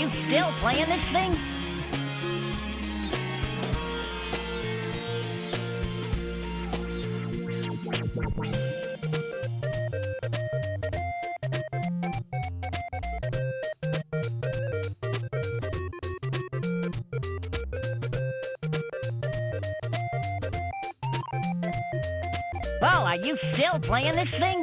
you still playing this thing? Oh, are you still playing this thing?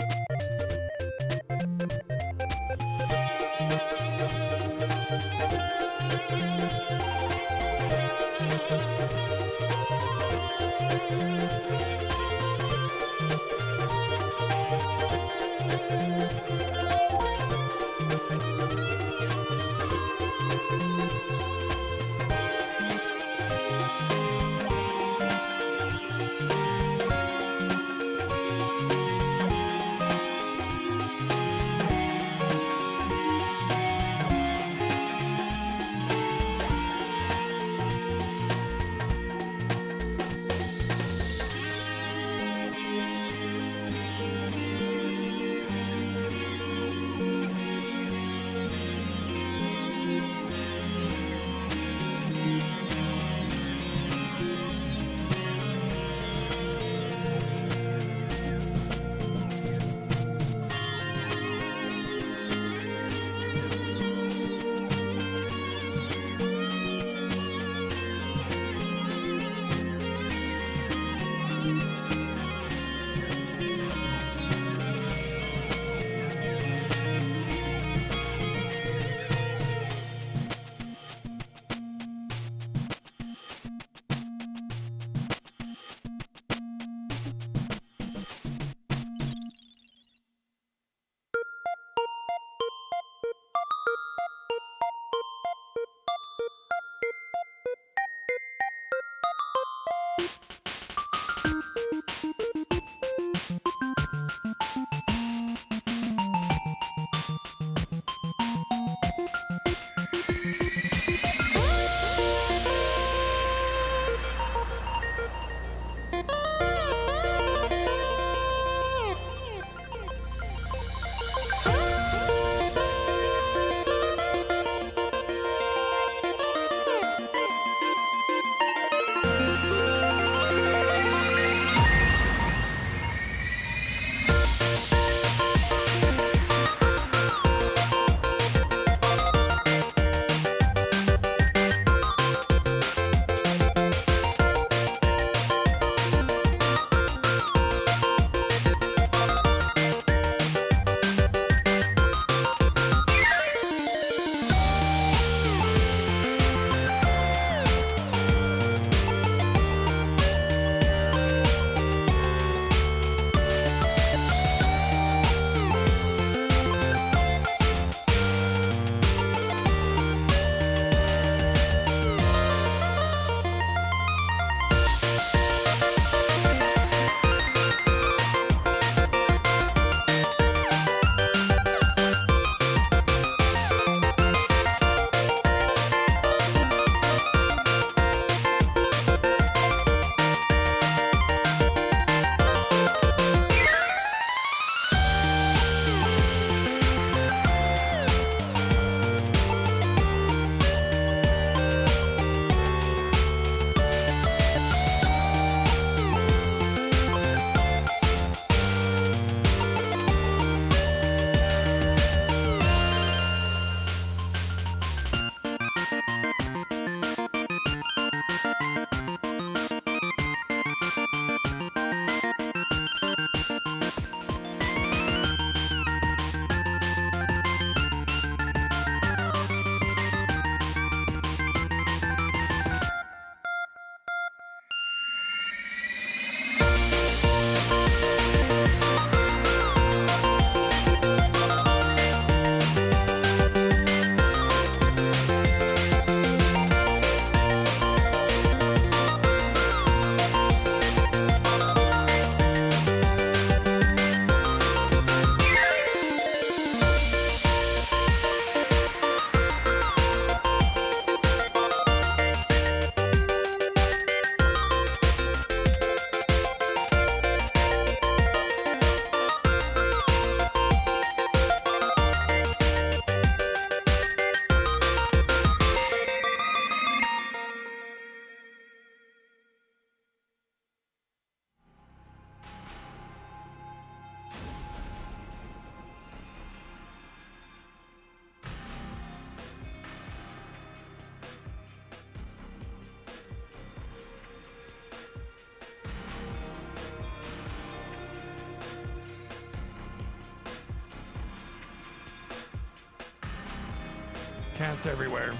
Cats everywhere.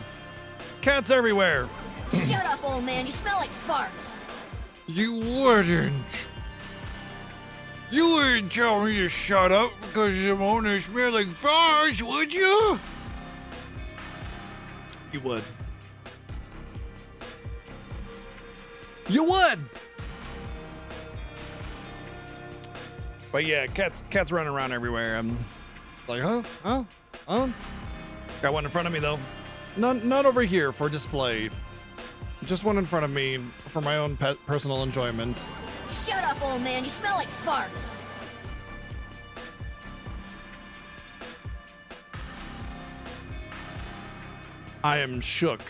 Cats everywhere. Shut up, old man. You smell like farts. You wouldn't. You wouldn't tell me to shut up because I'm only smelling farts, would you? You would. You would. But yeah, cats running around everywhere. I'm like, huh? Got one in front of me though. Not over here for display. Just one in front of me for my own personal enjoyment. Shut up, old man. You smell like farts. I am shook.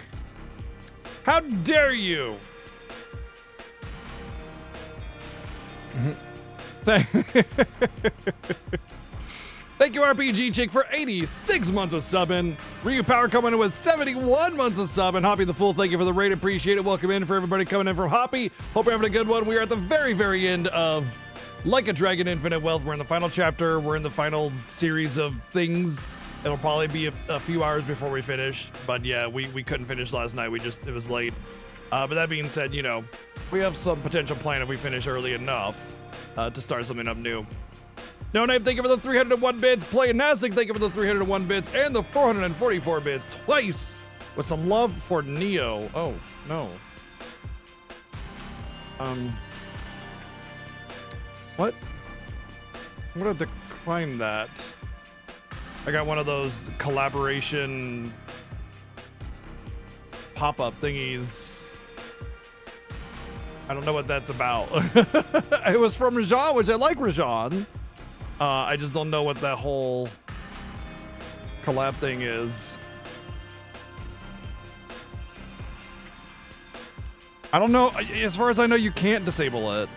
How dare you? Thank you, RPG Chick, for 86 months of subbing. Ryu Power coming in with 71 months of subbing. Hoppy the Fool, thank you for the raid. Appreciate it. Welcome in for everybody coming in from Hoppy. Hope you're having a good one. We are at the very, very end of Like a Dragon Infinite Wealth. We're in the final chapter. We're in the final series of things. It'll probably be a few hours before we finish. But yeah, we couldn't finish last night. It was late. But that being said, you know, we have some potential plan if we finish early enough to start something up new. No Name, thank you for the 301 bits. Playing Nastic, thank you for the 301 bits and the 444 bits twice with some love for Neo. Oh, no. What? I'm gonna decline that. I got one of those collaboration pop-up thingies. I don't know what that's about. It was from Rajan, which I like Rajan. I just don't know what that whole collab thing is. I don't know. As far as I know, you can't disable it.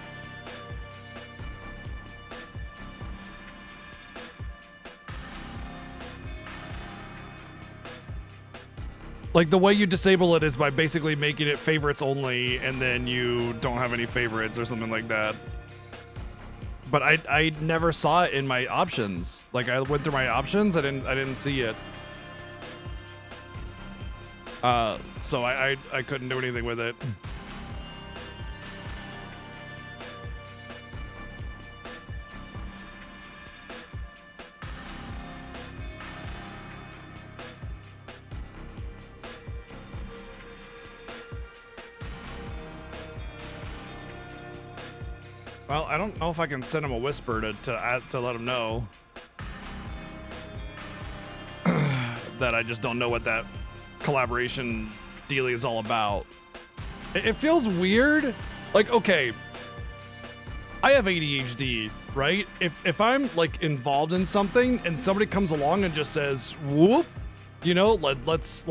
Like, the way you disable it is by basically making it favorites only, and then you don't have any favorites or something like that. But I never saw it in my options. Like, I went through my options, I didn't see it. So I couldn't do anything with it. Well, I don't know if I can send him a whisper to let him know that I just don't know what that collaboration deal is all about. It feels weird. Like, okay, I have ADHD, right? If I'm like involved in something and somebody comes along and just says, whoop, you know, let's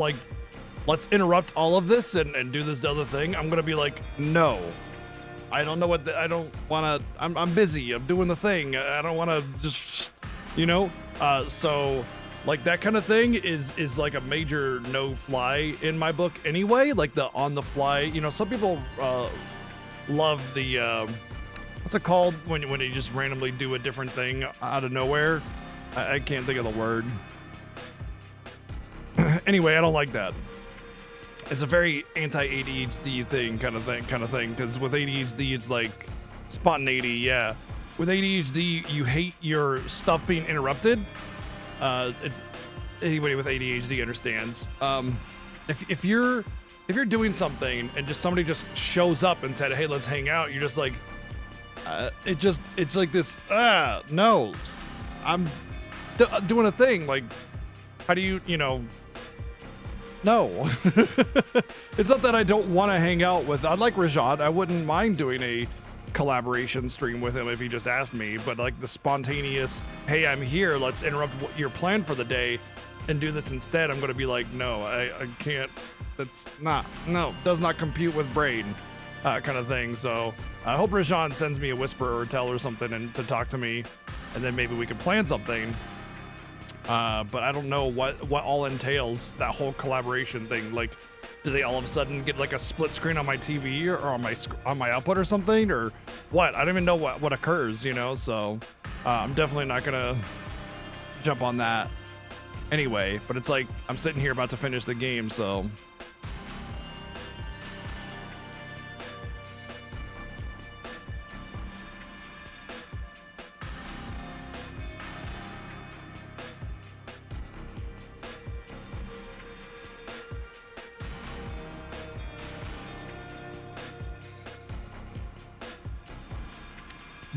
interrupt all of this and do this other thing, I'm gonna be like, no. I don't know what I don't want to. I'm busy. I'm doing the thing. I don't want to just, you know. So like that kind of thing is like a major no fly in my book anyway. Like the on the fly. You know, some people love the what's it called when you just randomly do a different thing out of nowhere. I can't think of the word. Anyway, I don't like that. It's a very anti-ADHD thing kind of thing, because with ADHD it's like spontaneity. Yeah, with ADHD you hate your stuff being interrupted. It's anybody with ADHD understands. If you're doing something and just somebody just shows up and said, hey, let's hang out, you're just like, it's like this. No, I'm doing a thing. Like, how do you know? No. It's not that I don't want to hang out with. I like Rajat. I wouldn't mind doing a collaboration stream with him if he just asked me, but like the spontaneous, hey, I'm here, let's interrupt your plan for the day and do this instead, I'm going to be like, no, I can't. That's not, no, does not compute with brain kind of thing. So I hope Rajan sends me a whisper or tell or something and to talk to me, and then maybe we could plan something. But I don't know what all entails that whole collaboration thing. Like, do they all of a sudden get like a split screen on my TV or on my output or something, or what? I don't even know what occurs, you know. So I'm definitely not gonna jump on that. anyway, but it's like I'm sitting here about to finish the game, so.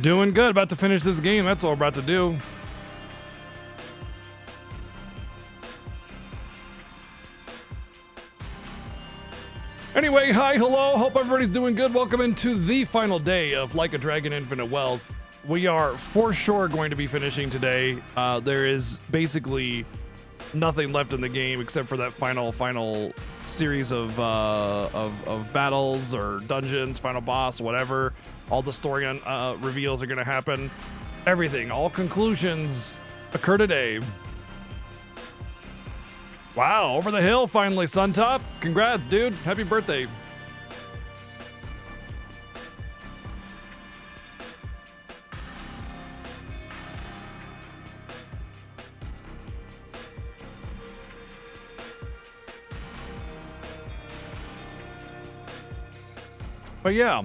Doing good. About to finish this game. That's all we're about to do. Anyway, hi, hello. Hope everybody's doing good. Welcome into the final day of Like a Dragon Infinite Wealth. We are for sure going to be finishing today. There is basically nothing left in the game except for that final series of battles or dungeons, final boss, whatever. All the story reveals are going to happen. Everything, all conclusions occur today. Wow, over the hill finally, Suntop. Congrats, dude. Happy birthday. But yeah,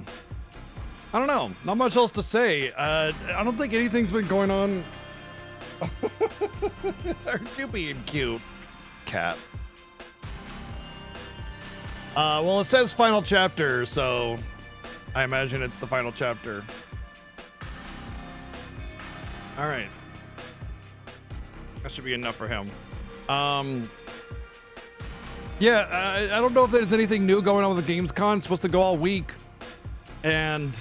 I don't know. Not much else to say. I don't think anything's been going on. Aren't you being cute, cat? Well, it says final chapter, so I imagine it's the final chapter. All right. That should be enough for him. Yeah, I don't know if there's anything new going on with the Gamescom. It's supposed to go all week. And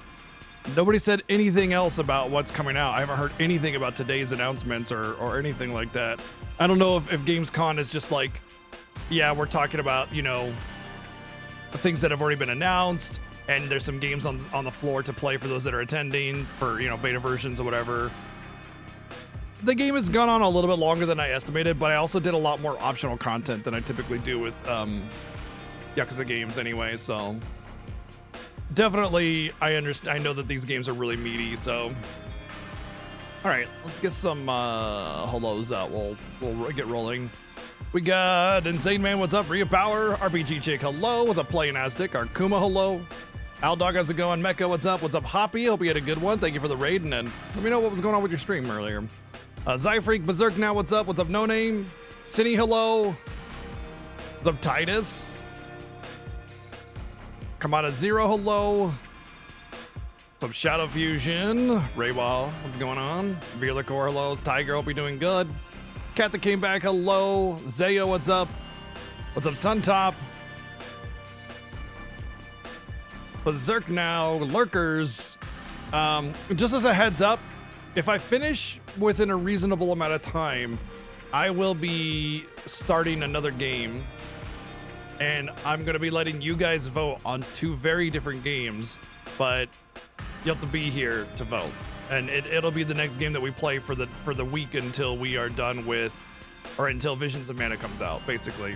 nobody said anything else about what's coming out. I haven't heard anything about today's announcements or anything like that. I don't know if Gamescom is just like, yeah, we're talking about, you know, the things that have already been announced, and there's some games on the floor to play for those that are attending for, you know, beta versions or whatever. The game has gone on a little bit longer than I estimated, but I also did a lot more optional content than I typically do with Yakuza games anyway, so definitely I understand. I know that these games are really meaty, so all right, let's get some hellos out. We'll get rolling. We got Insane Man, what's up? Rhea Power, RPG Chick, hello. What's up, Playing Aztec? Arkuma, hello. Aldog, how's it going? Mecha, what's up? What's up, Hoppy? Hope you had a good one. Thank you for the raid, and then let me know what was going on with your stream earlier. Zyfreak, Berserk now, what's up? What's up, No Name? Cine, hello. What's up, Titus? Kamada Zero, hello. What's up, Shadow Fusion? Raywall, what's going on? Beer Liquor, hello. Tiger, hope you're doing good. Cat that came back, hello. Zayo, what's up? What's up, Suntop? Berserk now, Lurkers. Just as a heads up, if I finish within a reasonable amount of time, I will be starting another game, and I'm going to be letting you guys vote on two very different games, but you have to be here to vote. And it'll be the next game that we play for the week until we are done with, or until Visions of Mana comes out, basically.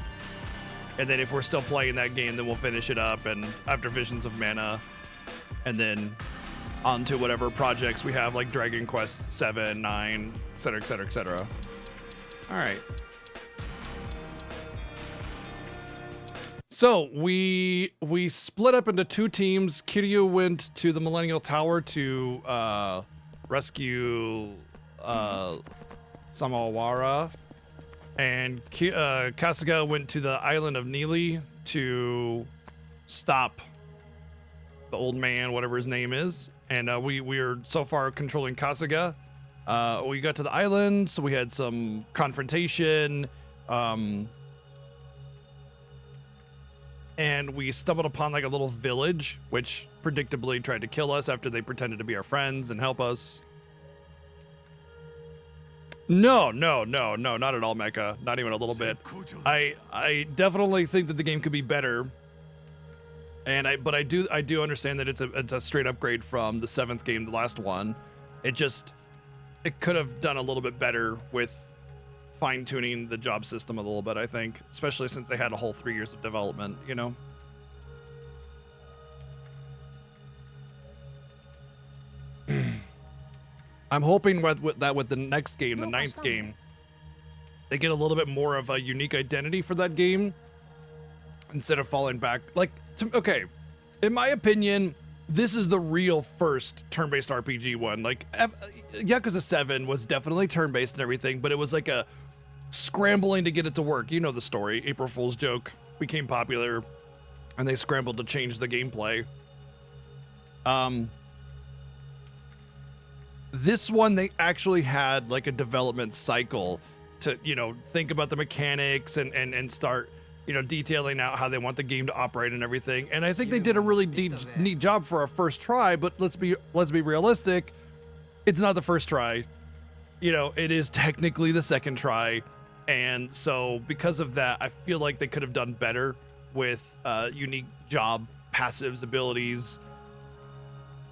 And then if we're still playing that game, then we'll finish it up, and after Visions of Mana, and then on to whatever projects we have, like Dragon Quest 7, 9, etc., etc., etc. All right. So we split up into two teams. Kiryu went to the Millennial Tower to rescue Samawara, and Kasuga went to the island of Nili to stop the old man, whatever his name is. And we are so far controlling Kasuga. We got to the island, so we had some confrontation. And we stumbled upon like a little village, which predictably tried to kill us after they pretended to be our friends and help us. No, not at all, Mecha. Not even a little bit. I definitely think that the game could be better. But I do understand that it's a straight upgrade from the 7th game, the last one. It could have done a little bit better with fine-tuning the job system a little bit, I think, especially since they had a whole 3 years of development, you know? I'm hoping with the next game, the 9th game, they get a little bit more of a unique identity for that game instead of falling back. Like, okay, in my opinion, this is the real first turn-based RPG one. Like, Yakuza 7 was definitely turn-based and everything, but it was like a scrambling to get it to work. You know the story. April Fool's joke became popular, and they scrambled to change the gameplay. This one, they actually had like a development cycle to, you know, think about the mechanics and start, you know, detailing out how they want the game to operate and everything. And I think they did a really neat job for a first try, but let's be realistic. It's not the first try. You know, it is technically the second try. And so because of that, I feel like they could have done better with unique job passives, abilities,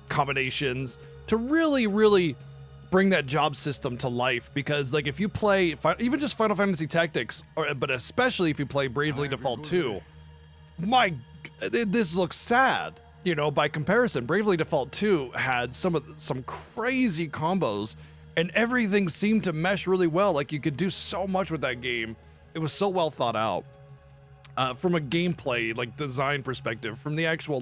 combinations to really bring that job system to life. Because like if you play even just Final Fantasy Tactics, but especially if you play Bravely Default 2, this looks sad, you know, by comparison. Bravely Default 2 had some crazy combos, and everything seemed to mesh really well. Like you could do so much with that game. It was so well thought out from a gameplay like design perspective, from the actual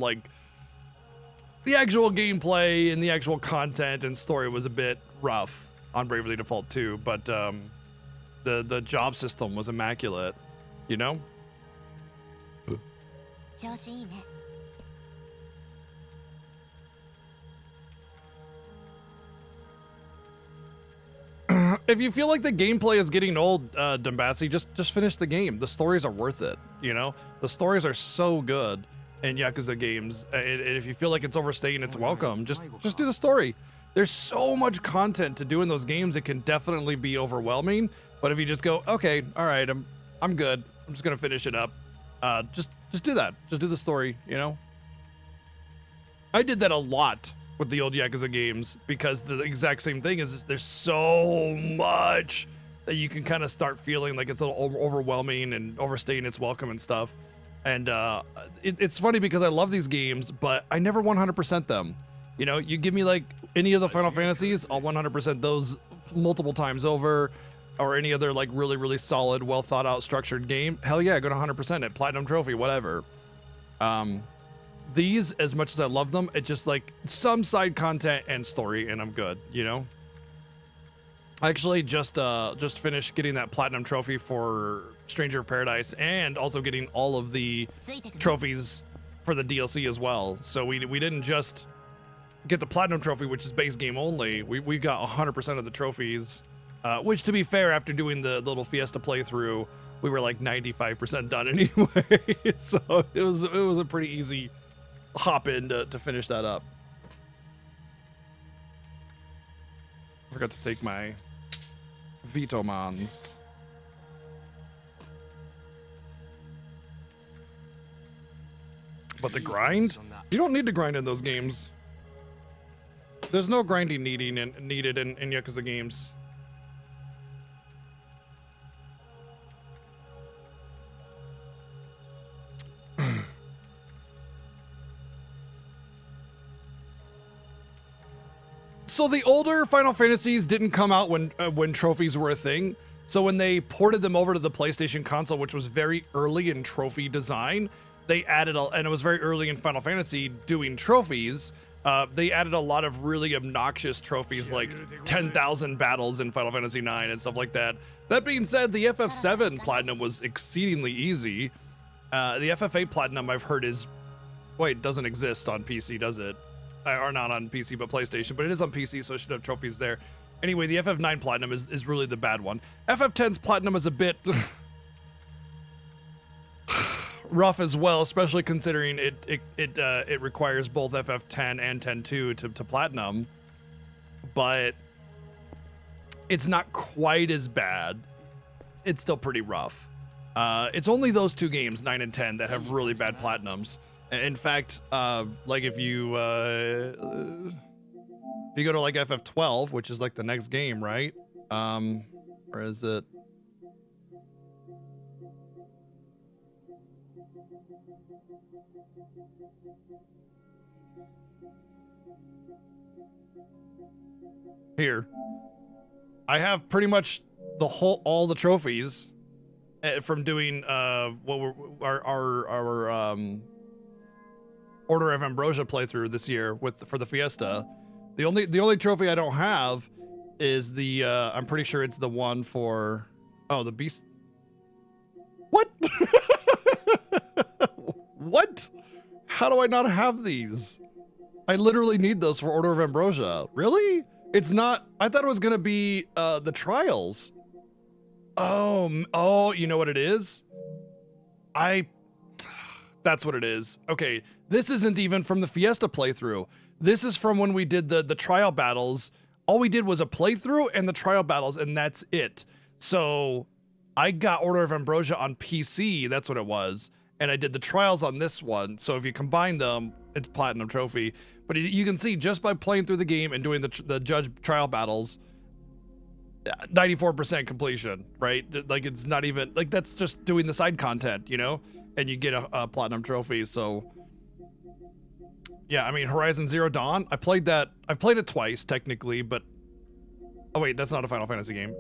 gameplay and the actual content and story was a bit rough on Bravely Default 2, but the job system was immaculate, you know? If you feel like the gameplay is getting old, Dumbassi, just finish the game. The stories are worth it, you know? The stories are so good in Yakuza games, and if you feel like it's overstaying its welcome, just do the story. There's so much content to do in those games, it can definitely be overwhelming. But if you just go, okay, all right, I'm good, I'm just gonna finish it up, just do that. Just do the story, you know? I did that a lot with the old Yakuza games, because the exact same thing is there's so much that you can kind of start feeling like it's a little overwhelming and overstaying its welcome and stuff. And it's funny because I love these games, but I never 100% them. You know, you give me like any of the Final Fantasies, I'll 100% those multiple times over, or any other like really solid, well thought out, structured game. Hell yeah, go to 100% it, platinum trophy, whatever. These, as much as I love them, it's just like some side content and story, and I'm good. You know. I actually just finished getting that platinum trophy for Stranger of Paradise, and also getting all of the trophies for the DLC as well. So we didn't just get the platinum trophy, which is base game only. We got 100% of the trophies, which, to be fair, after doing the little Fiesta playthrough, we were like 95% done anyway. So it was a pretty easy hop in to finish that up. I forgot to take my Vitomons. But the grind? You don't need to grind in those games. There's no grinding needed in Yakuza games. So the older Final Fantasies didn't come out when trophies were a thing. So when they ported them over to the PlayStation console, which was very early in trophy design, they added and it was very early in Final Fantasy doing trophies. They added a lot of really obnoxious trophies, like 10,000 battles in Final Fantasy IX and stuff like that. That being said, the FF7 Platinum was exceedingly easy. The FF8 Platinum, I've heard, doesn't exist on PC, does it? Or not on PC, but PlayStation, but it is on PC, so it should have trophies there. Anyway, the FF9 Platinum is really the bad one. FF10's Platinum is a bit rough as well, especially considering it requires both FF10 and 10.2 to Platinum, but it's not quite as bad. It's still pretty rough. It's only those two games, 9 and 10, that have really bad Platinums. In fact, like if you go to like FF12, which is like the next game, right? Or is it? Here. I have pretty much all the trophies from doing what were our Order of Ambrosia playthrough this year for the Fiesta. The only trophy I don't have is the I'm pretty sure it's the one for the Beast. What? What? How do I not have these? I literally need those for Order of Ambrosia. Really? It's not. I thought it was gonna be the trials. Oh, you know what it is? That's what it is. Okay, this isn't even from the Fiesta playthrough. This is from when we did the trial battles. All we did was a playthrough and the trial battles, and that's it. So I got Order of Ambrosia on PC, that's what it was, and I did the trials on this one. So if you combine them, it's Platinum Trophy. But you can see just by playing through the game and doing the judge trial battles, 94% completion, right? Like, it's not even, like, that's just doing the side content, you know? And you get a Platinum Trophy, so... Yeah, I mean, Horizon Zero Dawn, I've played it twice, technically, but... Oh wait, that's not a Final Fantasy game.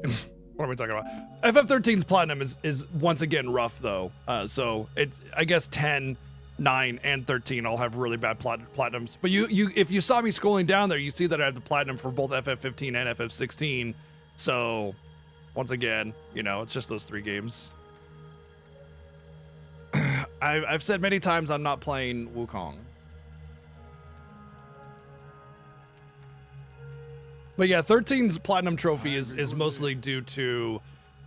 What am I talking about? FF13's Platinum is once again rough, though. So, it's, I guess 10, 9, and 13 all have really bad Platinums. But if you saw me scrolling down there, you see that I have the Platinum for both FF15 and FF16. So, once again, you know, it's just those 3 games. I've said many times I'm not playing Wukong. But yeah, 13's Platinum Trophy is mostly due to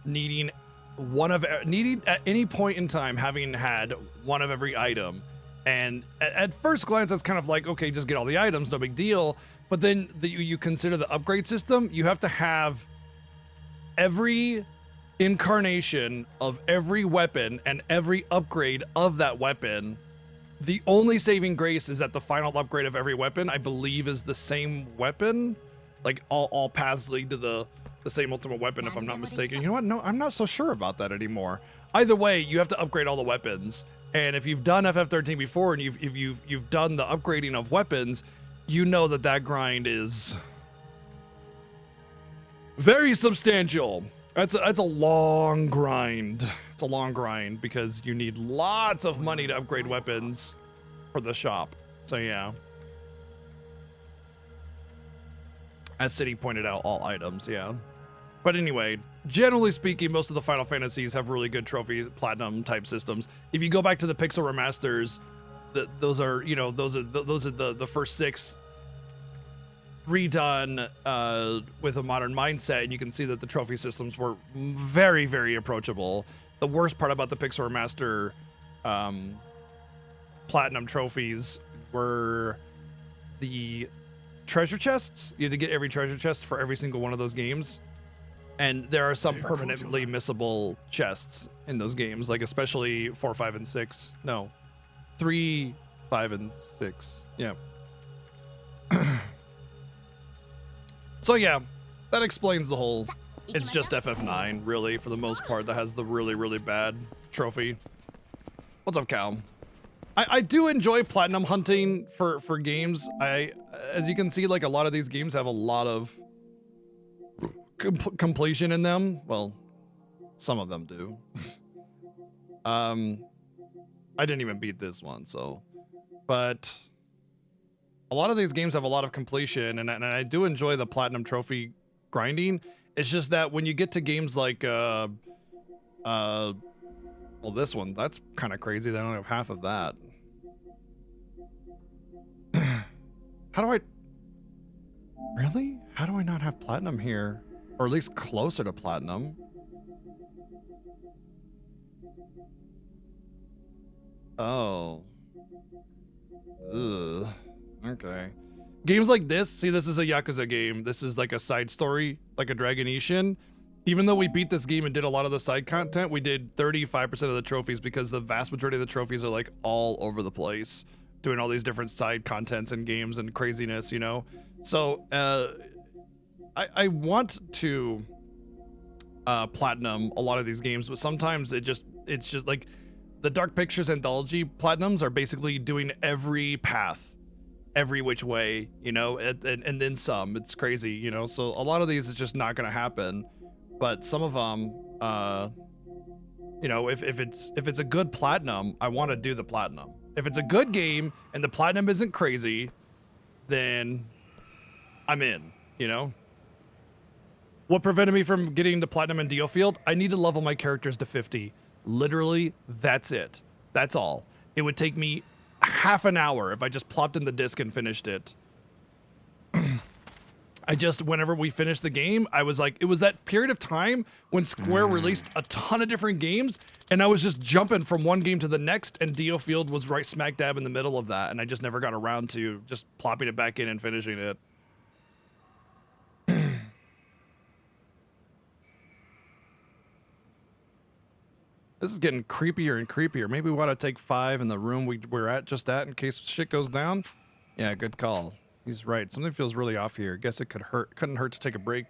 needing at any point in time having had one of every item. And at first glance, that's kind of like, okay, just get all the items, no big deal. But then you consider the upgrade system, you have to have every incarnation of every weapon and every upgrade of that weapon. The only saving grace is that the final upgrade of every weapon, I believe, is the same weapon. Like, all paths lead to the same ultimate weapon, if I'm not mistaken. You know what? No, I'm not so sure about that anymore. Either way, you have to upgrade all the weapons. And if you've done FF13 before and you've done the upgrading of weapons, you know that grind is very substantial. That's a long grind. It's a long grind because you need lots of money to upgrade weapons for the shop. So yeah. As City pointed out, all items, yeah. But anyway, generally speaking, most of the Final Fantasies have really good trophy platinum type systems. If you go back to the Pixel remasters, those are the first 6 redone with a modern mindset, and you can see that the trophy systems were very, very approachable. The worst part about the Pixel remaster platinum trophies were the treasure chests. You had to get every treasure chest for every single one of those games, and there are some permanently missable chests in those games, like especially 4, 5, and 6. No, 3, 5, and 6. Yeah. So yeah, that explains the whole. It's just FF9, really, for the most part, that has the really, really bad trophy. What's up, Cal? I do enjoy platinum hunting for games. As you can see, like, a lot of these games have a lot of completion in them. Well, some of them do. I didn't even beat this one, so. But a lot of these games have a lot of completion, and I do enjoy the platinum trophy grinding. It's just that when you get to games like, well, this one, that's kind of crazy. They don't have half of that. How do I... Really? How do I not have platinum here? Or at least closer to platinum? Oh. Ugh. Okay. Games like this, see, this is a Yakuza game. This is like a side story, like a Dragon Ishin. Even though we beat this game and did a lot of the side content, we did 35% of the trophies because the vast majority of the trophies are like all over the place, doing all these different side contents and games and craziness, you know? So, I want to platinum a lot of these games, but sometimes it's just like the Dark Pictures Anthology platinums are basically doing every path, every which way, you know, and then some. It's crazy, you know? So a lot of these is just not gonna happen. but some of them, you know, if it's a good platinum, I want to do the platinum. If it's a good game and the platinum isn't crazy, then I'm in, you know? What prevented me from getting the platinum in DioField? I need to level my characters to 50. Literally, that's it. That's all. It would take me half an hour if I just plopped in the disc and finished it. Whenever we finished the game, I was like, it was that period of time when Square released a ton of different games, and I was just jumping from one game to the next, and DioField was right smack dab in the middle of that, and I just never got around to just plopping it back in and finishing it. This is getting creepier and creepier. Maybe we want to take 5 in the room we're at in case shit goes down. Yeah, good call. He's right. Something feels really off here. Guess it couldn't hurt to take a break.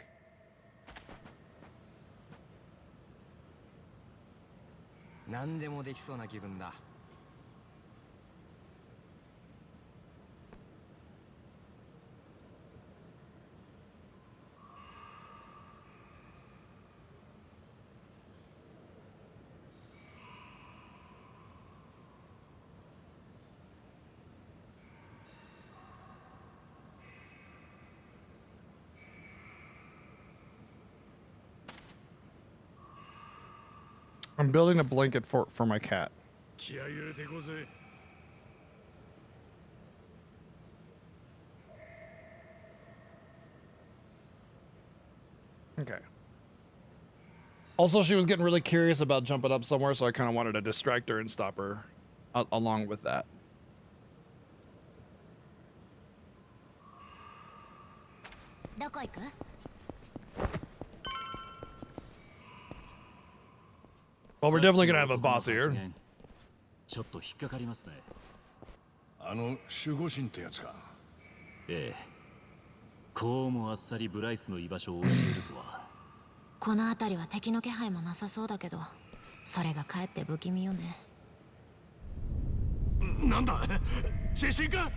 I'm building a blanket for my cat. Okay. Also, she was getting really curious about jumping up somewhere, so I kind of wanted to distract her and stop her along with that. Well, we're definitely gonna have a boss here. ちょっと引っかかりますね。守護神ってやつか。ええ。こうもあっさりブライスの居場所を教えるとは。この辺りは敵の気配もなさそうだけど、それがかえって不気味よね。なんだ？地震か？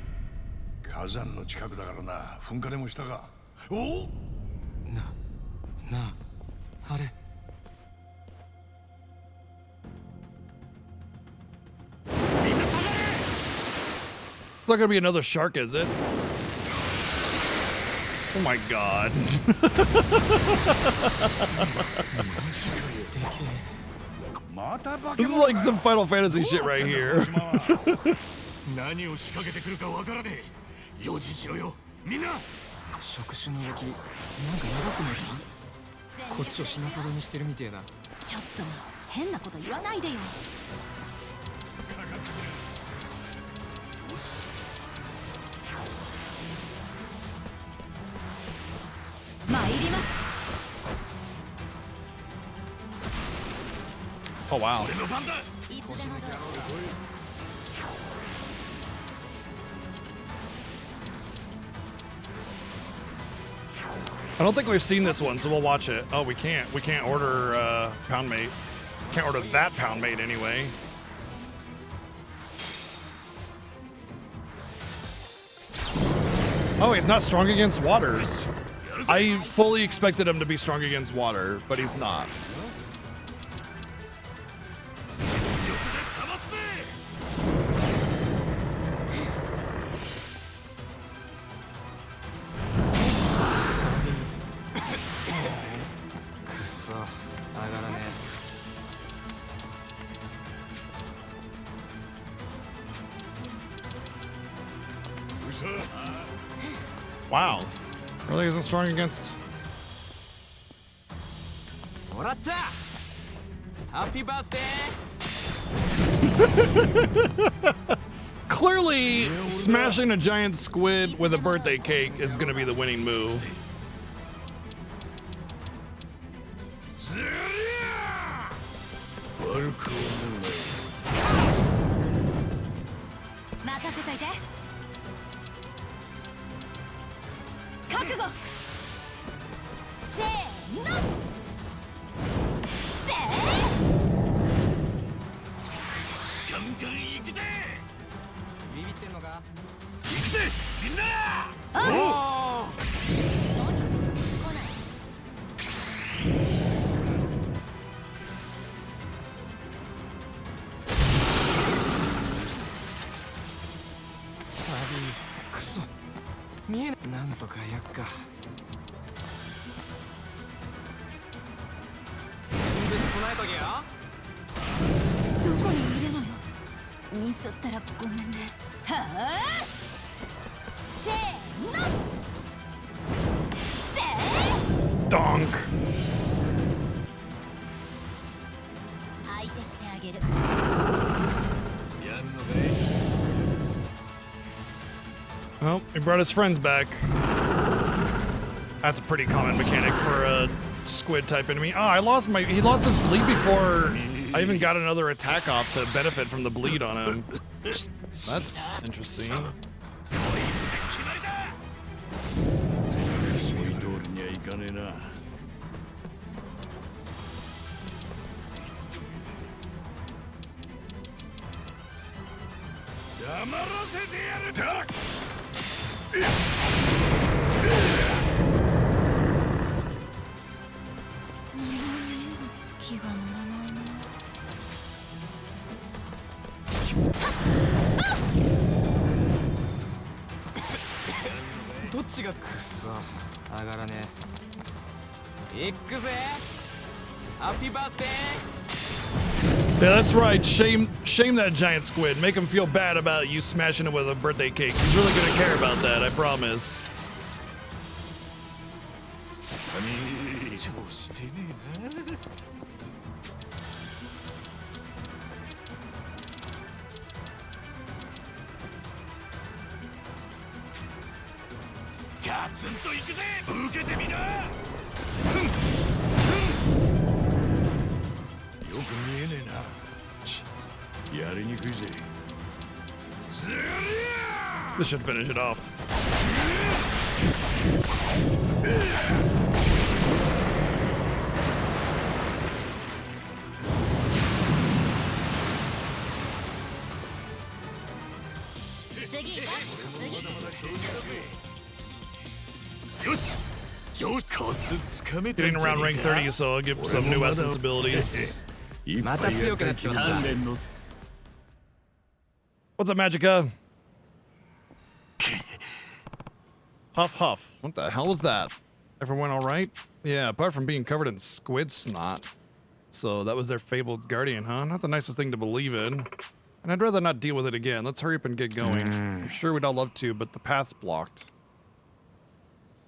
火山の近くだからな。噴火でもしたか？お？あれ。It's not gonna be another shark, is it? Oh my god. This is like some Final Fantasy shit right here. 何を仕掛けてくるかわからねえ。用心しろよ、みんな。触手の動き、なんか長くないか？こっちを品定めにしてるみてえな。ちょっと変なこと言わないでよ。参ります。 Oh wow. いつでもどうぞ。 I don't think we've seen this one, so we'll watch it. Oh, we can't. We can't order Pound Mate. Can't order that Pound Mate anyway. Oh, he's not strong against water. I fully expected him to be strong against water, but he's not. Wow. Really isn't strong against... もらった。ハッピーバースデー。 Clearly, smashing a giant squid with a birthday cake is going to be the winning move. えとけよ。どこにいるのよ。ミスったらごめんね。はあせーのせー Donk. 相手してあげる。やんのかい。 Well, he brought his friends back. That's a pretty common mechanic for a squid type enemy. Oh, he lost his bleed before I even got another attack off to benefit from the bleed on him. That's interesting. そういう通りにはいかねえな。黙らせてやるだ。気が乗らないな。どっちがくっそ上がらねえ。いくぜ。ハッピーバースデー。 Yeah, that's right. Shame that giant squid. Make him feel bad about you smashing it with a birthday cake. He's really gonna care about that, I promise. 調子てねえな。ガツンといくぜ。受けてみな。よく見えねえな。やりにくいぜ。ずりゃ This should finish it off. 次だよし。上手コツつかめたん Getting じゃ around ねえ rank か。 30, so I'll give some new essence abilities. また強くなってきた。鍛錬の What's up, Magica? Huff huff. What the hell was that? Everyone all right? Yeah, apart from being covered in squid snot. So that was their fabled guardian, huh? Not the nicest thing to believe in. And I'd rather not deal with it again. Let's hurry up and get going. I'm sure we'd all love to, but the path's blocked.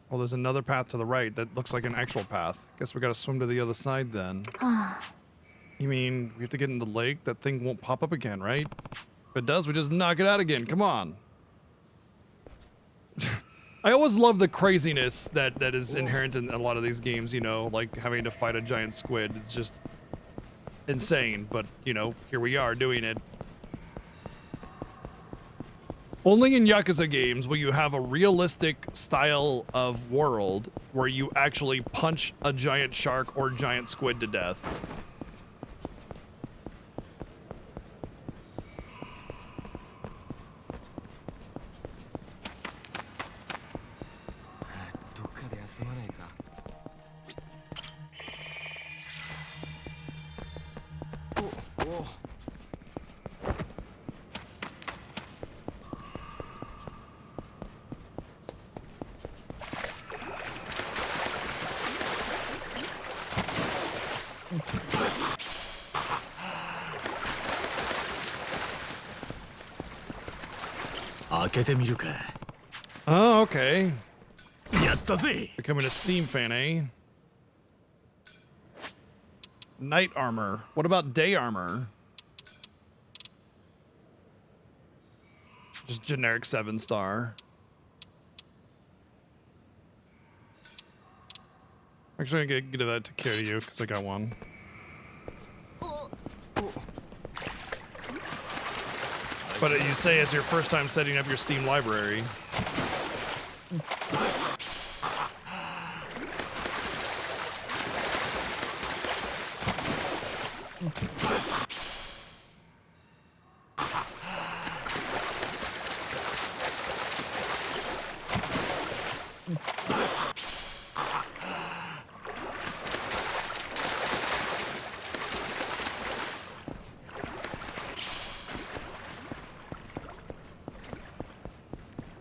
Well, there's another path to the right that looks like an actual path. Guess we gotta swim to the other side then. You mean we have to get in the lake? That thing won't pop up again, right? If it does, we just knock it out again. Come on. I always love the craziness that is inherent in a lot of these games, you know, like having to fight a giant squid. It's just insane, but, you know, here we are doing it. Only in Yakuza games will you have a realistic style of world where you actually punch a giant shark or giant squid to death. Oh, okay. やったぜ。 Becoming a Steam fan, eh? Night armor. What about day armor? Just generic 7-star. Actually, I'm gonna give that to Kiryu because I got one. But you say it's your first time setting up your Steam library.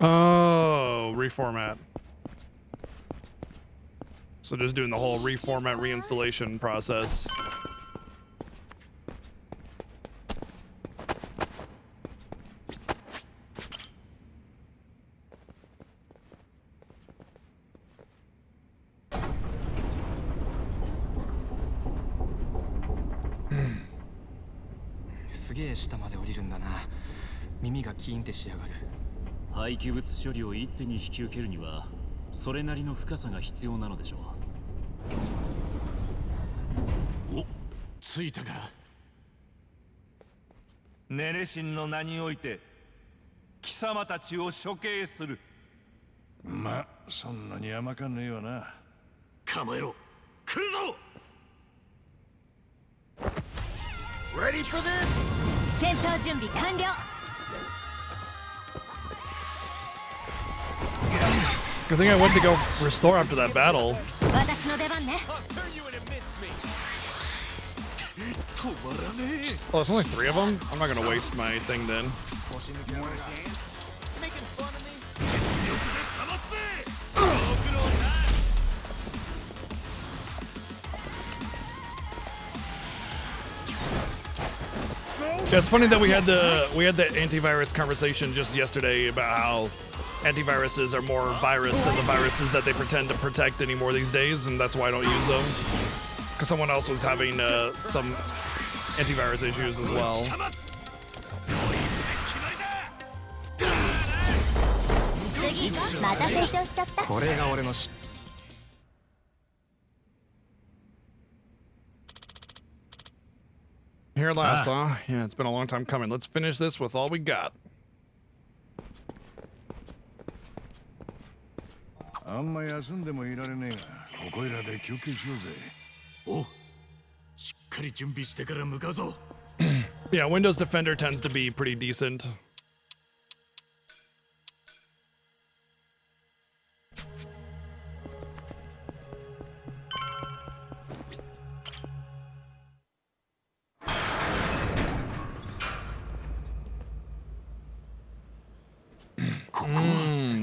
Oh, reformat. So just doing the whole reformat reinstallation process. げえ下まで降りるんだな。耳がキーンってしやがる。廃棄物処理を一手に引き受けるにはそれなりの深さが必要なのでしょう。お、着いたか。ネレシンの名において貴様たちを処刑する。ま、そんなに甘かねえわな。構えろ、来るぞ。戦闘準備完了。 Good thing I went to go restore after that battle. 私の出番ね。 Oh, it's only 3 of them? I'm not gonna waste my thing then. Yeah, it's funny that we had the antivirus conversation just yesterday about how antiviruses are more virus than the viruses that they pretend to protect anymore these days, and that's why I don't use them. Because someone else was having some antivirus issues as well. 次また成長しちゃった。これが俺のし。 Here last, huh? Yeah, it's been a long time coming. Let's finish this with all we got. あんま休んでもいられねえが、ここいらで休憩しようぜ。お、しっかり準備してから向かうぞ。Yeah, Windows Defender tends to be pretty decent.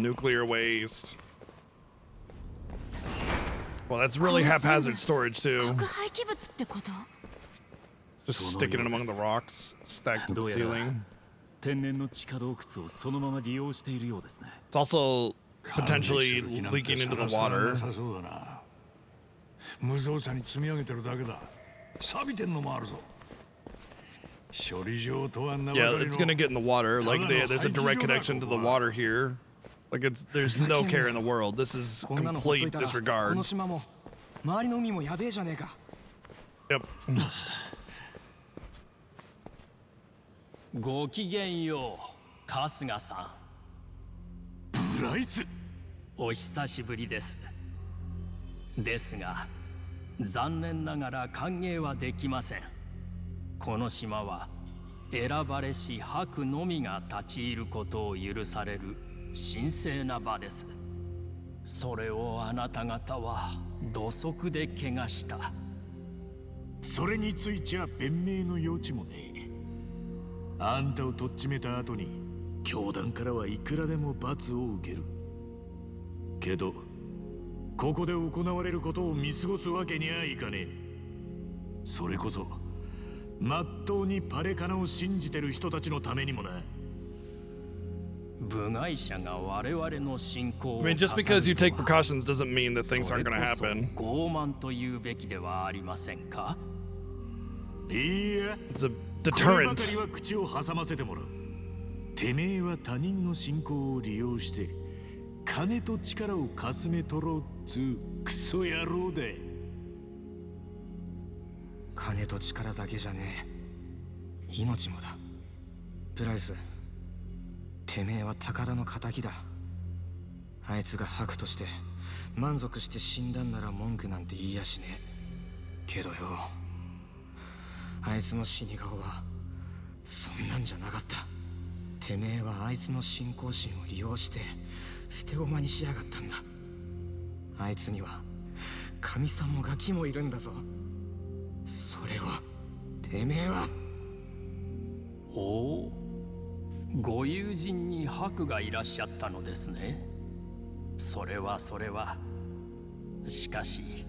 Nuclear waste. Well, that's really haphazard storage too. 核廃棄物ってこと？ Just sticking it among the rocks, stacked to the ceiling. 天然の地下洞窟をそのまま利用しているようですね。 It's also potentially leaking into the water. そうだな。無造作に積み上げてるだけだ。錆びてんのもあるぞ。処理場とは名ばかり Yeah, の it's gonna get in the water. Like there's a direct connection to the water here. Like there's no care in the world. This is こんなのほっと complete いたらこ disregard. の島も周りの海もやべえじゃねえか。 Yep. ごきげんよう、春日さん。ブライス、お久しぶりです。ですが、残念ながら歓迎はできません。この島は選ばれし白のみが立ち入ることを許される神聖な場です。それをあなた方は土足で汚した。それについちゃ弁明の余地もねえ。あんたをとっちめた後に教団からはいくらでも罰を受ける。けどここで行われることを見過ごすわけにはいかねえ。それこそまっとうにパレカナを信じてる人たちのためにもな。部外者が我々の信仰を I mean, just because you take precautions doesn't mean that things aren't gonna それ happen. こそ傲慢というべきではありませんか。いや、 It's a こればか deterrent. りは口を挟ませてもらう。てめえは他人の信仰を利用して金と力をかすめ取ろうっつうクソ野郎で。金と力だけじゃねえ。命もだ。プライス、てめえは高田の仇だ。あいつが白として満足して死んだんなら文句なんて言いやしねえ。けどよ、あいつの死に顔はそんなんじゃなかった。てめえはあいつの信仰心を利用して捨て駒にしやがったんだ。あいつには神さんもガキもいるんだぞ。それをてめえは。おお、ご友人に白がいらっしゃったのですね。それはそれは。しかし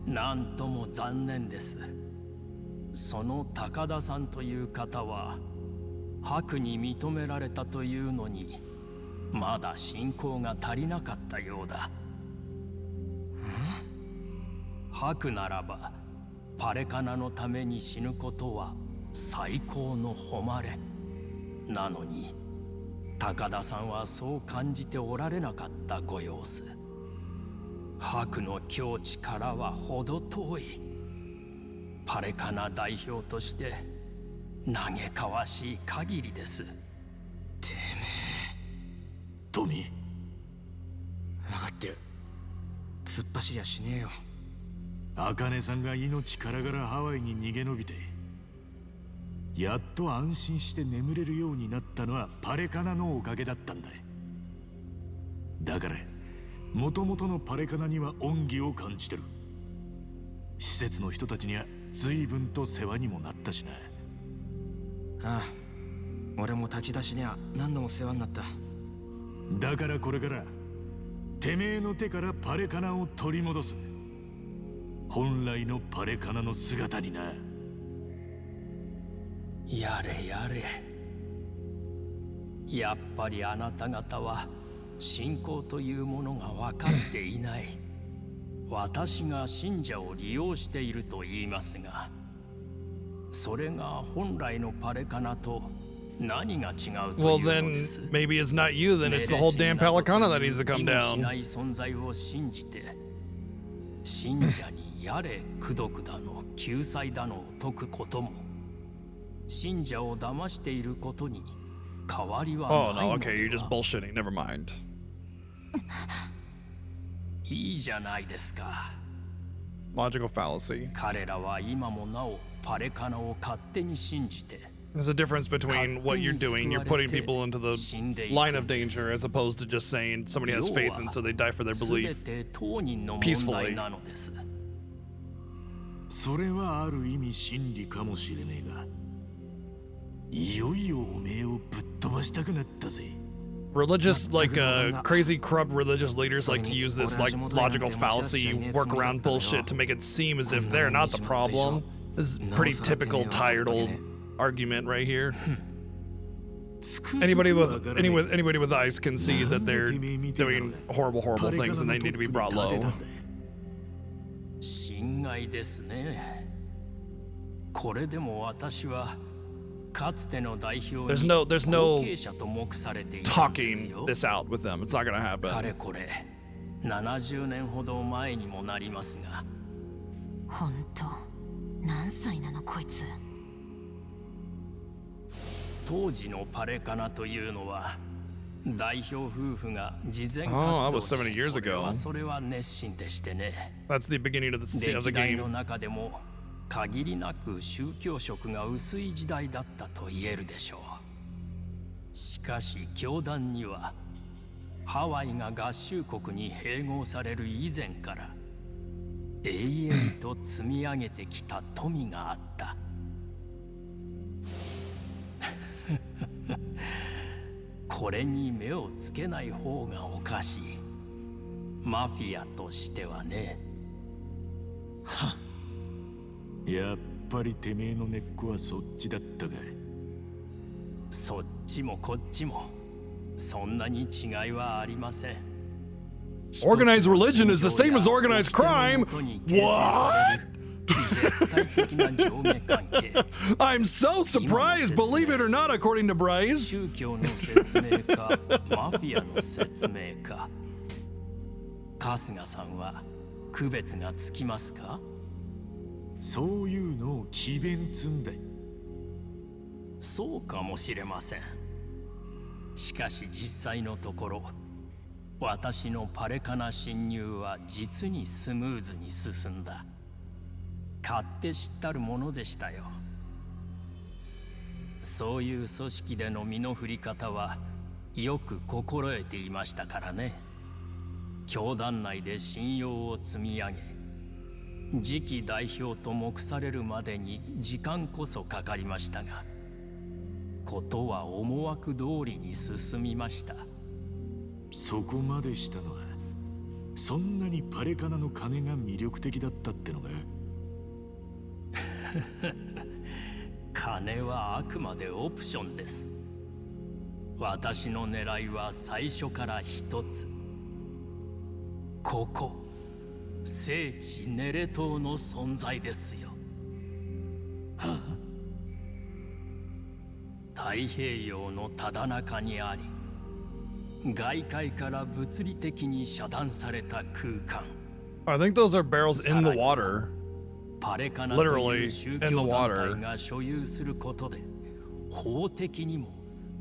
なんとも残念です。その高田さんという方は白に認められたというのにまだ信仰が足りなかったようだ。白ならばパレカナのために死ぬことは最高の誉れなのに、高田さんはそう感じておられなかったご様子。白の境地からは程遠い。パレカナ代表として嘆かわしい限りです。トミー、分かってる。突っ走りゃしねえよ。茜さんが命からがらハワイに逃げ延びて、やっと安心して眠れるようになったのはパレカナのおかげだったんだ。だからもともとのパレカナには恩義を感じてる。施設の人たちには随分と世話にもなったしな。ああ、俺も炊き出しには何度も世話になった。だからこれからてめえの手からパレカナを取り戻す。本来のパレカナの姿にな。やれやれ。やっぱりあなた方は信仰というものが分かっていない。私が信者を利用していると言いますが、それが本来のパレカナと何が違うという Well, の then です。 maybe it's not you, then it's the whole damn Pelicana that needs to come 意味し down. ない存在を信じて、信者にやれ功徳だの救済だのを説くことも、信者を騙していることに変わり Oh はない no, の okay, で you're just は。 bullshitting. Never mind. いいじゃないですか。 Logical fallacy. 彼らは今もなおパレカナを勝手に信じて、 There's a difference between what you're doing. You're putting people into the line of danger as opposed to just saying somebody has faith and so they die for their 全 belief. て当人の問 peacefully. 題なのです。それはある意味真理かもしれねえが、いよいよおめえをぶっ飛ばしたくなったぜ。Religious, like crazy corrupt religious leaders like to use this like logical fallacy workaround bullshit to make it seem as if they're not the problem. This is pretty typical tired old argument right here. Anybody with eyes can see that they're doing horrible things and they need to be brought low. 心外ですね。これでも私はかつての代表に There's no 後継者と目されていたんです talking よ。 this out with them. It's not gonna かれ happen. これ70年ほど前にもなりますが、ほんと何歳なのこいつ。当時のパレカナというのは代表夫婦が事前 Oh, that 活 was 動 70 years に ago. それは熱心でしてね。 That's the beginning of the 歴代の game. 中でも限りなく宗教色が薄い時代だったと言えるでしょう。しかし教団にはハワイが合衆国に併合される以前から永遠と積み上げてきた富があった。これに目をつけない方がおかしい。マフィアとしてはね。やっぱりてめえの根っこはそっちだったかい。そっちもこっちもそんなに違いはありません。 Organized religion is the same as organized crime? What? 絶対的な上下関係。 I'm so surprised, believe it or not, according to Bryce. 宗教の説明かマフィアの説明か、春日さんは区別がつきますか？そういうのを詭弁つんだ。そうかもしれません。しかし実際のところ、私のパレカナ侵入は実にスムーズに進んだ。勝手知ったるものでしたよ。そういう組織での身の振り方はよく心得ていましたからね。教団内で信用を積み上げ、次期代表と目されるまでに時間こそかかりましたが、ことは思惑通りに進みました。そこまでしたのはそんなにパレカナの金が魅力的だったってのか。金はあくまでオプションです。私の狙いは最初から一つ。ここ聖地ネレ島の存在ですよ。太平洋のただ中にあり、外界から物理的に遮断された空間。 I think those are barrels in the water. パレカナという Literally 宗 in the 教団 water. 体が所有することで、法的にも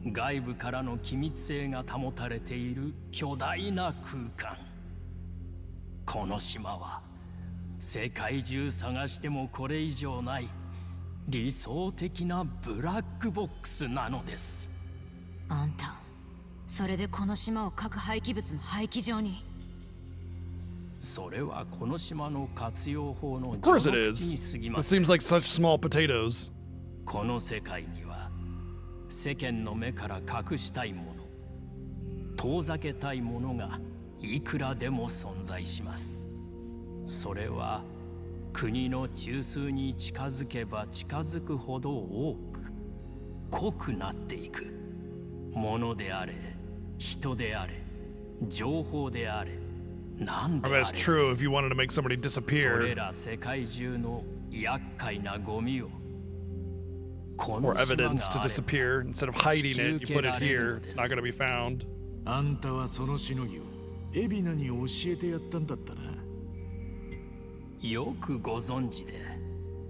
外部からの機密性が保たれている巨大な空間。この島は世界中探してもこれ以上ない理想的なブラックボックスなのです。あんたそれでこの島を核廃棄物の廃棄場に。それはこの島の活用法の Of course it 序の口に is. 過ぎ It ません。 seems like such small potatoes. この世界には世間の目から隠したいもの、遠ざけたいものがいくらでも存在します。それは国の中枢に近づけば近づくほど多く濃くなっていくものであれ、人であれ、情報であれ、何 I で mean, あ it's れ true if you wanted to make somebody それ disappear ら世界中の厄介なゴミをこ or の島 evidence が to あれば disappear, instead of hiding it, you put it here. It's not going to be found. あんたはそのしのぎをエビナに教えてやったんだったな。よくご存知で。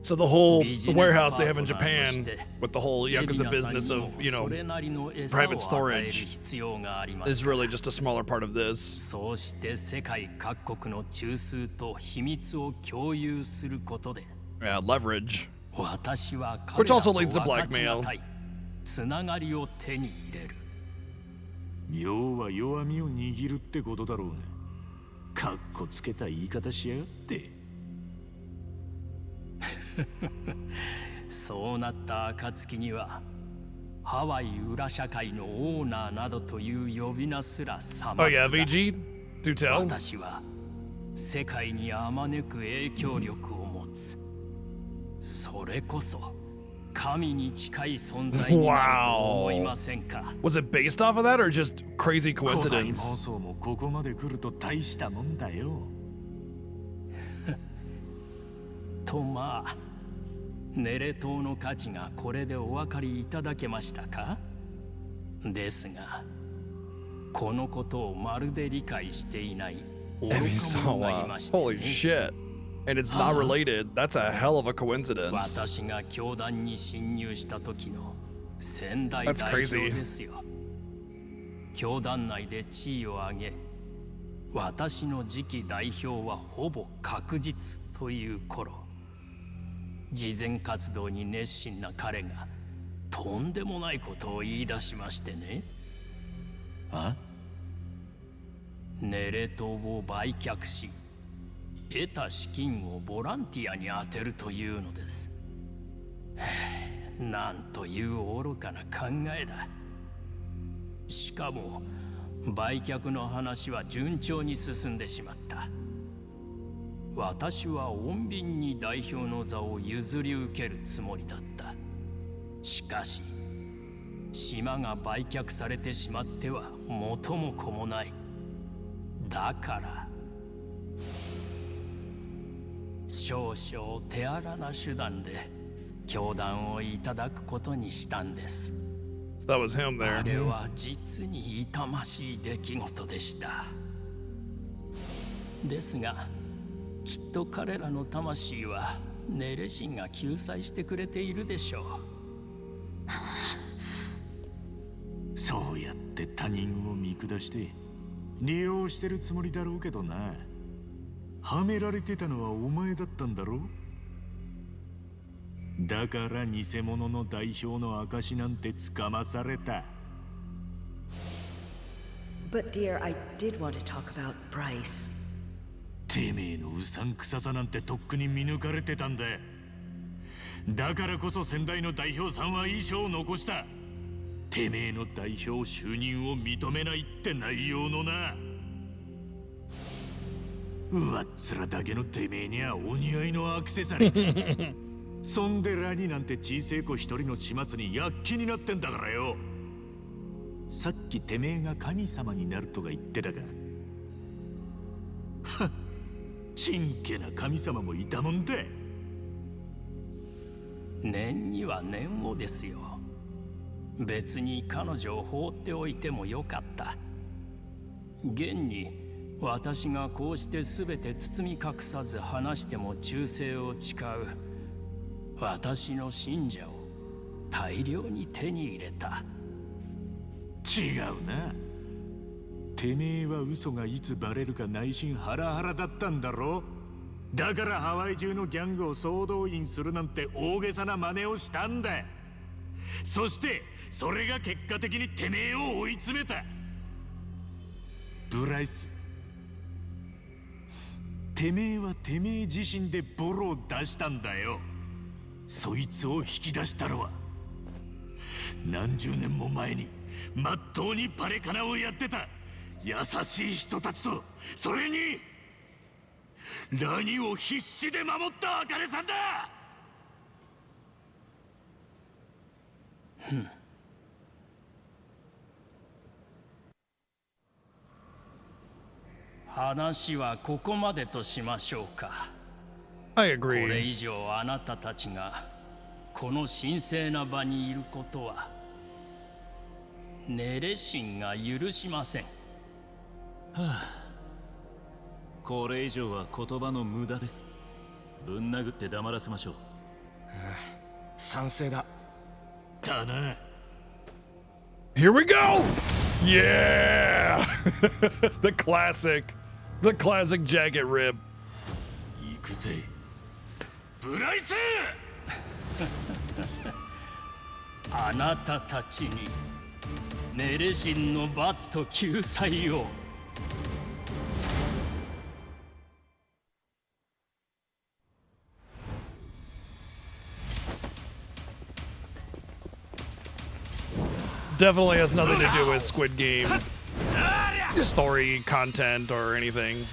So the whole Business the warehouse they have in partner Japan として with the whole エビ Yakuza ナさん business にも of, you そ know, れなりの餌 private を与える storage 必要があります is から really just a smaller part of this. そうして世界各国の中枢と秘密を共有することで Yeah, leverage. 私は Which 彼ら also と leads to 分かち blackmail. がたいつながりを手に入れる。要は弱みを握るってことだろうが。かっこつけた言い方しやがって。そうなった暁にはハワイ裏社会のオーナーなどという呼び名すらさ Oh まつ yeah, だ。 VG? Do tell. 私は世界にあまねく影響力を持つ。それこそ神に近い存在になると思いませんか。 Was it based off of that or just crazy 古代妄 coincidence? 想もここまで来ると大したもんだよ。とまあ、ネレ島の価値がこれでお分かりいただけましたか。ですが、このことをまるで理解していない愚か Ebi 者がいましてね。 Holy shit. And it's not related. That's a hell of a coincidence. 私が教団に侵入した時の先代 That's 代表 crazy. ですよ。教団内で地位を上げ、私の次期代表はほぼ確実という頃、慈善活動に熱心な彼がとんでもないことを言い出しましてね。あ？ネレ島を売却し、得た資金をボランティアに充てるというのです。なんという愚かな考えだ。しかも売却の話は順調に進んでしまった。私は穏便に代表の座を譲り受けるつもりだった。しかし島が売却されてしまっては元も子もない。だから少々手荒な手段で教団をいただくことにしたんです。So that was him あ there. れは実に痛ましい出来事でした。ですが、きっと彼らの魂はネレ神が救済してくれているでしょう。そうやって他人を見下して利用してるつもりだろうけどな。はめられてたのはお前だったんだろ。だから偽物の代表の証なんてつかまされた。 But dear, I did want to talk about Bryce. てめえのうさんくささなんてとっくに見抜かれてたんだ。だからこそ先代の代表さんは遺書を残した。てめえの代表就任を認めないって内容のな。上っ面だけのてめえにはお似合いのアクセサリー。そんでラニなんて小せえ子一人の始末に躍起になってんだからよ。さっきてめえが神様になるとか言ってたが。はっ、ちんけな神様もいたもんだ。念には念をですよ。別に彼女を放っておいてもよかった。現に私がこうして全て包み隠さず話しても忠誠を誓う私の信者を大量に手に入れた。違うな。てめえは嘘がいつバレるか内心ハラハラだったんだろ。だからハワイ中のギャングを総動員するなんて大げさな真似をしたんだ。そしてそれが結果的にてめえを追い詰めた。ブライス、てめえはてめえ自身でボロを出したんだよ。そいつを引き出したのは何十年も前にまっとうにバレカナをやってた優しい人たちと、それにラニを必死で守ったアカネさんだ。話はここまでとしましょうか。 I これ agree. 以上あなたたちがこの神聖な場にいることはネレ神が許しません。これ以上は言葉の無駄です。ぶん殴って黙らせましょう。賛成だ。だな。 Here we go! Yeah! The classic jacket rip. 行くぜ、ブライス。あなたたちにネレ神の罰と救済を。Definitely has nothing to do with Squid Game story content or anything.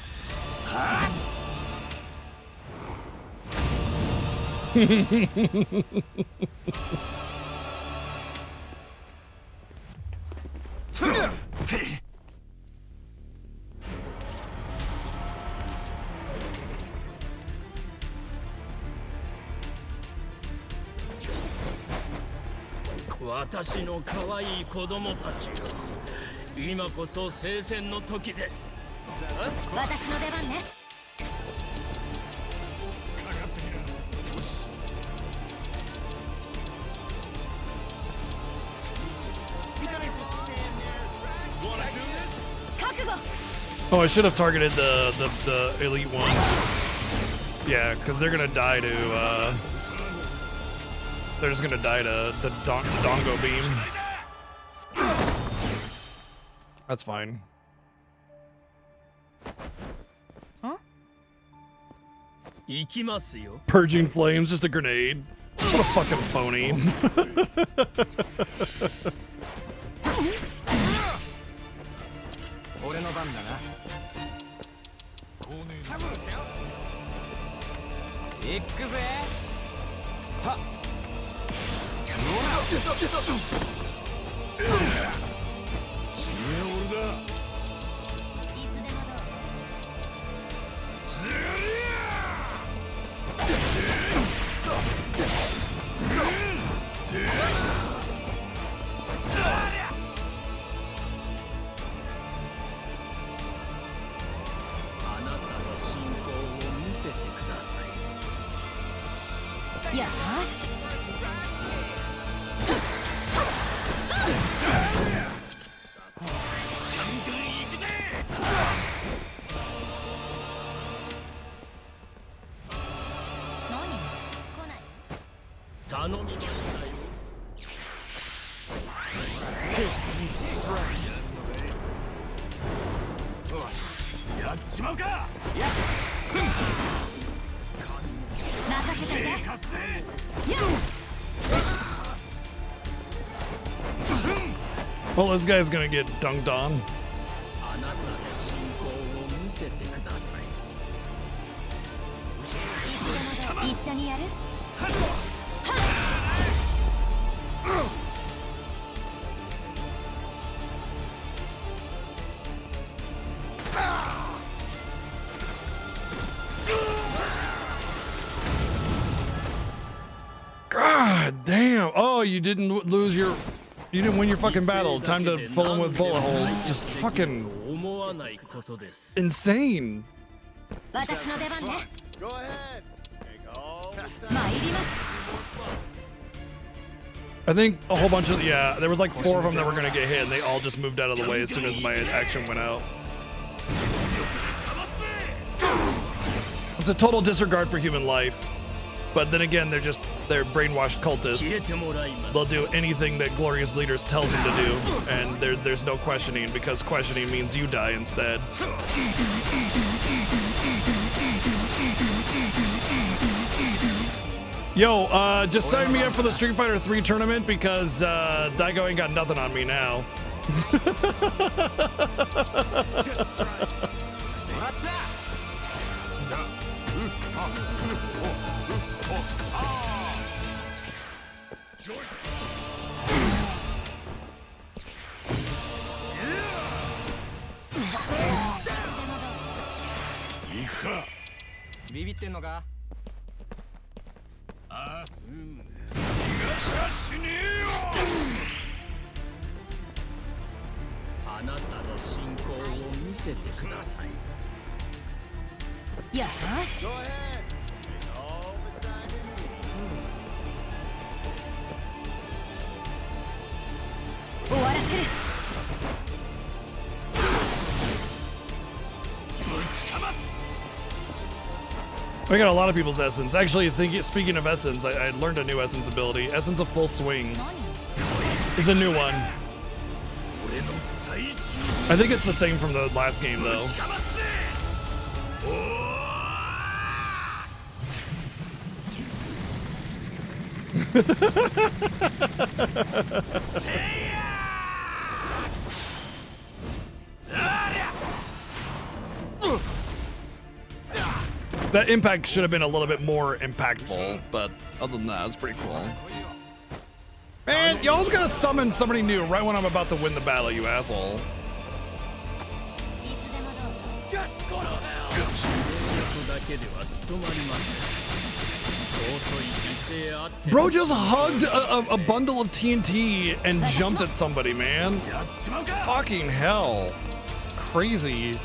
T 私の可愛い子供たちよ、今こそ聖戦の時です。私の出番ね。覚悟。 Oh, I should have targeted the elite one. Yeah, because they're gonna die to they're just gonna die to the Dongo beam. That's fine. Huh? 行きますよ。 Purging flames, just a grenade. What a fucking phony. 俺の番だな。行くぜ。はっ。あなたの信仰を見せてください。よーし。頼みましたよ。やっちまうか。任せといて。かすぜ。 Well, this guy's gonna get dunked on. あなたの信仰を見せてください。いつでもどう？一緒にやる？ God damn. Oh, you didn't lose your... You didn't win your fucking battle. Time to fill them with bullet holes. Just fucking insane. 私の出番ね。参ります。 I think a whole bunch of, yeah, there was like 4 of them that were gonna get hit, and they all just moved out of the way as soon as my action went out. It's a total disregard for human life. But then again, they're brainwashed cultists. They'll do anything that Glorious Leaders tells them to do, and there's no questioning, because questioning means you die instead. Yo, just sign me up for the Street Fighter 3 tournament, because Daigo ain't got nothing on me now.よし。終わらせる。 I got a lot of people's essence. Actually, speaking of essence, I learned a new essence ability. Essence of Full Swing is a new one. I think it's the same from the last game, though. That impact should have been a little bit more impactful, but other than that, it's pretty cool. Man, y'all's gonna summon somebody new right when I'm about to win the battle, you asshole. Bro just hugged a bundle of TNT and jumped at somebody, man. Fucking hell. Crazy.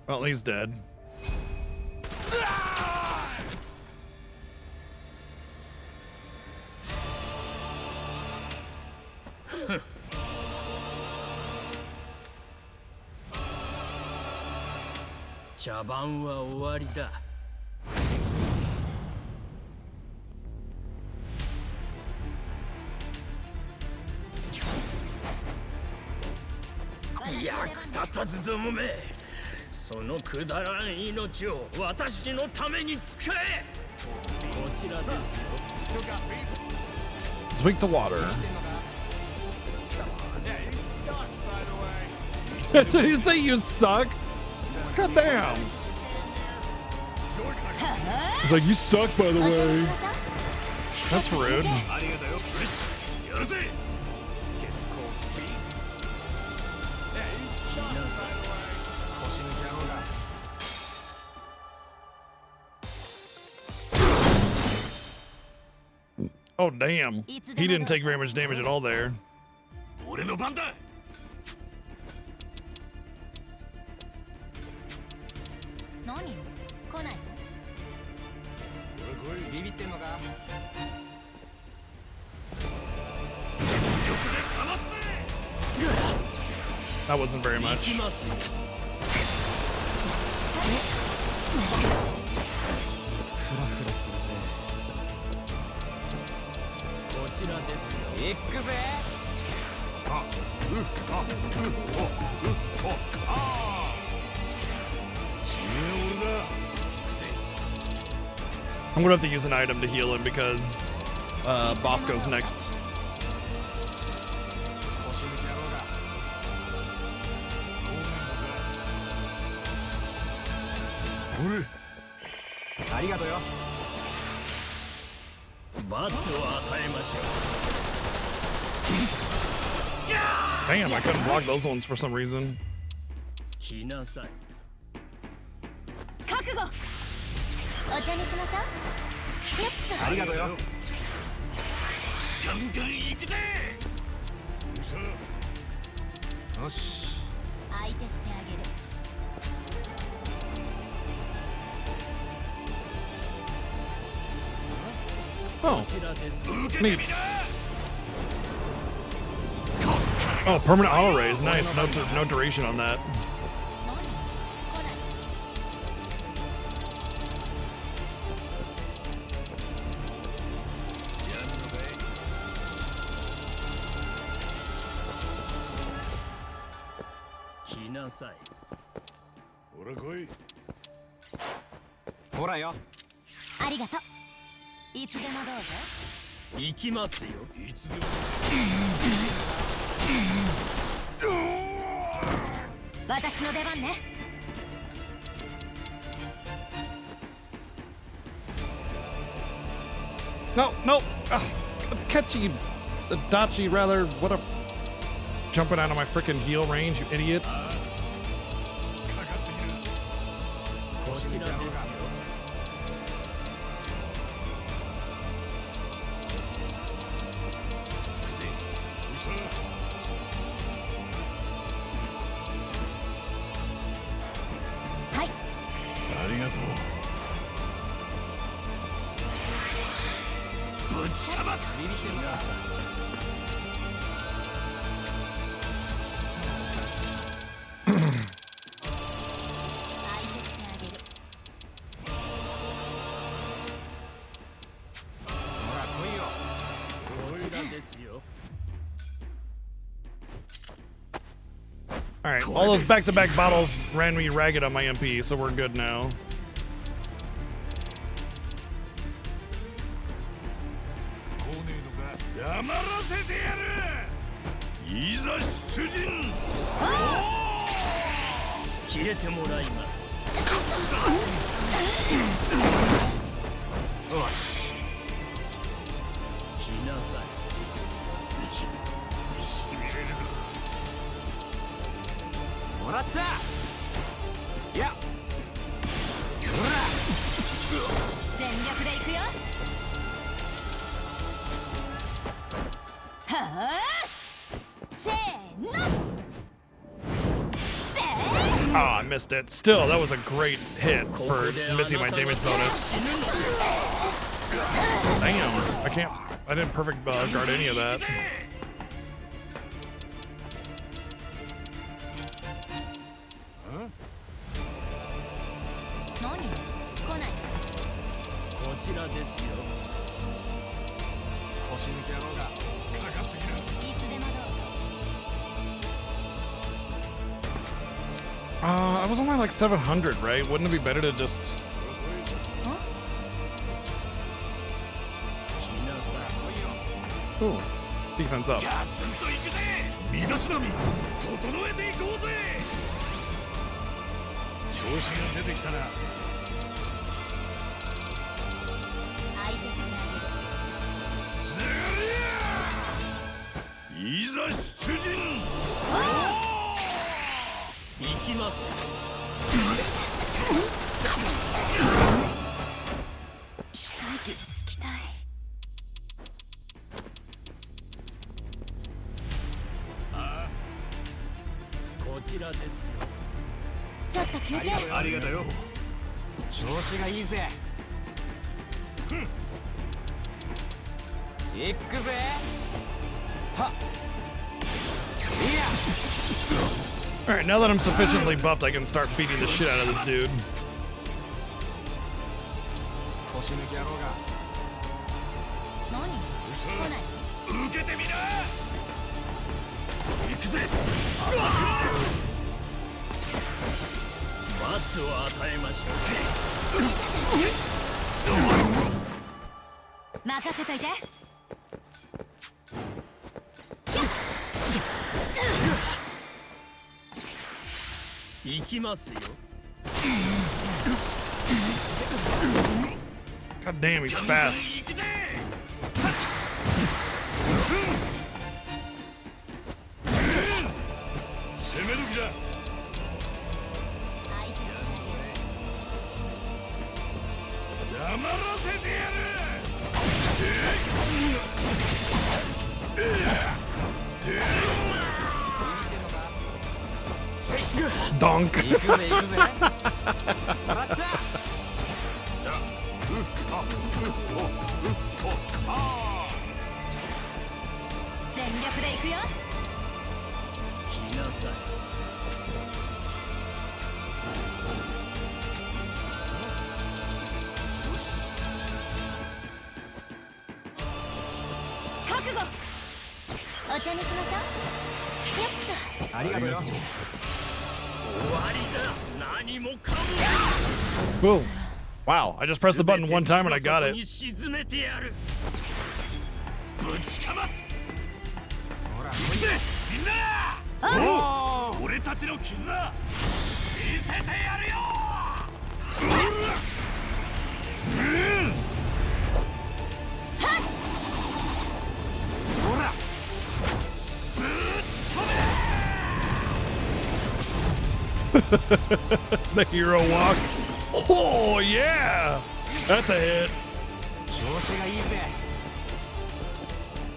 Well, he's dead. It's weak to water. Did he say you suck? God damn. He's like, you suck, by the way. That's rude. Oh, damn. He didn't take very much damage at all there. That wasn't very much. I'm gonna have to use an item to heal him because Bosco's next. Damn, I couldn't block those ones for some reason. 来なさい。覚悟。お茶にしましょう。よっと。ありがとうよ。ガンガン行くぜ。よし。相手してあげる。 Oh, neat. Oh, permanent auto raise. Nice. No duration on that. 来なさい。ほら来い。ほらよ。ありがとう。いつでもどうぞ。行きますよ。いつでも。私の出番ね。 No, no. Catchy, Dachi, rather. What a jumping out of my freaking heel range, you idiot. こちらですよ。 はい。ありがとう。ぶちかます。ビビってるな。 All right, all those back-to-back bottles ran me ragged on my MP, so we're good now. 黙らせてやる。いざ出陣。消えてもらいます。よし。来なさい。もらった。いや。ほら。全力で行くよ。はあ。せーの。 Ah, I missed it. Still, that was a great hit for missing my damage bonus. Damn, I didn't perfect guard any of that. I was only like 700, right? Wouldn't it be better to just... Ooh, defense up. 身だしなみ整えていこうぜ。調子が出てきたな。相手してあげる。いざ出陣。行きますよ。一息つきたい。こちらですよ。ちょっと休憩。ありがとうよ。調子がいいぜ。行くぜ。はっ。いや。 All right, now that I'm sufficiently buffed, I can start beating the shit out of this dude. 腰抜き野郎が。何？来ない。受けてみな。行くぜ。罰を与えましょう。任せといて。 行きますよ。 God damn, he's fast. Donk. 行くぜ行くぜ。もらった。全力で行くよ。来なさい。覚悟。お茶にしましょう。よっと。ありがとうよ。終わりだ。何もかも。 Boom. Wow, I just pressed the button one time and I got it. 沈めてやる。ぶちかます。ほら、行くぜみんな。おお、俺たちの絆見せてやるよ。ほら。 The hero walk. Oh yeah, that's a hit. 調子がいいぜ。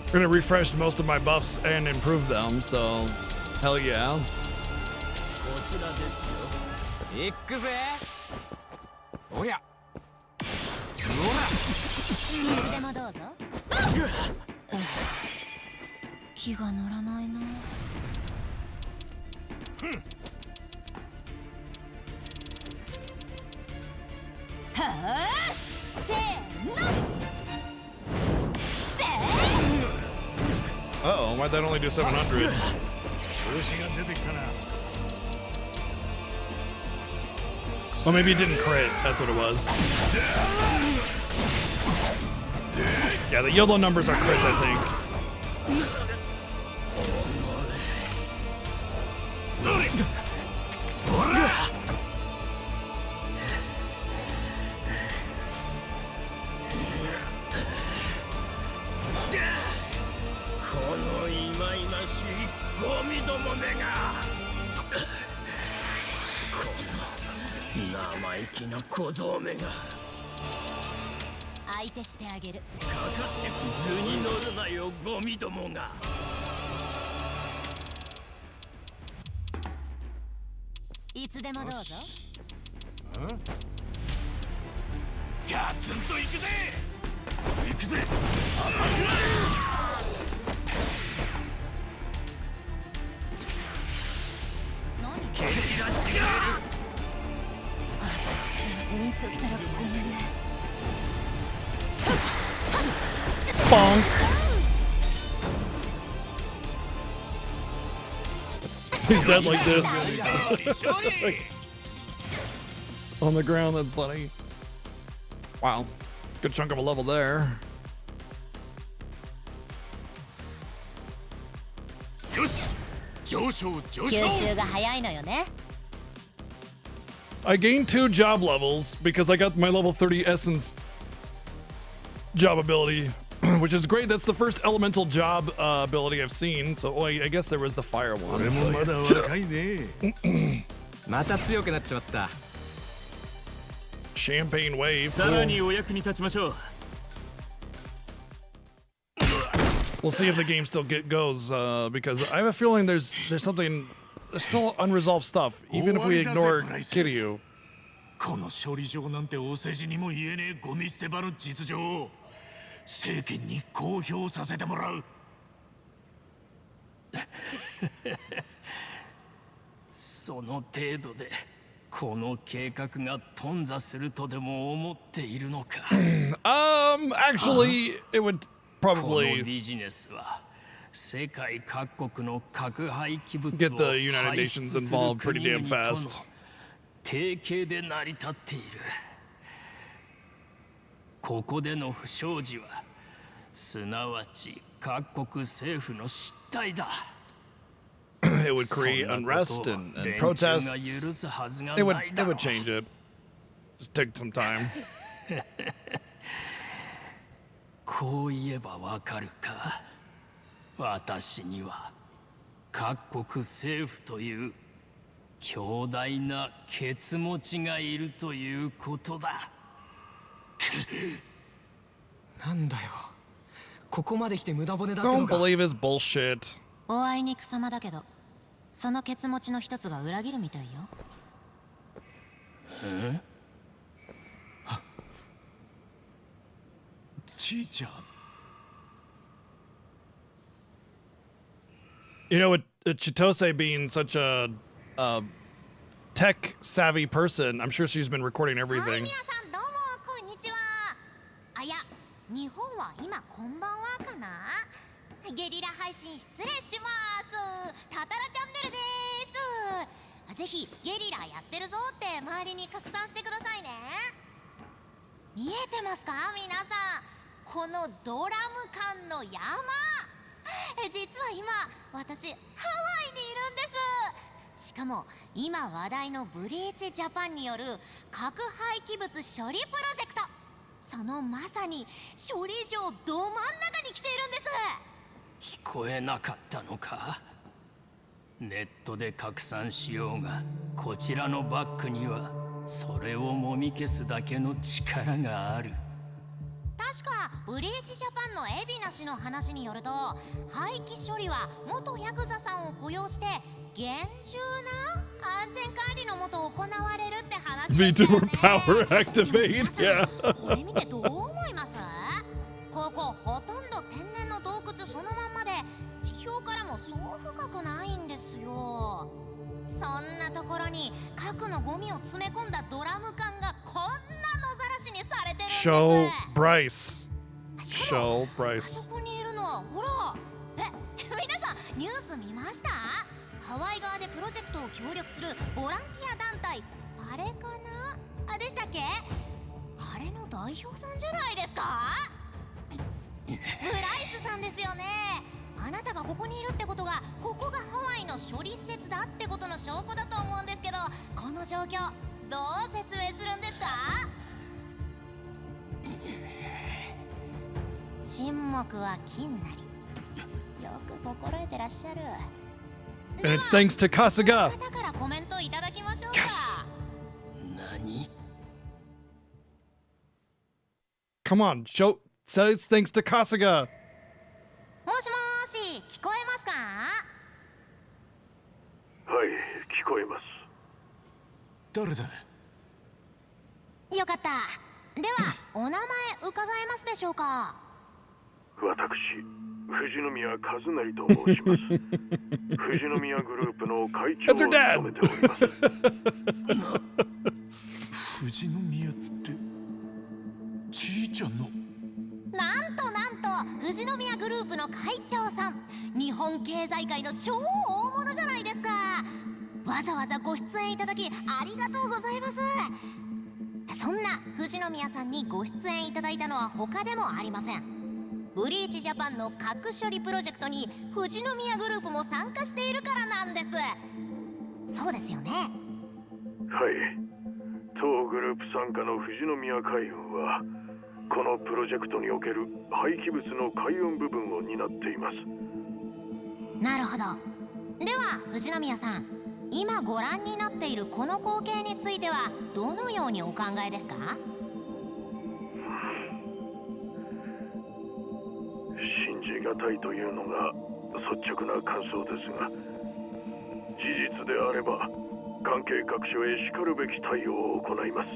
We're gonna refresh most of my buffs and improve them, so hell yeah. こちらですよ。行くぜ。おりゃ。いつでもどうぞ。気が乗らないな。はあ、せーの。せー Uh oh, why'd that only do 700? 調子が出てきたな。 Well, maybe it didn't crit. That's what it was. Yeah, the YOLO numbers are crits, I think.の。相手してあげる。かかって図に乗るなよ、ゴミどもが。いつでもどうぞ。ガツンと行くぜ。行くぜ。蹴散らしてやる。ミスったらごめんね。 Bonk. He's dead like this. On the ground, that's funny. Wow. Good chunk of a level there. よし、上昇上昇。吸収が早いのよね。 I gained 2 job levels because I got my level 30 essence job ability, which is great. That's the first elemental job ability I've seen. So I guess there was the fire one. 俺もまだ若いね。また強くなっちまった。 Champagne wave. さらにお役に立ちましょう。 We'll see if the game still goes because I have a feeling there's something. There's still unresolved stuff, even if we ignore Kiryu. この処理場なんてお世辞にも言えねえゴミ捨て場の実情を政権に公表させてもらう。その程度でこの計画が頓挫するとでも思っているのか。Actually, it would この probably ビジネスは世界各国の核廃棄物 get を the United 排 Nations 出する involved pretty 国 damn 々との fast. 提携で成り立っている。ここでの不祥事はすなわち各国政府の失態だ。It would create そんな unrest ことを and 連中 protests. が許すはずが It ない would だろう。 change it. Just take some time. こう言えばわかるか。私には各国政府という強大なケツ持ちがいるということだ。なんだよ。ここまで来て無駄骨だっての Don't か。 believe his bullshit. おあいにくさまだけどそのケツ持ちの一つが裏切るみたいよ。ちいちゃん。You know, with Chitose being such a tech savvy person, I'm sure she's been recording はい、 everything. 皆さんどうもこんにちは。あ、いや、日本は今こんばんはかな。ゲリラ配信失礼します。タタラチャンネルです。ぜひゲリラやってるぞって周りに拡散してくださいね。見えてますか皆さん、このドラム缶の山。実は今私ハワイにいるんです。しかも今話題のブリーチジャパンによる核廃棄物処理プロジェクト、そのまさに処理場ど真ん中に来ているんです。聞こえなかったのか。ネットで拡散しようが、こちらのバックにはそれをもみ消すだけの力がある。確かブリーチジャパンの海老名氏の話によると、廃棄処理は元ヤクザさんを雇用して厳重な安全管理のもと行われるって話でしたよね。 VTuber power activate. 皆 Yeah. さんこれ見てどう思います？ここほとんど天然の洞窟そのまんまで、地表からもそう深くないんですよ。そんなところに核のゴミを詰め込んだドラム缶がこんな野ざらしにされてるんです。 Show Bryce. しかも Show あ Bryce. そこにいるのはほら、皆さんニュース見ました？ハワイ側でプロジェクトを協力するボランティア団体パレかなでしたっけ？あれの代表さんじゃないですか？ブライスさんですよね。あなたがここにいるってことが、ここがハワイの処理施設だってことの証拠だと思うんですけど、この状況どう説明するんですか？沈黙は金なり。よく心得てらっしゃる。 And it's thanks to Kasuga. 方からコメントいただきましょうか。 Yes. 何？ Come on, show. Say it's thanks to Kasuga. もしもーし、聞こえますか？はい、聞こえます。誰だ？よかった。では、お名前伺えますでしょうか？私、富宮和成と申します。富宮グループの会長を務めております。富宮ってちいちゃんの？なんと富宮グループの会長さん、日本経済界の超大物じゃないですか。わざわざご出演いただきありがとうございます。そんな富宮さんにご出演いただいたのは他でもありません。ブリーチジャパンの核処理プロジェクトに富宮グループも参加しているからなんです。そうですよね。はい、当グループ参加の富宮海運はこのプロジェクトにおける廃棄物の海運部分を担っています。なるほど。では富宮さん、今ご覧になっているこの光景についてはどのようにお考えですか？信じがたいというのが率直な感想ですが、事実であれば関係各所へしかるべき対応を行います。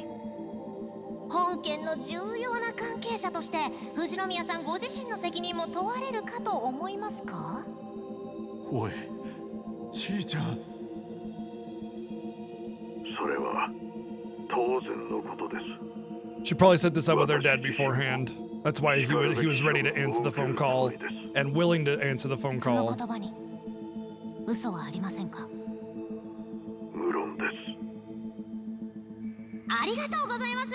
本件の重要な関係者として富宮さんご自身の責任も問われるかと思いますか？おい、ちいちゃん。それは当然のことです。 She probably set this up with her dad beforehand. That's why he was ready to answer the phone call and willing to answer the phone その call. 言葉に嘘はありませんか？無論です。ありがとうございます。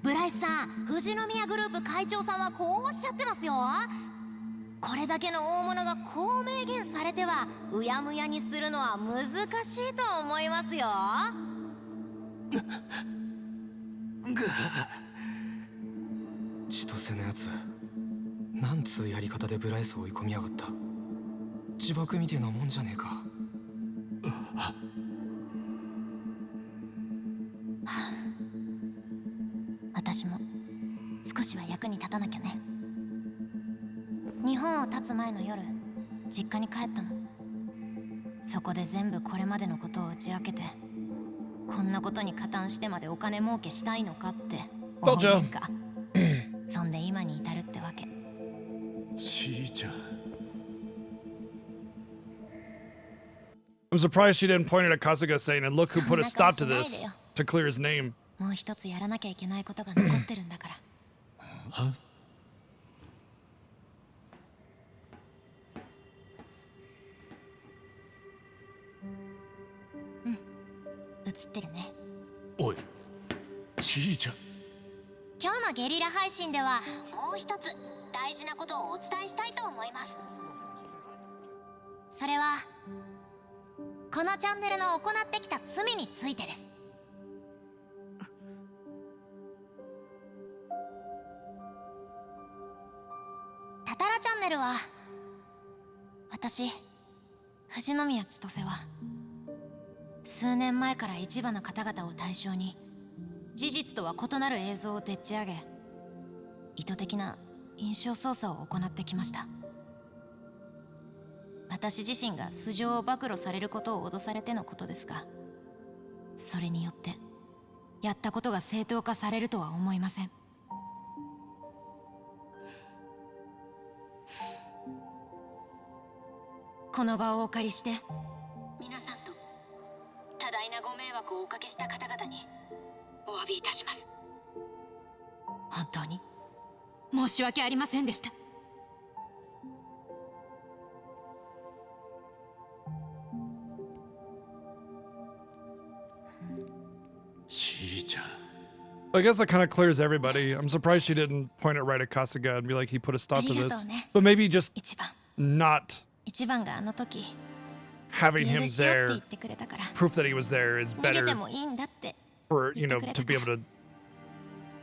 ブライスさん、富宮グループ会長さんはこうおっしゃってますよ。これだけの大物がこう明言されてはうやむやにするのは難しいと思いますよ。千歳のやつ、なんつうやり方でブライスを追い込みやがった。自爆みてえなもんじゃねえか。私も少しは役に立たなきゃね。日本を立つ前の夜、実家に帰ったの。そこで全部これまでのことを打ち明けて、こんなことに加担してまでお金儲けしたいのかって思うか。そんで今に至るってわけ。ちいちゃん。 I'm surprised she didn't point it at Kasuga saying, and look who put a stop to this, to clear his name. もう一つやらなきゃいけないことが残ってるんだから。は？うん、映ってるね。おい、ちいちゃん。今日のゲリラ配信ではもう一つ大事なことをお伝えしたいと思います。それはこのチャンネルの行ってきた罪についてです。タタラチャンネルは、私藤宮千歳は数年前から一部の方々を対象に事実とは異なる映像をでっち上げ、意図的な印象操作を行ってきました。私自身が素性を暴露されることを脅されてのことですが、それによってやったことが正当化されるとは思いません。この場をお借りして皆さんと多大なご迷惑をおかけした方々にお詫びいたします。本当に申し訳ありませんでした。ちいちゃん。 I guess that kind of clears everybody. I'm surprised she didn't point it right at Kasuga and be like, he put a stop to this. But maybe just not 一番があの時 having him there, proof that he was there is better for, you know, to be able to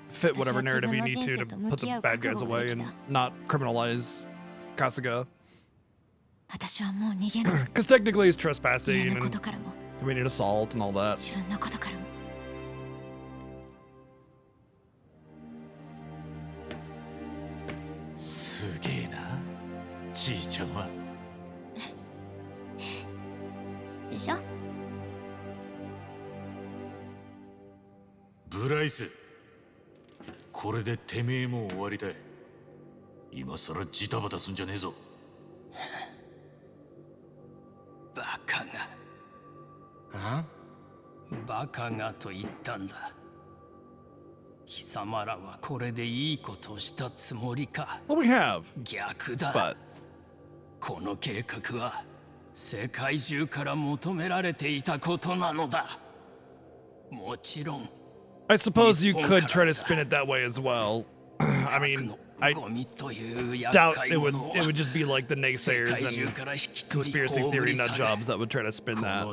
fit whatever narrative you need to put the bad guys away and not criminalize Kasuga. 私はもう逃げない。 Because technically he's trespassing 嫌な and ことからも committing assault and all that. 自分のことからも。すげえな、ちいちゃんは。でしょ。ブライス、これでてめえも終わりだ。今さらジタバタすんじゃねえぞ。バカが。バカがと言ったんだ。貴様らはこれでいいことをしたつもりか。Well, we have. 逆だ。 But この計画は世界中から求められていたことなのだ。もちろん。 I suppose you could try to spin it that way as well. I mean, I doubt it would just be like the naysayers and conspiracy theory nut jobs that would try to spin that.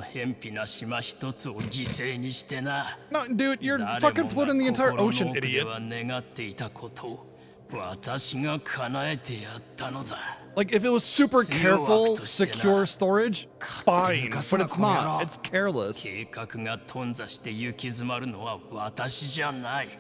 No, dude, you're fucking floating the entire ocean, idiot. Like, if it was super careful, secure storage, fine, but it's not. It's careless. 計画が頓挫して行き詰まるのは私じゃない。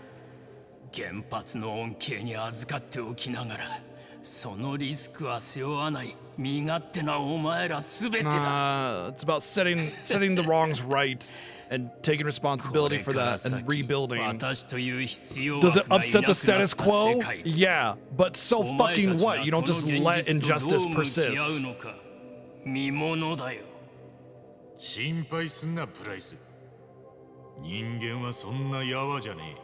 原発の恩恵に預かっておきながら、そのリスクは背負わない身勝手なお前らすべてだ。It's about setting the wrongs right and taking responsibility for that and rebuilding. Does it upset the status quo? Yeah, but so fucking what? You don't just let injustice persist. 見物だよ。心配すんな、プライス。人間はそんなやわじゃねえ。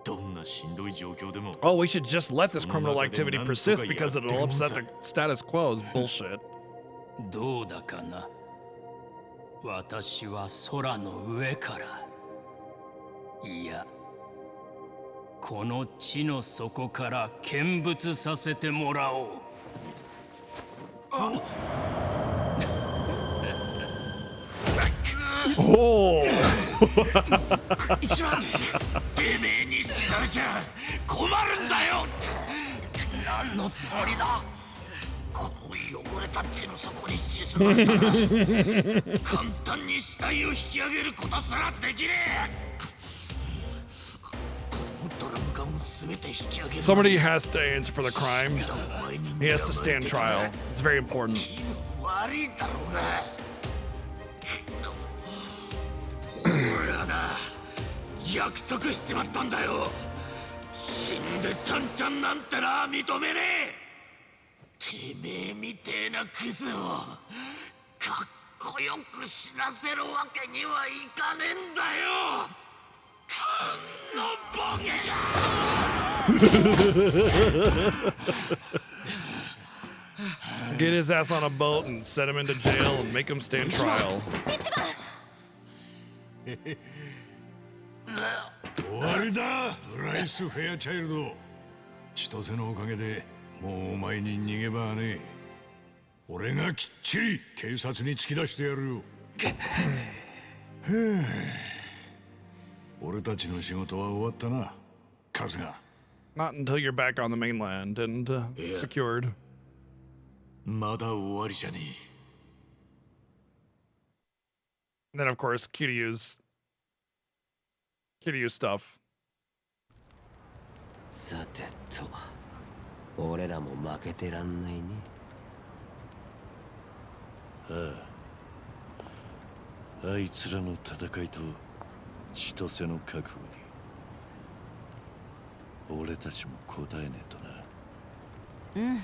どんなしんどい状況でも。Oh, we should just let this criminal activity persist because it'll upset the status quo is bullshit. どうだかな。私は空の上から、いや、この地の底から見物させてもらおう。Oh! 一番、てめえに死なれちゃ困るんだよ。何のつもりだ。この汚れた地の底に沈まったら簡単に死体を引き上げることすらできねえ。このドラム缶を全て引き上げる。 Somebody has to answer for the crime. He has to stand trial. It's very important. 悪いだろうが。俺はな、約束しちまったんだよ。死んでちゃんちゃんなんてな認めねえ。てめえみてえなクズをかっこよく死なせるわけにはいかねえんだよ。このボケが。 Get his ass on a boat and set him into jail and make him stand trial. 終わりだ、ブライス・フェアチャイルド。千歳のおかげでもうお前に逃げ場はねえ。俺がきっちり警察に突き出してやるよ。俺たちの仕事は終わったな、カズが。 Not until you're back on the mainland and secured. まだ終わりじゃねえ。 And then, of course, Kiryu's stuff. さてと、俺らも負けてらんないね。ああ、あいつらの戦いと千歳の覚悟に俺たちも応えねえとな。うん、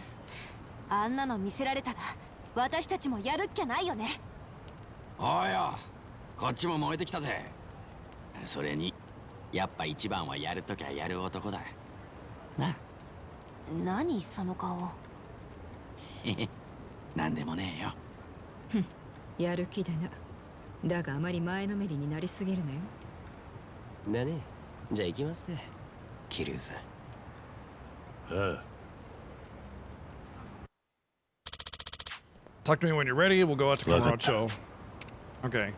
あんなの見せられたら私たちもやるっきゃないよね。おいよ、こっちも燃えてきたぜ。それにやっぱ一番はやるときゃやる男だな。何その顔。なんでもねえよ。やる気でな。だがあまり前のめりになりすぎるなよ。だね。じゃあ行きますか、桐生さん。ああ。 Talk to me when you're ready. We'll go out to Kamurocho. Okay.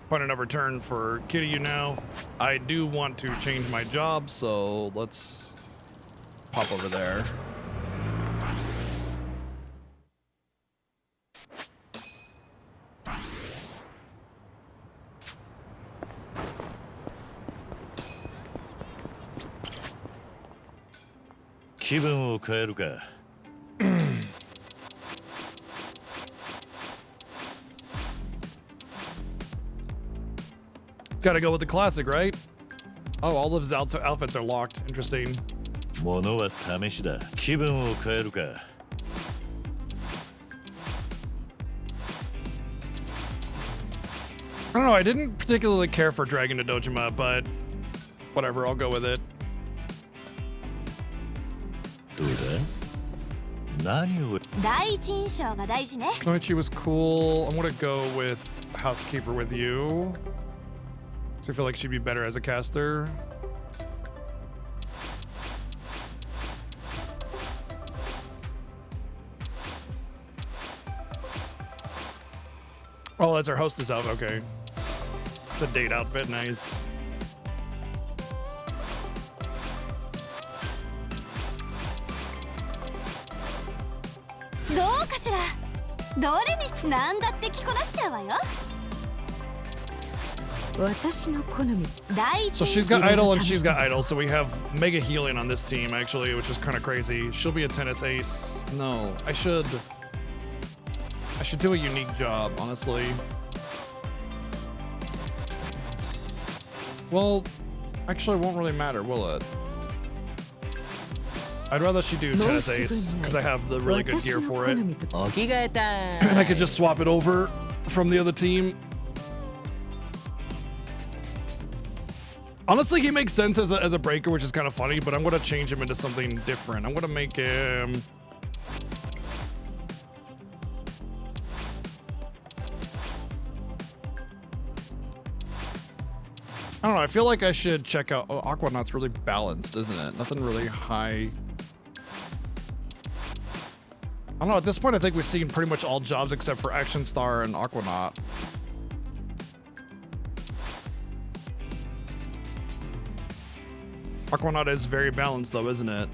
Point of no return for Kiryu now. I do want to change my job, so let's pop over there. Gotta go with the classic, right? Oh, all of his outfits are locked. Interesting. 物は試しだ。気分を変えるか。I don't know, I didn't particularly care for Dragon to Dojima, but whatever, I'll go with it. どうだ？何を？第一印象が大事ね。 Koichi was cool. I'm gonna go with Housekeeper with you. So I feel like she'd be better as a caster. Oh, that's our hostess outfit. Okay. The date outfit, nice. So she's got idol and she's got idol, so we have mega healing on this team actually, which is kind of crazy. She'll be a tennis ace. No, I should do a unique job, honestly. Well, actually it won't really matter, will it? I'd rather she do tennis ace because I have the really good gear for it. And I could just swap it over from the other team. Honestly, he makes sense as a breaker, which is kind of funny, but I'm going to change him into something different. I'm going to make him... I don't know, I feel like I should check out... Oh, Aquanaut's really balanced, isn't it? Nothing really high... I don't know, at this point I think we've seen pretty much all jobs except for Action Star and Aquanaut. Aquanaut is very balanced though, isn't it?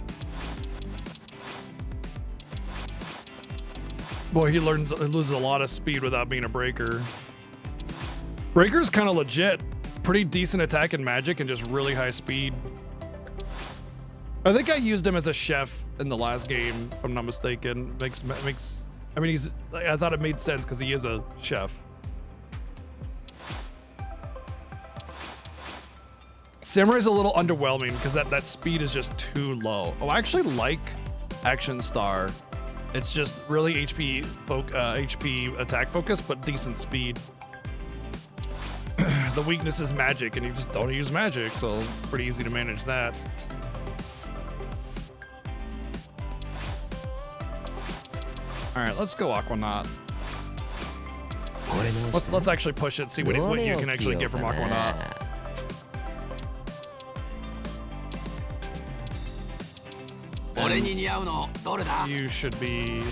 Boy, he loses a lot of speed without being a breaker. Breaker's kind of legit. Pretty decent attack and magic and just really high speed. I think I used him as a chef in the last game, if I'm not mistaken. I mean, I thought it made sense because he is a chef. Samurai's a little underwhelming because that speed is just too low. Oh, I actually like Action Star. It's just really HP attack focus, but decent speed. The weakness is magic, and you just don't use magic, so pretty easy to manage that. All right, let's go Aquanaut. Let's actually push it, see what you can actually get from Aquanaut. You should be.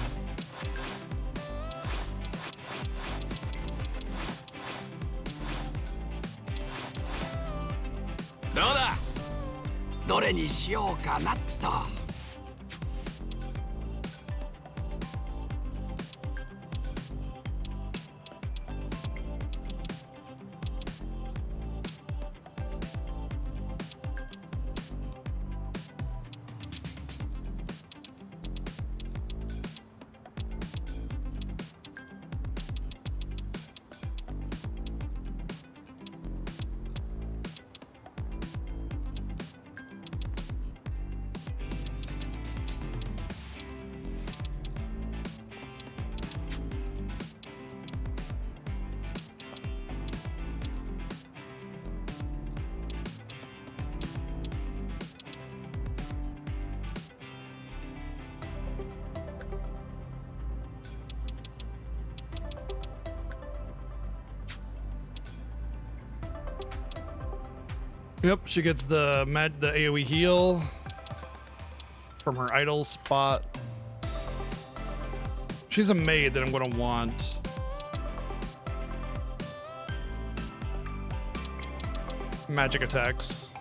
Yep, she gets the AoE heal from her idol spot. She's a maid that I'm gonna want. Magic attacks.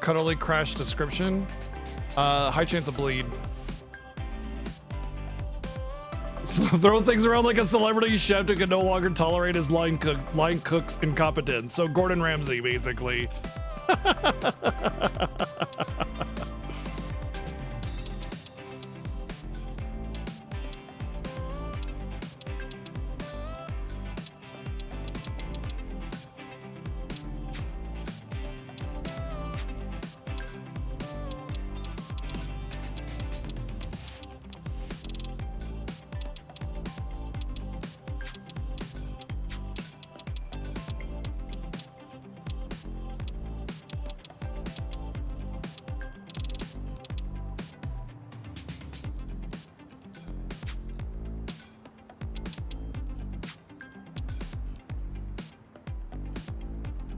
Cuddly Crash description. High chance of bleed. So throw things around like a celebrity chef who can no longer tolerate his line cook's incompetence. So Gordon Ramsay, basically.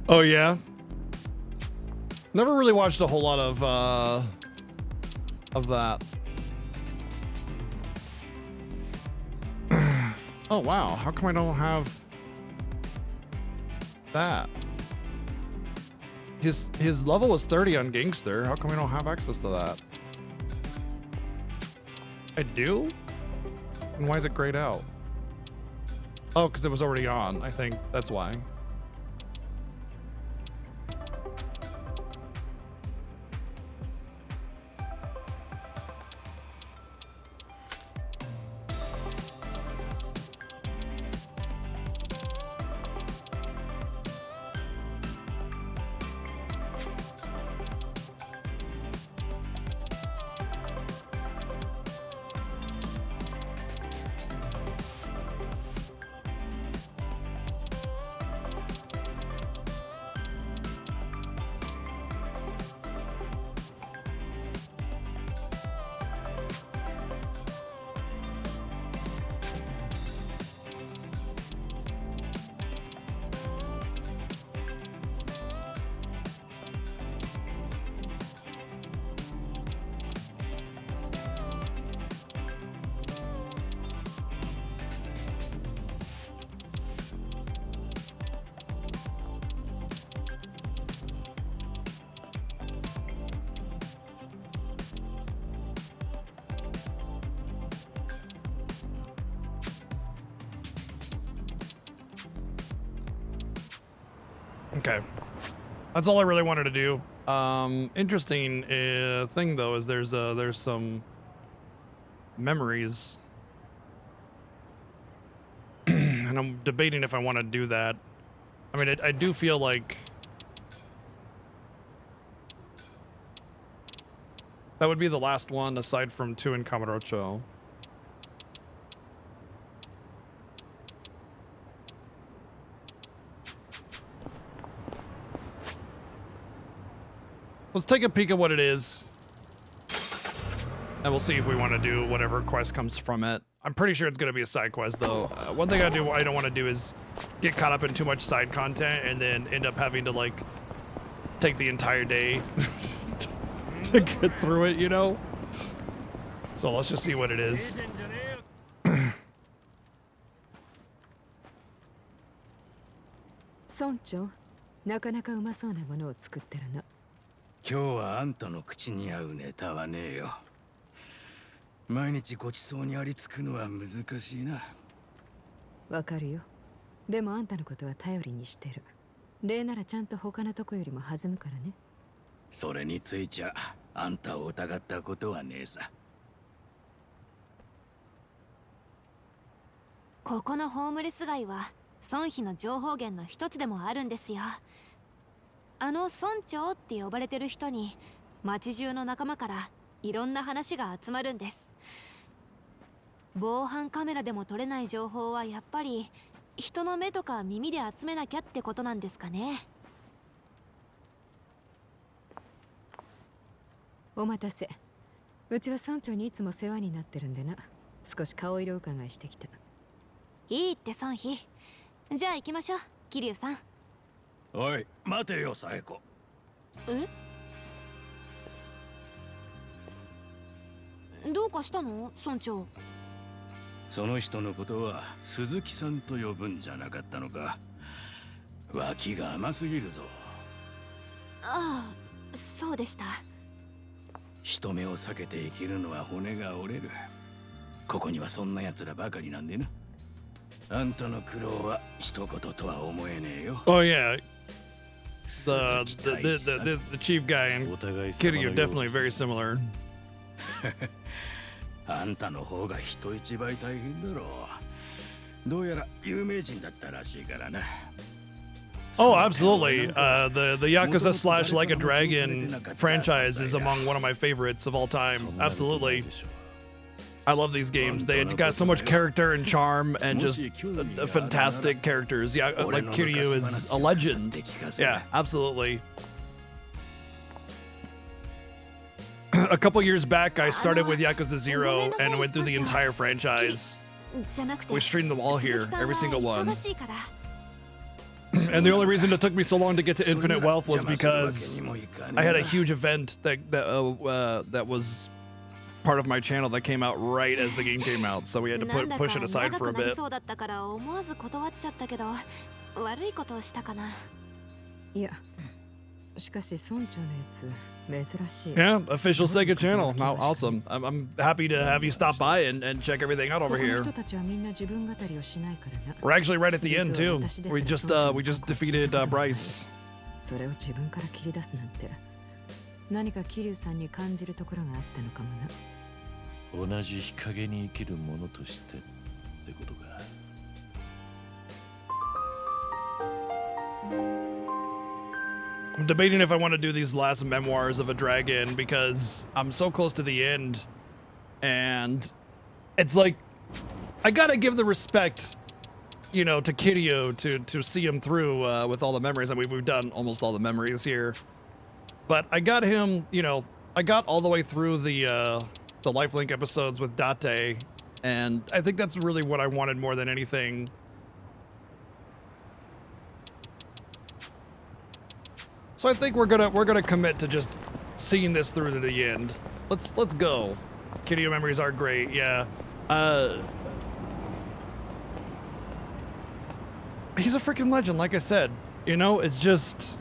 Oh yeah. Never really watched a whole lot of that. Oh wow, how come I don't have that? His level was 30 on Gangster. How come I don't have access to that? I do? And why is it grayed out? Oh, because it was already on. I think that's why. Okay, that's all I really wanted to do. Interesting thing though is there's some memories. And I'm debating if I want to do that. I mean, I do feel like that would be the last one aside from 2 in Kamurocho. Let's take a peek at what it is. And we'll see if we want to do whatever quest comes from it. I'm pretty sure it's going to be a side quest, though. One thing I don't want to do is get caught up in too much side content and then end up having to, like, take the entire day to get through it, you know? So let's just see what it is. Soncho, なかなかうまそうなものを作ってるな。今日はあんたの口に合うネタはねえよ。毎日ごちそうにありつくのは難しいな。わかるよ。でもあんたのことは頼りにしてる。礼ならちゃんと他のとこよりも弾むからね。それについちゃあんたを疑ったことはねえさ。ここのホームレス街は孫妃の情報源の一つでもあるんですよ。あの村長って呼ばれてる人に町中の仲間からいろんな話が集まるんです。防犯カメラでも撮れない情報はやっぱり人の目とか耳で集めなきゃってことなんですかね。お待たせ。うちは村長にいつも世話になってるんでな。少し顔色伺いしてきた。いいって孫妃。じゃあ行きましょう、桐生さん。おい、待てよ、サエコ。え？どうかしたの、村長？その人のことは鈴木さんと呼ぶんじゃなかったのか。脇が甘すぎるぞ。ああ、そうでした。人目を避けて生きるのは骨が折れる。ここにはそんな奴らばかりなんでな。あんたの苦労は一言とは思えねえよ。Oh yeah. The chief guy and Kitty are definitely very similar. あんたの方が人一倍大変だろう。どうやら有名人だったらしいからな。Oh, absolutely. The Yakuza / Like a Dragon franchise is among one of my favorites of all time. Absolutely. I love these games. They got so much character and charm and just fantastic characters. Yeah, like Kiryu is a legend. Yeah, absolutely. A couple years back, I started with Yakuza 0 and went through the entire franchise. We streamed them all here, every single one. And the only reason it took me so long to get to Infinite Wealth was because I had a huge event that was part of my channel that came out right as the game came out, so we had to push it aside for a bit. Yeah, official Sega channel. Now, awesome. I'm happy to have you stop by and check everything out over here. We're actually right at the end too. We just defeated Bryce. 何か桐生さんに感じるところがあったのかもな。同じ日陰に生きる者としてってことか。I'm debating if I want to do these last memoirs of a dragon because I'm so close to the end, and it's like I gotta give the respect, you know, to Kiryu to see him through with all the memories. I mean, we've done almost all the memories here, but I got him, you know, I got all the way through the Lifelink episodes with Date, and I think that's really what I wanted more than anything. So I think we're gonna commit to just seeing this through to the end. Let's go. Kiryu memories are great, yeah. He's a freaking legend, like I said. You know, it's just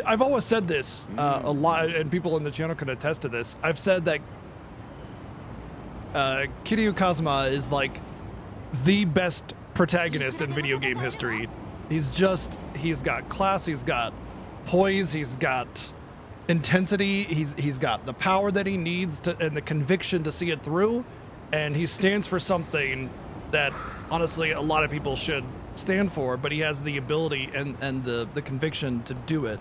I've always said this a lot, and people in the channel can attest to this. I've said that Kiryu Kazuma is like the best protagonist in video game history. He's got class, he's got poise, he's got intensity. He's got the power that he needs to, and the conviction to see it through. And he stands for something that honestly a lot of people should stand for, but he has the ability and the conviction to do it.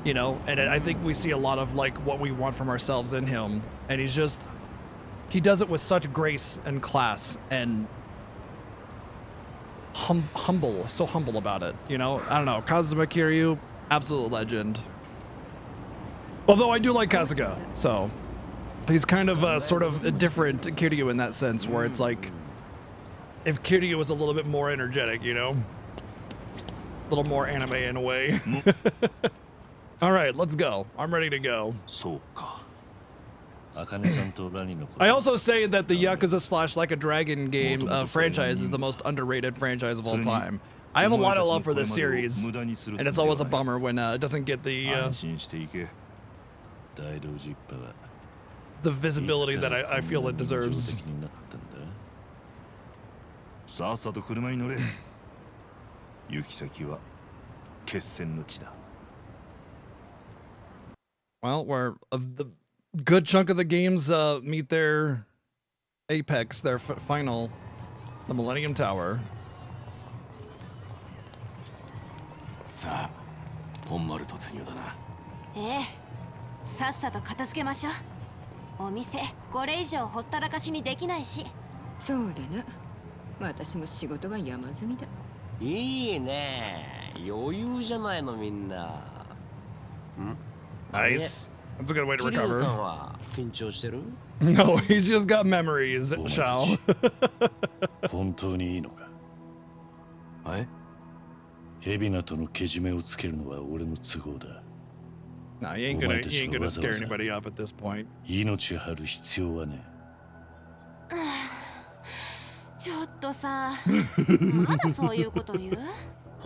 You know, and I think we see a lot of like what we want from ourselves in him. And he does it with such grace and class and humble, so humble about it. You know, I don't know. Kazuma Kiryu, absolute legend. Although I do like Kasuga, so he's kind of sort of a different Kiryu in that sense, where it's like if Kiryu was a little bit more energetic, you know, a little more anime in a way. All right, let's go. I'm ready to go. I also say that the Yakuza / Like a Dragon game franchise is the most underrated franchise of all time. I have a lot of love for this series, and it's always a bummer when it doesn't get the visibility that I feel it deserves. Well, where the good chunk of the games meet their apex, their final, the Millennium Tower. さあ、本丸突入だな。ええ、さっさと片付けましょう。お店、これ以上ほったらかしにできないし。そうだな。私も仕事が山積みだ。いいね。余裕じゃないのみんな。Nice. That's a good way to recover. さんは緊張してる? No, he's just got memories, Shao. 本当にいいのか? ヘビナとのけじめをつけるのは俺の都合だ。 No, he ain't gonna scare anybody up at this point. 命張る必要はね。ちょっとさ、まだそういうこと言う?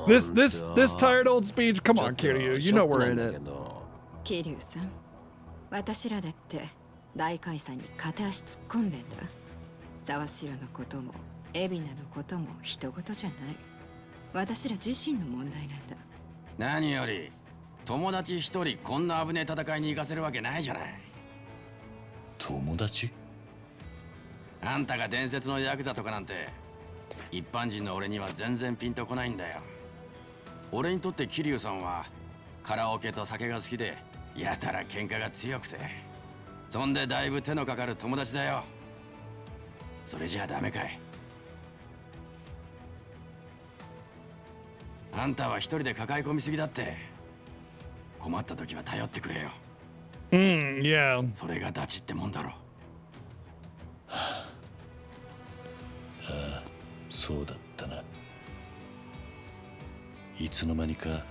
This tired old speech. Come on, Kiryu. You know we're in it. 桐生さん、私らだって大解散に片足突っ込んでんだ。沢城のことも海老名のことも人事じゃない。私ら自身の問題なんだ。何より友達一人こんな危ねえ戦いに行かせるわけないじゃない。友達？あんたが伝説のヤクザとかなんて一般人の俺には全然ピンとこないんだよ。俺にとって桐生さんはカラオケと酒が好きでやたら喧嘩が強くて、そんでだいぶ手のかかる友達だよ。それじゃあダメかい。あんたは一人で抱え込みすぎだって。困った時は頼ってくれよ。Yeah. それがダチってもんだろ。ああ、そうだったな。いつの間にか。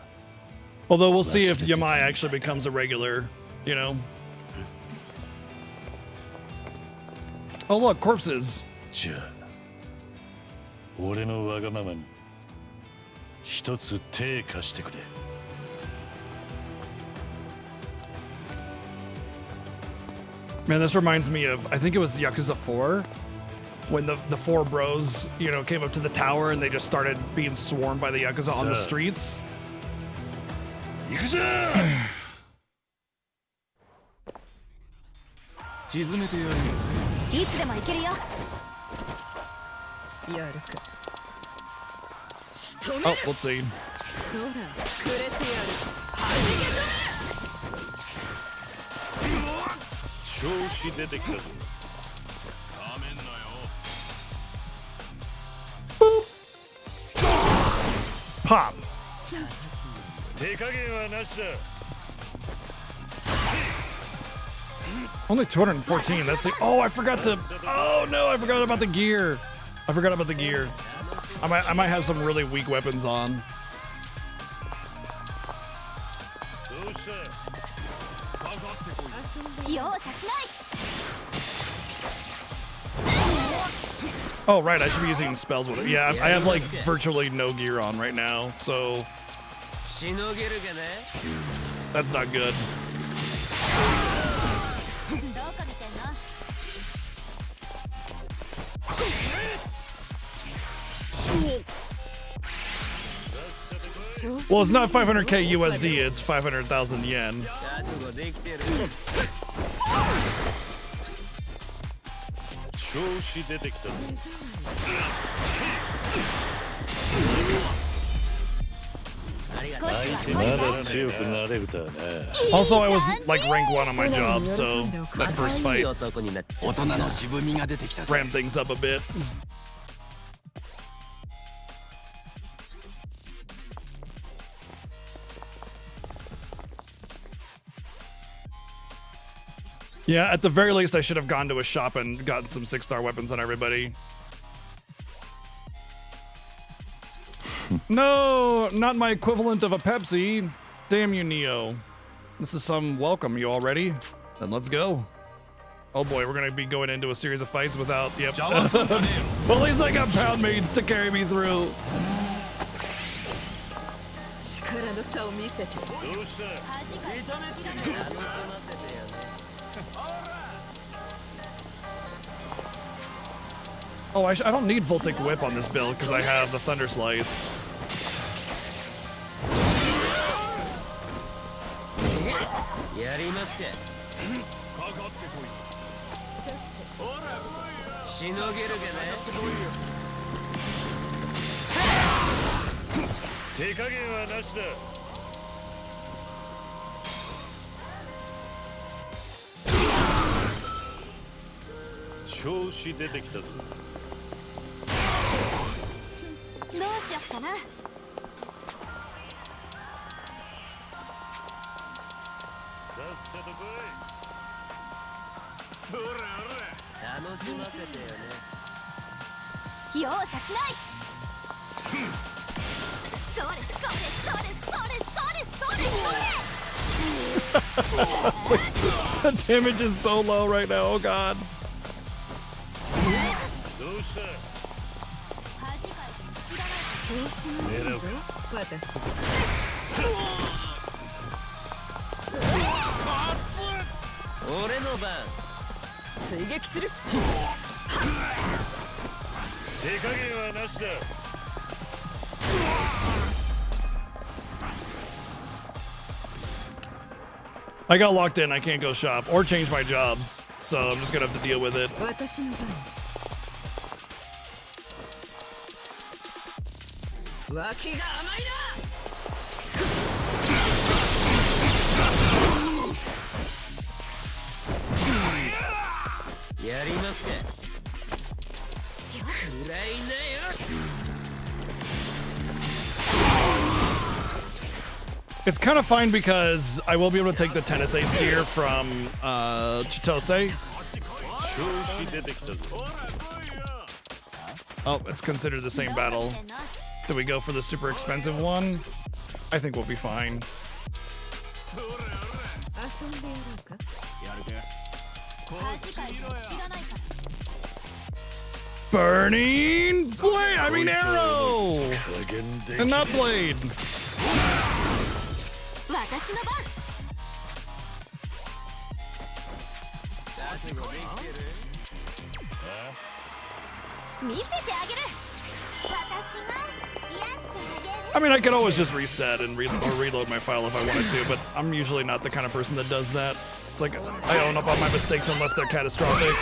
Although we'll see if Yamai actually becomes a regular, you know. Oh look, corpses. じゃあ、俺のわがままに一つ手貸してくれ。Man, this reminds me of, I think it was Yakuza 4, when the four bros, you know, came up to the tower and they just started being swarmed by the Yakuza on the streets. 行くぞ沈めてやるよ。いつでも行けるよ。やるか。 Oh, let's see. そら、くれてやる。調子出てきたぞ。 Pop. 手加減はなしだ。 Only 214. That's like, oh, I forgot to. Oh no, I forgot about the gear. I forgot about the gear. I might have some really weak weapons on. Oh right, I should be using spells with it. Yeah, I have like virtually no gear on right now, so that's not good. Well, it's not 500k USD, it's 500,000 yen. できてる。調子出てきたぞ。まだ強くなれるだな。 Also, I was like rank 1 on my job, so that first fight 大人の渋みが出てきた。 ramped things up a bit. Yeah, at the very least, I should have gone to a shop and gotten some 6-star weapons on everybody. No, not my equivalent of a Pepsi. Damn you, Neo. This is some welcome. You all ready? Then let's go. Oh boy, we're gonna be going into a series of fights without. Yep. But at least I got pound maidens to carry me through. Oh, I don't need Voltic Whip on this build because I have the Thunder Slice. The damage is so low right now. Oh god. I got locked in. I can't go shop or change my jobs, so I'm just gonna have to deal with it. It's kind of fine because I will be able to take the Tennis Ace gear from Chitose. Oh, it's considered the same battle. Do we go for the super expensive one? I think we'll be fine. Burning blade! I mean arrow! And not blade. I mean, I could always just reset and reload my file if I wanted to, but I'm usually not the kind of person that does that. It's like, I own up on my mistakes unless they're catastrophic.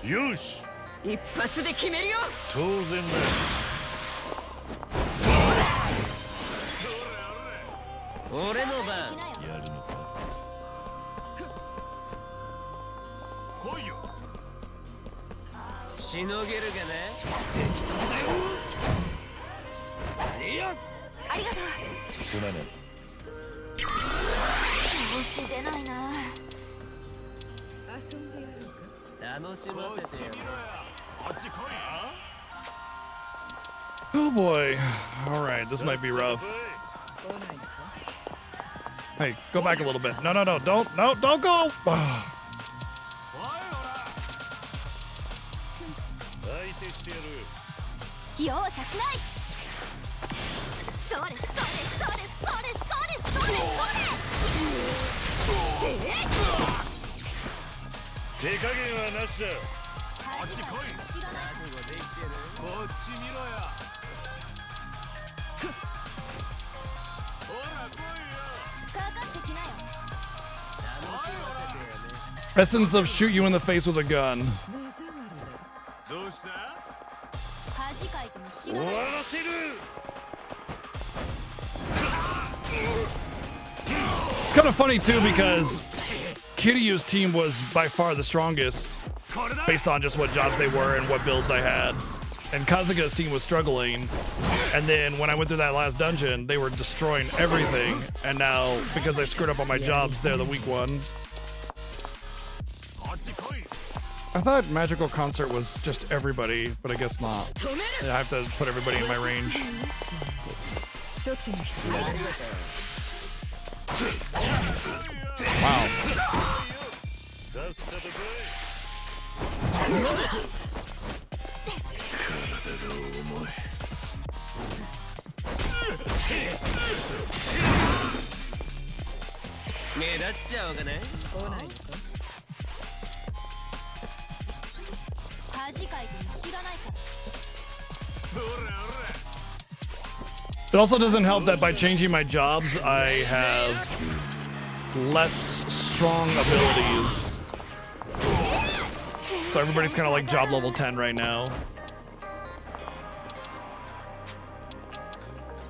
Yosh! 一発で決めるよ。当然だ。俺の番。やるのか。来いよ。しのげるかな。適当だよ。せや。ありがとう。すまない。調子出ないな。遊んでやるか。楽しませてよ。 Oh boy. Alright, this might be rough. Hey, go back a little bit. No, don't go! 手加減はなしだ。あっち来い。こっち見ろや。ほら来いよ。かかってきなよ。 Essence of shoot you in the face with a gun. どうした？恥かいても知終わらない。らせる。 It's kind of funny too because Kiryu's team was by far the strongest based on just what jobs they were and what builds I had. And Kazuga's team was struggling. And then when I went through that last dungeon, they were destroying everything. And now, because I screwed up on my jobs, they're the weak one. I thought Magical Concert was just everybody, but I guess not. I have to put everybody in my range. Wow. It also doesn't help that by changing my jobs, I have less strong abilities. So everybody's kind of like job level 10 right now.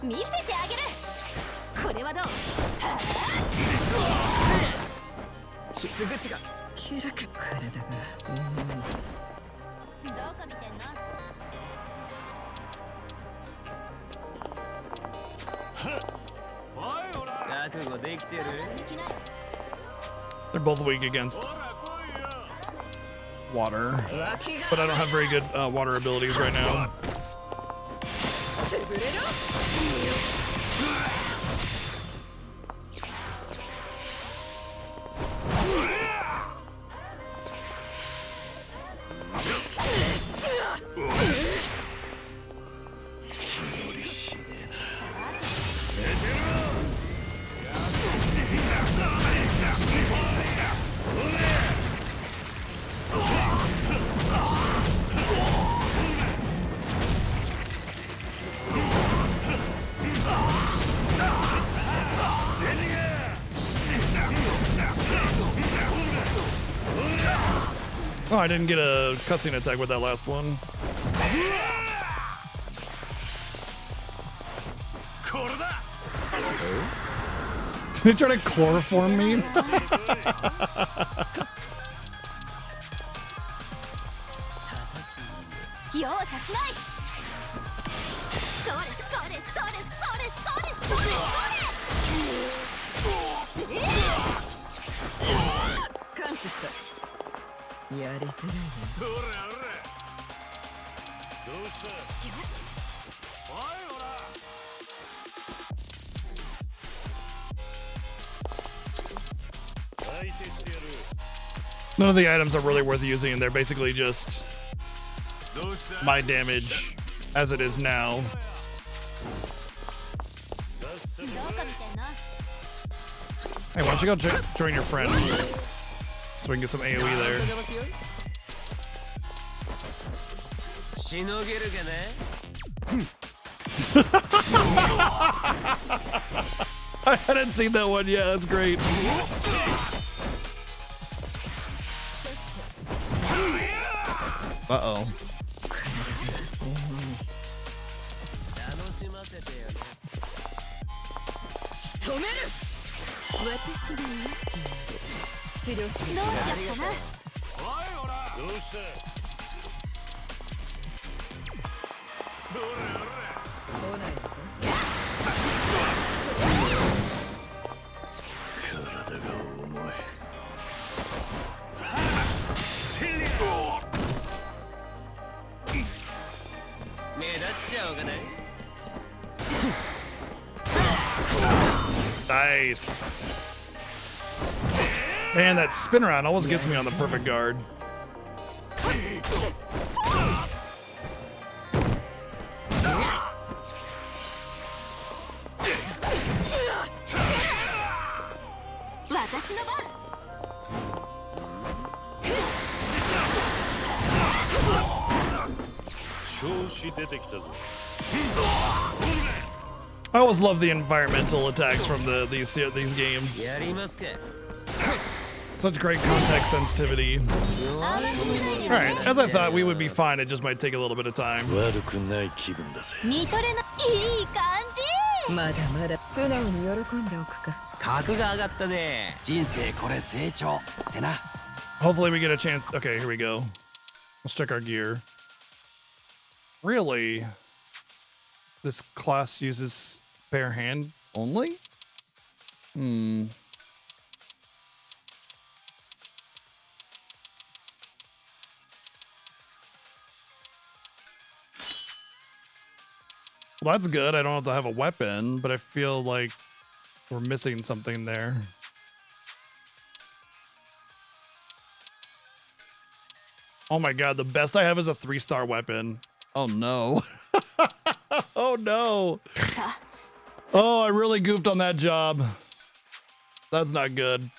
見せてあげる。これはどう？傷口が開く。体が重い。どこ見てんの？ They're both weak against water, but I don't have very good water abilities right now. Oh, I didn't get a cutscene attack with that last one. Did he try to chloroform me? 容赦しない。それそれそれそれそれそれそれ。感知した。やりづらいね。ほらほら。どうした？よし。おいほら。 None of the items are really worth using. They're basically just my damage as it is now. Hey, why don't you go join your friend so we can get some AoE there. I hadn't seen that one yet. That's great. Uh-oh. Nice. Man, that spin around always gets me on the perfect guard. I always love the environmental attacks from these games. Such great context sensitivity. Alright, as I thought we would be fine, it just might take a little bit of time. 見とれないいい感じ。まだまだ素直に喜んでおくか。格が上がったね。人生これ成長ってな。 Hopefully we get a chance. Okay, here we go. Let's check our gear. Really? This class uses bare hand only? Hmm. Well, that's good. I don't have to have a weapon, but I feel like we're missing something there. Oh my god, the best I have is a 3-star weapon. Oh no. Oh no. Oh, I really goofed on that job. That's not good.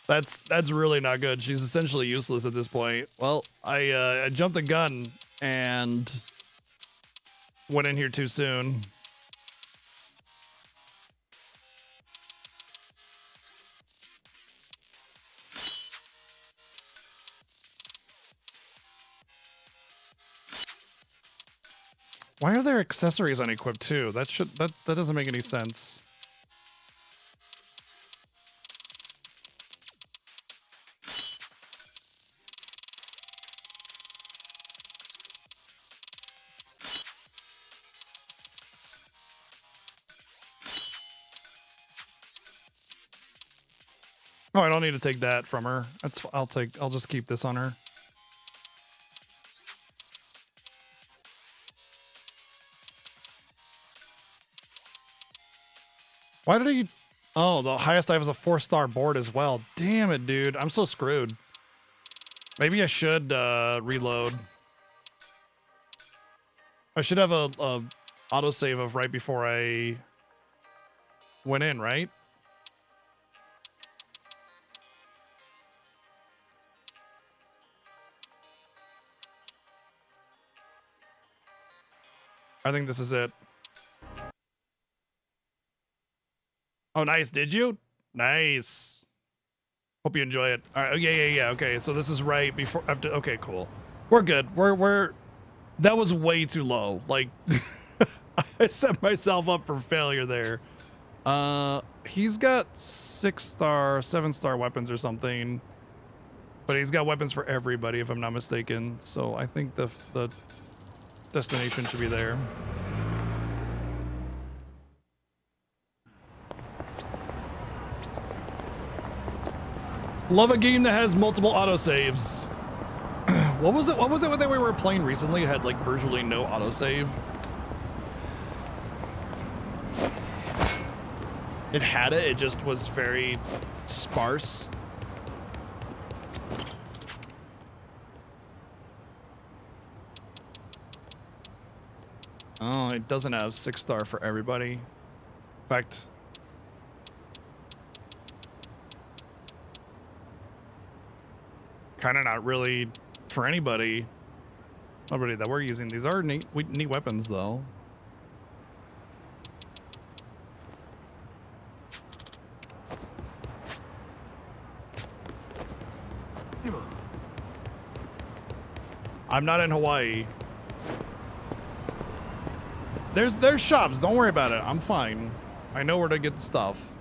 That's really not good. She's essentially useless at this point. Well, I jumped the gun and went in here too soon. Why are there accessories unequipped too? That doesn't make any sense. Oh, I don't need to take that from her. I'll just keep this on her. Why did he? Oh, the highest I have is a 4-star board as well. Damn it, dude. I'm so screwed. Maybe I should reload. I should have a autosave of right before I went in, right? I think this is it. Oh, nice. Did you? Nice. Hope you enjoy it. All right. Oh, yeah. Okay. So this is right before after. Okay, cool. We're good. We're that was way too low. Like I set myself up for failure there. He's got 6-star, 7-star weapons or something, but he's got weapons for everybody if I'm not mistaken. So I think the destination should be there. Love a game that has multiple autosaves. What was it that we were playing recently? It had like virtually no autosave. It had it, it just was very sparse. Oh, it doesn't have 6-star for everybody. In fact, kind of not really for anybody. Nobody that we're using. These are neat weapons, though. I'm not in Hawaii. There's shops. Don't worry about it. I'm fine. I know where to get the stuff.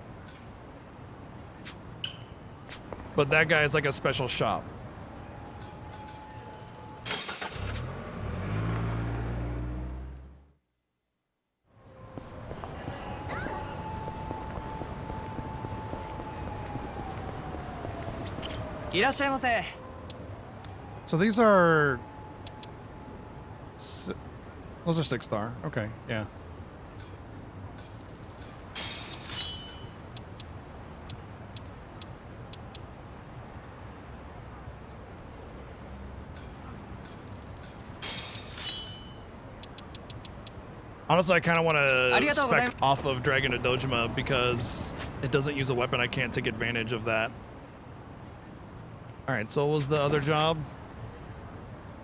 But that guy is like a special shop. So these are... Those are 6-star. Okay, yeah. Honestly, I kind of want to spec off of Dragon of Dojima because it doesn't use a weapon. I can't take advantage of that. All right, so what was the other job?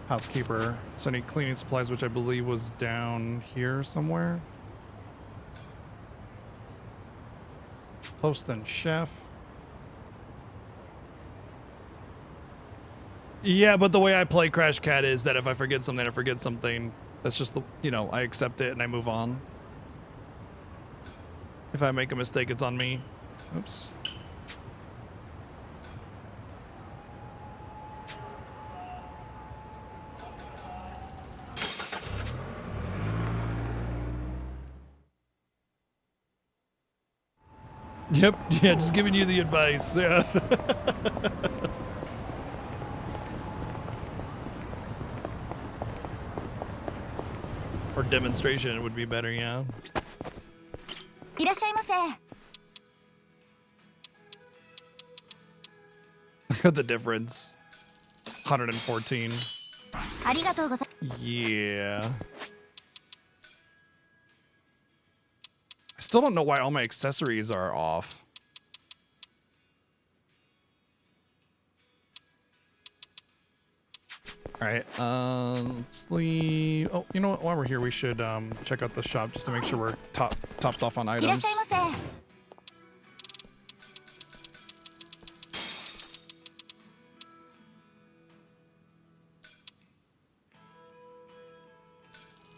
Housekeeper. So I need cleaning supplies, which I believe was down here somewhere. Host and chef. Yeah, but the way I play Crash Cat is that if I forget something, I forget something. That's just the, you know, I accept it and I move on. If I make a mistake, it's on me. Oops. Yep, yeah, just giving you the advice. Yeah. Or demonstration would be better, yeah. いらっしゃいませ。 Look at the difference. 114. ありがとうござい Yeah. I still don't know why all my accessories are off. All right, let's leave. Oh, you know what? While we're here, we should check out the shop just to make sure we're topped off on いらっ items. しゃいませ。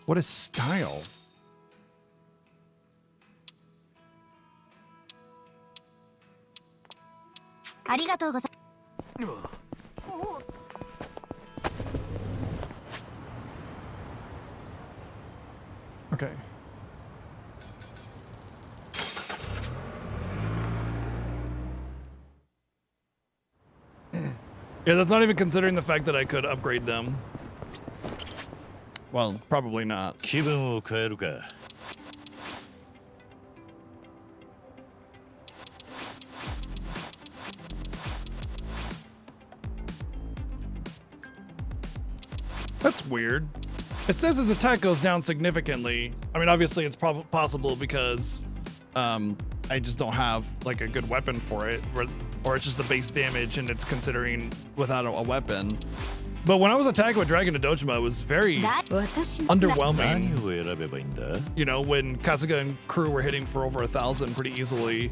What is style?ありがとうござい Okay. Yeah, that's not even considering the fact that I could upgrade them. Well, probably not. 気分を変えるか。 That's weird. It says his attack goes down significantly. I mean, obviously it's possible because I just don't have like a good weapon for it, or it's just the base damage and it's considering without a weapon. But when I was attacking with Dragon of Dojima, it was very underwhelming. 何を選べばいいんだ? You know, when Kasuga and crew were hitting for over 1,000 pretty easily,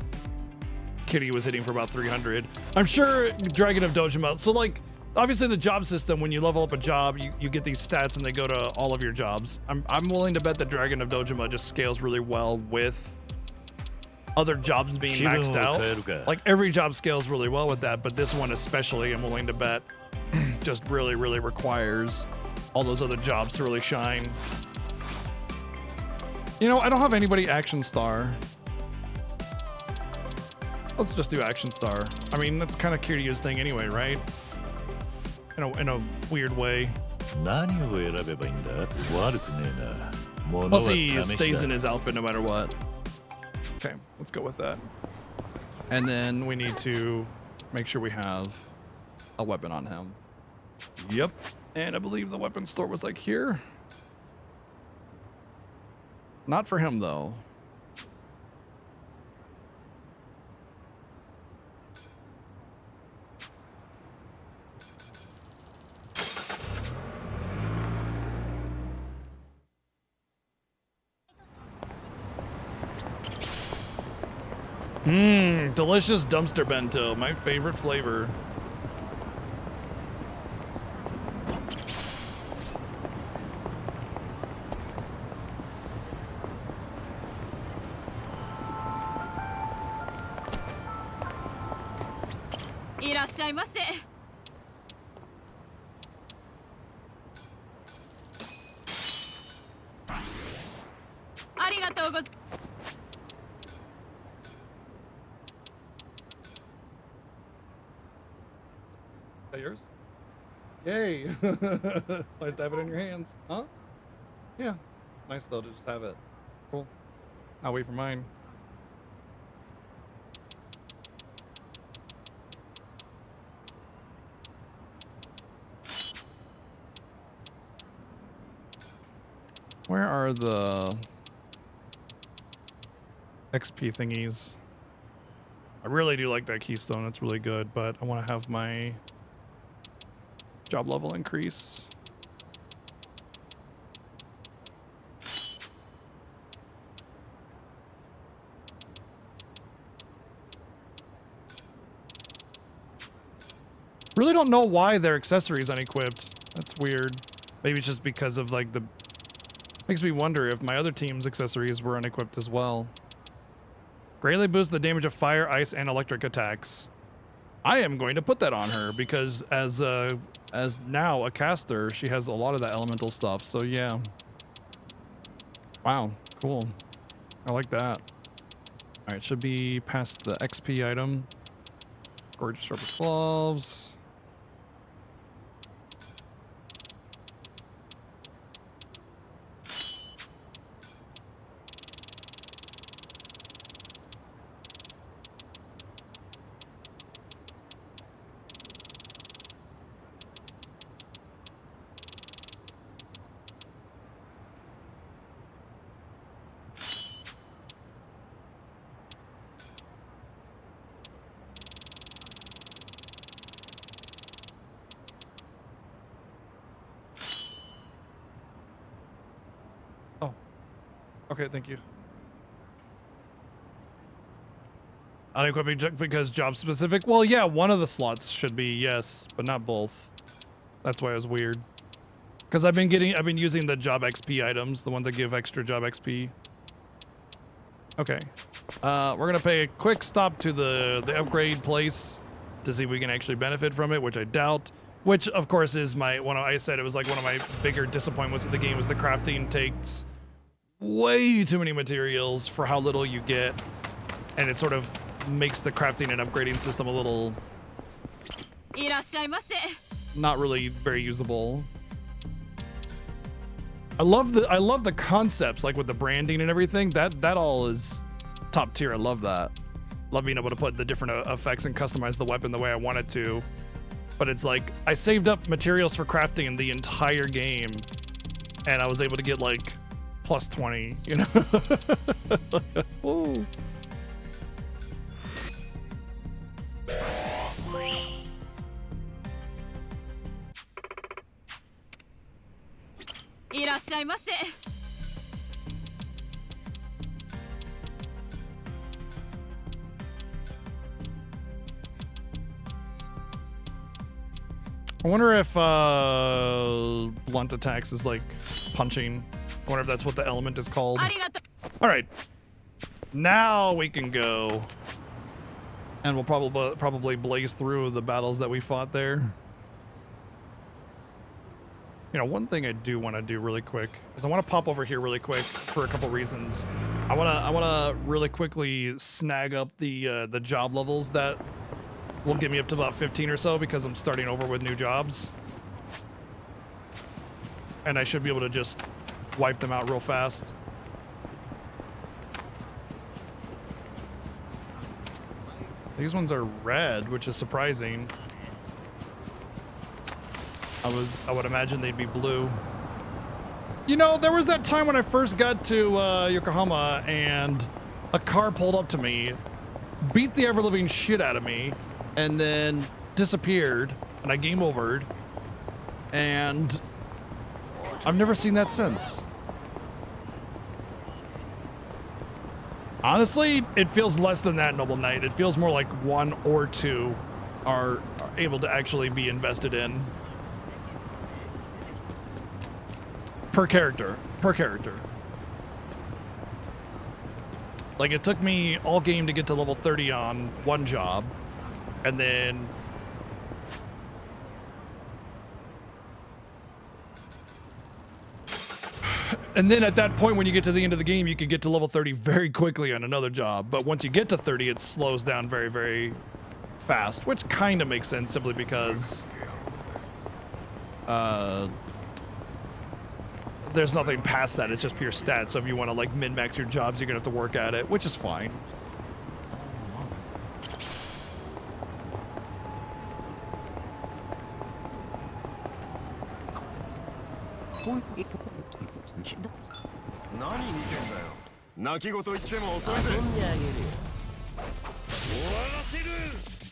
Kitty was hitting for about 300. I'm sure Dragon of Dojima, so like, obviously the job system, when you level up a job, you get these stats and they go to all of your jobs. I'm willing to bet that Dragon of Dojima just scales really well with other jobs being maxed out. Like every job scales really well with that, but this one especially, I'm willing to bet just really, really requires all those other jobs to really shine. You know, I don't have anybody Action Star. Let's just do Action Star. I mean, that's kind of Kiryu's thing anyway, right? In a weird way. 何を選べばいいんだ? 悪くねえな。物は Plus he 試し stays だ。 in his outfit no matter what. Okay, let's go with that. And then we need to make sure we have a weapon on him. Yep. And I believe the weapon store was like here. Not for him though. Mmm, delicious dumpster bento, my favorite flavor. Is that yours? Yay! It's nice to have it in your hands, huh? Yeah, it's nice though to just have it. Cool. I'll wait for mine. Where are the XP thingies. I really do like that keystone. It's really good, but I want to have my job level increase. Really don't know why their accessories unequipped. That's weird. Maybe it's just because of like the... Makes me wonder if my other team's accessories were unequipped as well. Greatly boosts the damage of fire, ice, and electric attacks. I am going to put that on her because as now a caster, she has a lot of that elemental stuff. So yeah. Wow, cool. I like that. All right, should be past the XP item. Gorgeous rubber gloves. Okay, thank you. Unequipping because job specific? Well, yeah, one of the slots should be, yes, but not both. That's why it was weird. Because I've been using the job XP items, the ones that give extra job XP. Okay. We're gonna pay a quick stop to the upgrade place to see if we can actually benefit from it, which I doubt. Which, of course, is I said it was like one of my bigger disappointments of the game was the crafting takes way too many materials for how little you get, and it sort of makes the crafting and upgrading system a little not really very usable. I love the concepts, like with the branding and everything. That all is top tier. I love that. Love being able to put the different effects and customize the weapon the way I wanted to. But it's like I saved up materials for crafting the entire game, and I was able to get like plus 20, you know. Ooh. I wonder if blunt attacks is like punching. I wonder if that's what the element is called. All right, now we can go, and we'll probably blaze through the battles that we fought there. You know, one thing I do want to do really quick is I want to pop over here really quick for a couple reasons. I want to really quickly snag up the job levels that will get me up to about 15 or so because I'm starting over with new jobs, and I should be able to just wipe them out real fast. These ones are red, which is surprising. I would imagine they'd be blue. You know, there was that time when I first got to Yokohama and a car pulled up to me, beat the ever-living shit out of me, and then disappeared, and I game overed, and I've never seen that since. Honestly, it feels less than that, Noble Knight. It feels more like 1 or 2 are able to actually be invested in. Per character. Like, it took me all game to get to level 30 on one job, and then at that point, when you get to the end of the game, you can get to level 30 very quickly on another job. But once you get to 30, it slows down very, very fast, which kind of makes sense simply because there's nothing past that. It's just pure stats. So if you want to like min-max your jobs, you're gonna have to work at it, which is fine.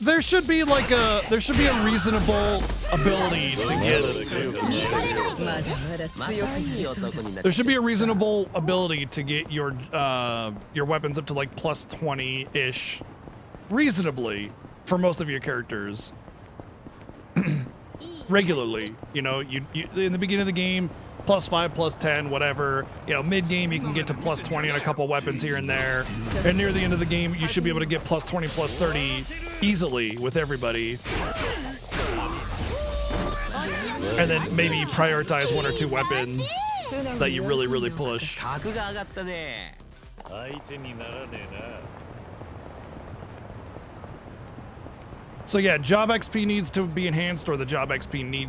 There should be like a reasonable ability to get. There should be a reasonable ability to get your weapons up to like plus 20-ish, reasonably, for most of your characters. Regularly, you know, you in the beginning of the game, plus 5, plus 10, whatever. You know, mid game you can get to plus 20 on a couple weapons here and there, and near the end of the game you should be able to get plus 20, plus 30 easily with everybody. And then maybe prioritize 1 or 2 weapons that you really push. So yeah, job XP needs to be enhanced, or the job XP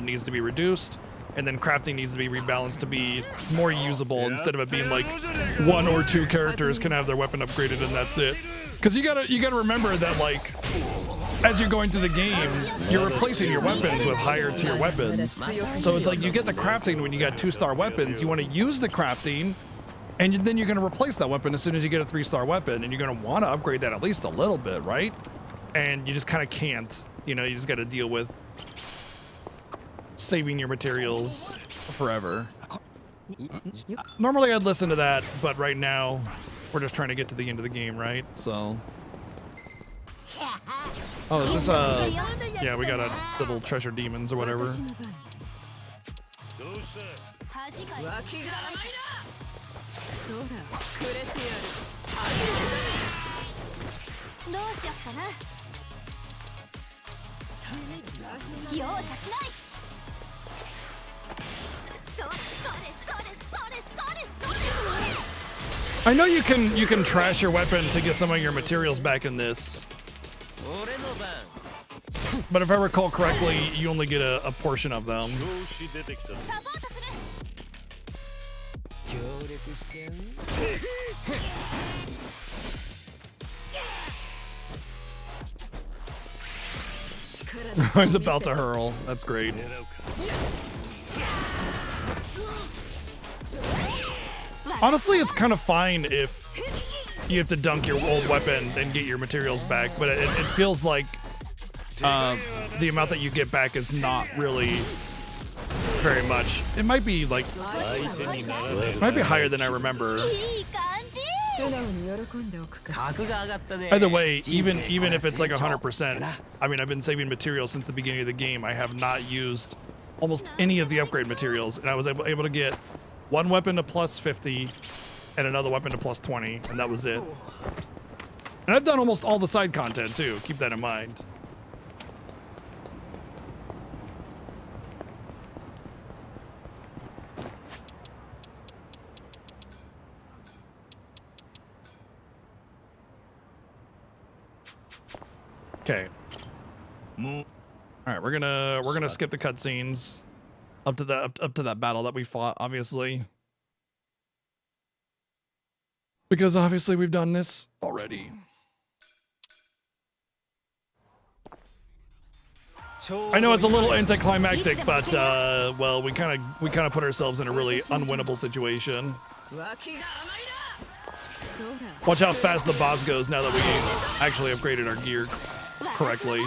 needs to be reduced, and then crafting needs to be rebalanced to be more usable instead of it being like 1 or 2 characters can have their weapon upgraded and that's it. Because you gotta remember that, like, as you're going through the game, you're replacing your weapons with higher tier weapons. So it's like you get the crafting when you got 2-star weapons. You want to use the crafting, and then you're gonna replace that weapon as soon as you get a 3-star weapon, and you're gonna want to upgrade that at least a little bit, right? And you just kind of can't, you know, you just got to deal with saving your materials forever. Normally I'd listen to that, but right now we're just trying to get to the end of the game, right? So. Oh, is this yeah, we got a little treasure demons or whatever. I know you can trash your weapon to get some of your materials back in this, but if I recall correctly, you only get a portion of them. He's about to hurl. That's great. Honestly, it's kind of fine if you have to dunk your old weapon and get your materials back, but it feels like the amount that you get back is not really very much. It might be like, it might be higher than I remember. Either way, even if it's like 100%, I mean, I've been saving materials since the beginning of the game. I have not used almost any of the upgrade materials, and I was able to get 1 weapon to plus 50 and another weapon to plus 20, and that was it. And I've done almost all the side content too, keep that in mind. Okay. All right, we're gonna skip the cutscenes up to that battle that we fought, obviously, because obviously we've done this already. I know it's a little anticlimactic, but well, we kind of put ourselves in a really unwinnable situation. Watch how fast the boss goes now that we actually upgraded our gear correctly.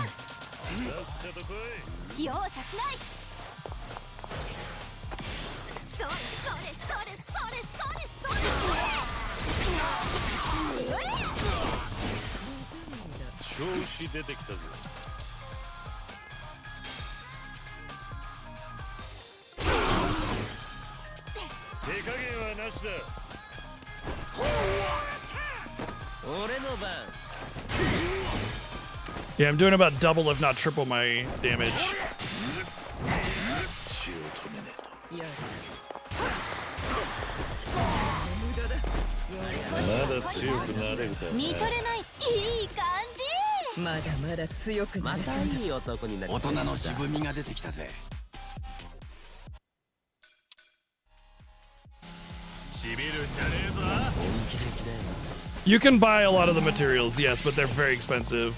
Yeah, I'm doing about double, if not triple, my damage. You can buy a lot of the materials, yes, but they're very expensive.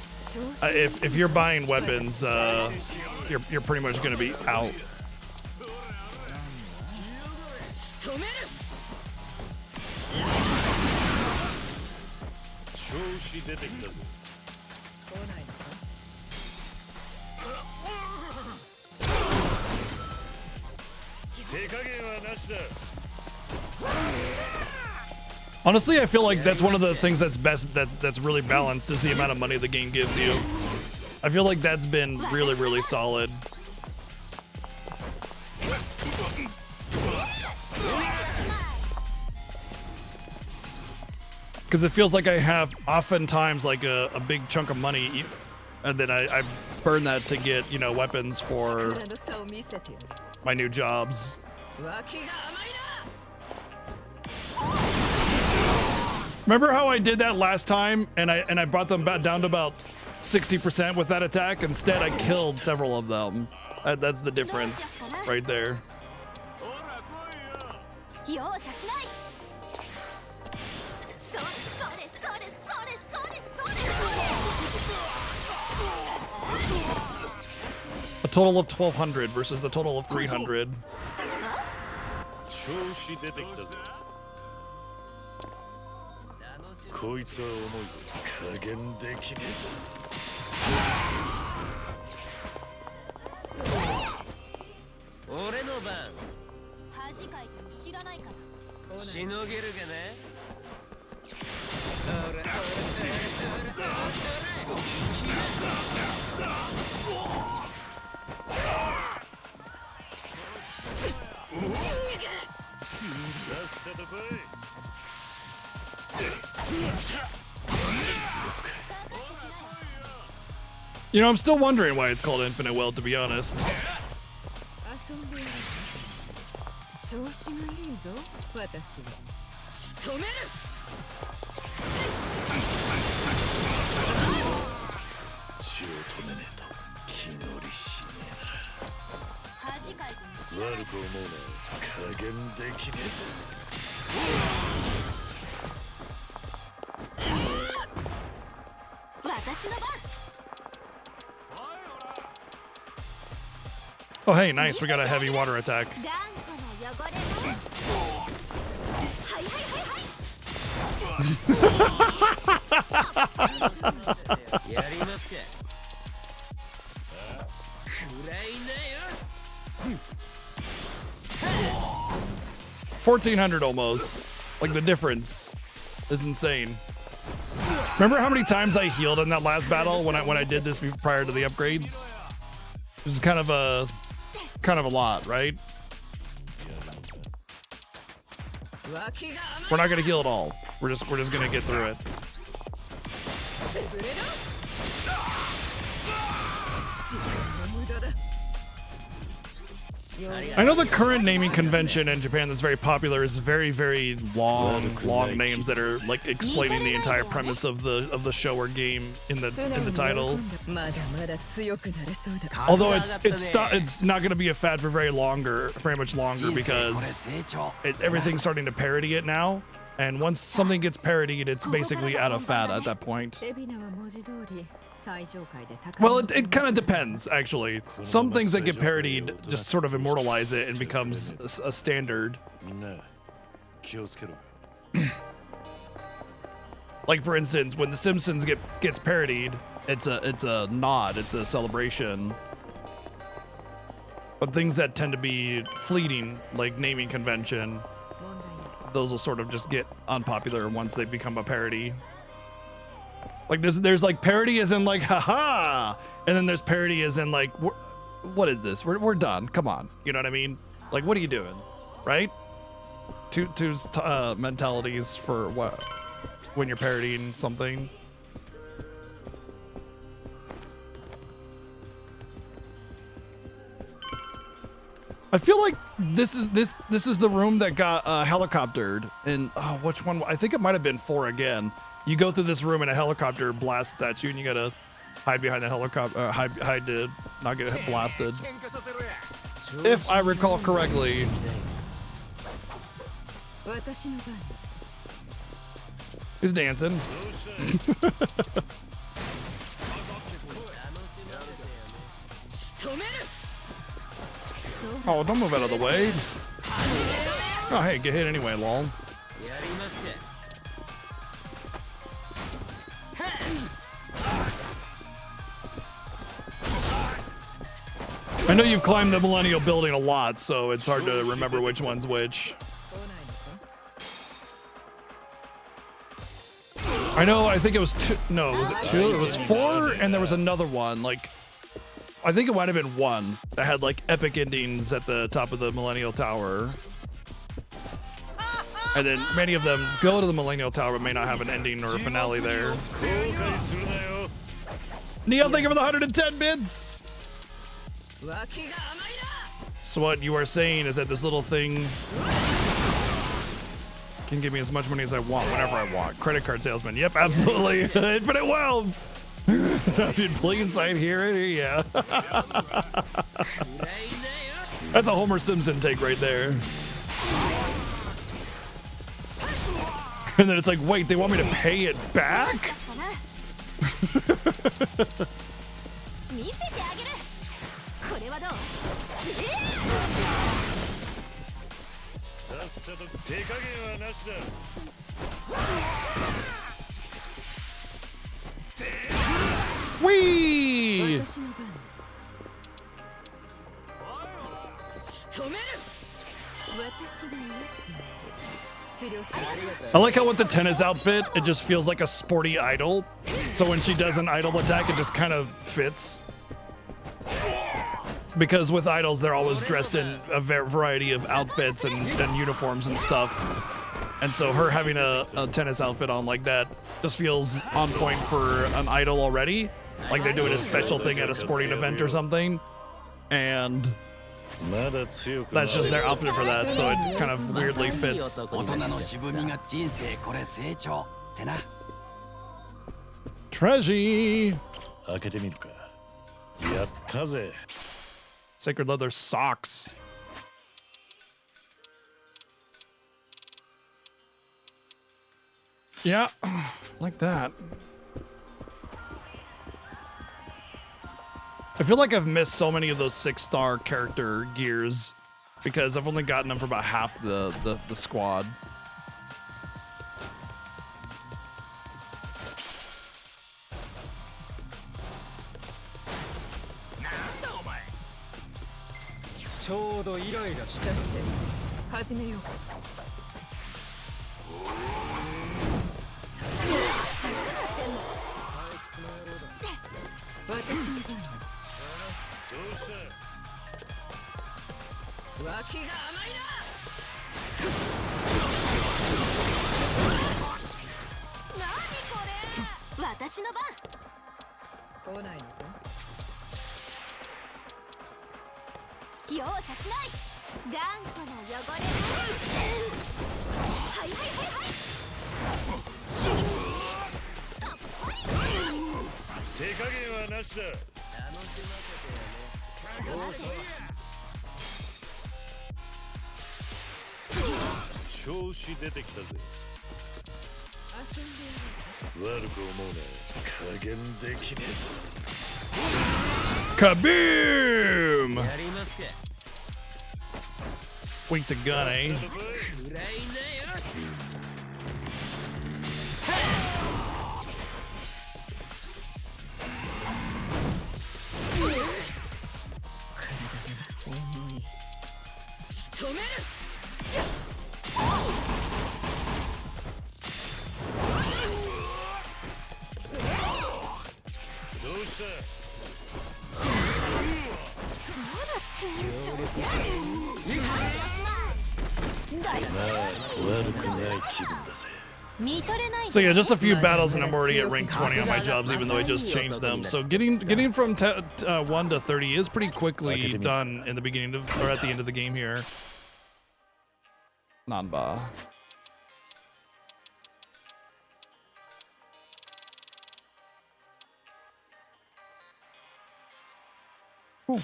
If you're buying weapons, you're pretty much going to be out. 子出てきたぞ。手加減はなしだ。 Honestly, I feel like that's one of the things that's that's really balanced is the amount of money the game gives you. I feel like that's been really, really solid. Because it feels like I have oftentimes like a big chunk of money, and then I burn that to get, you know, weapons for my new jobs. Remember how I did that last time, and I brought them back down to about 60% with that attack? Instead, I killed several of them. That's the difference right there. A total of 1,200 versus a total of 300. 調子出てきたぞ。こいつは重いぞ。加減できねえぞ。俺の番。しのげるかね。さっさと来い。 You know, I'm still wondering why it's called Infinite Well, to be honest. Oh, hey, nice. We got a heavy water attack. $1,400 almost. Like, the difference is insane. Remember how many times I healed in that last battle when I did this prior to the upgrades? It was kind of a lot, right? We're not gonna heal at all. We're just gonna get through it. I know the current naming convention in Japan that's very popular is very, very long names that are like explaining the entire premise of the show or game in the title. Although it's not going to be a fad for very much longer because everything's starting to parody it now, and once something gets parodied, it's basically out of fad at that point. Well, it kind of depends, actually. Some things that get parodied just sort of immortalize it and becomes a standard. Like, for instance, when The Simpsons gets parodied, it's a nod, it's a celebration. But things that tend to be fleeting, like naming convention, those will sort of just get unpopular once they become a parody. Like there's like parody as in like haha, and then there's parody as in like what is this? We're done. Come on, you know what I mean? Like, what are you doing, right? Two mentalities for what when you're parodying something. I feel like this is the room that got helicoptered, and oh, which one? I think it might have been 4 again. You go through this room and a helicopter blasts at you, and you gotta hide behind the helicopter, hide to not get blasted. If I recall correctly. He's dancing. Oh, don't move out of the way. Oh, hey, get hit anyway, lol. I know you've climbed the Millennial Building a lot, so it's hard to remember which one's which. I know, I think it was two. No, was it two? It was 4, and there was another one. Like, I think it might have been 1 that had like epic endings at the top of the Millennial Tower. And then many of them go to the Millennial Tower but may not have an ending or a finale there. Neil, thank you for the 110 bits! So what you are saying is that this little thing can give me as much money as I want whenever I want. Credit card salesman. Yep, absolutely. Infinite wealth! If you'd please sign here, yeah. That's a Homer Simpson take right there. And then it's like, wait, they want me to pay it back? Whee! I like how with the tennis outfit, it just feels like a sporty idol. So when she does an idol attack, it just kind of fits. Because with idols, they're always dressed in a variety of outfits and uniforms and stuff. And so her having a tennis outfit on like that just feels on point for an idol already. Like they're doing a special thing at a sporting event or something. And that's just their outfit for that, so it kind of weirdly fits. Treasure! Sacred leather socks. Yeah, like that. I feel like I've missed so many of those 6-star character gears because I've only gotten them for about half the squad. Kaboom! Weak to gun, eh? So yeah, just a few battles and I'm already at rank 20 on my jobs, even though I just changed them. So getting from 1 to 30 is pretty quickly done in the beginning of, or at the end of the game here. Nanba. Ooh.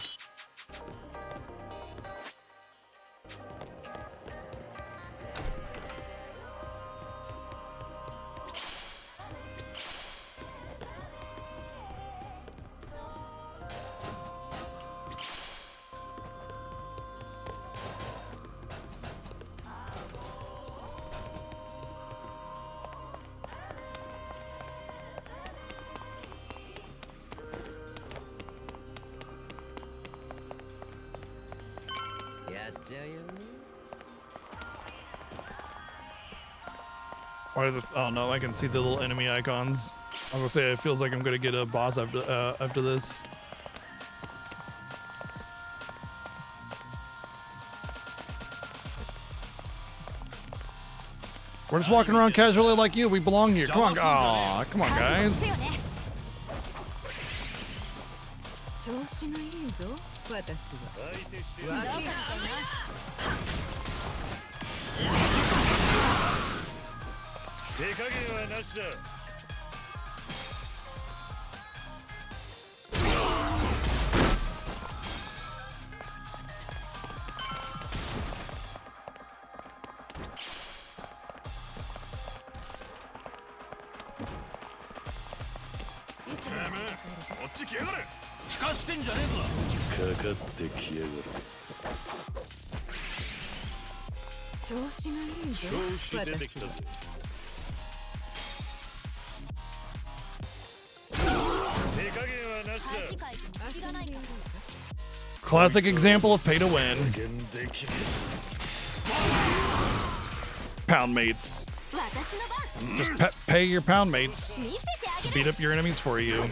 Why does it? Oh no, I can see the little enemy icons. I was gonna say it feels like I'm gonna get a boss after this. We're just walking around casually like you. We belong here. Come on, aw, come on, guys. 調子がいいぞ、私は。手加減はなしだ。こっち来やがれ。聞かしてんじゃねえぞ。かかってきやがる。調子がいいぞ。調子出てきたぜ。手加減はなしだ。Classic example of pay to win. Pound mates. Just pay your pound mates to beat up your enemies for you.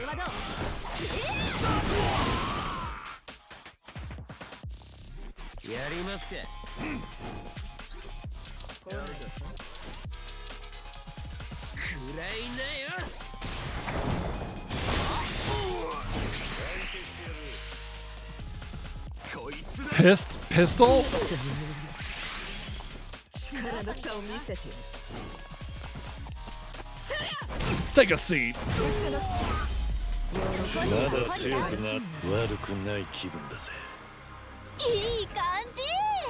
Pistol? Take a seat. まだ強くな悪くない気分だぜ。いい感じ。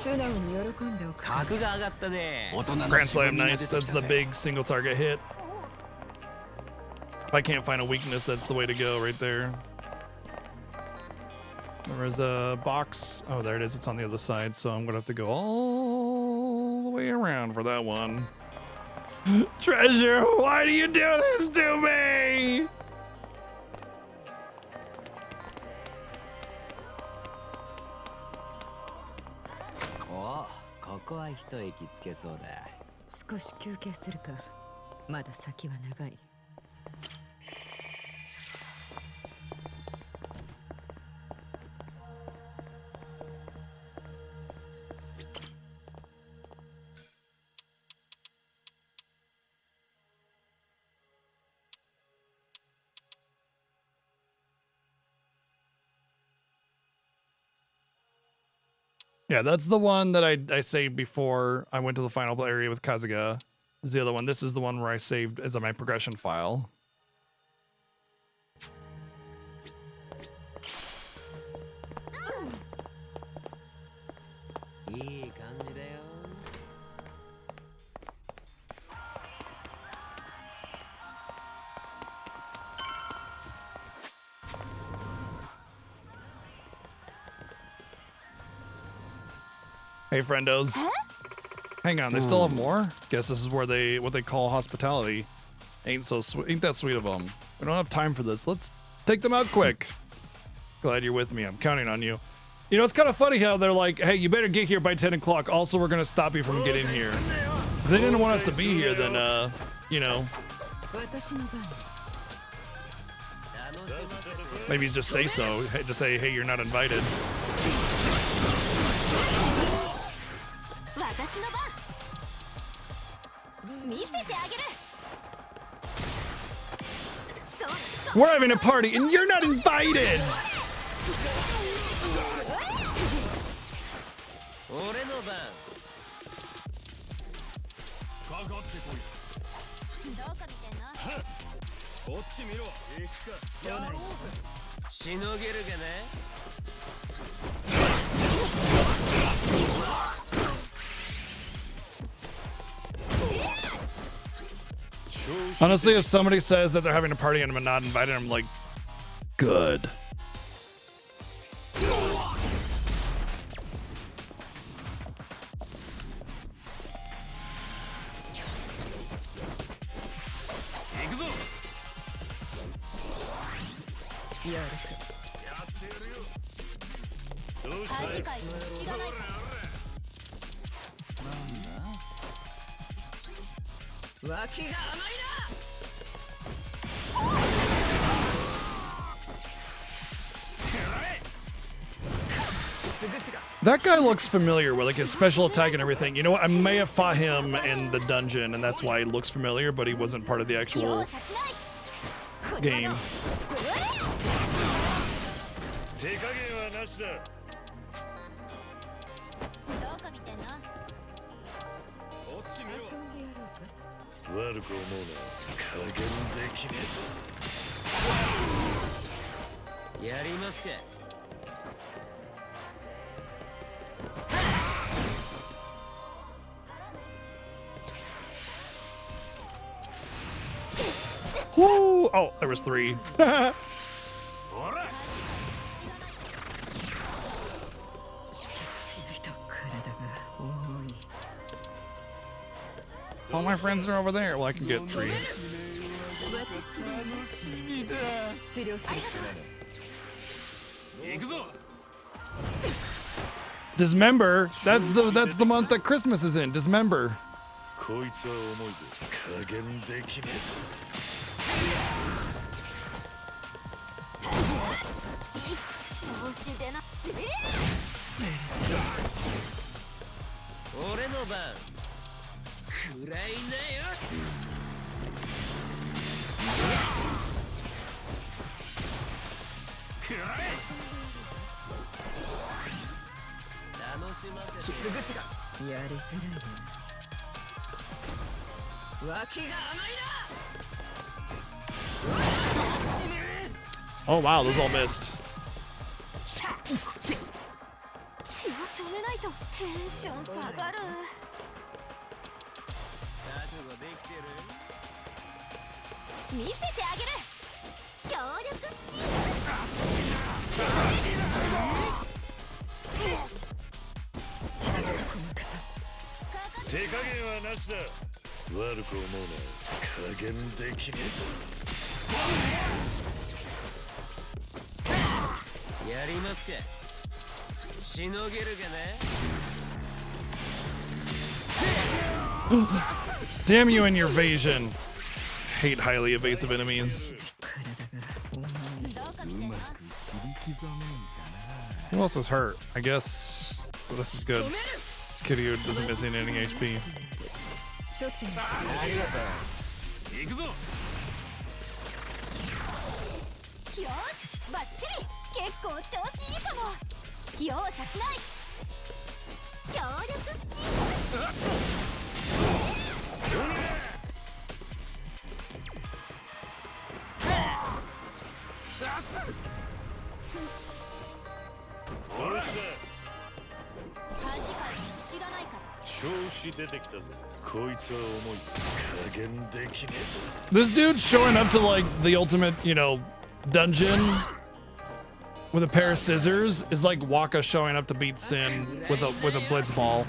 素直に喜んでおく。格が上がったね。 Grand Slam, nice. That's the big single target hit. If I can't find a weakness, that's the way to go right there. There is a box. Oh, there it is. It's on the other side, so I'm gonna have to go all the way around for that one. Treasure, why do you do this to me? Oh, ここは一息つけそうだ。少し休憩するか。まだ先は長い。Yeah, that's the one that I saved before I went to the final area with Kazuga. This is the other one. This is the one where I saved as my progression file. Hey, friendos. Hang on, they still have more? Guess this is where what they call hospitality. Ain't that sweet of them. We don't have time for this. Let's take them out quick. Glad you're with me. I'm counting on you. You know, it's kind of funny how they're like, hey, you better get here by 10 o'clock. Also, we're going to stop you from getting here. If they didn't want us to be here, then, you know. Maybe just say so. Just say, hey, you're not invited. We're having a party and you're not invited! Honestly, if somebody says that they're having a party and I'm not invited, I'm like, good. That guy looks familiar with like his special attack and everything. You know what? I may have fought him in the dungeon, and that's why he looks familiar, but he wasn't part of the actual game. Woo! Oh, there was 3. All my friends are over there. Well, I can get 3. Dismember. That's the month that Christmas is in. Dismember. Oh wow, those all missed. Damn you and your evasion. Hate highly evasive enemies. Who else was hurt? I guess well, this is good. Kiryu doesn't miss any HP. This dude showing up to like the ultimate, you know, dungeon with a pair of scissors is like Waka showing up to beat Sin with a blitz ball.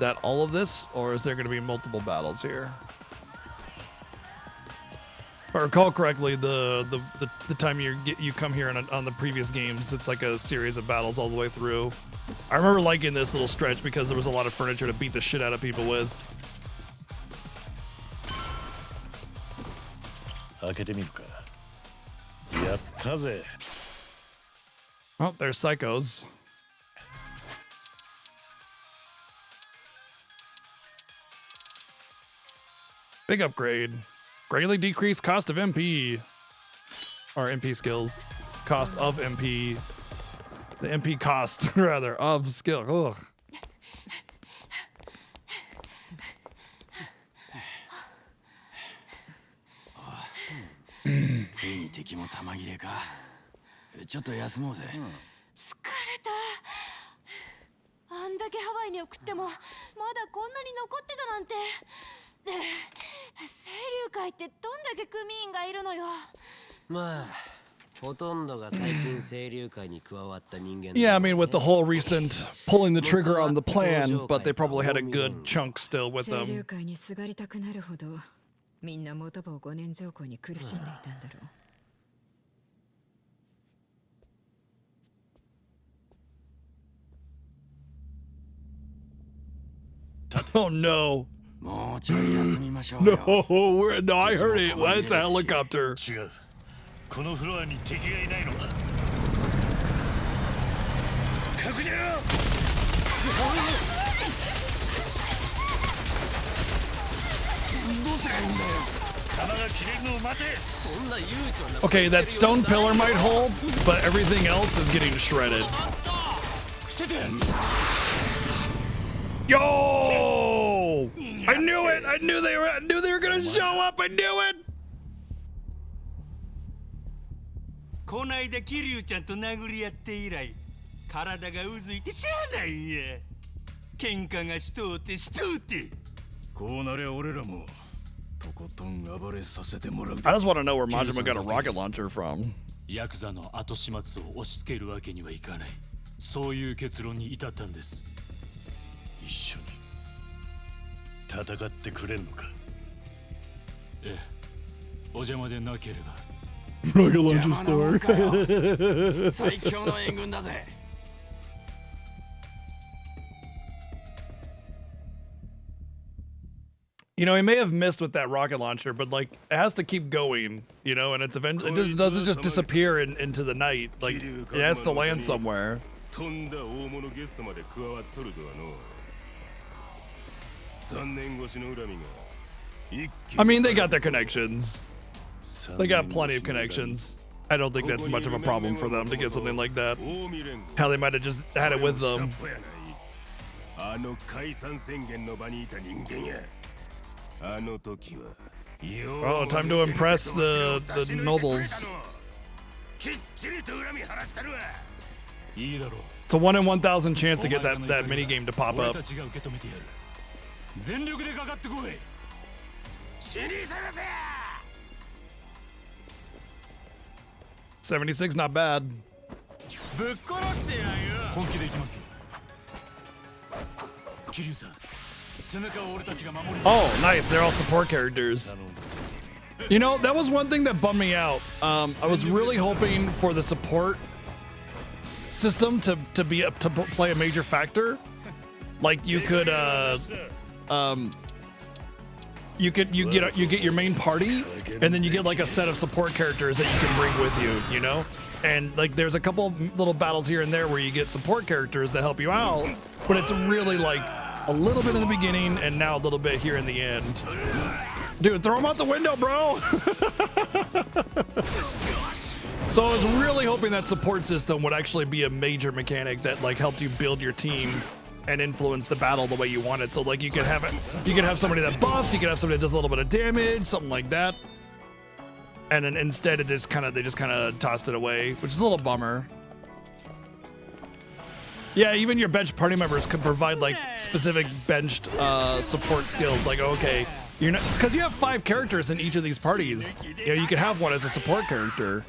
That all of this, or is there going to be multiple battles here? If I recall correctly, the time you come here on the previous games, it's like a series of battles all the way through. I remember liking this little stretch because there was a lot of furniture to beat the shit out of people with. Oh, there's Psychos. Big upgrade. Greatly decreased cost of MP. Or MP skills. Cost of MP. The MP cost, rather, of skill. Ugh. ちょっと休もうぜ。疲れた。あんだけハワイに送ってもまだこんなに残ってたなんて。清流会ってどんだけ組員がいるのよ。まあほとんどが最近清流会に加わった人間。 Yeah, I mean, with the whole recent pulling the trigger on the plan, but they probably had a good chunk still with 清流 them. 会にすがりたくなるほどみんな元坊5年条項に苦しんでいたんだろう。 Oh no. もうちょい休みましょう No, よ。 no, I heard it. Well, it's a helicopter. 違う。このフロアに敵がいないのか。確認。どうすりゃいいんだよ。弾が切れるのを待て。 Okay, that stone pillar might hold, but everything else is getting shredded. Yo! I knew it! I knew they were gonna show up! I knew it! こないだ桐生ちゃんと殴り合って以来、体がうずいてしゃあないんや。喧嘩がしとうてしとうて。こうなりゃ俺らもとことん暴れさせてもらう。 I just want to know where Majima got a rocket launcher from. ヤクザの後始末を押し付けるわけにはいかない。そういう結論に至ったんです。一緒に戦ってくれんのか。ええ、お邪魔でなければ。 Rocket launcher 邪魔なもんかよ。 store. 最強の援軍だぜ。 You know, he may have missed with that rocket launcher, but like it has to keep going, you know, and it's eventually it doesn't just disappear into the night. Like it has to land somewhere. とんだ大物ゲストまで加わっとるとはの。3年越しの恨みが一気に。 I mean, they got their connections. They got plenty of connections. I don't think that's much of a problem for them to get something like that. Hell, they might have just had it with them. あの解散宣言の場にいた人間や。あの時は。 Oh, time to impress the nobles. きっちりと恨み晴らしたるわ。 いいだろう。 It's a 1 in 1,000 chance to get that mini game to pop 俺 up. たちが受け止めてやる。全力でかかってこい。死に探せ。 76, not bad. ぶっ殺してやよ。本気でいきますよ。桐生さん、背中を俺たちが守り。 Oh, nice. They're all support characters. You know, that was one thing that bummed me out. I was really hoping for the support system to play a major factor. Like you could you get your main party, and then you get like a set of support characters that you can bring with you, you know? And like there's a couple little battles here and there where you get support characters that help you out, but it's really like a little bit in the beginning and now a little bit here in the end. Dude, throw them out the window, bro. So I was really hoping that support system would actually be a major mechanic that like helped you build your team and influence the battle the way you want it. So like you could have somebody that buffs, you could have somebody that does a little bit of damage, something like that. And then instead they just kind of tossed it away, which is a little bummer. Yeah, even your bench party members could provide like specific benched support skills. Like, okay, you're not, because you have 5 characters in each of these parties. You know, you could have one as a support character.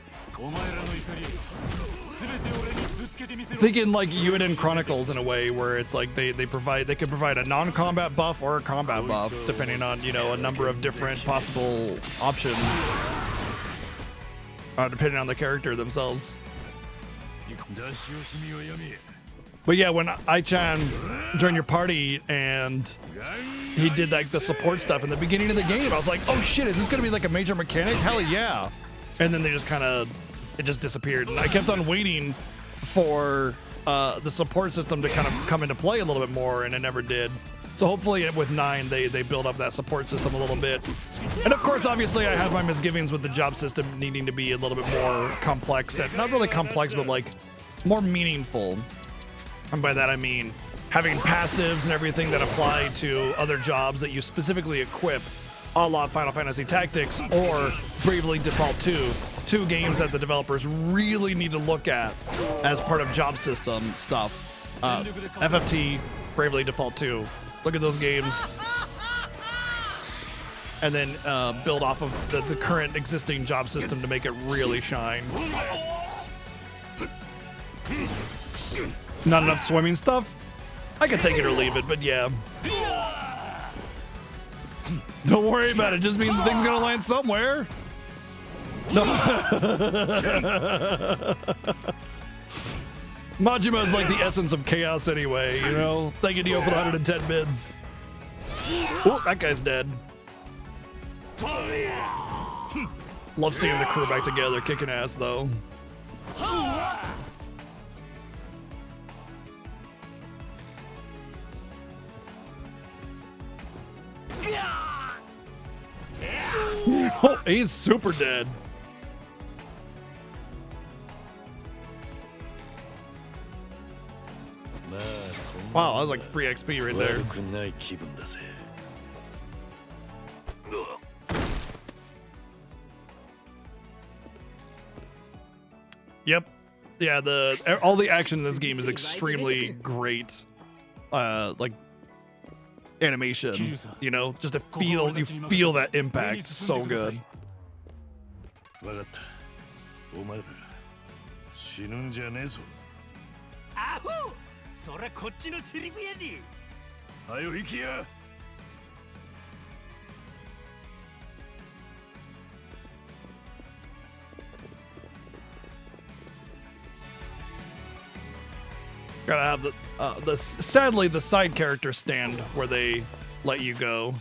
Thinking like UNN Chronicles in a way where it's like they could provide a non-combat buff or a combat buff depending on, you know, a number of different possible options depending on the character themselves. But yeah, when Ai-chan joined your party and he did like the support stuff in the beginning of the game, I was like, oh shit, is this gonna be like a major mechanic? Hell yeah. And then it just disappeared. And I kept on waiting for the support system to kind of come into play a little bit more, and it never did. So hopefully with 9, they build up that support system a little bit. And of course, obviously, I have my misgivings with the job system needing to be a little bit more complex. And not really complex, but like more meaningful. And by that I mean having passives and everything that apply to other jobs that you specifically equip a la Final Fantasy Tactics or Bravely Default 2. Two games that the developers really need to look at as part of job system stuff. FFT, Bravely Default 2. Look at those games. And then build off of the current existing job system to make it really shine. Not enough swimming stuff? I could take it or leave it, but yeah. Don't worry about it, just means the thing's gonna land somewhere. No. Majima is like the essence of chaos anyway, you know? Thank you, Dio, for the 110 bids. Oh, that guy's dead. Love seeing the crew back together, kicking ass though. Oh, he's super dead. Wow, that was like free XP right there. Yep. Yeah, all the action in this game is extremely great. Like animation, you know, just to feel you feel that impact. So good. わかった。お前ら死ぬんじゃねえぞ。アホ！そりゃこっちのセリフやで。はよ行きや。Gotta have the sadly the side character stand where they let you go.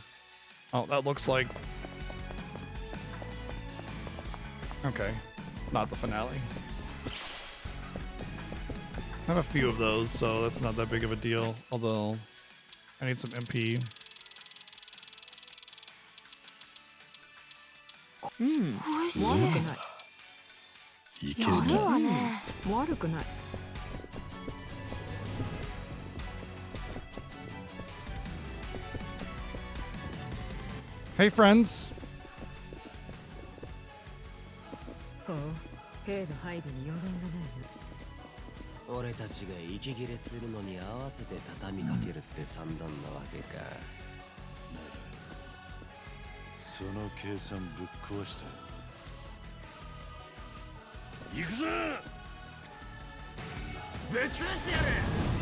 Oh, that looks like okay, not the finale. I have a few of those, so that's not that big of a deal. Although I need some MP. 悪くない。いけるな。やるわね。悪くない。 Hey friends. ほう、兵の配備に余念がないの。俺たちが息切れするのに合わせて畳みかけるって算段なわけか。その計算ぶっ壊した。行くぞ。ぶっ潰してやる。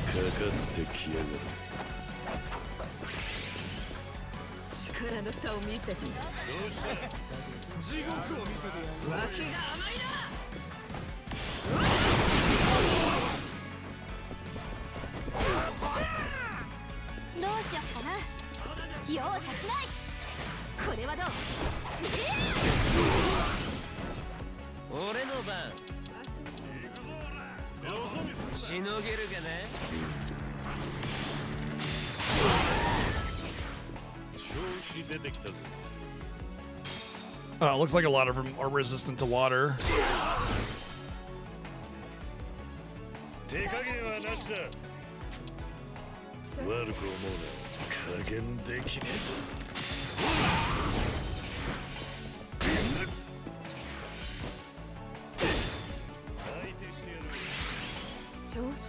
かかってきやがる。 力の差を見せて。どうした？地獄を見せてやる。脇が甘いな。どうしよっかな。容赦しない。これはどう？俺の番。しのげるかね。 Looks like a lot of them are resistant to water.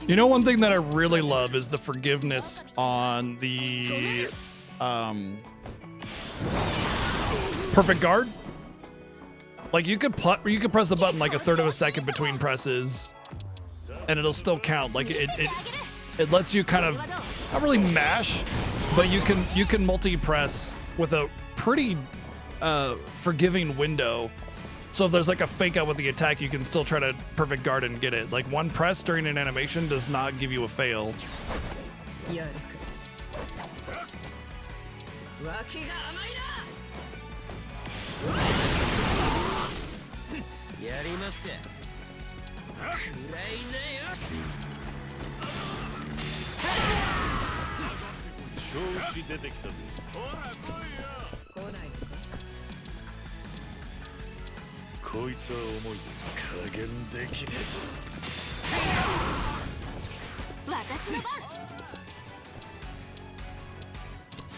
You know, one thing that I really love is the forgiveness on the perfect guard. Like you could press the button like a third of a second between presses, and it'll still count. Like it lets you kind of not really mash, but you can multi-press with a pretty forgiving window. So if there's like a fake out with the attack, you can still try to perfect guard and get it. Like one press during an animation does not give you a fail.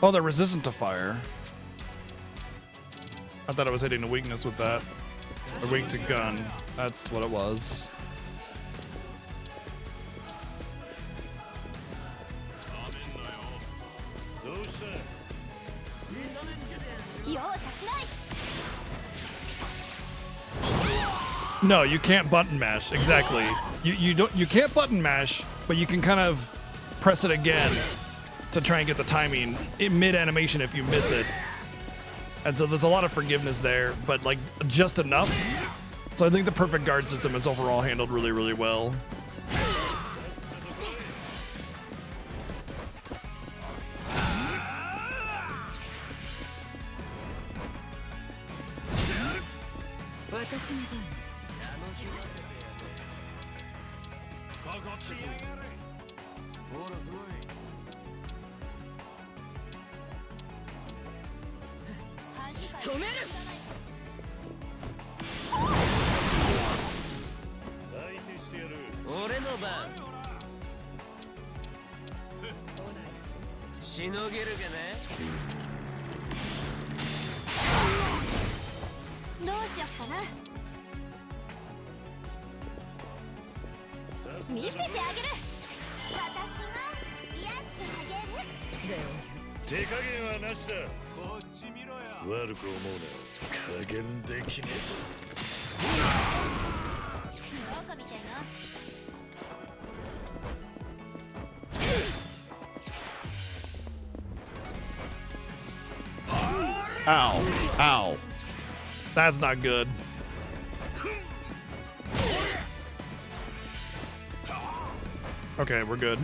Oh, they're resistant to fire. I thought I was hitting a weakness with that. Or weak to gun. That's what it was. No, you can't button mash. Exactly. You can't button mash, but you can kind of press it again to try and get the timing in mid animation if you miss it. And so there's a lot of forgiveness there, but like just enough. So I think the perfect guard system is overall handled really, really well. Ow. Ow. That's not good. Okay, we're good.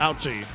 Ouchie.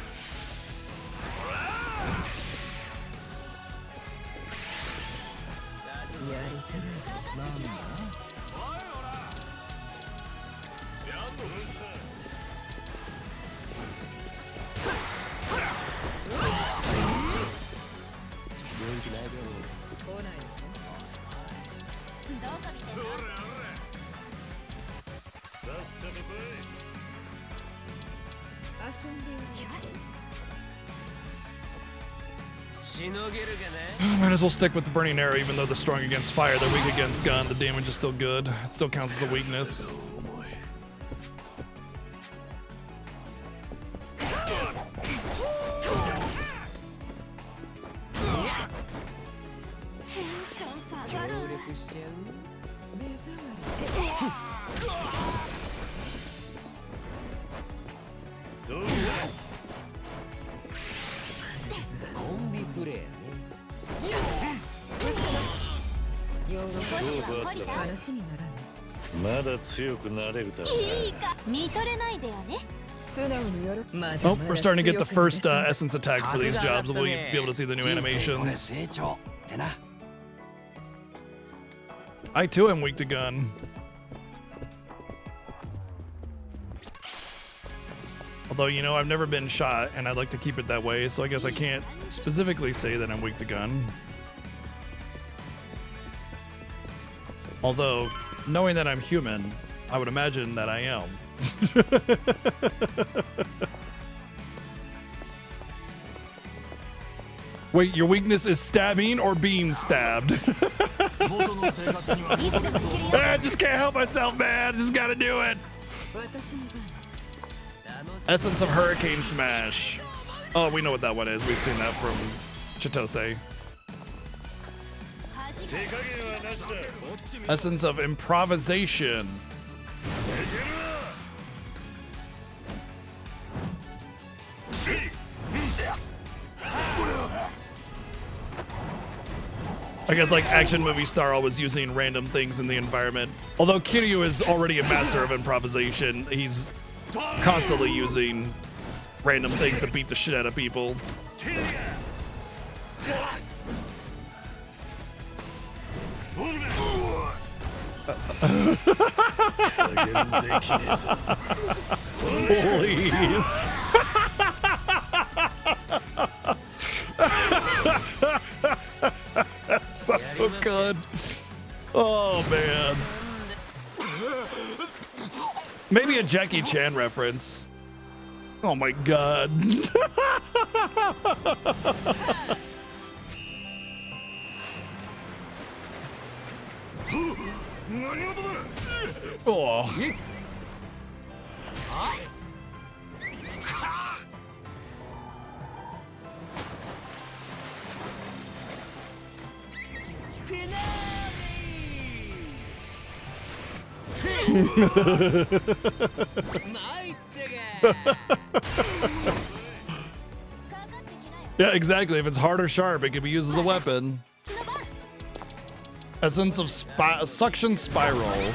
Might as well stick with the burning arrow, even though they're strong against fire. They're weak against gun. The damage is still good. It still counts as a weakness. Oh, we're starting to get the first essence attack for these jobs. We'll be able to see the new animations. I too am weak to gun. Although, you know, I've never been shot and I'd like to keep it that way, so I guess I can't specifically say that I'm weak to gun. Although, knowing that I'm human, I would imagine that I am. Wait, your weakness is stabbing or being stabbed? I just can't help myself, man. I just gotta do it. Essence of Hurricane Smash. Oh, we know what that one is. We've seen that from Chitose. Essence of Improvisation. I guess like action movie star always using random things in the environment. Although Kiryu is already a master of improvisation, he's constantly using random things to beat the shit out of people. Please. That's so good. Oh man. Maybe a Jackie Chan reference. Oh my god. Oh. Yeah, exactly. If it's hard or sharp, it can be used as a weapon. Essence of suction spiral.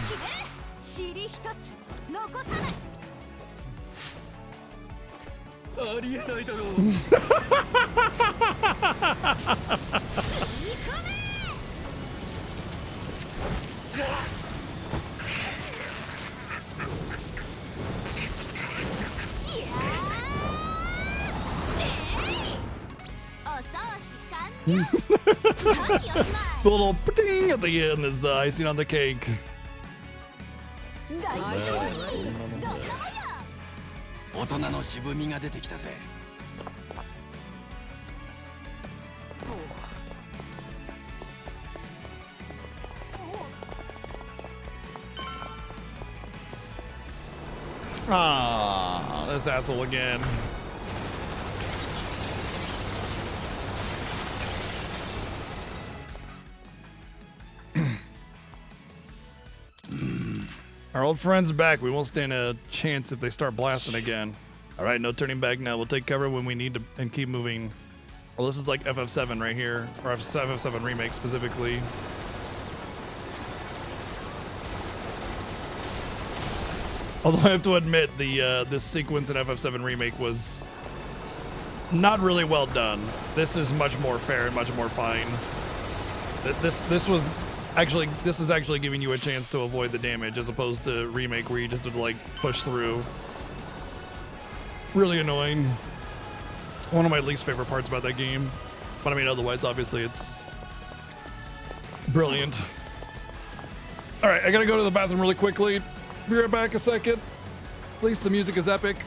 The little ding at the end is the icing on the cake. Ah, this asshole again. Our old friend's back. We won't stand a chance if they start blasting again. All right, no turning back now. We'll take cover when we need to and keep moving. Well, this is like FF7 right here, or FF7 Remake specifically. Although I have to admit, this sequence in FF7 Remake was not really well done. This is much more fair and much more fine. This is actually giving you a chance to avoid the damage as opposed to Remake where you just have to like push through. It's really annoying. One of my least favorite parts about that game. But I mean, otherwise, obviously, it's brilliant. All right, I gotta go to the bathroom really quickly. Be right back a second. At least the music is epic.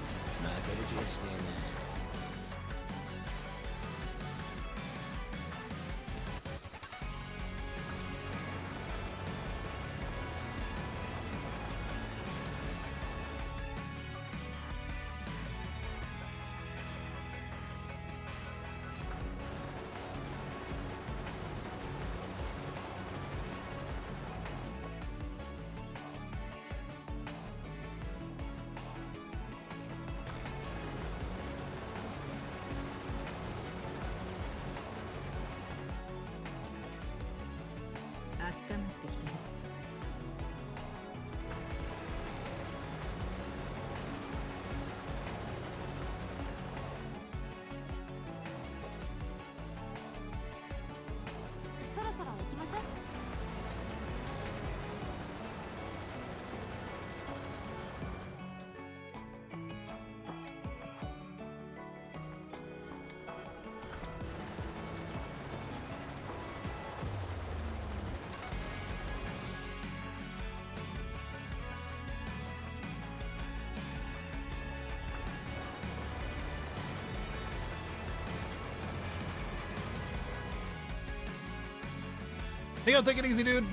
Hey, yo, take it easy, dude.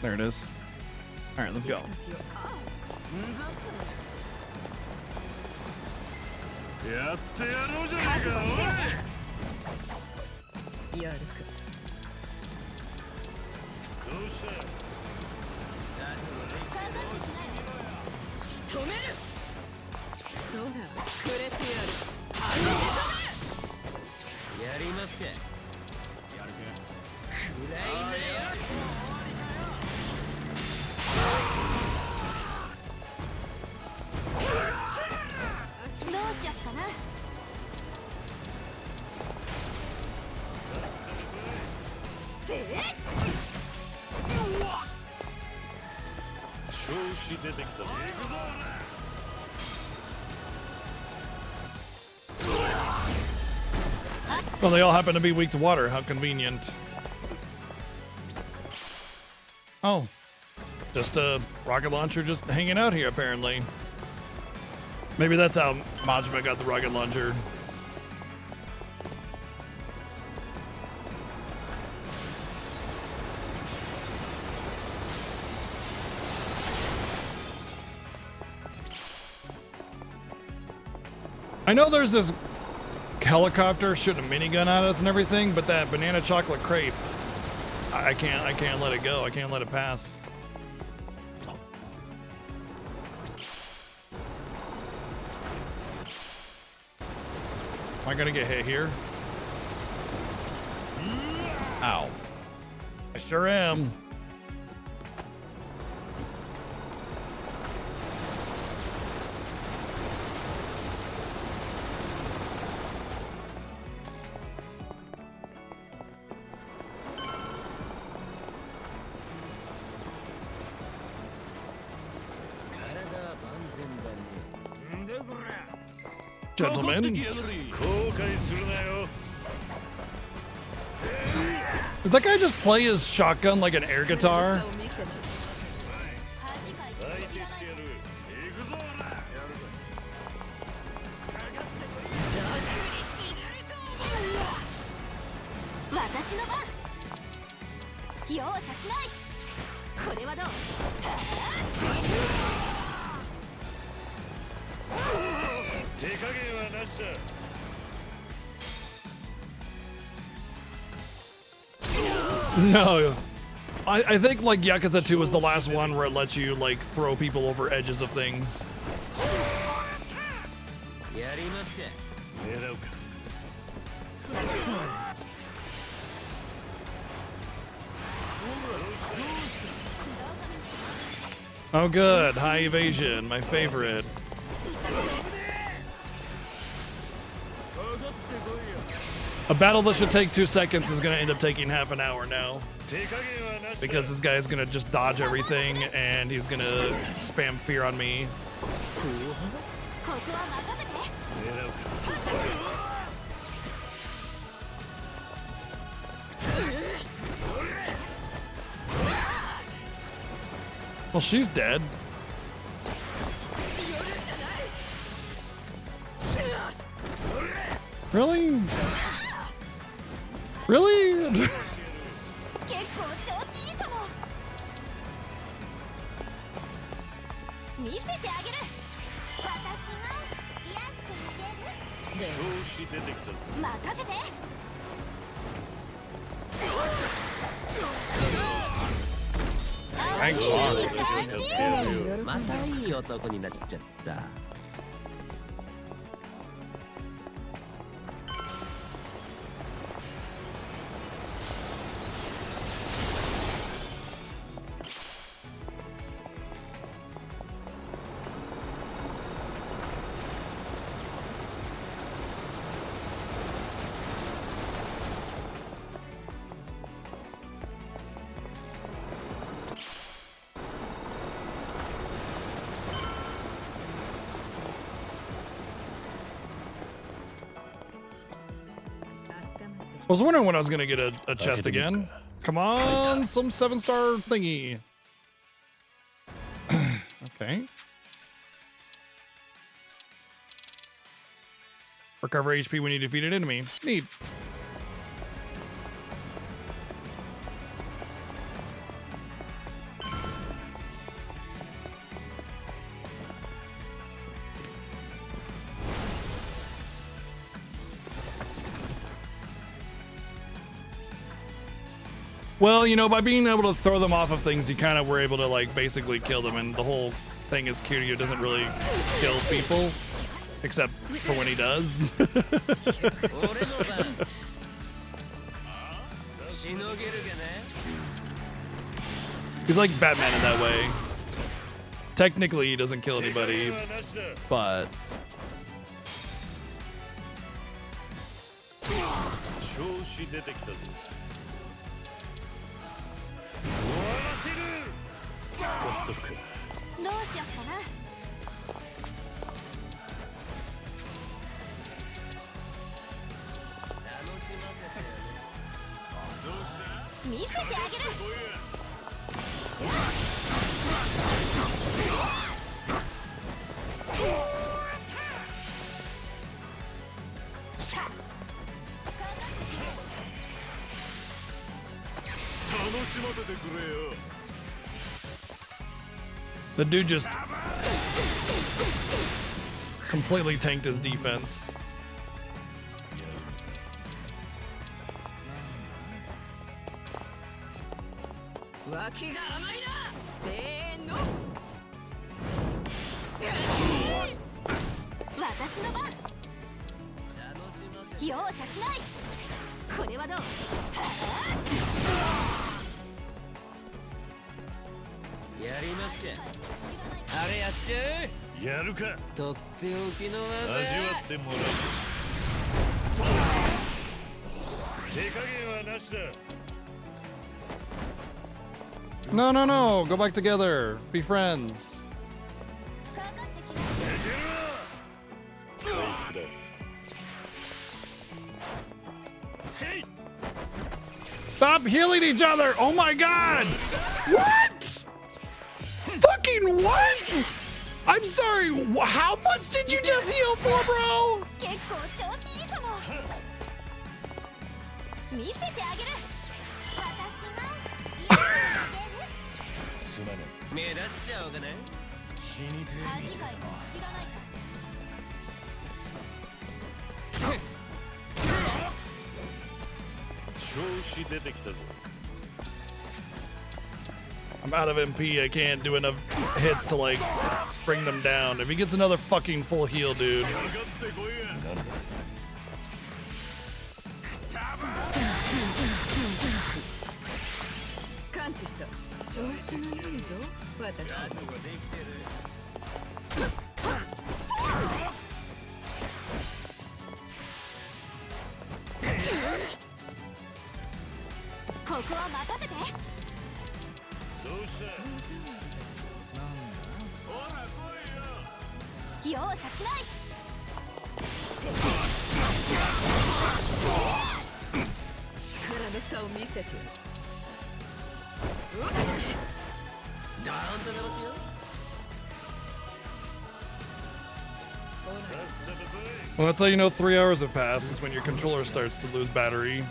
There it is. All right, let's go. 調子出てきたぞ。 Well, they all happen to be weak to water. How convenient. Oh. Just a rocket launcher just hanging out here, apparently. Maybe that's how Majima got the rocket launcher. I know there's this helicopter shooting a minigun at us and everything, but that banana chocolate crepe, I can't let it go. I can't let it pass. Am I gonna get hit here? Ow. I sure am. Gentlemen. Did that guy just play his shotgun like an air guitar? No. I think like Yakuza 2 was the last one where it lets you like throw people over edges of things. Oh good, high evasion, my favorite. A battle that should take 2 seconds is going to end up taking half an hour now. Because this guy is going to just dodge everything and he's going to spam fear on me. Well, she's dead. Really? Really? Thank God. またいい男になっちゃった。 I was wondering when I was gonna get a chest again. Come on, some 7-star thingy. Okay. Recover HP when you defeat an enemy. Neat. Well, you know, by being able to throw them off of things, you kind of were able to, like, basically kill them. And the whole thing is Kiryu doesn't really kill people, except for when he does. He's like Batman in that way. Technically, he doesn't kill anybody, but 調子出てきたぞ。終わらせる。スコットか。どうしよっかな。見せてあげる。楽しませてくれよ。 the dude just completely tanked his defense. No, no, no. Go back together. Be friends. Stop healing each other. Oh my god. What? Fucking what? I'm sorry. How much did you just heal for, bro? 目立っちゃおうかな。死にてえ。恥かいて知らないか。調子出てきたぞ。 I'm out of MP. I can't do enough hits to like bring them down. If he gets another fucking full heal, dude. Well, that's how you know 3 hours have passed, is when your controller starts to lose battery.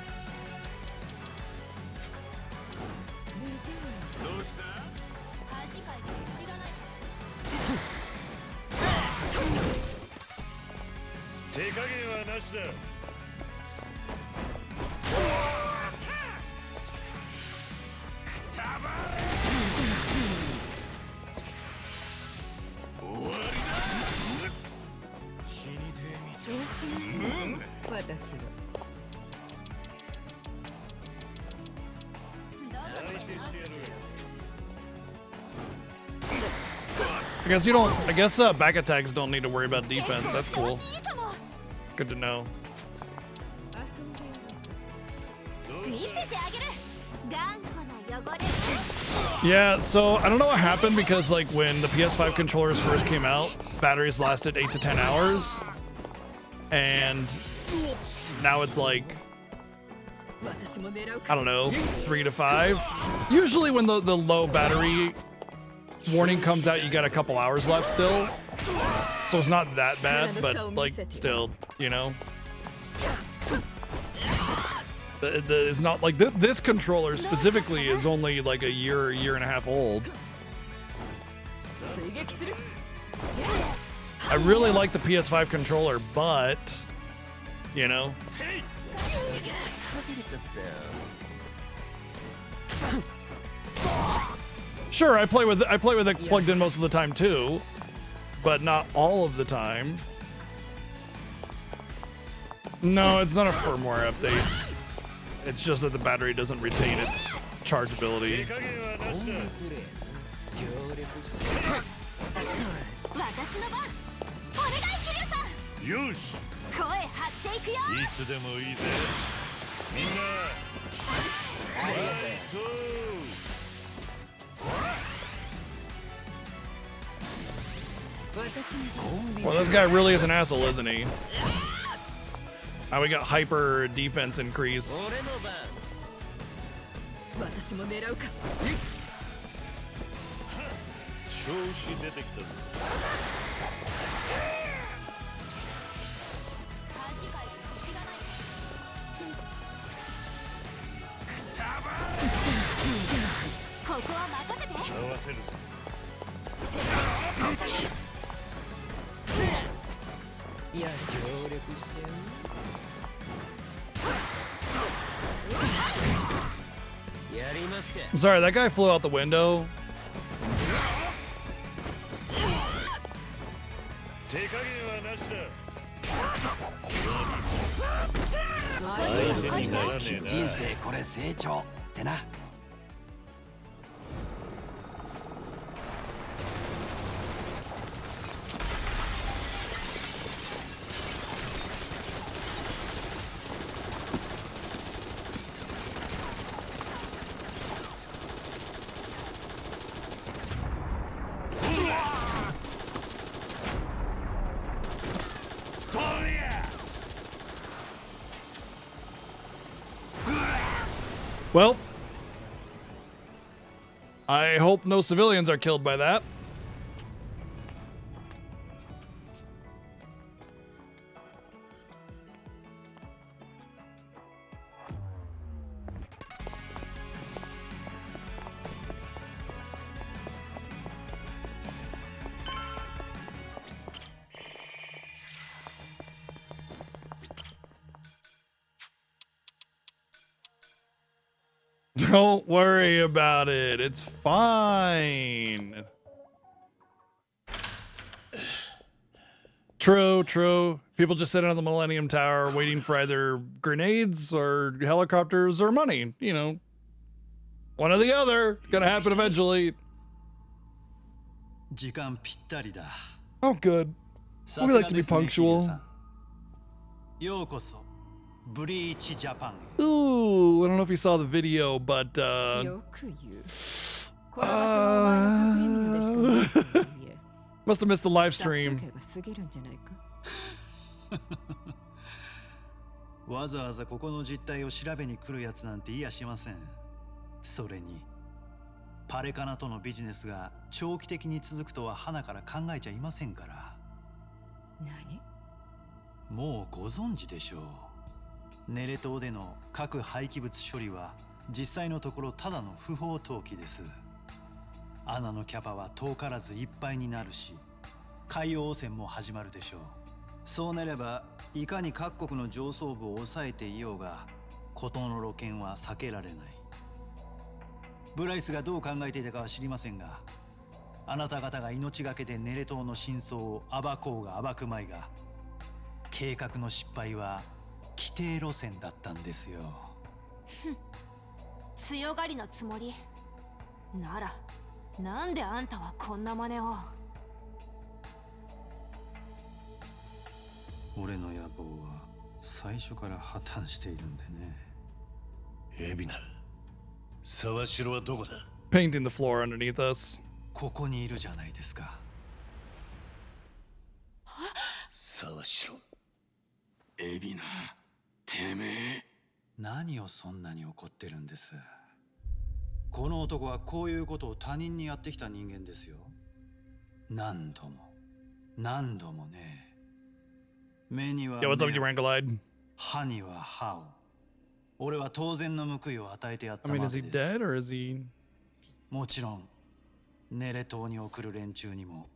I guess back attacks don't need to worry about defense. That's cool. Good to know. Yeah, so I don't know what happened because like when the PS5 controllers first came out, batteries lasted 8 to 10 hours. And now it's like, I don't know, 3 to 5. Usually when the low battery warning comes out, you got a couple hours left still. So it's not that bad, but like still, you know. It's not like this controller specifically is only like a year and a half old. I really like the PS5 controller, but you know. Sure, I play with it plugged in most of the time too, but not all of the time. No, it's not a firmware update. It's just that the battery doesn't retain its chargeability. 私の番お願いキリュウさんよし声張っていくよいつでもいいぜみんなファイト Well, this guy really is an asshole, isn't he? We got hyper defense increase. 私も狙うか調子出てきたぞここは任せて合わせるぞいや協力しちゃうやりますか I'm sorry, that guy flew out the window. 手加減はなしだ相手にならねえな人生これ成長ってな Well, I hope no civilians are killed by that. Don't worry about it. It's fine. True, true. People just sitting on the Millennium Tower waiting for either grenades or helicopters or money. You know, one or the other. Gonna happen eventually. 時間ぴったりだ Oh, good. We like to be punctual. ようこそブリーチジャパン Ooh, I don't know if you saw the video, but よく言うこの場所はお前の隠れ蓑でしかない must have missed the live stream. 過ぎるんじゃないかわざわざここの実態を調べに来るやつなんていやしませんそれにパレカナとのビジネスが長期的に続くとは花から考えちゃいませんから何もうご存知でしょうネレ島での核廃棄物処理は実際のところただの不法投棄です穴のキャパは遠からずいっぱいになるし海洋汚染も始まるでしょうそうなればいかに各国の上層部を抑えていようが事の露見は避けられないブライスがどう考えていたかは知りませんがあなた方が命がけでネレ島の真相を暴こうが暴くまいが計画の失敗は規定路線だったんですよ強がりのつもりならなんであんたはこんな真似を俺の野望は最初から破綻しているんでねエビナ沢城はどこだ Painting the floor underneath us. ここにいるじゃないですか沢城エビナてめえ何をそんなに怒ってるんですこの男はこういうことを他人にやってきた人間ですよ何度も何度もね目には Yeah, what's up with you, Rankalide? 歯には歯を俺は当然の報いを与えてやった I ま mean, で is です he dead or is he? もちろんネレ島に送る連中にも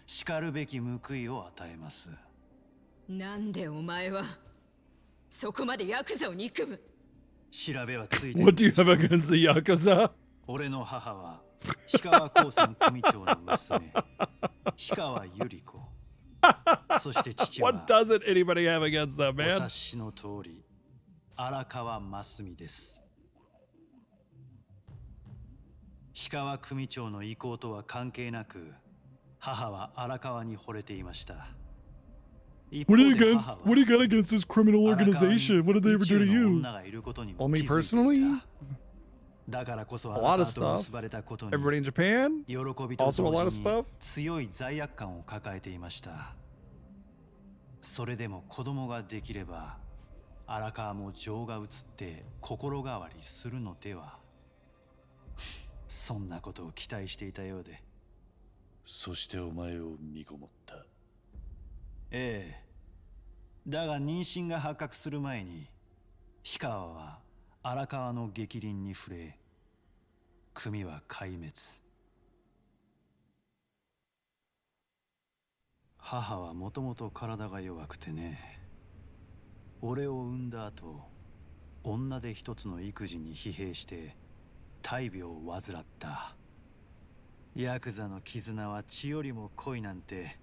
叱るべき報いを与えますなんでお前はそこまでヤクザを憎む調べはついてる What do you have against the Yakuza? 俺の母は氷川高専組長の娘氷川百合子そして父は What doesn't anybody have against that お man? 察しの通り荒川真澄です。氷川組長の意向とは関係なく、母は荒川に惚れていました。What do you got against this criminal organization? What did they ever do to you? Well, me personally? A lot of stuff. Everybody in Japan? Also a lot of stuff? 強い罪悪感を抱えていました。それでも子供ができれば、荒川も情が移って心変わりするのでは。そんなことを期待していたようで。そしてお前を見ごもった。ええ。だが妊娠が発覚する前に、氷川は荒川の逆鱗に触れ、組は壊滅。母はもともと体が弱くてね。俺を産んだ後、女で一つの育児に疲弊して大病を患った。ヤクザの絆は血よりも濃いなんて、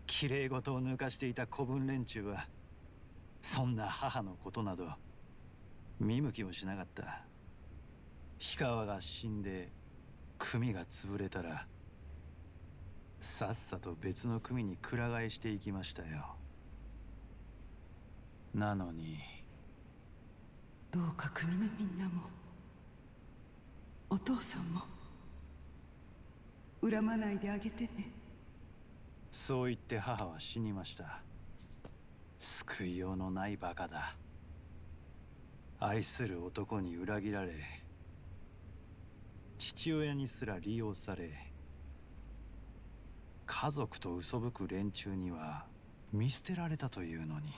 きれい事を抜かしていた子分連中は、そんな母のことなど見向きもしなかった。氷川が死んで組が潰れたら、さっさと別の組にくら替えしていきましたよ。なのに、どうか組のみんなもお父さんも恨まないであげてね。そう言って母は死にました。救いようのないバカだ。愛する男に裏切られ、父親にすら利用され、家族と嘘吹く連中には見捨てられたというのに。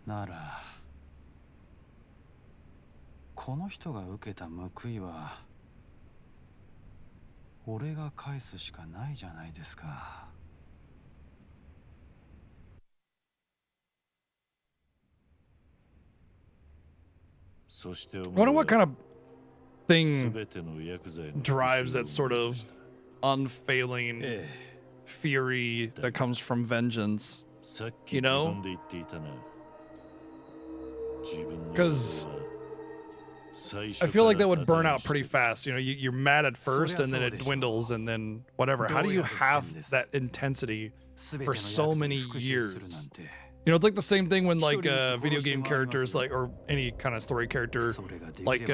なら、この人が受けた報いは、俺が返すしかないじゃないですか。そして I wonder what kind of thing drives that sort of unfailing fury that comes from vengeance. You know? Because I feel like that would burn out pretty fast. You know, you're mad at first and then it dwindles and then whatever. How do you have that intensity for so many years? You know, it's like the same thing when like video game characters, like, or any kind of story character, like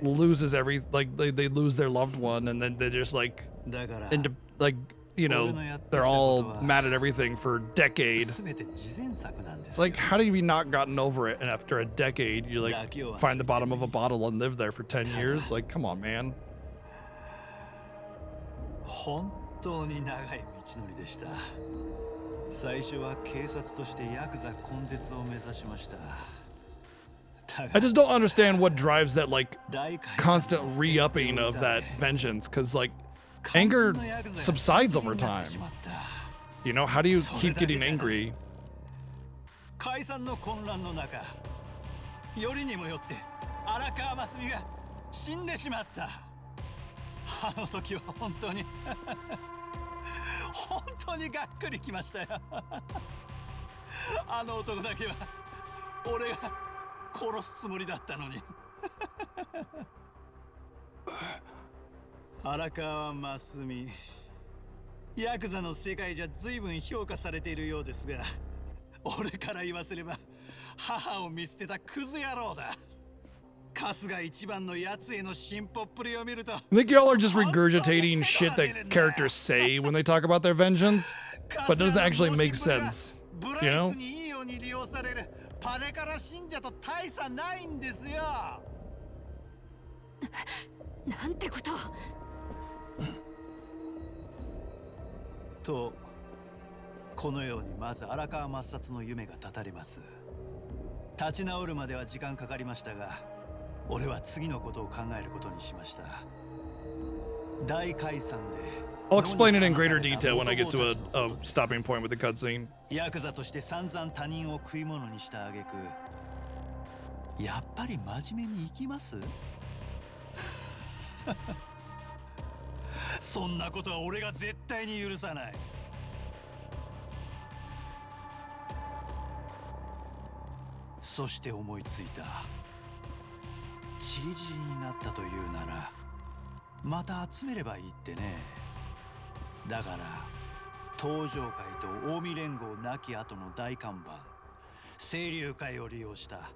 loses they lose their loved one and then they're just like into like, you know, they're all mad at everything for a decade. It's like, how do you not gotten over it? And after a decade, you like find the bottom of a bottle and live there for 10 years? Like, come on, man. 本当に長い道のりでした。最初は警察としてヤクザ根絶を目指しました。 I just don't understand what drives that like constant re-upping of that vengeance, because like anger subsides over time. You know, how do you keep getting angry? 解散の混乱の中、よりにもよって荒川真澄が死んでしまった。あの時は本当に本当にがっくりきましたよ。あの男だけは俺が殺すつもりだったのに。荒川真澄、ヤクザの世界じゃ随分評価されているようですが、俺から言わせれば母を見捨てたクズ野郎だ。春日一番のやつへの進歩っぷりを見ると。 I think y'all are just regurgitating shit that characters say when they talk about their vengeance, but it doesn't actually make sense. You know? いいように利用されるパネカラ信者と大差ないんですよ。なんてことを。と、このようにまず荒川抹殺の夢が絶たれます。立ち直るまでは時間かかりましたが、俺は次のことを考えることにしました。大解散で。 I'll explain it in greater detail when I get to a stopping point with the cutscene. ヤクザとして散々他人を食い物にした挙句、やっぱり真面目に生きます？そんなことは俺が絶対に許さない。そして思いついた。チリチリになったというならまた集めればいいってね。だから東上会と近江連合亡き後の大看板清流会を利用した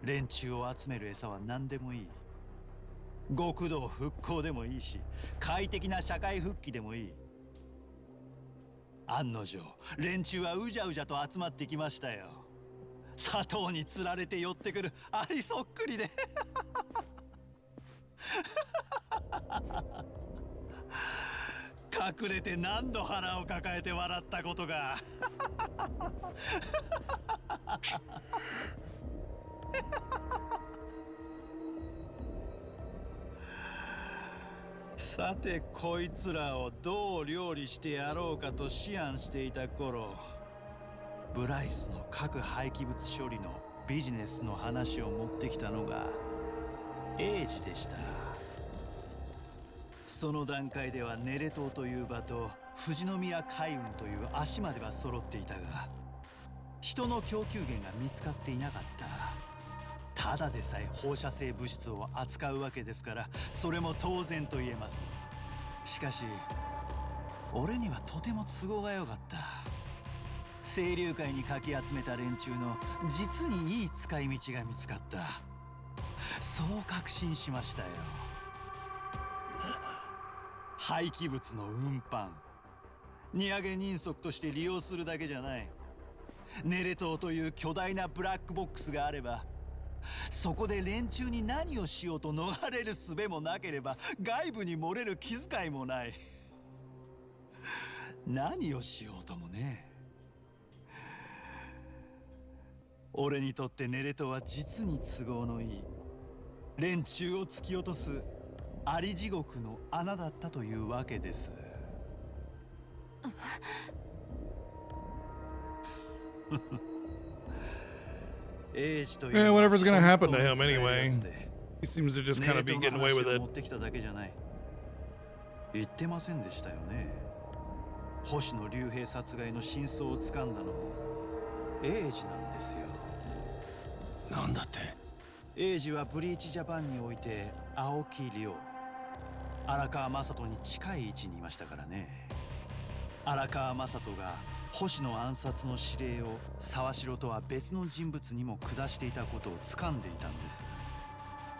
連中を集める餌は何でもいい。極道復興でもいいし、快適な社会復帰でもいい。案の定連中はうじゃうじゃと集まってきましたよ。砂糖につられて寄ってくるアリそっくりで隠れて何度腹を抱えて笑ったことがさてこいつらをどう料理してやろうかと思案していた頃、ブライスの核廃棄物処理のビジネスの話を持ってきたのがエイジでした。その段階ではネレ島という場と富士宮海運という足までは揃っていたが、人の供給源が見つかっていなかった。ただでさえ放射性物質を扱うわけですから、それも当然と言えます。しかし俺にはとても都合が良かった。清流会にかき集めた連中の実にいい使い道が見つかった。そう確信しましたよ。廃棄物の運搬、荷上げ人足として利用するだけじゃない。ネレ島という巨大なブラックボックスがあれば、そこで連中に何をしようと逃れる術もなければ、外部に漏れる気遣いもない。何をしようともね。俺にとってネレ島は実に都合のいい連中を突き落とすあり地獄の穴だったというわけです。Yeah, whatever's gonna happen to him anyway. He seems to just kind of be getting away with it. 持ってきただけじゃない。言ってませんでしたよね。星野竜兵殺害の真相をつかんだのもエイジなんですよ。なんだって？エイジはブリーチジャパンにおいて青木亮、荒川雅人に近い位置にいましたからね。荒川雅人が星野暗殺の指令を沢城とは別の人物にも下していたことを掴んでいたんです。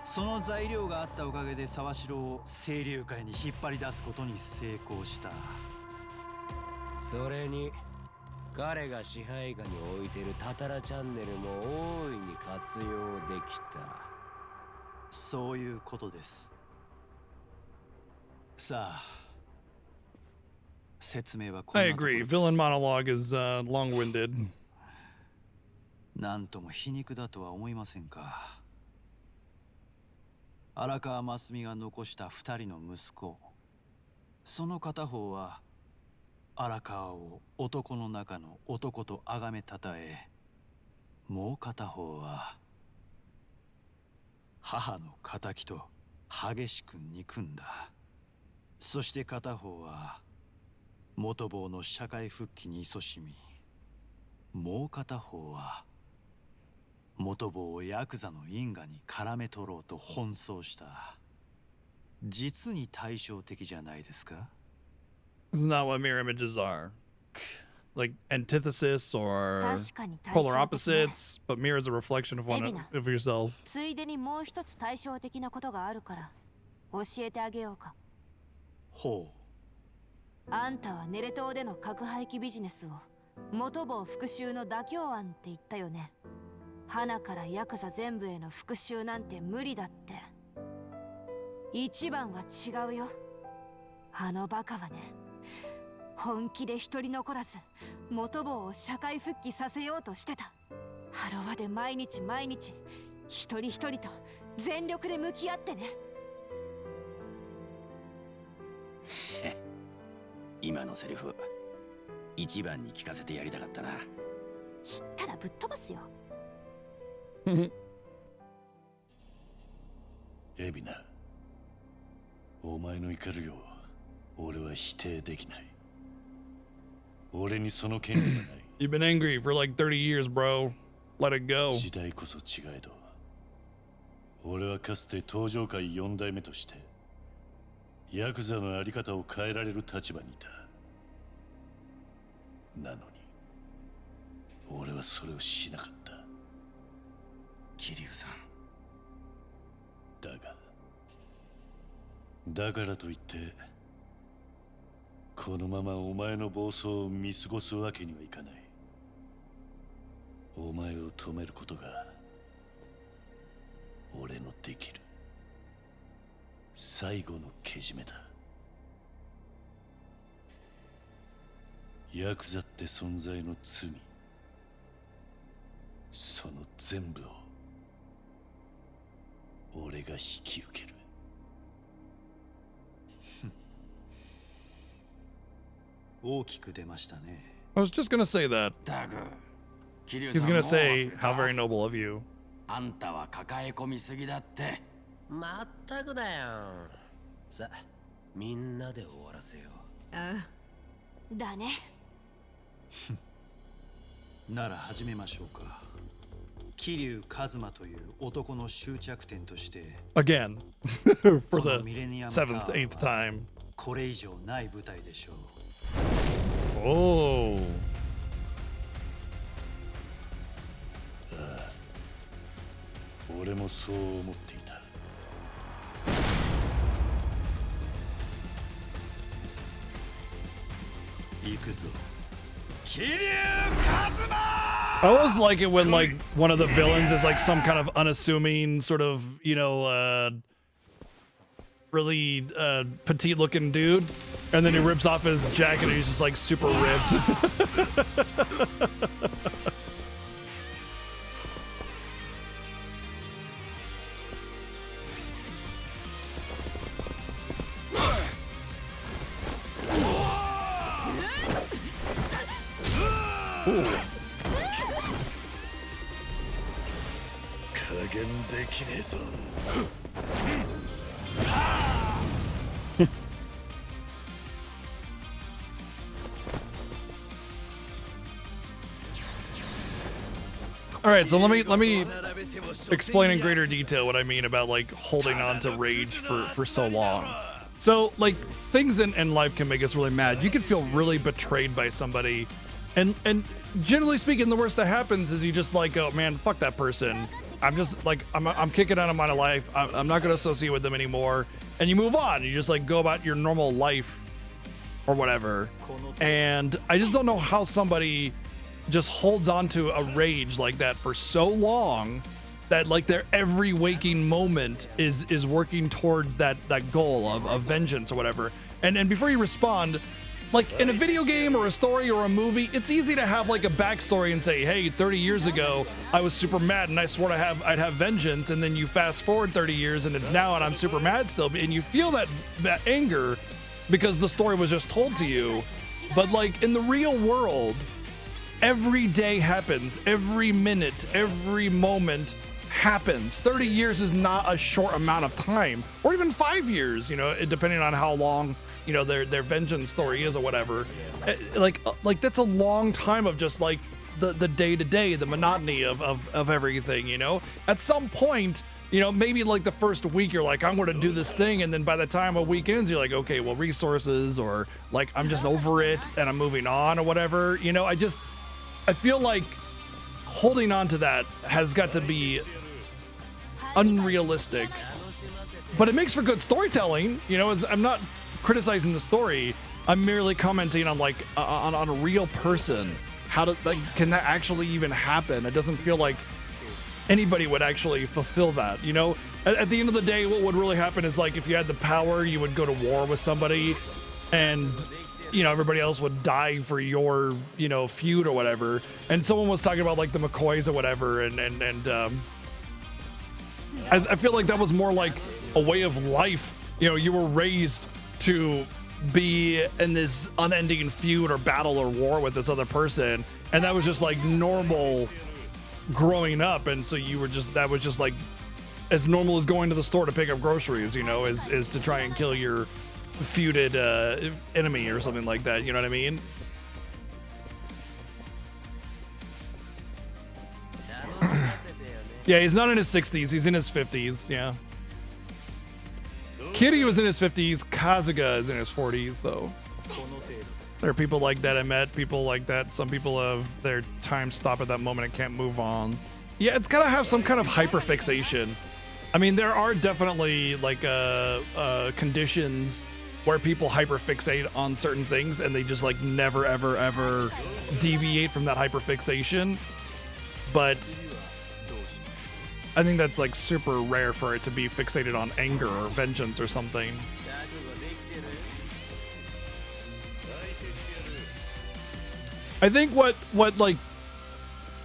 その材料があったおかげで沢城を清流会に引っ張り出すことに成功した。それに彼が支配下に置いてるタタラチャンネルも大いに活用できた。そういうことです。さあ、説明はこんな I ところ agree. です。 Villain monologue is long-winded. なんとも皮肉だとは思いませんか。荒川真澄が残した2人の息子、その片方は荒川を男の中の男と崇めたたえ、もう片方は母の仇と激しく憎んだ。そして片方は元坊の社会復帰に勤しみ、もう片方は元坊をヤクザの因果に絡め取ろうと奔走した。実に対照的じゃないですか。 Isn't that what mirror images are? Like antithesis or 確かに対照的ね。 polar opposites, but mirror is a reflection of one of yourself. ついでにもう一つ対照的なことがあるから教えてあげようか。ほう。あんたはネレ島での核廃棄ビジネスを元坊復讐の妥協案って言ったよね。花からヤクザ全部への復讐なんて無理だって。一番は違うよ。あのバカはね、本気で一人残らず元坊を社会復帰させようとしてた。ハロワで毎日毎日一人一人と全力で向き合ってね。今のセリフ一番に聞かせてやりたかったな。知ったらぶっ飛ばすよ。エビナ、お前の怒りを俺は否定できない。俺にその権利はない。 You've been angry for like 30 years, bro. let it go. 時代こそ違えど、俺はかつて登場界4代目としてヤクザのあり方を変えられる立場にいた。なのに俺はそれをしなかった。桐生さん。だからといってこのままお前の暴走を見過ごすわけにはいかない。お前を止めることが俺のできる最後のけじめだ。ヤクザって存在の罪、その全部を俺が引き受ける。大きく出ましたね。 I was just gonna say that. タグ、桐生 He's さん gonna もう say 忘れた how very noble of you. あんたは抱え込みすぎだって。まったくだよ。さ、みんなで終わらせよう。ああ。だね。なら始めましょうか。桐生一馬という男の終着点として Again, for the 7th, 8th time. これ以上ない舞台でしょう。Oh. ああ、俺もそう思っていた。行くぞ。桐生一馬! I always like it when like one of the villains is like some kind of unassuming sort of, you know, really petite looking dude, and then he rips off his jacket and he's just like super ripped. Ooh. 加減できねえぞ。All right, so let me explain in greater detail what I mean about like holding on to rage for so long. So like things in life can make us really mad. You can feel really betrayed by somebody, and generally speaking, the worst that happens is you just like, oh man, fuck that person. I'm just like I'm kicking out of my life. I'm not gonna associate with them anymore, and you move on. You just like go about your normal life or whatever. And I just don't know how somebody just holds on to a rage like that for so long that like their every waking moment is working towards that goal of vengeance or whatever. And before you respond, like in a video game or a story or a movie, it's easy to have like a backstory and say, hey, 30 years ago I was super mad and I swore I'd have vengeance, and then you fast forward 30 years and it's now and I'm super mad still, and you feel that anger because the story was just told to you. But like in the real world, every day happens, every minute, every moment happens. 30 years is not a short amount of time, or even 5 years, you know, depending on how long, you know, their vengeance story is or whatever. Like that's a long time of just like the day to day, the monotony of everything, you know. At some point, you know, maybe like the first week you're like, I'm going to do this thing, and then by the time a week ends, you're like, okay, well, resources, or like I'm just over it and I'm moving on or whatever, you know. I feel like holding on to that has got to be unrealistic, but it makes for good storytelling, you know. As I'm not criticizing the story, I'm merely commenting on like on a real person. How to like, can that actually even happen? It doesn't feel like anybody would actually fulfill that, you know. At the end of the day, what would really happen is like if you had the power, you would go to war with somebody, and you know, everybody else would die for your, you know, feud or whatever. And someone was talking about like the McCoys or whatever, and I feel like that was more like a way of life. You know, you were raised to be in this unending feud or battle or war with this other person, and that was just like normal growing up. And so you were just, that was just like as normal as going to the store to pick up groceries, you know, is to try and kill your feuded enemy or something like that, you know what I mean? Yeah, he's not in his 60s. He's in his 50s. Yeah. Kiryu is in his 50s. Kasuga is in his 40s, though. There are people like that I met. People like that. Some people have their time stop at that moment and can't move on. Yeah, it's gotta have some kind of hyperfixation. I mean, there are definitely like conditions where people hyperfixate on certain things and they just like never, ever, ever deviate from that hyperfixation. But I think that's like super rare for it to be fixated on anger or vengeance or something. I think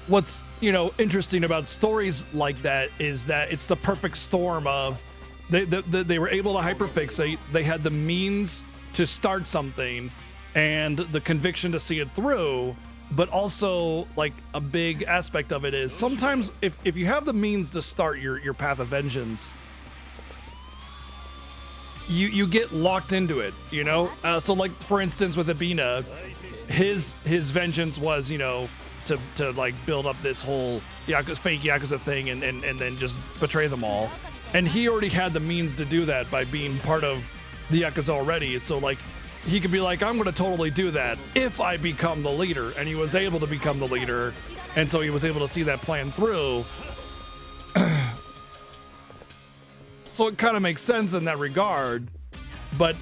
what's, you know, interesting about stories like that is that it's the perfect storm of they were able to hyperfixate, they had the means to start something and the conviction to see it through, but also like a big aspect of it is sometimes if you have the means to start your path of vengeance, you get locked into it, you know? So like for instance with Ebina, his vengeance was, you know, to like build up this whole fake Yakuza thing and then just betray them all. And he already had the means to do that by being part of the Yakuza already. So like he could be like, I'm gonna totally do that if I become the leader. And he was able to become the leader. And so he was able to see that plan through. So it kind of makes sense in that regard. But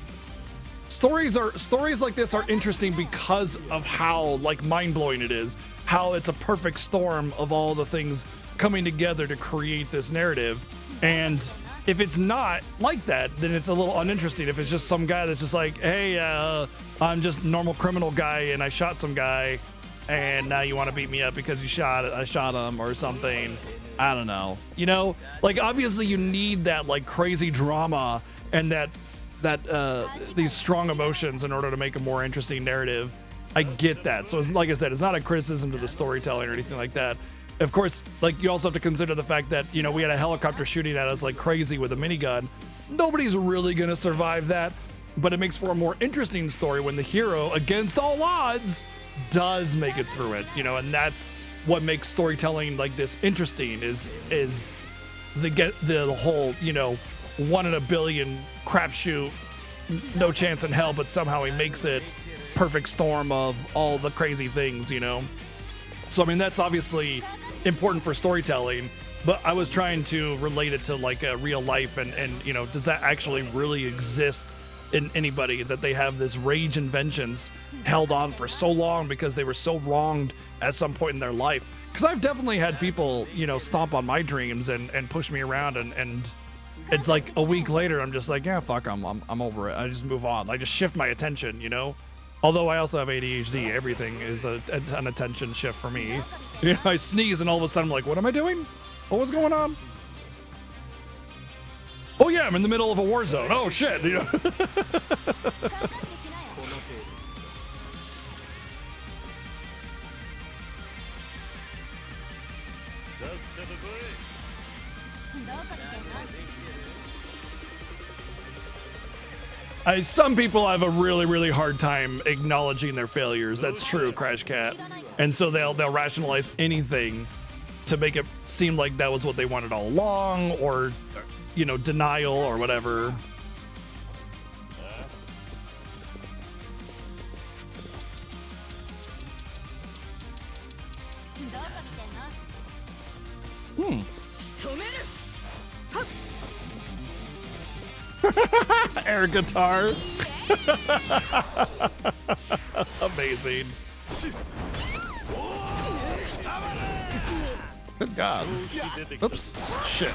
stories like this are interesting because of how like mind-blowing it is. How it's a perfect storm of all the things coming together to create this narrative. And if it's not like that, then it's a little uninteresting. If it's just some guy that's just like, hey, I'm just a normal criminal guy and I shot some guy and now you want to beat me up because I shot him or something. I don't know. You know, like obviously you need that like crazy drama and these strong emotions in order to make a more interesting narrative. I get that. So it's, like I said, it's not a criticism to the storytelling or anything like that. Of course, like you also have to consider the fact that, you know, we had a helicopter shooting at us like crazy with a minigun. Nobody's really going to survive that, but it makes for a more interesting story when the hero, against all odds, does make it through it, you know, and that's what makes storytelling like this interesting is the whole, you know, 1 in a billion crapshoot, no chance in hell, but somehow he makes it perfect storm of all the crazy things, you know. So I mean that's obviously important for storytelling, but I was trying to relate it to like a real life and you know, does that actually really exist in anybody, that they have this rage and vengeance held on for so long because they were so wronged at some point in their life? Because I've definitely had people, you know, stomp on my dreams and push me around and it's like a week later I'm just like, yeah, fuck, I'm over it. I just move on. I just shift my attention, you know. Although I also have ADHD, everything is an attention shift for me. You know, I sneeze and all of a sudden I'm like, what am I doing? What was going on? Oh yeah, I'm in the middle of a war zone. Oh shit, you know. Some people have a really, really hard time acknowledging their failures. That's true, Crash Cat. And so they'll rationalize anything to make it seem like that was what they wanted all along, or, you know, denial or whatever. Air guitar. Amazing. Good God. Oops. Shit.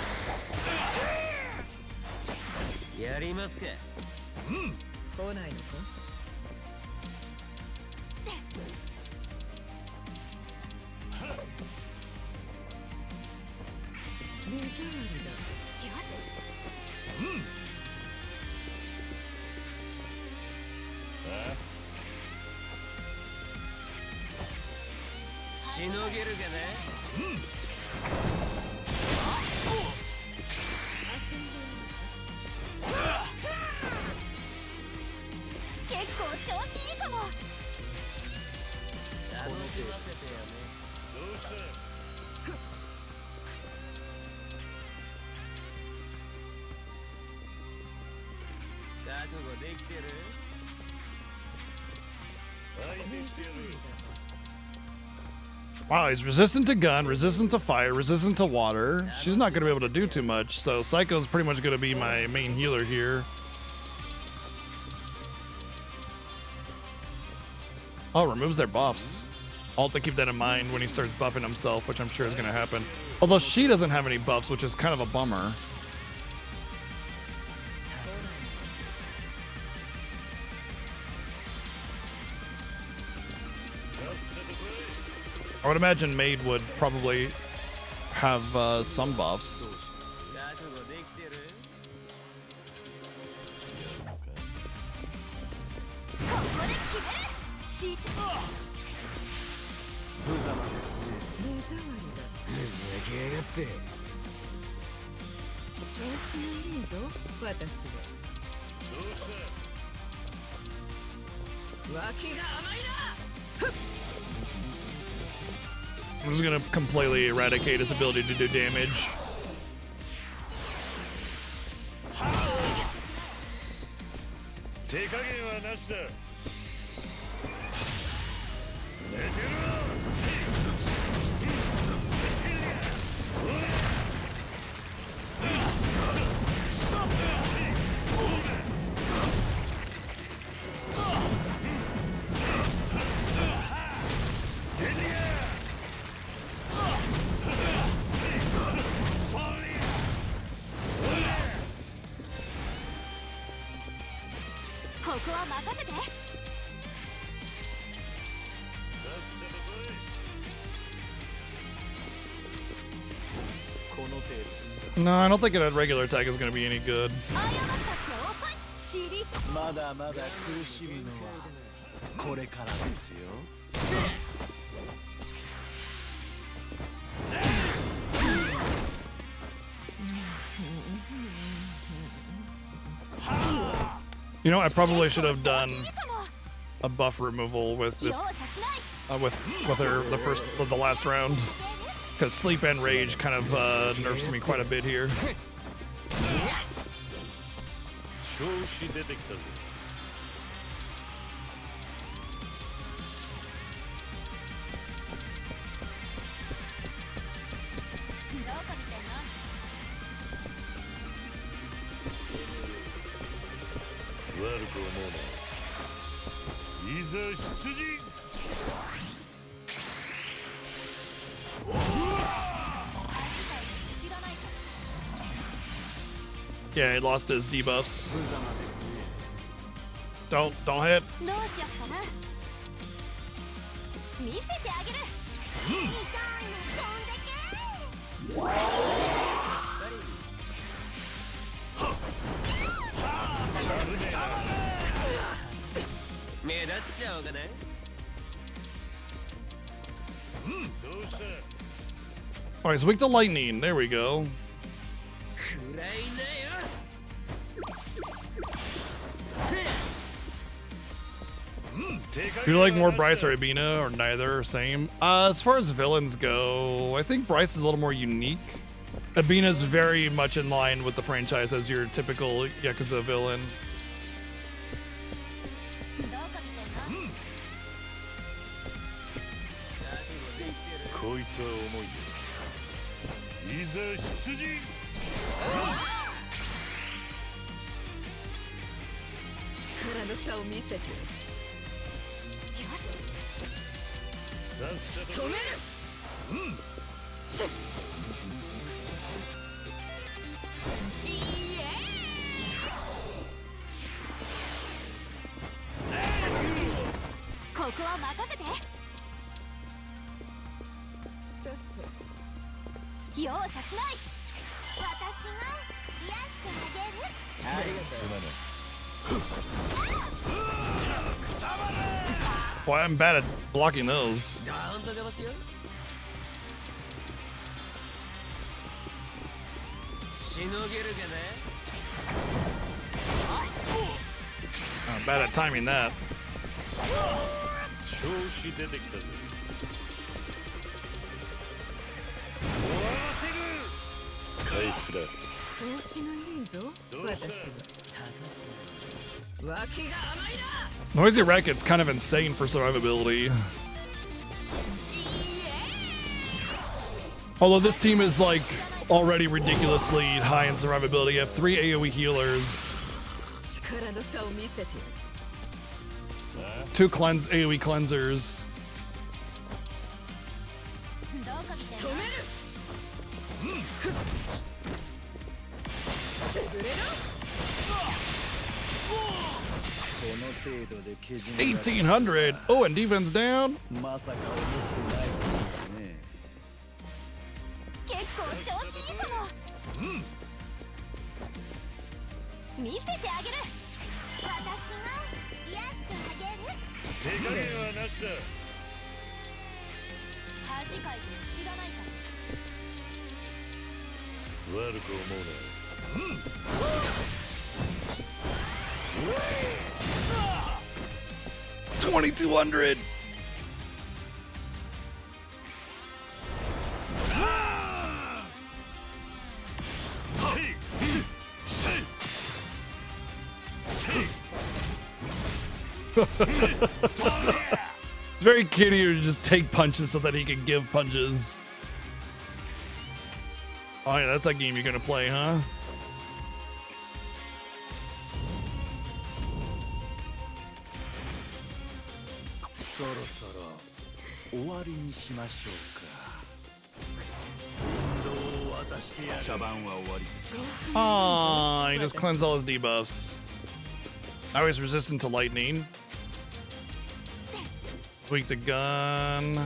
Wow, he's resistant to gun, resistant to fire, resistant to water. She's not going to be able to do too much, so Psycho's pretty much going to be my main healer here. Oh, removes their buffs. I'll have to keep that in mind when he starts buffing himself, which I'm sure is going to happen. Although she doesn't have any buffs, which is kind of a bummer. I would imagine Maid would probably have some buffs. I'm just gonna completely eradicate his ability to do damage. No, I don't think a regular attack is going to be any good. You know, I probably should have done a buff removal with this, with the last round, because Sleep and Rage kind of nerfs me quite a bit here. Yeah, he lost his debuffs. Don't hit. Oh, he's weak to lightning. There we go. Do you like more Bryce or Abina, or neither, or same? As far as villains go, I think Bryce is a little more unique. Abina's very much in line with the franchise as your typical Yakuza villain. Boy, I'm bad at blocking those. I'm bad at timing that. Noisy Racket's kind of insane for survivability. Although this team is like already ridiculously high in survivability. You have 3 AoE healers, 2 AoE cleansers. $1,800. Oh, and defense down. 結構調子いいかも。見せてあげる。私が癒してあげる。手加減はなしだ。恥かいて知らないか悪く思うな。$2,200. It's very cute to just take punches so that he can give punches. Oh yeah, that's that game you're gonna play, huh? Ah, he just cleansed all his debuffs. Now he's resistant to lightning. Weak to gun.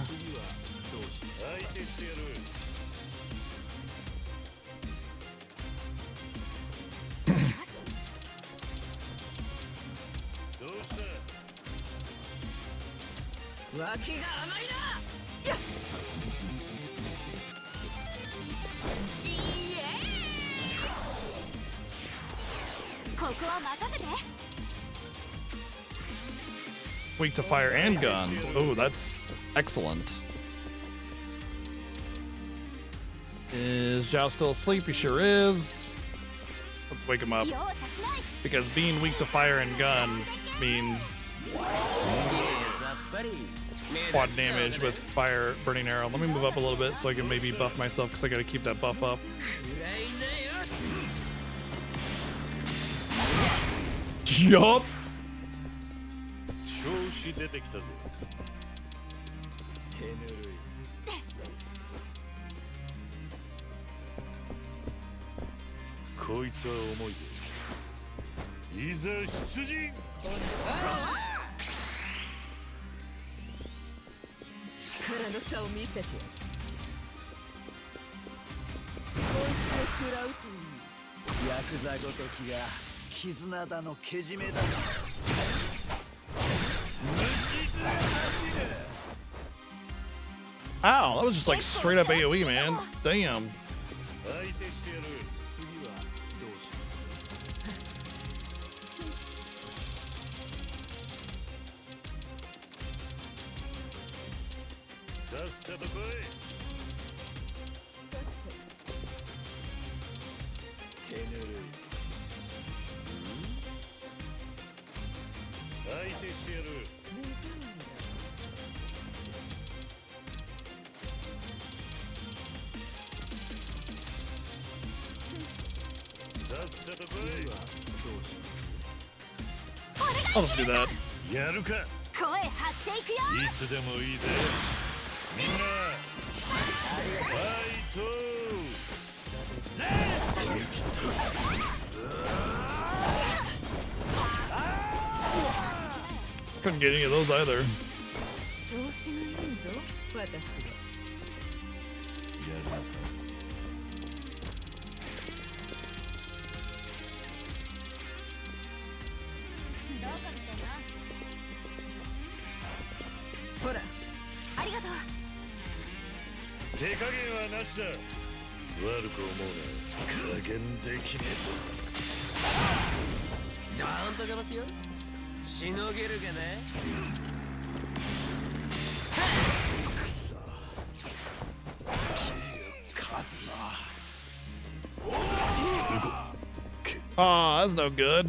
Weak to fire and gun. Oh, that's excellent. Is Zhao still asleep? He sure is. Let's wake him up. Because being weak to fire and gun means quad damage with fire burning arrow. Let me move up a little bit so I can maybe buff myself because I gotta keep that buff up. Yup. 調子出てきたぜ。手ぬるい。こいつは重いぜ。いざ出陣。力の差を見せて。こいつを食らうといい。ヤクザごときが絆だのけじめだの。 Ow, that was just like straight up AoE, man. Damn. I'll just do that. やるか。声張っていくよ。いつでもいいぜ。みんな。ファイト。 Couldn't get any of those either. 調子がいいぞ、私は。 ほら、ありがとう。手加減はなしだ。悪く思うな。加減できねえぞ。なんとかますよ。しのげるかね。くそ。Ah, that's no good.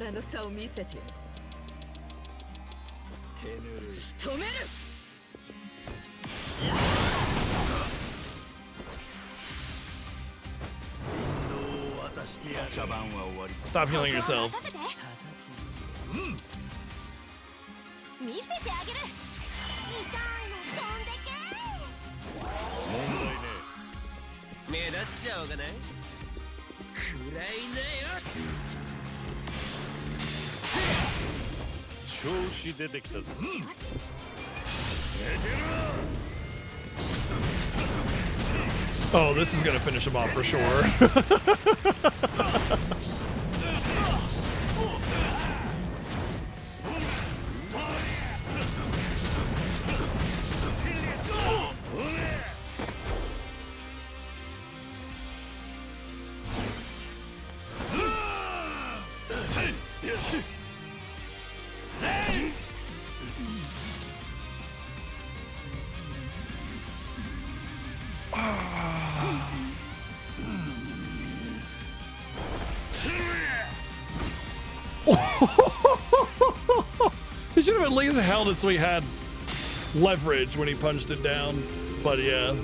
力の差を見せてやる。仕留める。Stop healing yourself. 見せてあげる。痛いの飛んでけ。問題ね。目立っちゃおうがない。くらいなよ。調子出てきたぞ。Oh, this is gonna finish him off for sure. He should have at least held it so he had leverage when he punched it down. But yeah.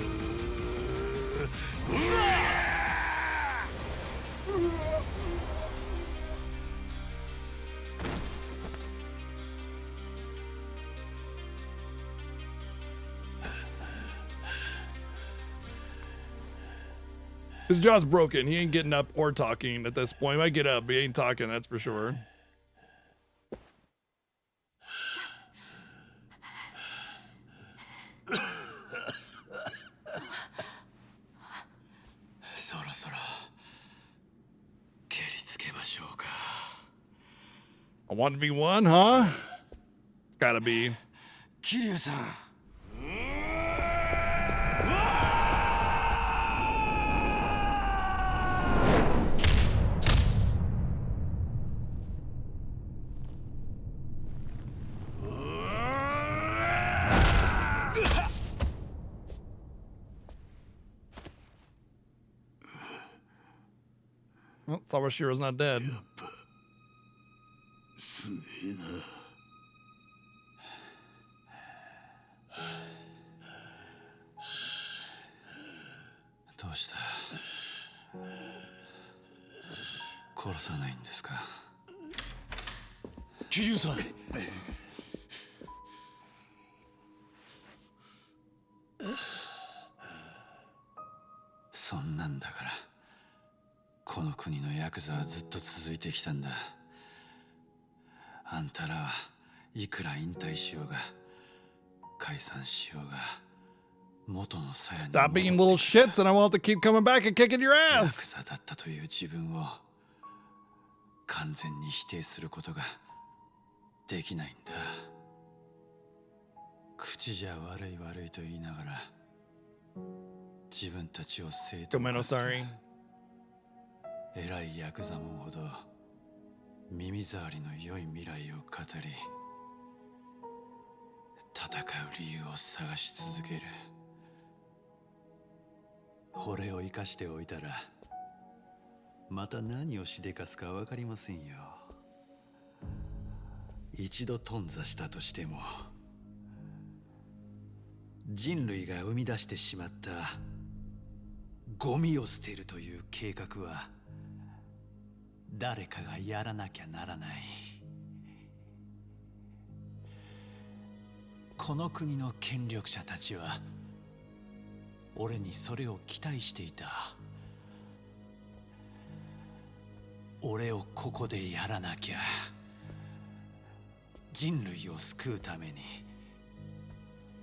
His jaw's broken. He ain't getting up or talking at this point. He might get up, but he ain't talking, that's for sure. A 1v1, huh? It's gotta be. Kiryu-san. Well, Sawashiro's not dead. すげえな。どうした？殺さないんですか？桐生さん。そんなんだからこの国のヤクザはずっと続いてきたんだ。あんたらはいくら引退しようが解散しようが元の鞘に Stop being little shits and I will have to keep coming back and kicking your ヤク ass. ザだったという自分を完全に否定することができないんだ。口じゃ悪い悪いと言いながら自分たちを正当化する偉いヤクザもんほど耳障りの良い未来を語り戦う理由を探し続ける。俺を生かしておいたらまた何をしでかすか分かりませんよ。一度頓挫したとしても人類が生み出してしまったゴミを捨てるという計画は誰かがやらなきゃならない。この国の権力者たちは俺にそれを期待していた。俺をここでやらなきゃ人類を救うために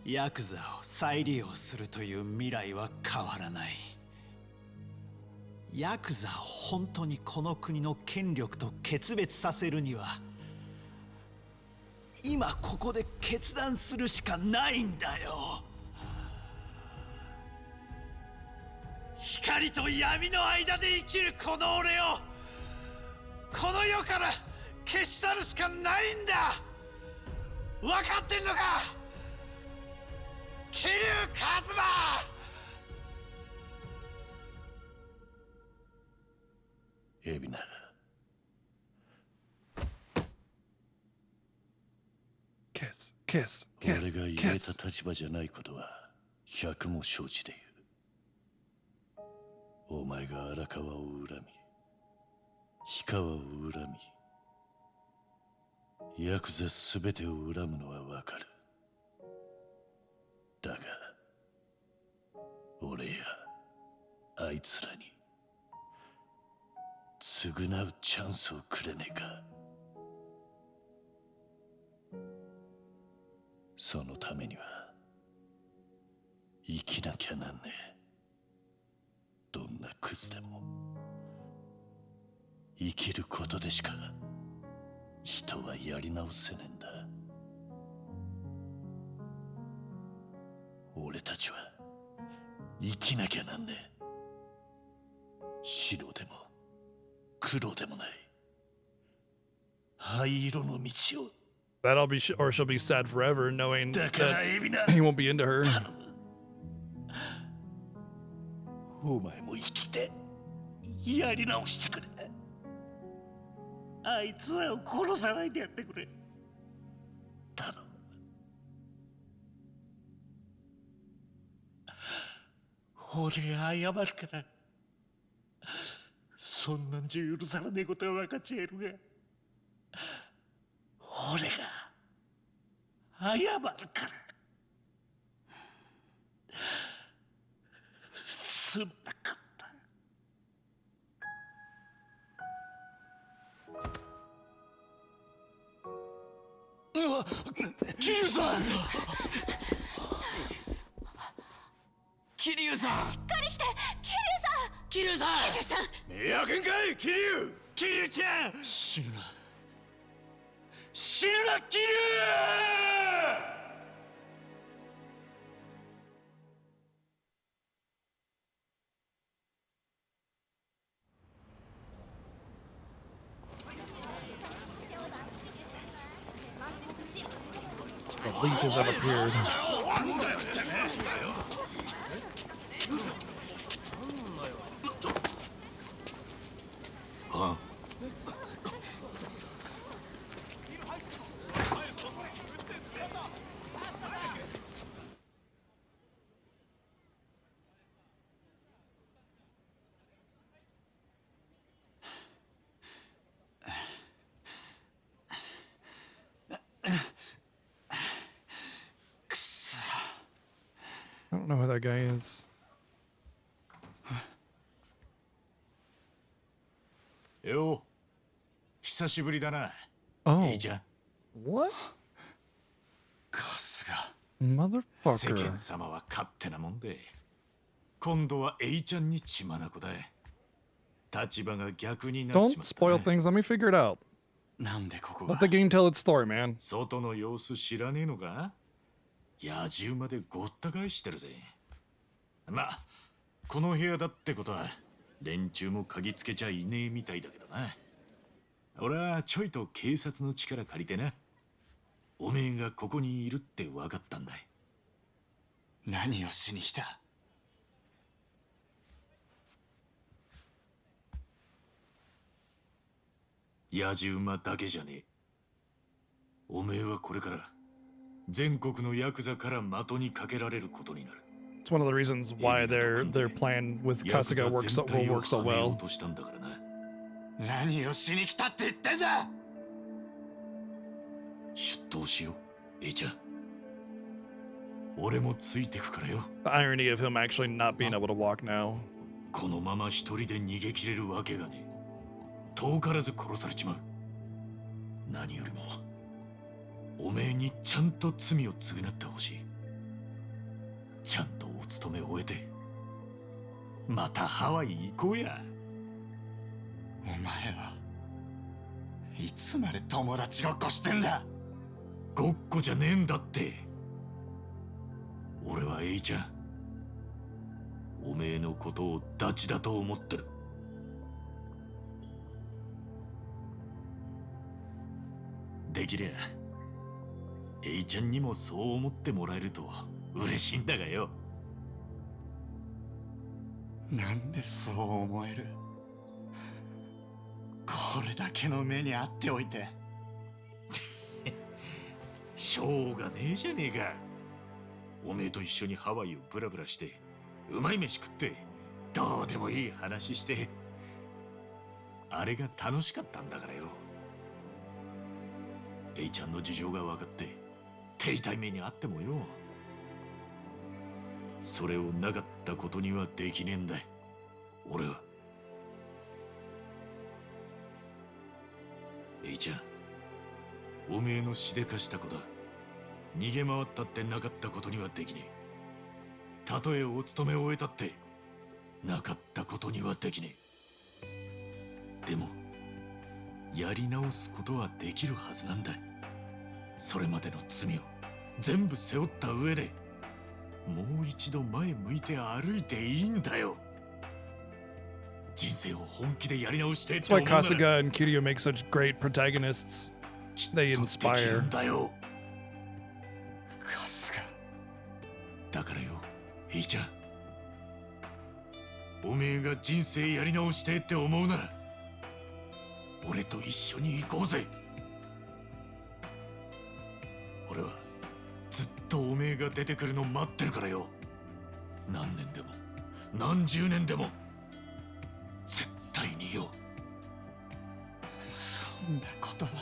ヤクザを再利用するという未来は変わらない。ヤクザを本当にこの国の権力と決別させるには今ここで決断するしかないんだよ。光と闇の間で生きるこの俺をこの世から消し去るしかないんだ。分かってんのか桐生一馬。海老名 kiss, 俺 kiss, が言え kiss. た立場じゃないことは百も承知で言う。お前が荒川を恨み、氷川を恨み、ヤクザすべてを恨むのはわかる。だが、俺やあいつらに償うチャンスをくれねえか。そのためには生きなきゃなんねえ。どんなクズでも生きることでしか人はやり直せねえんだ。俺たちは生きなきゃなんねえ。白でも黒でもない灰色の道を。 That'll be or she'll be sad forever knowing that he won't be into her. お前も生きてやり直してくれ。あいつらを殺さないでやってくれ。頼む。俺が謝るから。そんなんじゃ許されねえことは分かっちゃえるが、俺が謝るから。すまなかった。うわ、桐生さん。桐生さん。しっかりして、桐生さん。桐生さん。桐生さん。迷惑んかい、桐生。桐生ちゃん。死ぬな。死ぬな、桐生。The leeches have appeared. Huh? I don't know who that guy is. よう、久しぶりだな。Oh. いいじゃん。 What? カスが。 Motherfucker. 世間様は勝手なもんで。今度はエイちゃんに血眼だ。立場が逆になっち Don't まった。 spoil things. Let me figure it out. なんでここ Let が the game tell its story, man. 外の様子知らねえのか？野獣までごった返してるぜ。まあ、この部屋だってことは連中も鍵つけちゃいねえみたいだけどな。俺はちょいと警察の力借りてな。おめえがここにいるって分かったんだ。何をしに来た？野獣馬だけじゃねえ。おめえはこれから全国のヤクザから的にかけられることになる。 It's one of the reasons why their plan with Kasuga will work so well. 何をしに来たって言ってんだ。出頭しよう、エイちゃん。俺もついてくからよ。 The irony of him actually not being able to walk now. このまま一人で逃げ切れるわけがねえ。遠からず殺されちまう。何よりもおめえにちゃんと罪を償ってほしい。ちゃんとお勤めを終えてまたハワイ行こうや。お前はいつまで友達ごっこしてんだ。ごっこじゃねえんだって。俺はエイちゃん、おめえのことをダチだと思ってる。できりゃエイちゃんにもそう思ってもらえると嬉しいんだがよ。なんでそう思える？これだけの目にあっておいて。しょうがねえじゃねえか。おめえと一緒にハワイをブラブラしてうまい飯食ってどうでもいい話して、あれが楽しかったんだからよ。エイちゃんの事情が分かって手痛い目にあってもよ、それをなかったことにはできねえんだ、俺は。エイちゃん、おめえのしでかした子だ。逃げ回ったってなかったことにはできねえ。たとえお勤めを終えたってなかったことにはできねえ。でもやり直すことはできるはずなんだ。それまでの罪を全部背負った上でもう一度前向いて歩いていいんだよ。人生を本気でやり直してって That's 思 why うなら Kasuga and Kiryu make such great protagonists. They inspire. だよ。だからよ、ひいちゃん、おめえが人生やり直してって思うなら俺と一緒に行こうぜ。俺はずっとおめえが出てくるの待ってるからよ。何年でも何十年でも絶対によ。そんな言葉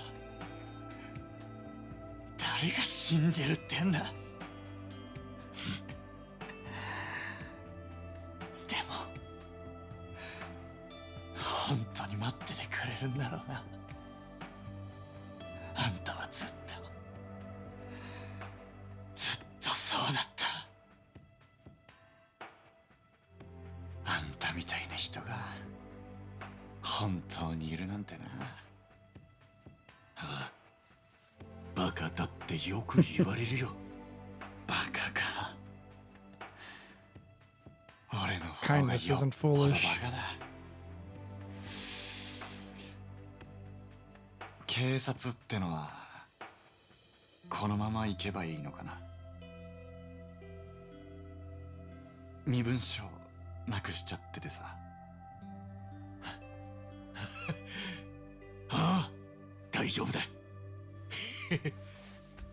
誰が信じるってんだ。でも本当に待っててくれるんだろうな。あんたはずっとそうだった。あんたみたいな人が本当にいるなんてな。ああ、バカだってよく言われるよ。バカか。俺の方が Kindness よっ isn't ぽどバ foolish. カだ。警察ってのはこのまま行けばいいのかな。身分証なくしちゃっててさ。ああ、大丈夫だ。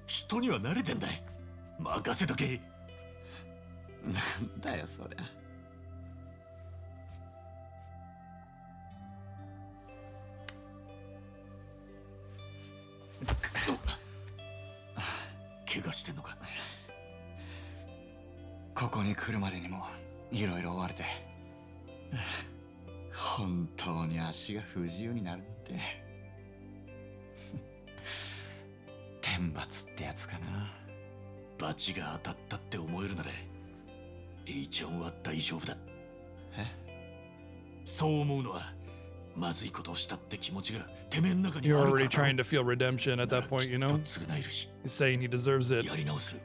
人には慣れてんだ。任せとけ。なんだよそりゃ。怪我してんのか。ここに来るまでにもいろいろ追われて、本当に足が不自由になるなんて。天罰ってやつかな。罰が当たったって思えるならエイちゃんは大丈夫だ。そう思うのはまずいことをしたって気持ちがてめえの中に You're あるか already らだろ。 trying to feel redemption at that point, you know? 償えるし He's saying he deserves it. やり直せる。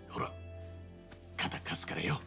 ほら、肩貸すからよ。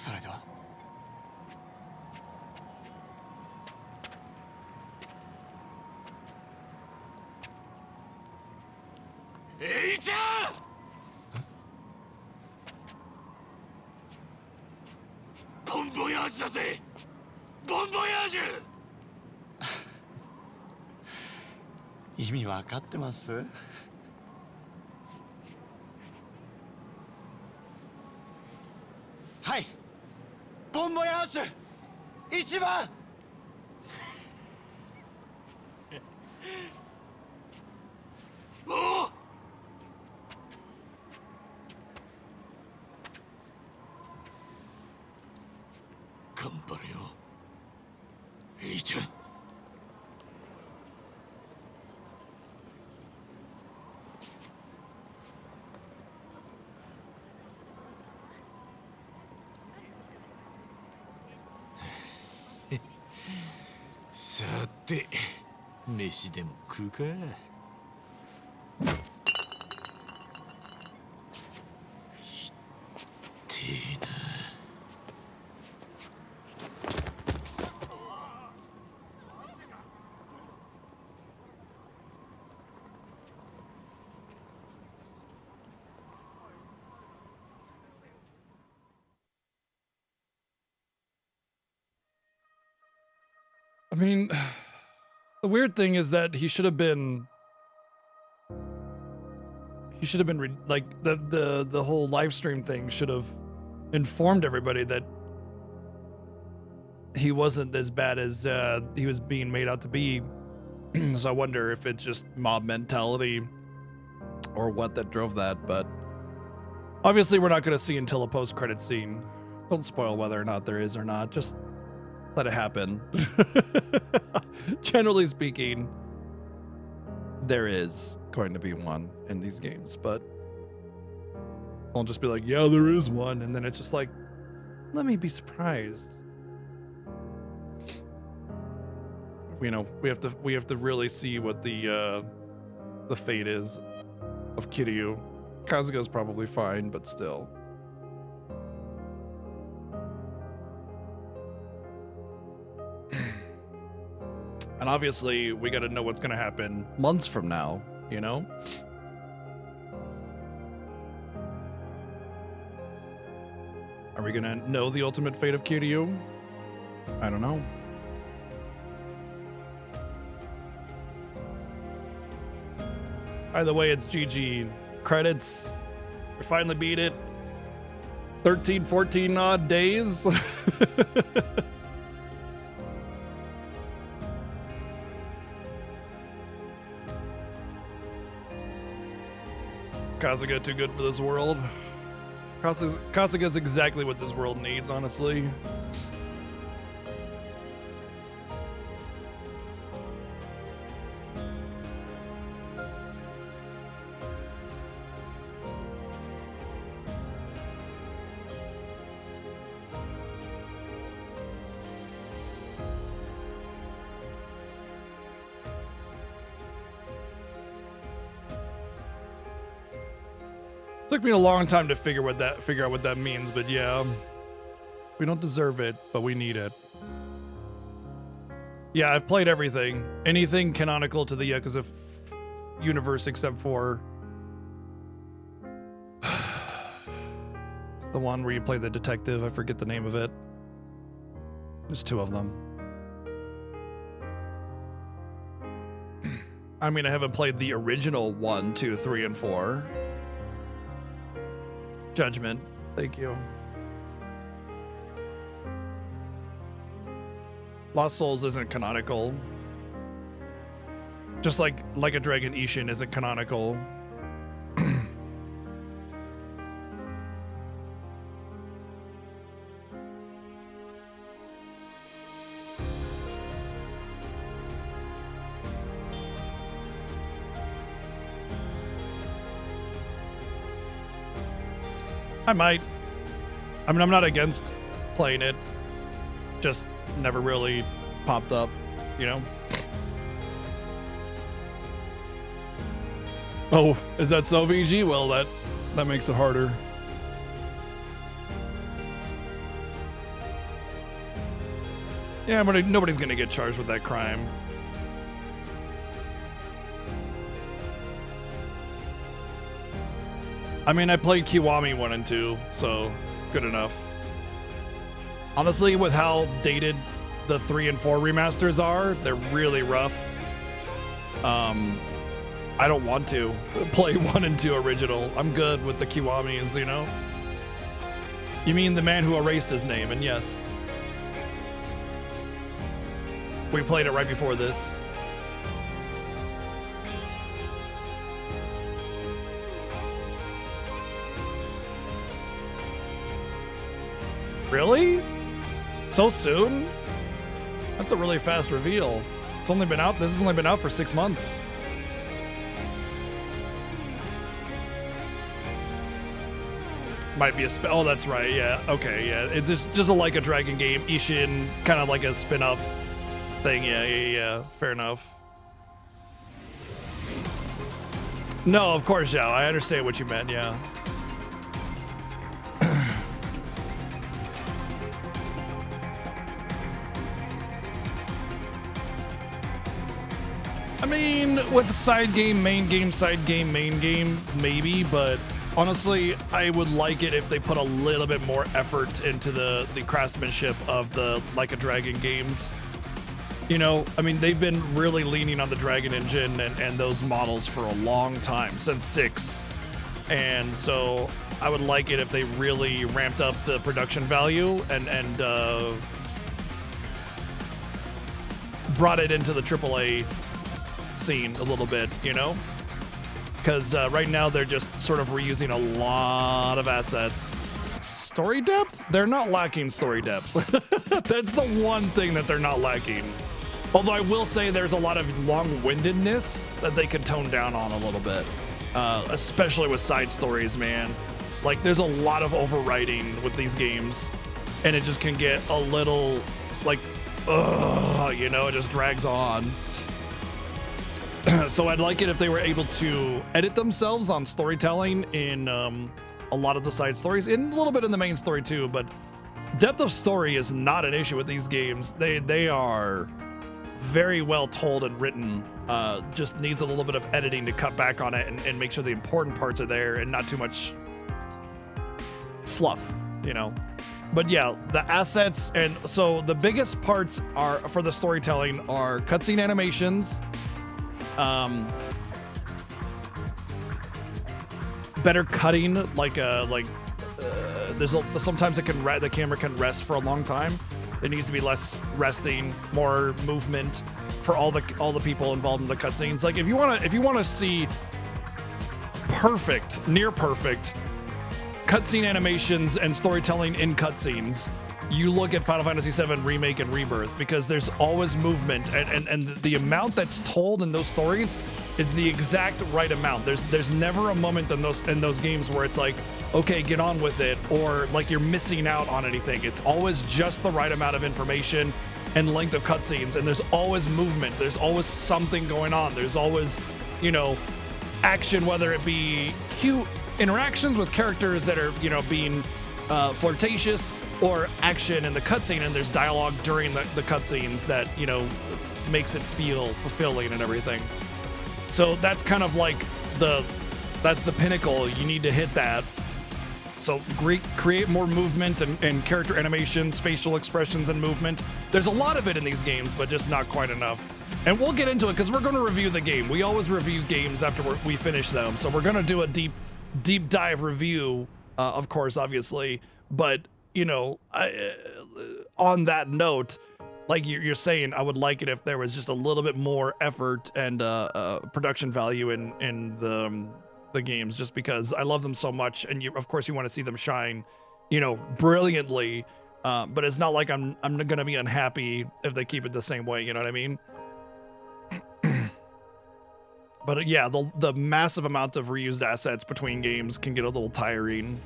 それでは。エイちゃん！ボンボヤージュだぜ！ボンボヤージュ！意味わかってます？はい、ボンボヤージュ1番。おお！頑張れよ、エイちゃん。さて、飯でも食うか。ひってえな。I mean, the weird thing is that he should have been like the whole live stream thing should have informed everybody that he wasn't as bad as he was being made out to be. So I wonder if it's just mob mentality or what that drove that, but obviously we're not going to see until a post-credit scene. Don't spoil whether or not there is or not, just let it happen. Generally speaking, there is going to be one in these games, but don't just be like, yeah, there is one, and then it's just like, let me be surprised. You know, we have to really see what the fate is of Kiryu. Kasuga's probably fine, but still. And obviously, we got to know what's going to happen months from now, you know? Are we going to know the ultimate fate of Kiryu? I don't know. Either way, it's GG. Credits. We finally beat it. 13, 14 odd days. Kasuga too good for this world. Kasuga's exactly what this world needs, honestly. Took me a long time to figure out what that means, but yeah. We don't deserve it, but we need it. Yeah, I've played everything. Anything canonical to the Yakuza universe except for the one where you play the detective. I forget the name of it. There's two of them. I mean, I haven't played the original 1, 2, 3, and 4. Judgment. Thank you. Lost Souls isn't canonical. Just like a Dragon Ishin isn't canonical. I might. I mean, I'm not against playing it. Just never really popped up, you know? Oh, is that so, VG? Well, that makes it harder. Yeah, but nobody's gonna get charged with that crime. I mean, I played Kiwami 1 and 2, so good enough. Honestly, with how dated the 3 and 4 remasters are, they're really rough. I don't want to play 1 and 2 original. I'm good with the Kiwamis, you know? You mean the man who erased his name, and yes. We played it right before this. Really? So soon? That's a really fast reveal. It's only been out, this has only been out for 6 months. Might be a oh, that's right, yeah, okay, yeah. It's just a Like a Dragon game, Ishin, kind of like a spin-off thing, yeah, fair enough. No, of course, yeah, I understand what you meant, yeah. I mean, with side game, main game, side game, main game, maybe, but honestly, I would like it if they put a little bit more effort into the craftsmanship of the Like a Dragon games. You know, I mean, they've been really leaning on the Dragon Engine and those models for a long time, since 6. And so I would like it if they really ramped up the production value and brought it into the AAA scene a little bit, you know? Because right now they're just sort of reusing a lot of assets. Story depth? They're not lacking story depth. That's the one thing that they're not lacking. Although I will say there's a lot of long-windedness that they could tone down on a little bit. Especially with side stories, man. Like, there's a lot of overwriting with these games. And it just can get a little, like, you know, it just drags on. So I'd like it if they were able to edit themselves on storytelling in a lot of the side stories, and a little bit in the main story too, but depth of story is not an issue with these games. They are very well told and written. Just needs a little bit of editing to cut back on it and make sure the important parts are there and not too much fluff, you know? But yeah, the assets, and so the biggest parts are for the storytelling are cutscene animations, better cutting, there's sometimes the camera can rest for a long time. There needs to be less resting, more movement for all the people involved in the cutscenes. Like if you want to see perfect, near perfect cutscene animations and storytelling in cutscenes, you look at Final Fantasy VII Remake and Rebirth, because there's always movement, and the amount that's told in those stories is the exact right amount. There's never a moment in those games where it's like, okay, get on with it, or like you're missing out on anything. It's always just the right amount of information and length of cutscenes, and there's always movement. There's always something going on. There's always, you know, action, whether it be cute interactions with characters that are, you know, being flirtatious, or action in the cutscene, and there's dialogue during the cutscenes that, you know, makes it feel fulfilling and everything. So that's kind of like that's the pinnacle. You need to hit that. So create more movement and character animations, facial expressions, and movement. There's a lot of it in these games, but just not quite enough. And we'll get into it because we're going to review the game. We always review games after we finish them. So we're going to do a deep dive review, of course, obviously. But, you know, on that note, like you're saying, I would like it if there was just a little bit more effort and production value in the games, just because I love them so much, and of course you want to see them shine, you know, brilliantly. But it's not like I'm gonna be unhappy if they keep it the same way. You know what I mean? But yeah, the massive amount of reused assets between games can get a little tiring.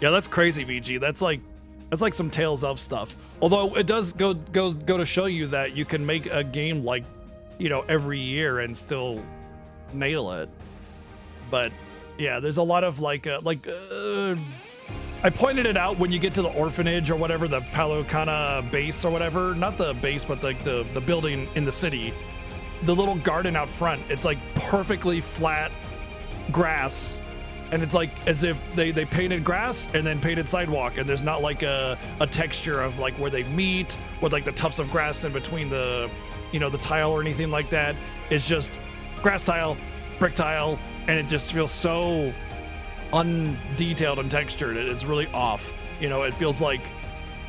Yeah, that's crazy, VG. That's like some Tales of stuff. Although it does go to show you that you can make a game like, you know, every year and still nail it. But Yeah, there's a lot of I pointed it out when you get to the orphanage or whatever, the Palokana base or whatever. Not the base, but the building in the city. The little garden out front, it's like perfectly flat grass. And it's like as if they painted grass and then painted sidewalk. And there's not like a texture of like where they meet with like the tufts of grass in between the, the tile or anything like that. It's just grass tile, brick tile, and it just feels so undetailed and textured. It's really off. It feels like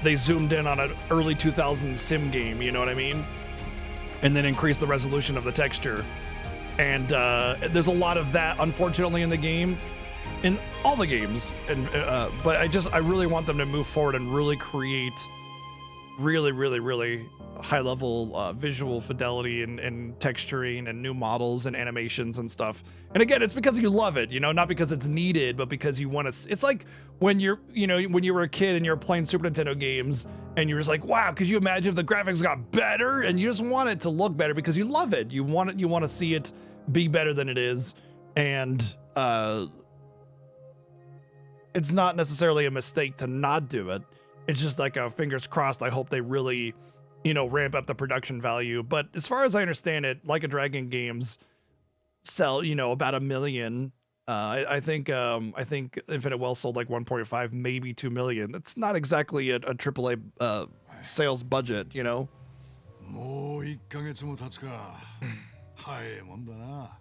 they zoomed in on an early 2000s sim game, you know what I mean? And then increased the resolution of the texture. And there's a lot of that, unfortunately, in the game, in all the games. And but I really want them to move forward and really create really, really, really high level visual fidelity and texturing and new models and animations and stuff. And again, it's because you love it, not because it's needed, but because you want to. It's like when when you were a kid and you're playing Super Nintendo games and you're just like, wow, could you imagine if the graphics got better? And you just want it to look better because you love it. You want to see it be better than it is. And it's not necessarily a mistake to not do it. It's just like fingers crossed. I hope they really, ramp up the production value. But as far as I understand it, Like a Dragon games sell, about 1 million. I think Infinite Wealth sold like 1.5, maybe 2 million. That's not exactly a AAA sales budget, もう1ヶ月も経つか。早いもんだな。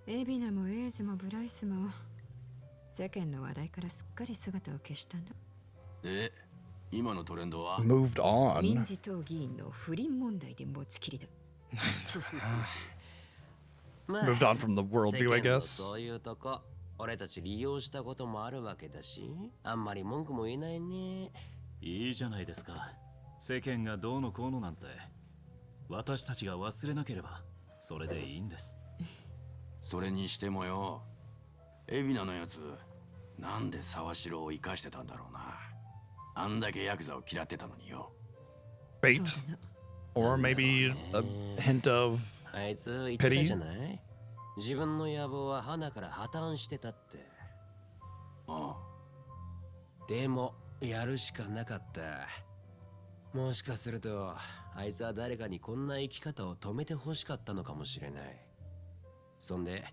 エビナもエイジもブライスも世間の話題からすっかり姿を消したんだ。で、今のトレンドは moved on. 民事党議員の不倫問題で持ちきりだ。moved on from the worldview, I guess. そういうとこ、俺たち利用したこともあるわけだし、あんまり文句も言えないね。いいじゃないですか。世間がどうのこうのなんて、私たちが忘れなければそれでいいんです。それにしてもよ、海老名のやつ、なんで沢城を生かしてたんだろうな。あんだけヤクザを嫌ってたのによ。Bait? Or maybe a hint of あいつ言ってたじゃない？自分の野望は花から破綻してたって。ああ。でも、やるしかなかった。もしかすると、あいつは誰かにこんな生き方を止めて欲しかったのかもしれない。そんで、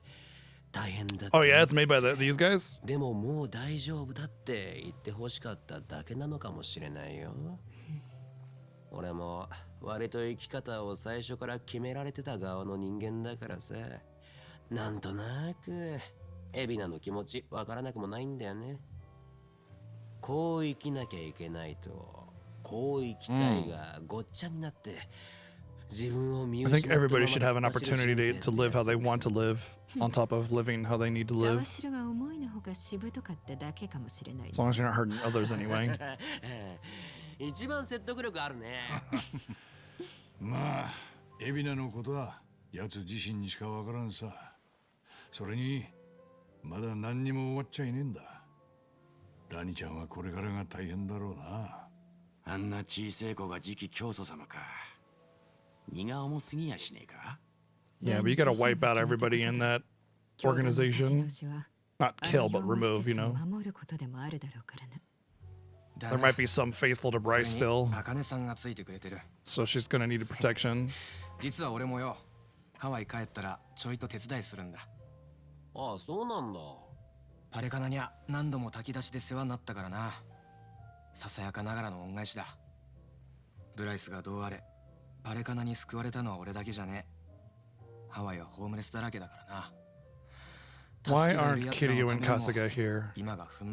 大変だった。Oh yeah, it's made by these guys? でももう大丈夫だって言って欲しかっただけなのかもしれないよ。俺も割と生き方を最初から決められてた側の人間だからさ、なんとなく海老名の気持ちわからなくもないんだよね。こう生きなきゃいけないと、こう生きたいがごっちゃになって、自分を見 I 失 think ったまま everybody should have an 突っ走る opportunity 人 to 生 live how they want to live, on top of living how they need to 沢 live. 城が思いのほかしぶとかっただけかもしれない。 As long as you're not hurting others anyway. 一番説得力あるね。まあ、海老名のことは奴自身にしかわからんさ。それに、まだ何にも終わっちゃいねえんだ。ラニちゃんはこれからが大変だろうな。あんな小さい子が次期教祖様か。荷が重すぎやしねえか。 Yeah, but you gotta wipe out everybody in that organization. Not kill, but remove, you know. 守ることでもあるだろうからな。 There might be some faithful to Bryce still. 茜さんがついてくれてる。 So she's gonna need protection. 実は俺もよ、ハワイ帰ったらちょいと手伝いするんだ。ああ、そうなんだ。パレカナにゃ何度も炊き出しで世話になったからな。ささやかながらの恩返しだ。ブライスがどうあれ、パレカナに救われたのは俺だけじゃねえ。ハワイはホームレスだらけだからな。 Why aren't Kiryu and Kasuga here? I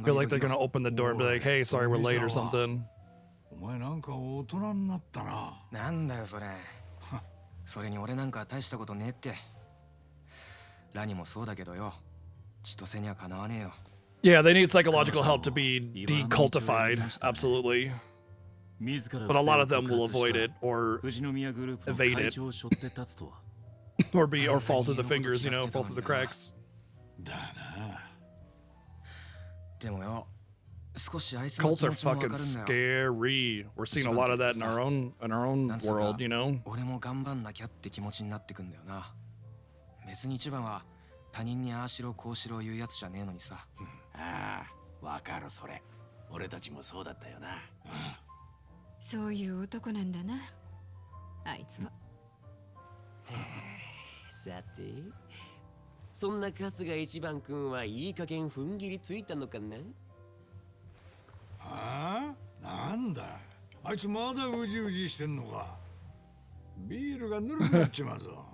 feel like they're gonna open the door and be like, hey, sorry we're late or something. お前なんか大人になったな。なんだよそれ。それに俺なんか大したことねえって。ラニもそうだけどよ。千歳にはかなわねえよ。 Yeah, they need psychological help to be decultified, absolutely. But a lot of them will avoid it or evade it. or fall through the fingers, you know, fall through the cracks. だな。でもよ、少しあいつの Cults 気 are 持ちもわか fucking るんだよ。 scary. We're seeing a lot of that in our own world, you know. 俺も頑張んなきゃって気持ちになってくんだよな。別に一番は他人にああしろこうしろ言うやつじゃねえのにさ。ああ、わかるそれ。俺たちもそうだったよな。そういう男なんだな、あいつは。さて、そんな春日一番くんはいい加減踏ん切りついたのかな？ああ、なんだあいつまだうじうじしてんのか。ビールがぬるくなっちまうぞ。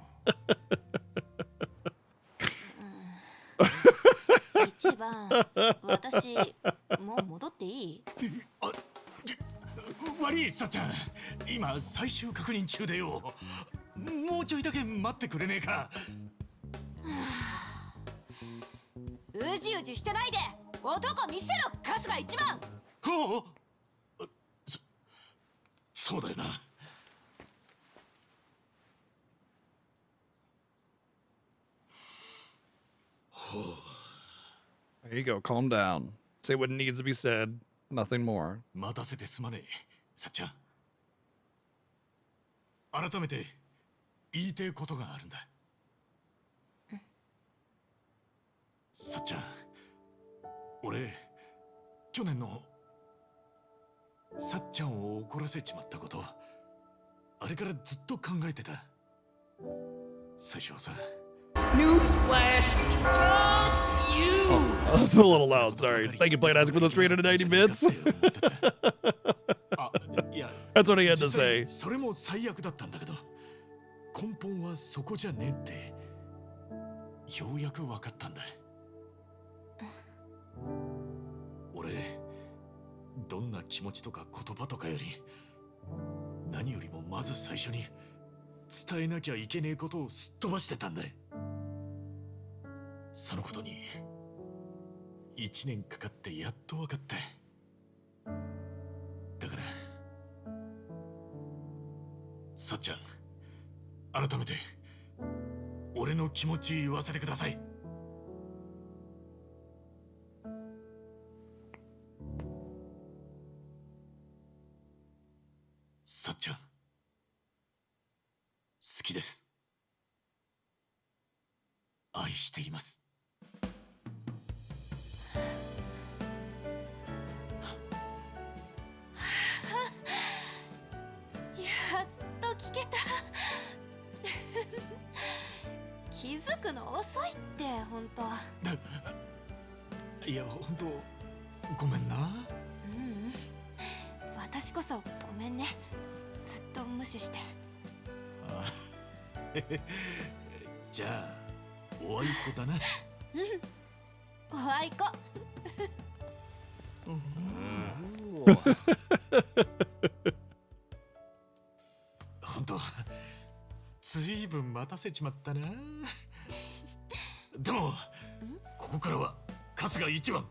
一番、私もう戻っていい？悪いさっちゃん、今最終確認中でよ。もうちょいだけ待ってくれねえか。うじうじしてないで男見せろ、春日一番。ほう、そうだよな。There you go. Calm down. Say what needs to be said. Nothing more. 待たせてすまねえ、さっちゃん。改めて言いてえことがあるんだ。さっちゃん、俺去年のさっちゃんを怒らせちまったこと、あれからずっと考えてた。最初はさ。Newsflash! Oh, that's a little loud. Sorry. Thank you, Blade Isaac, for the 390 bits. That's what he had to say. それも最悪だったんだけど、根本はそこじゃねえってようやく分かったんだ。俺、どんな気持ちとか言葉とかより、何よりもまず最初に伝えなきゃいけねえことをすっ飛ばしてたんだ。そのことに1年かかってやっと分かった。だからさっちゃん、改めて俺の気持ち言わせてください。さっちゃん、好きです。愛しています。やっと聞けた。気づくの遅いって本当。いや本当ごめんな。私こそごめんね、ずっと無視して。じゃあおあいこだな。おあいこ。本当ずいぶん待たせちまったな。でもここからは春日一番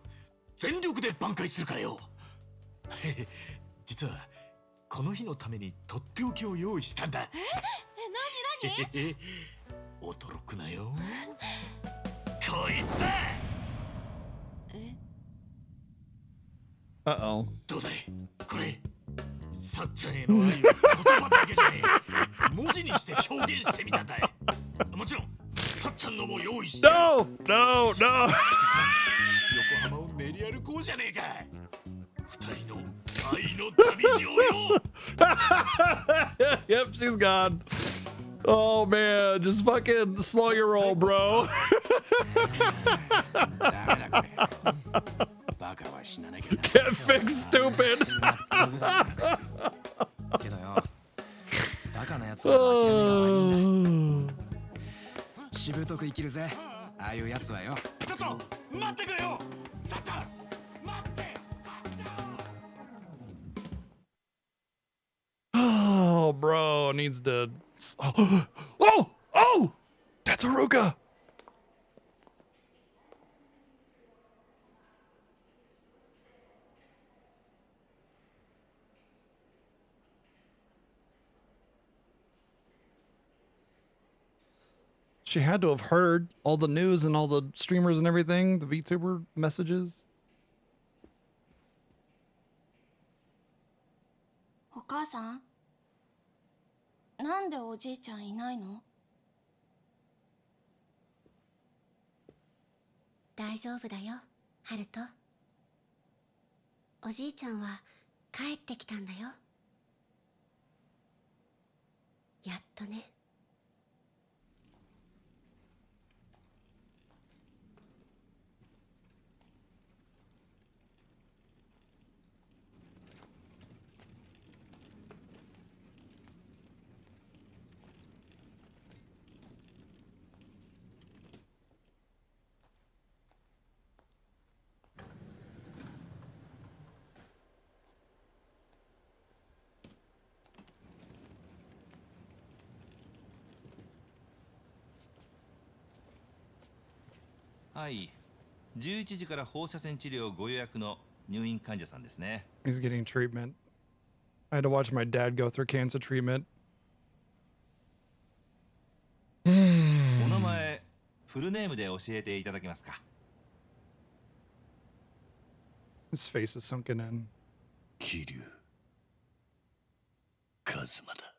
全力で挽回するからよ。実はこの日のためにとっておきを用意したんだ。何驚くなよ。こいつだ。Uh-oh. どうだいこれ。さっちゃんへの愛を言葉だけじゃねえ、文字にして表現してみたんだい。もちろんさっちゃんのも用意して。No! No! No! 横浜を練り歩こうじゃねえか。二人の愛の旅路をよ。Yep, she's gone. Oh man, just fucking slow your roll, bro. バカは死ななきゃな。 Can't fix stupid. けどよ、バカなやつは諦めが悪いんだ。しぶとく生きるぜ、ああいうやつはよ。ちょっと待ってくれよ、さっちゃん。待って、さっちゃん。Oh, bro needs to. Oh! Oh! That's Haruka! She had to have heard all the news and all the streamers and everything, the VTuber messages. お母さん、なんでおじいちゃんいないの？大丈夫だよ、ハルト。おじいちゃんは帰ってきたんだよ。やっとね。はい、11時から放射線治療ご予約の入院患者さんですね。 He's getting treatment. I had to watch my dad go through cancer treatment. お名前、フルネームで教えていただけますか？ His face is sunken in. 桐生一馬だ。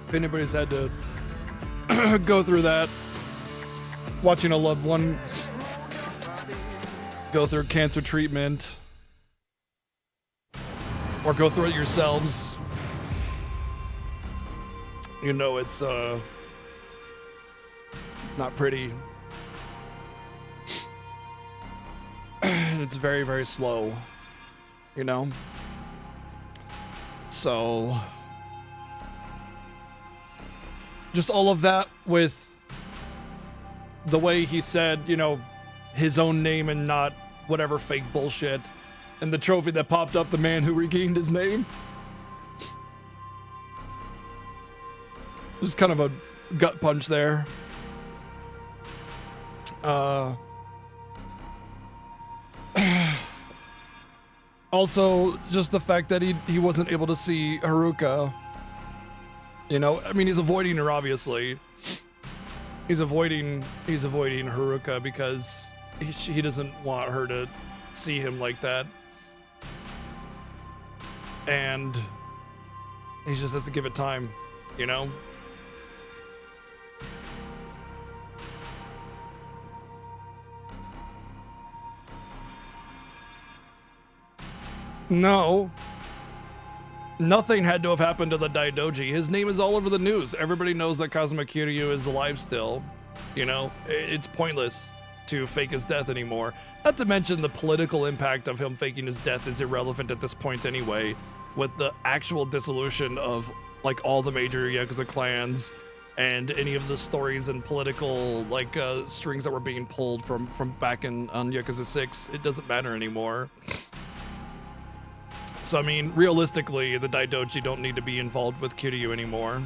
If anybody's had to go through that, watching a loved one go through cancer treatment, or go through it yourselves, you know it's not pretty. And it's very, very slow, you know? So just all of that with the way he said, you know, his own name and not whatever fake bullshit. And the trophy that popped up, the man who regained his name. Just kind of a gut punch there. Also, just the fact that he wasn't able to see Haruka. You know, I mean, he's avoiding her, obviously. He's avoiding Haruka because he doesn't want her to see him like that. And he just has to give it time, you know? No. Nothing had to have happened to the Daidoji. His name is all over the news. Everybody knows that Kazuma Kiryu is alive still. You know, it's pointless to fake his death anymore. Not to mention the political impact of him faking his death is irrelevant at this point anyway, with the actual dissolution of like all the major Yakuza clans and any of the stories and political like strings that were being pulled from back on Yakuza 6. It doesn't matter anymore. So, I mean, realistically, the Daidoji don't need to be involved with Kiryu anymore.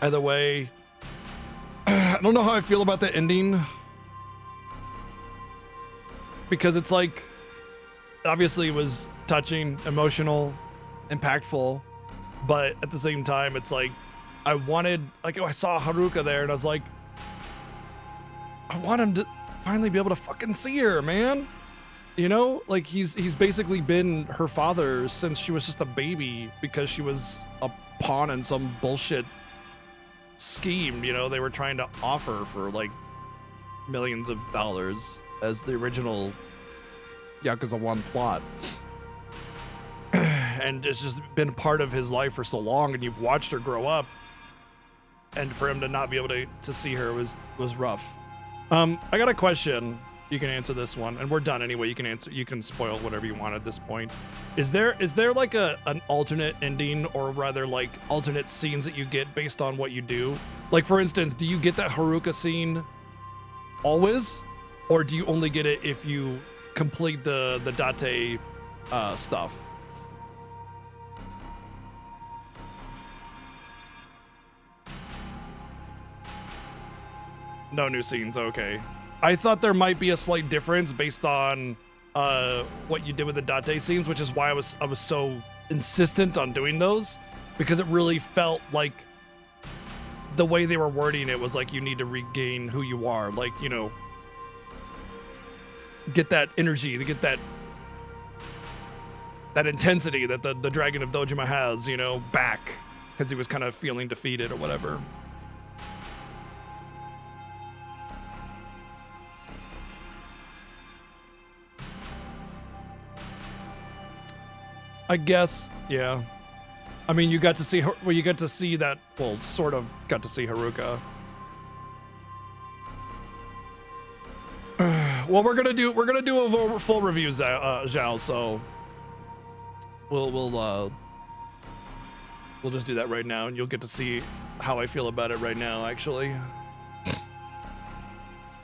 Either way, I don't know how I feel about the ending. Because it's like, obviously it was touching, emotional, impactful, but at the same time, it's like, I wanted, like, I saw Haruka there and I was like, I want him to finally be able to fucking see her, man. You know, like he's basically been her father since she was just a baby because she was a pawn in some bullshit scheme, you know, they were trying to offer for like millions of dollars as the original Yakuza 1 plot. And it's just been part of his life for so long, and you've watched her grow up, and for him to not be able to see her was rough. I got a question. You can answer this one, and we're done anyway. You can spoil whatever you want at this point. Is there like an alternate ending, or rather like alternate scenes that you get based on what you do? Like, for instance, do you get that Haruka scene always, or do you only get it if you complete the Date stuff? No new scenes, okay. I thought there might be a slight difference based on what you did with the Date scenes, which is why I was so insistent on doing those, because it really felt like the way they were wording it was like you need to regain who you are, like, you know, get that energy, to get that intensity that the Dragon of Dojima has, you know, back, because he was kind of feeling defeated or whatever. I guess, yeah. I mean, you got to see her. Well, you got to see that. Well, sort of got to see Haruka. Well, we're gonna do a full review, Zhao. So we'll just do that right now, and you'll get to see how I feel about it right now, actually.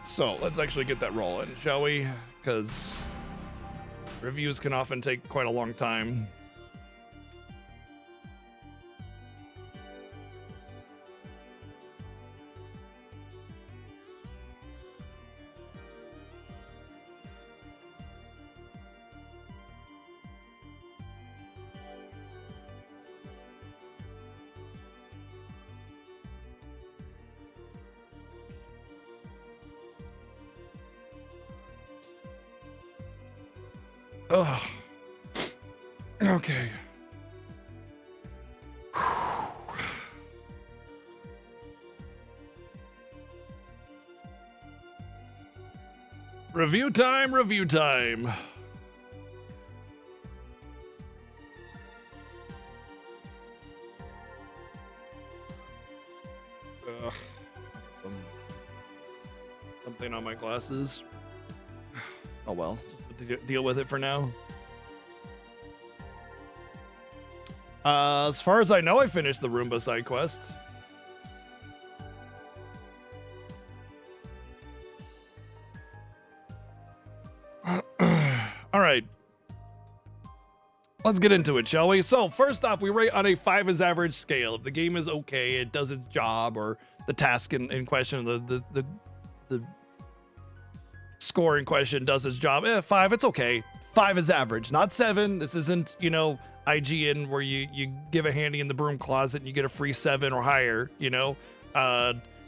So let's actually get that rolling, shall we? Because reviews can often take quite a long time. Ugh. Okay. Review time, review time. Ugh. Something on my glasses. Oh well. Deal with it for now. As far as I know, I finished the Roomba side quest. All right. Let's get into it, shall we? So first off, we rate on a 5 is average scale. If the game is okay, it does its job, or the task in question, the score in question does its job. 5, it's okay. 5 is average, not 7. This isn't, you know, IGN where you give a handy in the broom closet and you get a free 7 or higher, you know.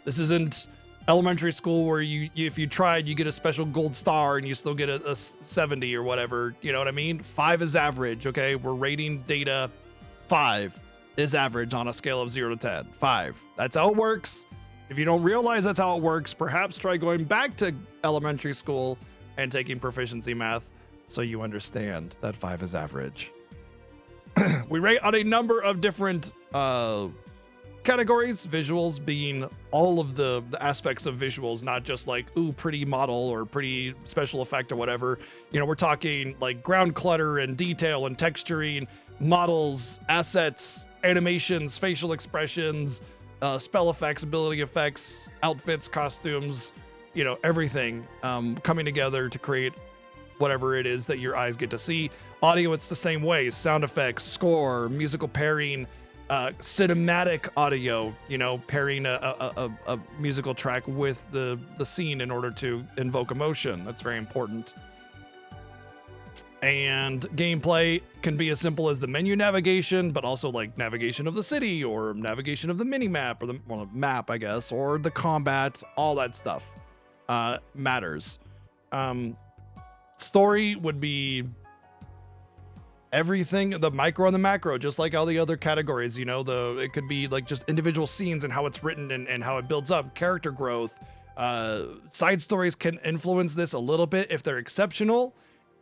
This isn't elementary school where you if you tried, you get a special gold star and you still get a 70 or whatever, you know what I mean? 5 is average, okay? We're rating data. 5 is average on a scale of 0 to 10. 5. That's how it works. If you don't realize that's how it works, perhaps try going back to elementary school and taking proficiency math so you understand that 5 is average. We rate on a number of different categories, visuals being all of the aspects of visuals, not just like, ooh, pretty model or pretty special effect or whatever. You know, we're talking like ground clutter and detail and texturing, models, assets, animations, facial expressions, spell effects, ability effects, outfits, costumes, you know, everything coming together to create whatever it is that your eyes get to see. Audio, it's the same way. Sound effects, score, musical pairing, cinematic audio, you know, pairing a musical track with the scene in order to invoke emotion. That's very important. And gameplay can be as simple as the menu navigation, but also like navigation of the city or navigation of the mini map or the map, I guess, or the combat. All that stuff matters. Story would be everything, the micro and the macro, just like all the other categories. You know, it could be like just individual scenes and how it's written and how it builds up, character growth. Side stories can influence this a little bit if they're exceptional.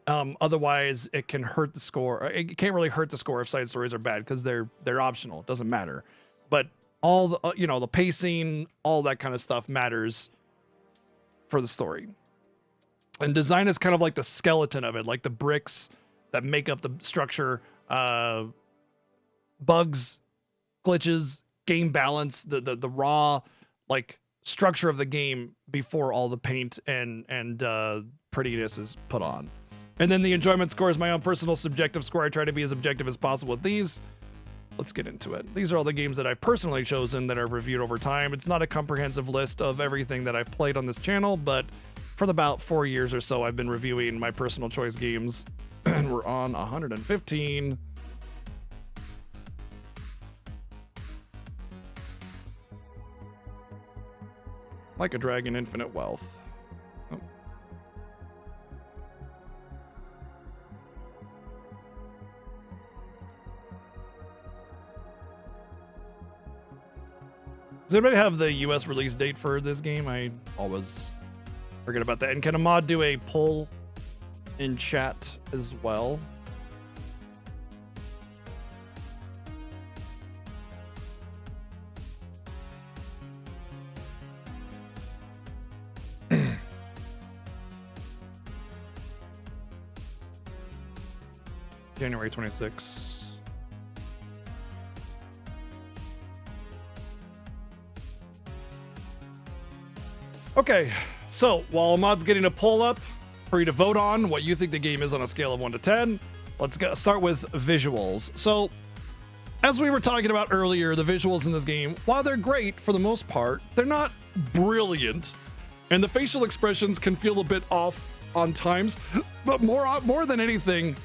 Otherwise, it can hurt the score. It can't really hurt the score if side stories are bad because they're optional. It doesn't matter. But all the the pacing, all that kind of stuff matters for the story. And design is kind of like the skeleton of it, like the bricks that make up the structure. Bugs, glitches, game balance, the raw like structure of the game before all the paint and prettiness is put on. And then the enjoyment score is my own personal subjective score. I try to be as objective as possible with these. Let's get into it. These are all the games that I've personally chosen that I've reviewed over time. It's not a comprehensive list of everything that I've played on this channel, but for about 4 years or so, I've been reviewing my personal choice games, and we're on 115. Like a Dragon, Infinite Wealth. Oh. Does anybody have the US release date for this game? I always forget about that. And can Ahmad do a poll in chat as well? January 26th. Okay, so while Ahmad's getting a poll up for you to vote on what you think the game is on a scale of 1 to 10, let's start with visuals. So, as we were talking about earlier, the visuals in this game, while they're great for the most part, they're not brilliant, and the facial expressions can feel a bit off on times, but more than anything,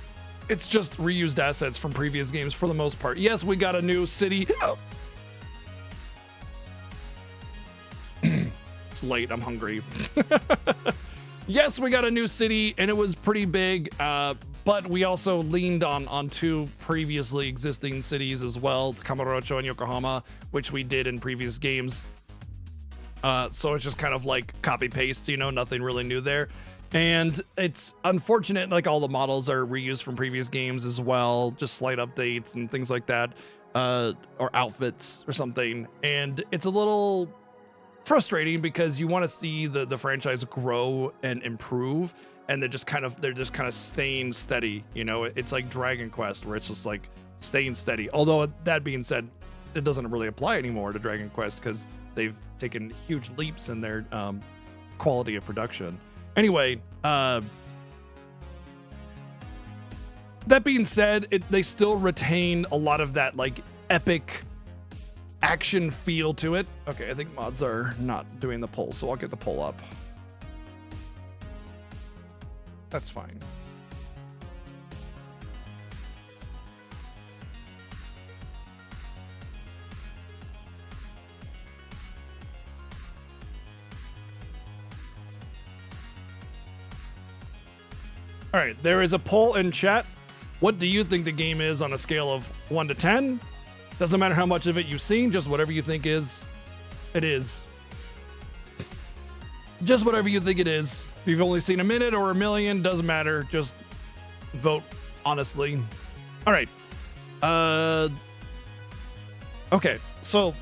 it's just reused assets from previous games for the most part. Yes, we got a new city. It's late, I'm hungry. Yes, we got a new city and it was pretty big, but we also leaned on two previously existing cities as well, Kamurocho and Yokohama, which we did in previous games. So it's just kind of like copy paste, nothing really new there. And it's unfortunate, like all the models are reused from previous games as well, just slight updates and things like that, or outfits or something. And it's a little frustrating because you want to see the franchise grow and improve, and they're just kind of staying steady. It's like Dragon Quest, where it's just like staying steady. Although that being said, it doesn't really apply anymore to Dragon Quest because they've taken huge leaps in their quality of production. Anyway, that being said, they still retain a lot of that like epic action feel to it. Okay, I think mods are not doing the poll, so I'll get the poll up. That's fine. All right, there is a poll in chat. What do you think the game is on a scale of 1 to 10? Doesn't matter how much of it you've seen, just whatever you think it is. Just whatever you think it is. If you've only seen a minute or a million, doesn't matter. Just vote honestly. All right. Okay, so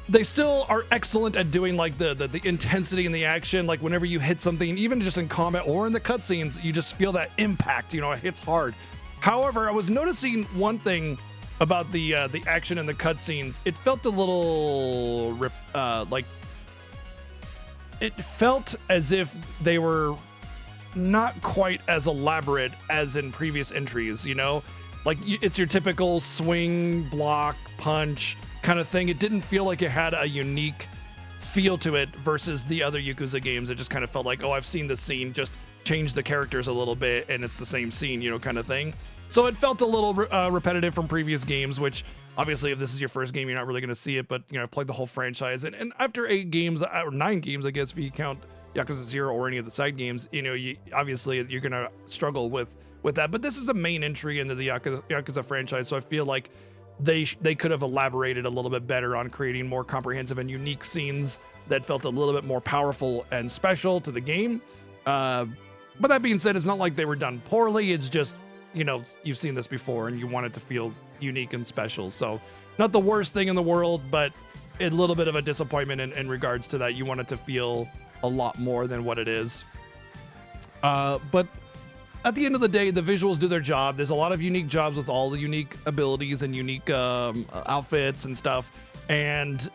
they still are excellent at doing like the intensity and the action. Like whenever you hit something, even just in combat or in the cutscenes, you just feel that impact. It hits hard. However, I was noticing one thing about the action and the cutscenes. It felt a little like it felt as if they were not quite as elaborate as in previous entries. Like it's your typical swing, block, punch kind of thing. It didn't feel like it had a unique feel to it versus the other Yakuza games. It just kind of felt like, oh, I've seen this scene just change the characters a little bit and it's the same scene, you know, kind of thing. So it felt a little repetitive from previous games, which obviously if this is your first game, you're not really going to see it. But, you know, I've played the whole franchise. And after 8 games, or 9 games, I guess, if you count Yakuza 0 or any of the side games, you know, obviously you're going to struggle with that. But this is a main entry into the Yakuza franchise. So I feel like they could have elaborated a little bit better on creating more comprehensive and unique scenes that felt a little bit more powerful and special to the game. But that being said, it's not like they were done poorly. It's just, you know, you've seen this before and you want it to feel unique and special. So not the worst thing in the world, but a little bit of a disappointment in regards to that. You want it to feel a lot more than what it is. But at the end of the day, the visuals do their job. There's a lot of unique jobs with all the unique abilities and unique outfits and stuff. And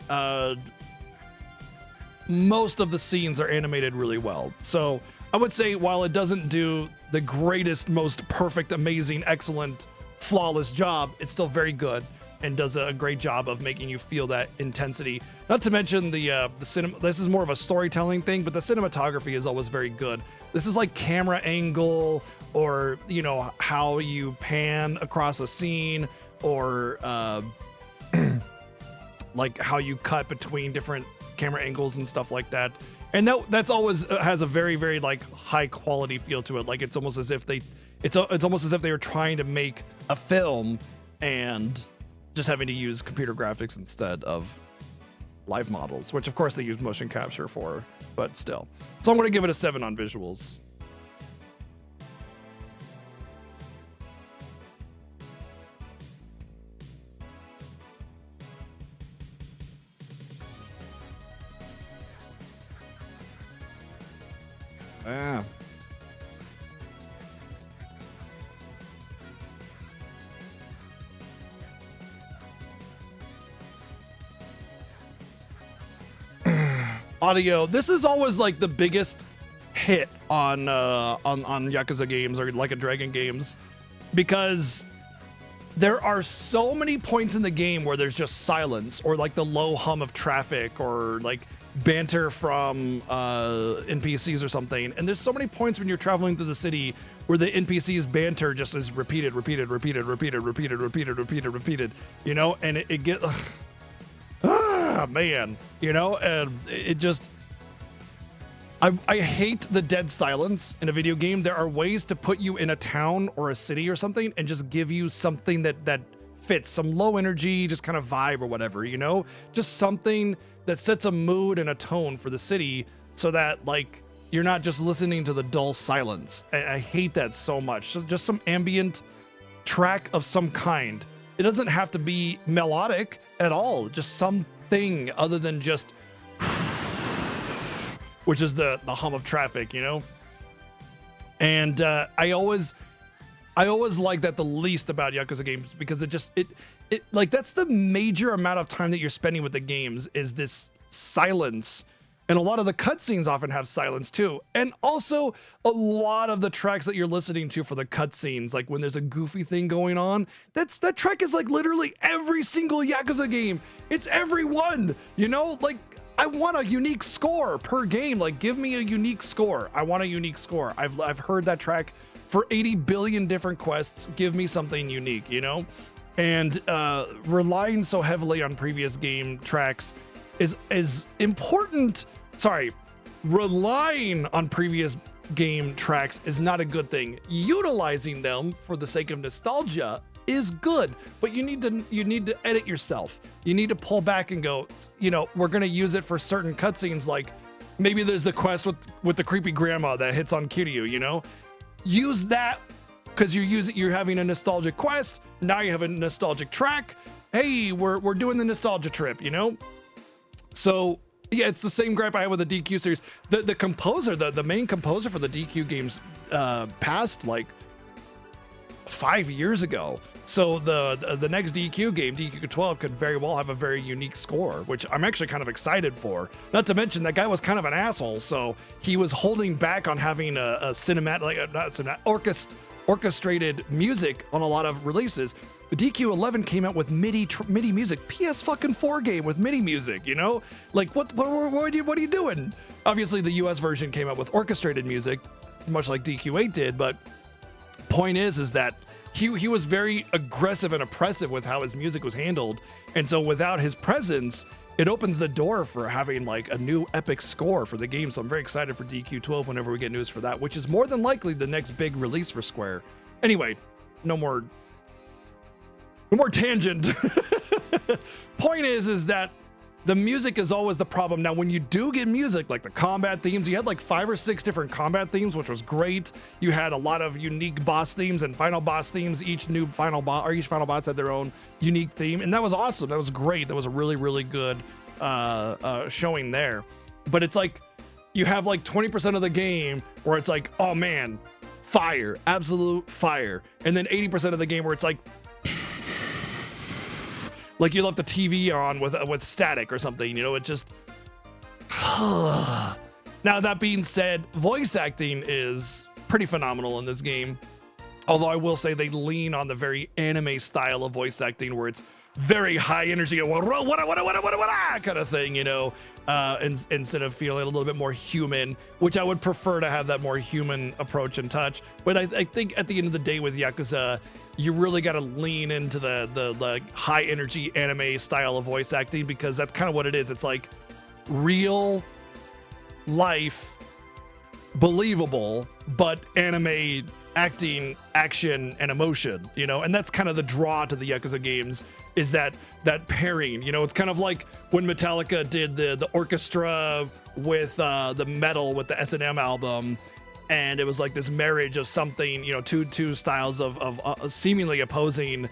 most of the scenes are animated really well. So I would say while it doesn't do the greatest, most perfect, amazing, excellent, flawless job, it's still very good and does a great job of making you feel that intensity. Not to mention the cinema. This is more of a storytelling thing, but the cinematography is always very good. This is like camera angle, or, you know, how you pan across a scene, or like how you cut between different camera angles and stuff like that. And that's always has a very, very like high quality feel to it. Like it's almost as if it's almost as if they were trying to make a film and just having to use computer graphics instead of live models, which of course they use motion capture for, but still. So I'm going to give it a 7 on visuals. Yeah. Audio. This is always like the biggest hit on Yakuza games or Like a Dragon games, because there are so many points in the game where there's just silence, or like the low hum of traffic, or like banter from NPCs or something. And there's so many points when you're traveling through the city where the NPCs banter just is repeated, you know, and it get man, you know, and it just I hate the dead silence in a video game. There are ways to put you in a town or a city or something and just give you something that fits, some low energy, just kind of vibe or whatever, you know, just something that sets a mood and a tone for the city, so that like you're not just listening to the dull silence. And I hate that so much. So just some ambient track of some kind. It doesn't have to be melodic at all. Just something other than just which is the hum of traffic, you know? And I always like that the least about Yakuza games, because it like that's the major amount of time that you're spending with the games is this silence. And a lot of the cutscenes often have silence too. And also a lot of the tracks that you're listening to for the cutscenes, like when there's a goofy thing going on, that track is like literally every single Yakuza game. It's every one, you know? Like I want a unique score per game. Like give me a unique score. I want a unique score. I've heard that track for 80 billion different quests. Give me something unique, you know? And relying so heavily on previous game tracks is important. Sorry, relying on previous game tracks is not a good thing. Utilizing them for the sake of nostalgia is good, but you need to edit yourself. You need to pull back and go, you know, we're gonna use it for certain cutscenes. Like maybe there's the quest with the creepy grandma that hits on Kiryu, you know? Use that because you're having a nostalgic quest. Now you have a nostalgic track. Hey, we're doing the nostalgia trip, you know? So yeah, it's the same gripe I had with the DQ series. The composer, the main composer for the DQ games passed like 5 years ago. So the next DQ game, DQ 12, could very well have a very unique score, which I'm actually kind of excited for. Not to mention that guy was kind of an asshole, so he was holding back on having a cinematic, like not cinematic, orchestrated music on a lot of releases. The DQ 11 came out with MIDI music, PS4 game with MIDI music, you know? Like what are you doing? Obviously the US version came out with orchestrated music, much like DQ8 did. But point is that he was very aggressive and oppressive with how his music was handled. And so without his presence, it opens the door for having like a new epic score for the game. So I'm very excited for DQ12 whenever we get news for that, which is more than likely the next big release for Square. Anyway, no more tangent. Point is that the music is always the problem. Now, when you do get music, like the combat themes, you had like 5 or 6 different combat themes, which was great. You had a lot of unique boss themes and final boss themes. Each final boss had their own unique theme, and that was awesome. That was great. That was a really, really good showing there. But it's like you have like 20% of the game where it's like, oh man, fire, absolute fire, and then 80% of the game where it's like you left the TV on with static or something, you know. It just now, that being said, voice acting is pretty phenomenal in this game, although I will say they lean on the very anime style of voice acting where it's very high energy and kind of thing, you know, instead of feeling a little bit more human, which I would prefer to have that more human approach and touch. But I think at the end of the day with Yakuza, you really got to lean into the high energy anime style of voice acting, because that's kind of what it is. It's like real life, believable, but anime acting, action, and emotion, you know. And that's kind of the draw to the Yakuza games, is that pairing, you know. It's kind of like when Metallica did the orchestra with the metal with the S&M album, and it was like this marriage of something, you know, two styles of seemingly opposing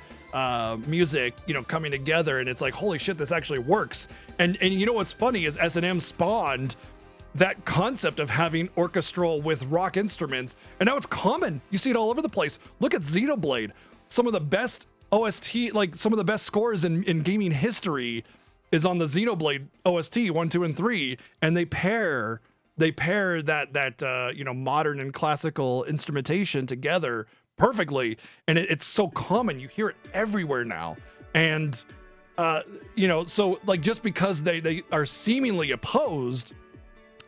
music, you know, coming together, and it's like, holy shit, this actually works. And you know what's funny is S&M spawned that concept of having orchestral with rock instruments, and now it's common. You see it all over the place. Look at Xenoblade. Some of the best OST, like some of the best scores in gaming history is on the Xenoblade OST 1, 2, and 3, and they pair that you know, modern and classical instrumentation together perfectly, and it's so common. You hear it everywhere now. And you know, so like, just because they are seemingly opposed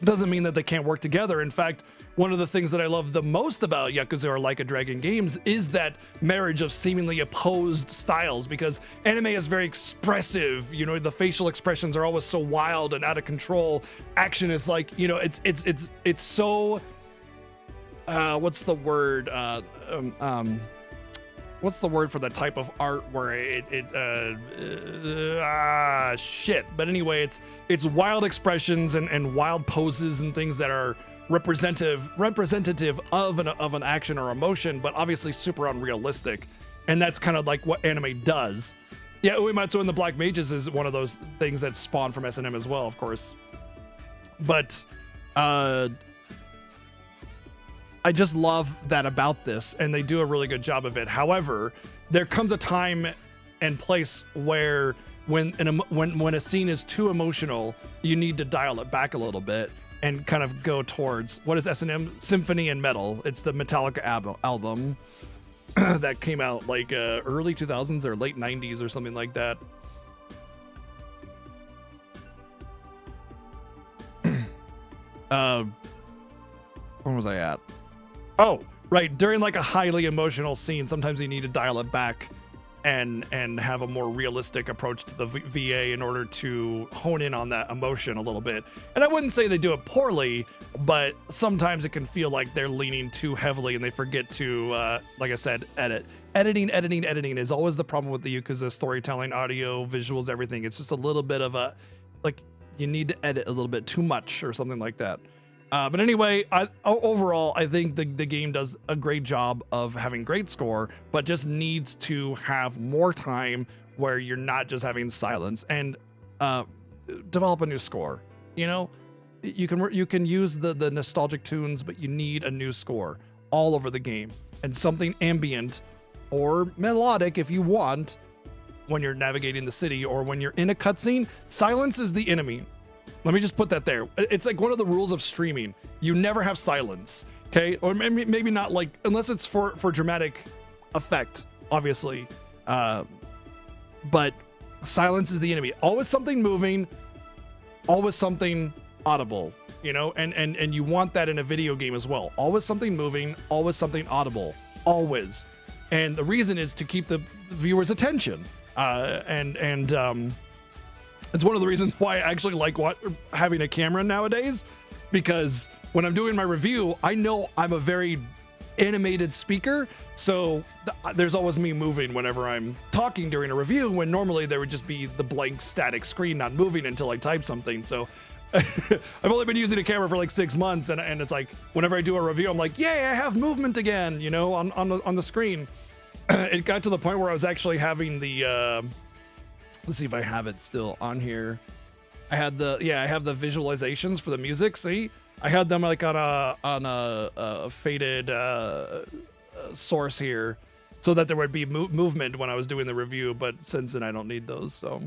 doesn't mean that they can't work together. In fact, one of the things that I love the most about Yakuza or Like a Dragon games is that marriage of seemingly opposed styles, because anime is very expressive. You know, the facial expressions are always so wild and out of control. Action is like, you know, it's so what's the word? What's the word for the type of art where shit. But anyway, it's wild expressions and wild poses and things that are representative of an action or emotion, but obviously super unrealistic. And that's kind of like what anime does. Yeah, Uematsu and the Black Mages is one of those things that spawned from S&M as well, of course. But I just love that about this, and they do a really good job of it. However, there comes a time and place where when a scene is too emotional, you need to dial it back a little bit and kind of go towards, what is S&M? Symphony and Metal. It's the Metallica album that came out like early 2000s or late 90s or something like that. Where was I at? Oh, right. During like a highly emotional scene, sometimes you need to dial it back and have a more realistic approach to the VA in order to hone in on that emotion a little bit. And I wouldn't say they do it poorly, but sometimes it can feel like they're leaning too heavily and they forget to, like I said, edit. Editing is always the problem with the Yakuza storytelling, audio, visuals, everything. It's just a little bit of a, like, you need to edit a little bit too much or something like that. But anyway, overall, I think the game does a great job of having great score, but just needs to have more time where you're not just having silence, and develop a new score. You know, you can use the nostalgic tunes, but you need a new score all over the game, and something ambient or melodic if you want when you're navigating the city or when you're in a cutscene. Silence is the enemy. Let me just put that there. It's like one of the rules of streaming. You never have silence, okay? Or maybe not, like, unless it's for dramatic effect, obviously. But silence is the enemy. Always something moving, always something audible. you know, and you want that in a video game as well. Always something moving, always something audible, always. And the reason is to keep the viewer's attention. It's one of the reasons why I actually like having a camera nowadays, because when I'm doing my review, I know I'm a very animated speaker, so there's always me moving whenever I'm talking during a review, when normally there would just be the blank static screen not moving until I type something. So I've only been using a camera for like 6 months, and it's like whenever I do a review, I'm like, yay, I have movement again, you know, on the screen. It got to the point where I was actually having the let's see if I have it still on here. I have the visualizations for the music. See, I had them like on a faded source here, so that there would be movement when I was doing the review. But since then, I don't need those. So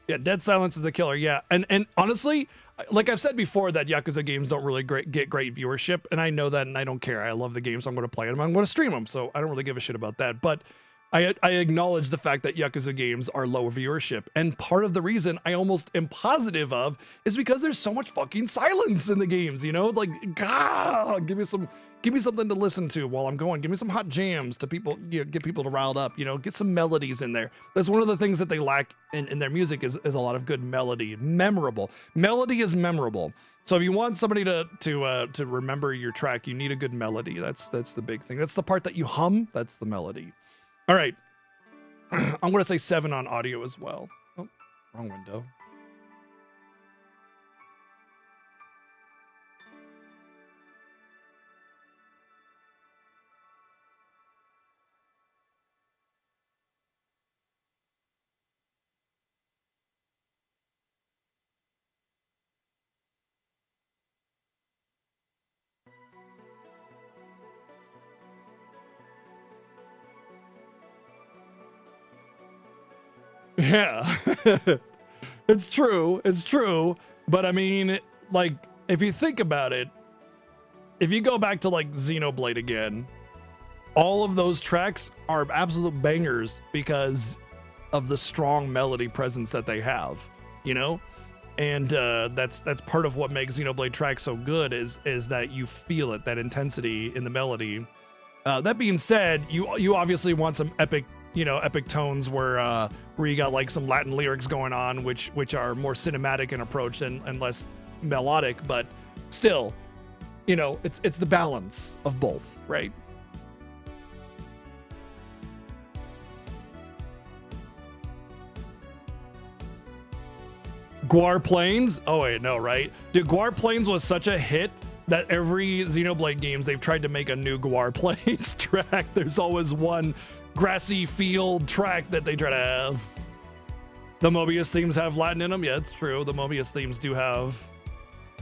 yeah, dead silence is the killer. Yeah, and honestly, like I've said before, that Yakuza games don't really get great viewership, and I know that, and I don't care. I love the games, so I'm going to play them. I'm going to stream them, so I don't really give a shit about that. But I acknowledge the fact that Yakuza games are low viewership, and part of the reason I almost am positive of is because there's so much fucking silence in the games, you know? Like, God, give me something to listen to while I'm going. Give me some hot jams to people, you know, get people to riled up, you know, get some melodies in there. That's one of the things that they lack in their music is a lot of good melody. Memorable. Melody is memorable. So if you want somebody to remember your track, you need a good melody. That's the big thing. That's the part that you hum. That's the melody. All right. I'm going to say 7 on audio as well. Oh, wrong window. Yeah, it's true. It's true. But I mean, like, if you think about it, if you go back to like Xenoblade again, all of those tracks are absolute bangers because of the strong melody presence that they have, you know? And that's part of what makes Xenoblade tracks so good is that you feel it, that intensity in the melody. That being said, you obviously want some epic tones where you got like some Latin lyrics going on, which are more cinematic in approach and less melodic, but still, you know, it's the balance of both, right? Guar Plains? Oh wait, no, right? Dude, Guar Plains was such a hit that every Xenoblade games, they've tried to make a new Guar Plains track. There's always one grassy field track that they try to have. The Mobius themes have Latin in them. Yeah, it's true. The Mobius themes do have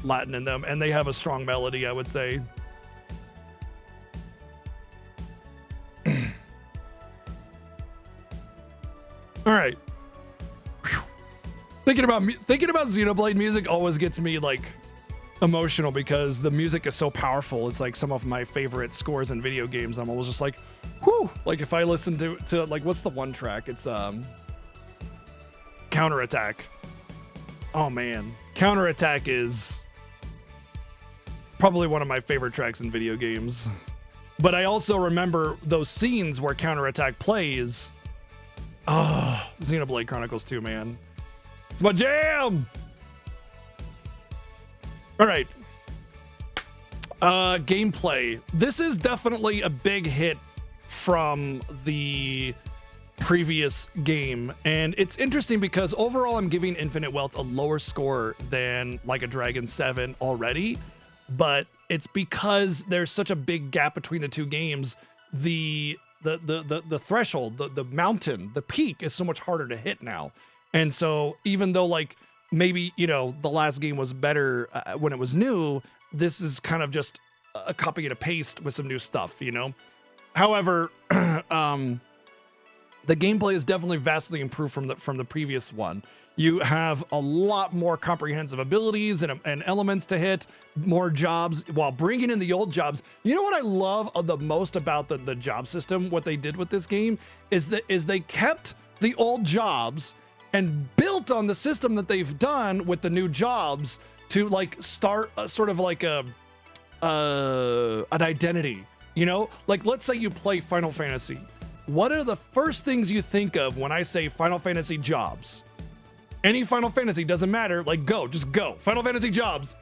Latin in them, and they have a strong melody, I would say. All right. Whew. Thinking about Xenoblade music always gets me like emotional because the music is so powerful. It's like some of my favorite scores in video games. I'm always just like, whew. Like if I listen to like, what's the one track? It's Counterattack. Oh man, Counterattack is probably one of my favorite tracks in video games. But I also remember those scenes where Counterattack plays. Oh, Xenoblade Chronicles 2, man. It's my jam! All right. Gameplay. This is definitely a big hit from the previous game. And it's interesting because overall I'm giving Infinite Wealth a lower score than Like a Dragon 7 already. But it's because there's such a big gap between the two games. The threshold, the mountain, the peak is so much harder to hit now. And so even though like maybe, you know, the last game was better when it was new, this is kind of just a copy and a paste with some new stuff, you know? However, the gameplay is definitely vastly improved from the previous one. You have a lot more comprehensive abilities and elements to hit, more jobs while bringing in the old jobs. You know what I love the most about the job system? What they did with this game is they kept the old jobs and built on the system that they've done with the new jobs to like start sort of like an identity, you know? Like, let's say you play Final Fantasy. What are the first things you think of when I say Final Fantasy jobs? Any Final Fantasy, doesn't matter, like go, just go. Final Fantasy jobs,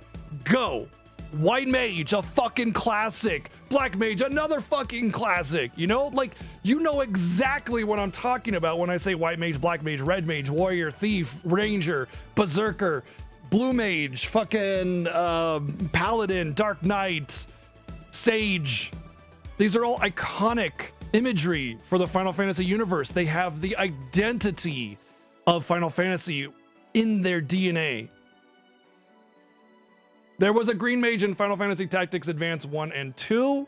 go. White Mage, a fucking classic. Black Mage, another fucking classic. You know, like, you know exactly what I'm talking about when I say White Mage, Black Mage, Red Mage, Warrior, Thief, Ranger, Berserker, Blue Mage, fucking Paladin, Dark Knight, Sage. These are all iconic imagery for the Final Fantasy universe. They have the identity of Final Fantasy in their DNA. There was a Green Mage in Final Fantasy Tactics Advance 1 and 2,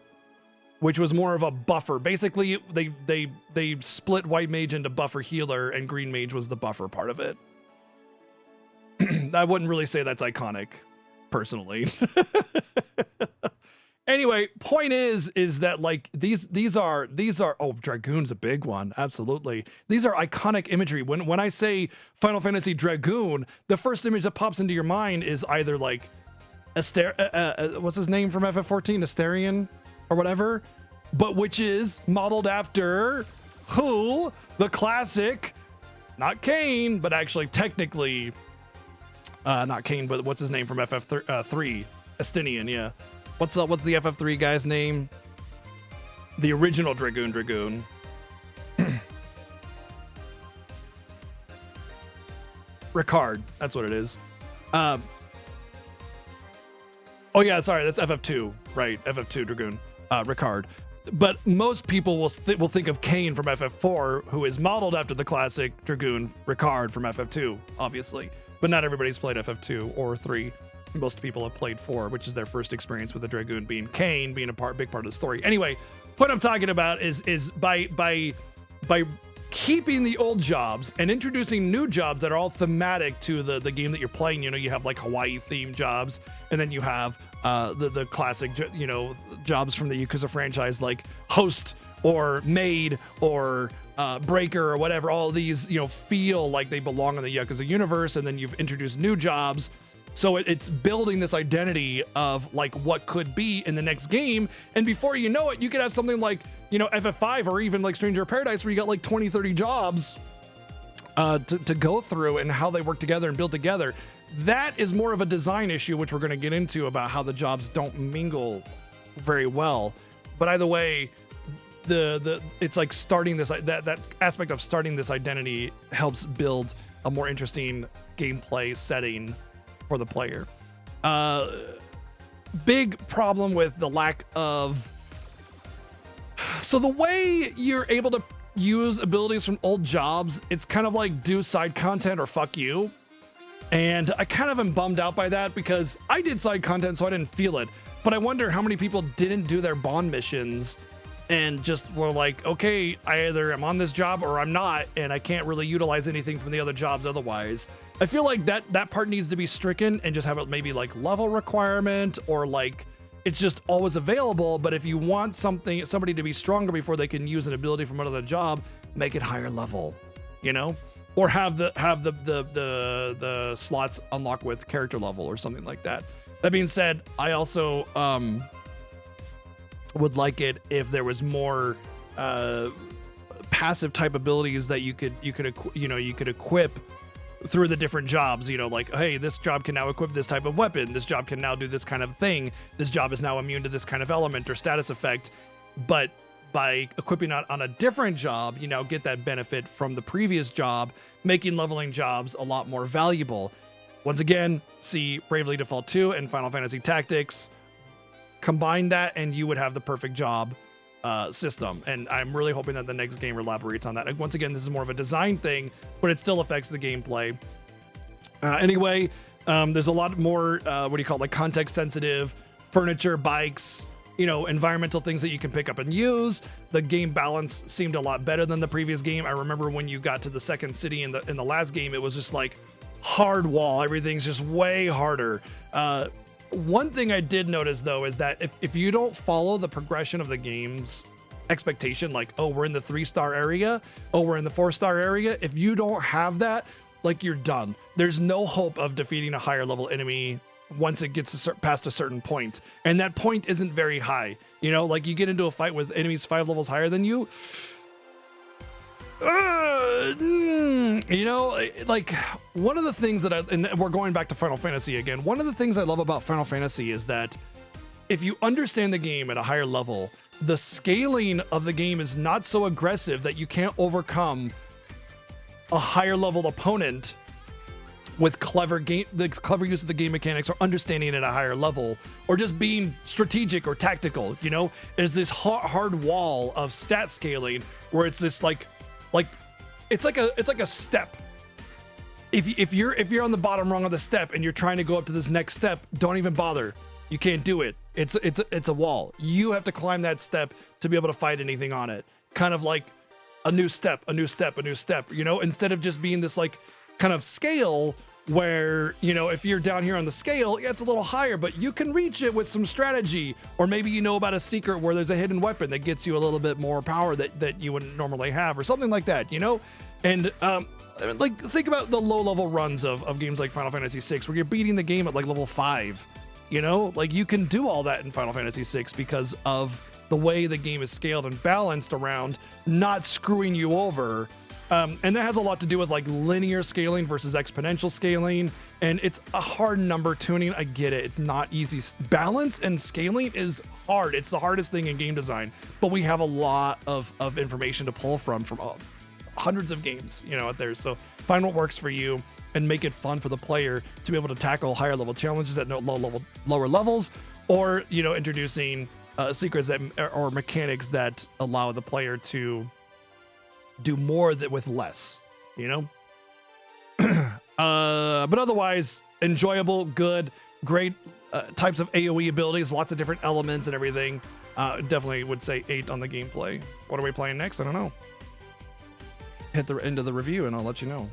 which was more of a buffer. Basically, they split White Mage into buffer healer, and Green Mage was the buffer part of it. I wouldn't really say that's iconic, personally. Anyway, point is that like these are oh, Dragoon's a big one, absolutely. These are iconic imagery. When I say Final Fantasy Dragoon, the first image that pops into your mind is either like what's his name from FF14, Asterion or whatever, but which is modeled after who? The classic, not Kain, but actually technically not Kain, but what's his name from FF3? Asterion, yeah. What's the FF3 guy's name? The original Dragoon. Ricard, that's what it is. Oh yeah, sorry, that's FF2, right? FF2 Dragoon, Ricard. But most people will think of Kain from FF4, who is modeled after the classic Dragoon Ricard from FF2, obviously. But not everybody's played FF2 or 3. Most people have played 4, which is their first experience with the Dragoon being Kain, being a big part of the story. Anyway, what I'm talking about is by keeping the old jobs and introducing new jobs that are all thematic to the game that you're playing. You know, you have like Hawaii themed jobs, and then you have the classic, you know, jobs from the Yakuza franchise like host or maid or breaker or whatever. All these, you know, feel like they belong in the Yakuza universe, and then you've introduced new jobs. So it's building this identity of like what could be in the next game. And before you know it, you could have something like, you know, FF5 or even like Stranger of Paradise, where you got like 20, 30 jobs to go through and how they work together and build together. That is more of a design issue, which we're going to get into about how the jobs don't mingle very well. But either way, it's like starting this, that aspect of starting this identity helps build a more interesting gameplay setting for the player. Big problem with the lack of... So the way you're able to use abilities from old jobs, it's kind of like do side content or fuck you. And I kind of am bummed out by that because I did side content, so I didn't feel it. But I wonder how many people didn't do their Bond missions and just were like, okay, I either am on this job or I'm not, and I can't really utilize anything from the other jobs otherwise. I feel like that part needs to be stricken and just have it maybe like level requirement, or like it's just always available. But if you want somebody to be stronger before they can use an ability from another job, make it higher level, you know, or have the slots unlock with character level or something like that. That being said, I also would like it if there was more passive type abilities that you could equip through the different jobs. You know, like, hey, this job can now equip this type of weapon, this job can now do this kind of thing, this job is now immune to this kind of element or status effect. But by equipping it on a different job, you now get that benefit from the previous job, making leveling jobs a lot more valuable. Once again, see Bravely Default 2 and Final Fantasy Tactics. Combine that and you would have the perfect job system. And I'm really hoping that the next game elaborates on that. And once again, this is more of a design thing, but it still affects the gameplay. Anyway, there's a lot more, like context sensitive furniture, bikes, you know, environmental things that you can pick up and use. The game balance seemed a lot better than the previous game. I remember when you got to the second city in the last game, it was just like hard wall. Everything's just way harder. One thing I did notice though is that if you don't follow the progression of the game's expectation, like, oh, we're in the 3-star area, oh, we're in the 4-star area, if you don't have that, like, you're done. There's no hope of defeating a higher level enemy once it gets past a certain point, and that point isn't very high. You know, like you get into a fight with enemies 5 levels higher than you. You know, like one of the things that and we're going back to Final Fantasy again. One of the things I love about Final Fantasy is that if you understand the game at a higher level, the scaling of the game is not so aggressive that you can't overcome a higher level opponent with the clever use of the game mechanics or understanding it at a higher level, or just being strategic or tactical. You know, there's this hard wall of stat scaling where it's this like it's like a step. If you're on the bottom rung of the step and you're trying to go up to this next step, don't even bother. You can't do it. It's a wall. You have to climb that step to be able to fight anything on it. Kind of like a new step, you know, instead of just being this like kind of scale where, you know, if you're down here on the scale, yeah, it's a little higher, but you can reach it with some strategy, or maybe you know about a secret where there's a hidden weapon that gets you a little bit more power that you wouldn't normally have, or something like that, you know? And like think about the low level runs of games like Final Fantasy VI, where you're beating the game at like level 5, you know? Like you can do all that in Final Fantasy VI because of the way the game is scaled and balanced around not screwing you over. And that has a lot to do with like linear scaling versus exponential scaling. And it's a hard number tuning. I get it. It's not easy. Balance and scaling is hard. It's the hardest thing in game design, but we have a lot of information to pull from hundreds of games, you know, out there. So find what works for you and make it fun for the player to be able to tackle higher level challenges at lower levels, or, you know, introducing secrets or mechanics that allow the player to do more with less, you know? But otherwise, enjoyable, good, great types of AoE abilities, lots of different elements and everything. Definitely would say 8 on the gameplay. What are we playing next? I don't know. Hit the end of the review and I'll let you know.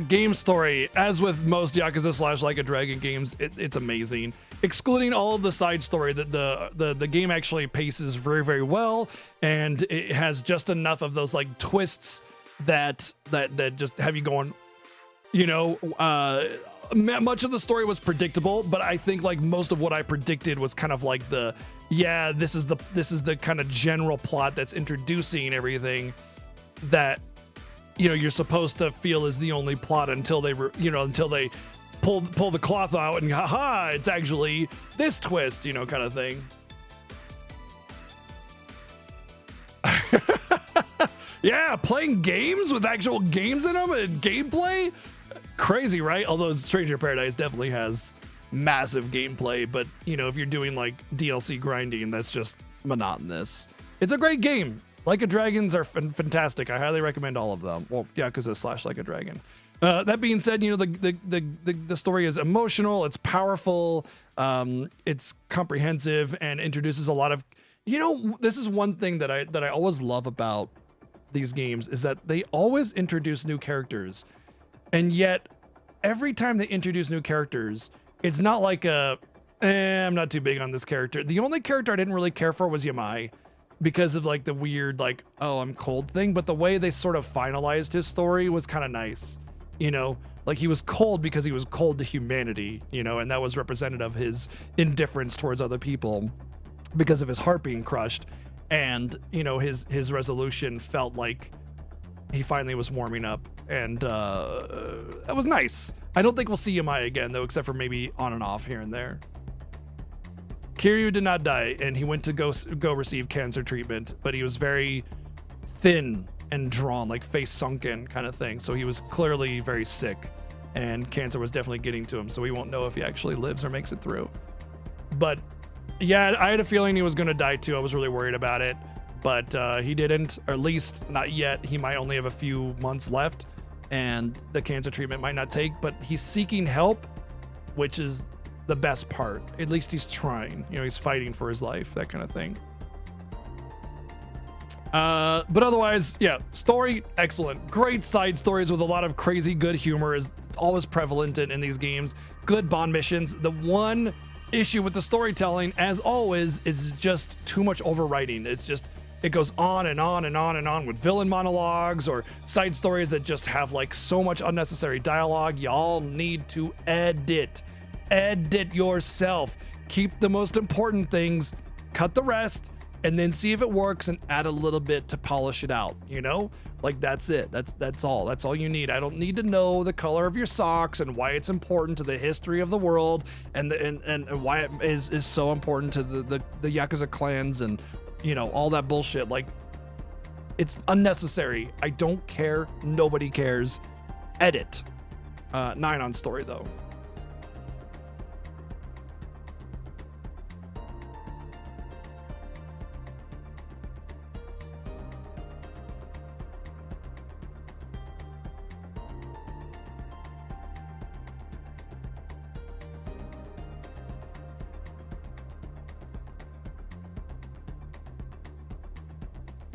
Game story. As with most Yakuza / Like a Dragon games, it's amazing. Excluding all of the side story, that the game actually paces very, very well, and it has just enough of those like twists that just have you going, you know. Much of the story was predictable, but I think like most of what I predicted was kind of like this is the kind of general plot that's introducing everything that, you know, you're supposed to feel is the only plot until they pull the cloth out and haha, it's actually this twist, you know, kind of thing. Yeah, playing games with actual games in them and gameplay, crazy, right? Although Stranger Paradise definitely has massive gameplay, but you know, if you're doing like DLC grinding, that's just monotonous. It's a great game. Like a Dragons are fantastic. I highly recommend all of them. Well, Yakuza / Like a Dragon. That being said, you know, the story is emotional, it's powerful, it's comprehensive, and introduces a lot of, you know, this is one thing that I always love about these games, is that they always introduce new characters, and yet every time they introduce new characters, it's not like I'm not too big on this character. The only character I didn't really care for was Yamai, because of like the weird like, oh, I'm cold thing, but the way they sort of finalized his story was kind of nice, you know, like he was cold because he was cold to humanity, you know, and that was representative of his indifference towards other people because of his heart being crushed, and you know, his resolution felt like he finally was warming up, and that was nice. I don't think we'll see Yamai again though, except for maybe on and off here and there. Kiryu did not die, and he went to go receive cancer treatment, but he was very thin and drawn, like face sunken kind of thing. So he was clearly very sick, and cancer was definitely getting to him. So we won't know if he actually lives or makes it through. But yeah, I had a feeling he was going to die too. I was really worried about it, but he didn't, or at least not yet. He might only have a few months left, and the cancer treatment might not take, but he's seeking help, which is the best part. At least he's trying, you know, he's fighting for his life, that kind of thing. But otherwise, yeah, story, excellent. Great side stories with a lot of crazy good humor is always prevalent in these games. Good Bond missions. The one issue with the storytelling, as always, is just too much overwriting. It's just, it goes on and on and on and on with villain monologues or side stories that just have like so much unnecessary dialogue. Y'all need to edit. Edit yourself. Keep the most important things, cut the rest, and then see if it works and add a little bit to polish it out, you know? Like that's it. That's all. That's all you need. I don't need to know the color of your socks and why it's important to the history of the world and why it is so important to the Yakuza clans and, you know, all that bullshit. Like, it's unnecessary. I don't care. Nobody cares. Edit. 9 on story though.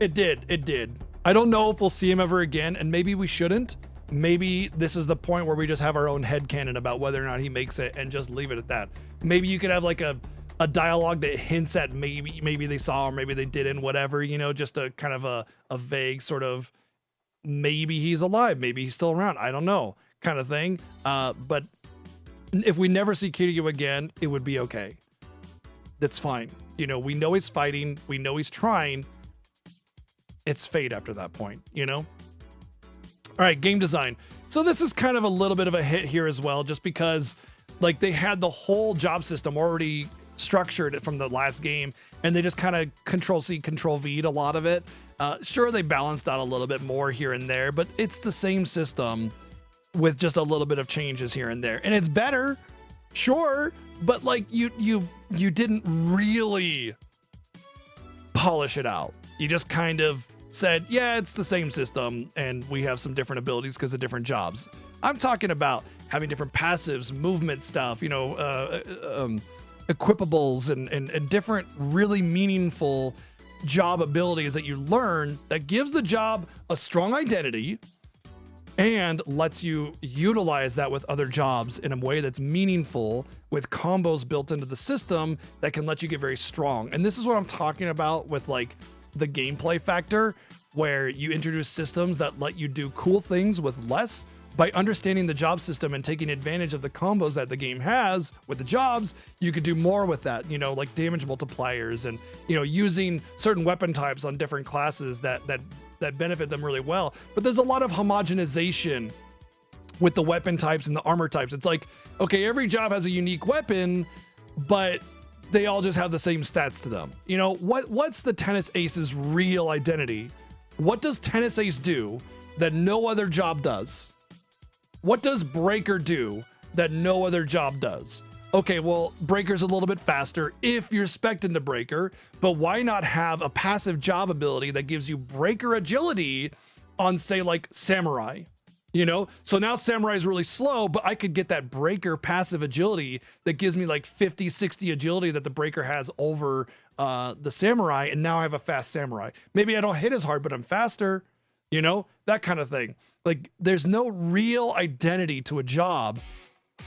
It did. I don't know if we'll see him ever again, and maybe we shouldn't. Maybe this is the point where we just have our own headcanon about whether or not he makes it and just leave it at that. Maybe you could have like a dialogue that hints at maybe they saw or maybe they didn't, whatever, you know, just a kind of a vague sort of maybe he's alive, maybe he's still around, I don't know, kind of thing. But if we never see Kiryu again, it would be okay. That's fine. You know, we know he's fighting, we know he's trying. It's fate after that point, you know? All right, game design. So this is kind of a little bit of a hit here as well, just because like they had the whole job system already structured from the last game, and they just kind of Control-C, Control-V'd a lot of it. Sure, they balanced out a little bit more here and there, but it's the same system with just a little bit of changes here and there. And it's better, sure, but like you didn't really polish it out. You just kind of said, yeah, it's the same system and we have some different abilities because of different jobs. I'm talking about having different passives, movement stuff, you know, equipables and different really meaningful job abilities that you learn that gives the job a strong identity and lets you utilize that with other jobs in a way that's meaningful with combos built into the system that can let you get very strong. And this is what I'm talking about with like the gameplay factor, where you introduce systems that let you do cool things with less. By understanding the job system and taking advantage of the combos that the game has with the jobs, you could do more with that, you know, like damage multipliers and, you know, using certain weapon types on different classes that benefit them really well. But there's a lot of homogenization with the weapon types and the armor types. It's like, okay, every job has a unique weapon, but they all just have the same stats to them. You know, what's the Tennis Ace's real identity? What does Tennis Ace do that no other job does? What does Breaker do that no other job does? Okay, well, Breaker's a little bit faster if you're spec'd into Breaker, but why not have a passive job ability that gives you Breaker agility on, say, like Samurai? You know, so now Samurai is really slow, but I could get that Breaker passive agility that gives me like 50, 60 agility that the Breaker has over the Samurai, and now I have a fast Samurai. Maybe I don't hit as hard, but I'm faster, you know, that kind of thing. Like, there's no real identity to a job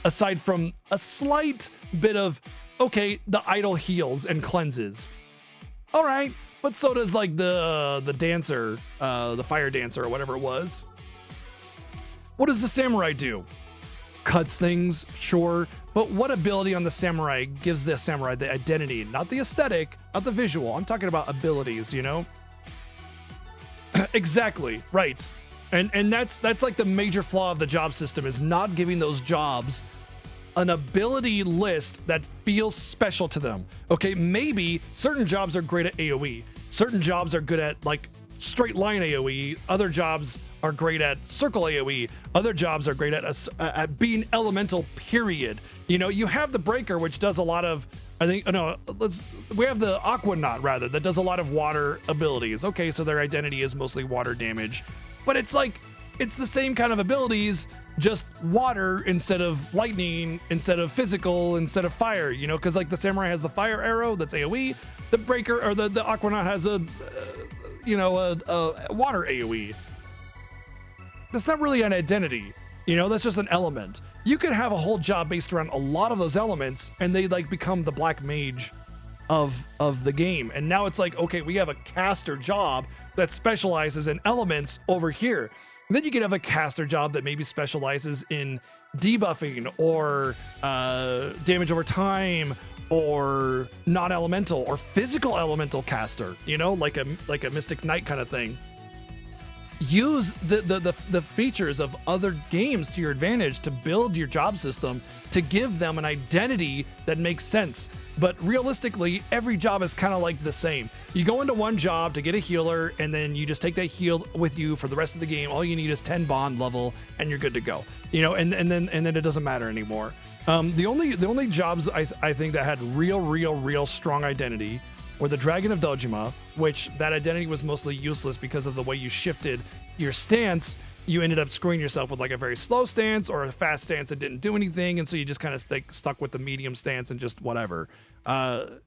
aside from a slight bit of, okay, the idol heals and cleanses. All right, but so does like the dancer, the fire dancer or whatever it was. What does the Samurai do? Cuts things, sure, but what ability on the Samurai gives the Samurai the identity? Not the aesthetic, not the visual. I'm talking about abilities, you know? Exactly, right. And that's like the major flaw of the job system, is not giving those jobs an ability list that feels special to them. Okay, maybe certain jobs are great at AoE. Certain jobs are good at like straight line AoE. Other jobs are great at circle AoE. Other jobs are great at being elemental, period. You know, you have the Breaker, which does a lot of, we have the Aquanaut rather, that does a lot of water abilities. Okay, so their identity is mostly water damage. But it's like, it's the same kind of abilities, just water instead of lightning, instead of physical, instead of fire, you know, because like the Samurai has the fire arrow that's AoE, the Breaker or the Aquanaut has a you know, a water AoE. That's not really an identity. You know, that's just an element. You could have a whole job based around a lot of those elements, and they like become the black mage of the game. And now it's like, okay, we have a caster job that specializes in elements over here. And then you can have a caster job that maybe specializes in debuffing or damage over time or non-elemental or physical elemental caster, you know, like a Mystic Knight kind of thing. Use the features of other games to your advantage to build your job system, to give them an identity that makes sense. But realistically, every job is kind of like the same. You go into one job to get a healer, and then you just take that heal with you for the rest of the game. All you need is 10 bond level, and you're good to go. You know, and then it doesn't matter anymore. The only jobs I think that had real strong identity were the Dragon of Dojima, which that identity was mostly useless because of the way you shifted your stance. You ended up screwing yourself with like a very slow stance or a fast stance that didn't do anything, and so you just kind of stuck with the medium stance and just whatever. And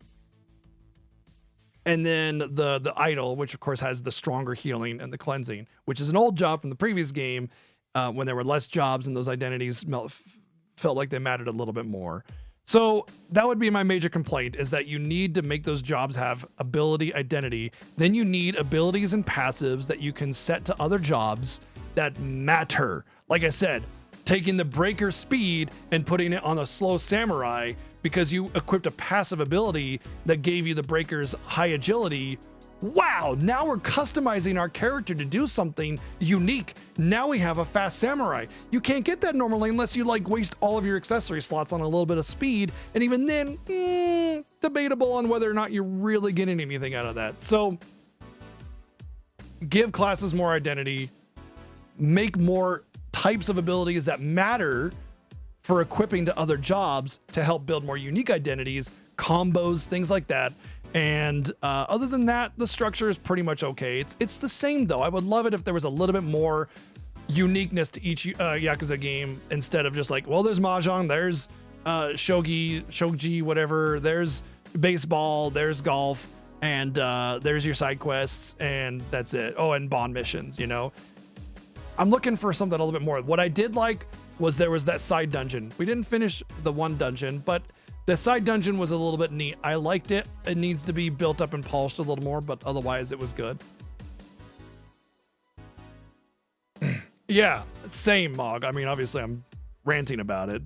then the Idol, which of course has the stronger healing and the cleansing, which is an old job from the previous game when there were less jobs and those identities felt like they mattered a little bit more. So that would be my major complaint, is that you need to make those jobs have ability identity. Then you need abilities and passives that you can set to other jobs that matter. Like I said, taking the breaker speed and putting it on a slow samurai because you equipped a passive ability that gave you the breaker's high agility. Wow, now we're customizing our character to do something unique. Now we have a fast samurai. You can't get that normally unless you like waste all of your accessory slots on a little bit of speed, and even then, debatable on whether or not you're really getting anything out of that. So give classes more identity, make more types of abilities that matter for equipping to other jobs to help build more unique identities, combos, things like that. And other than that, the structure is pretty much okay. It's the same though. I would love it if there was a little bit more uniqueness to each Yakuza game, instead of just like, well, there's Mahjong, there's shogi, whatever, there's baseball, there's golf, and there's your side quests, and that's it. Oh, and bond missions, you know. I'm looking for something a little bit more. What I did like was there was that side dungeon. We didn't finish the one dungeon, but the side dungeon was a little bit neat. I liked it. It needs to be built up and polished a little more, but otherwise it was good. Yeah, same, Mog. I mean, obviously I'm ranting about it.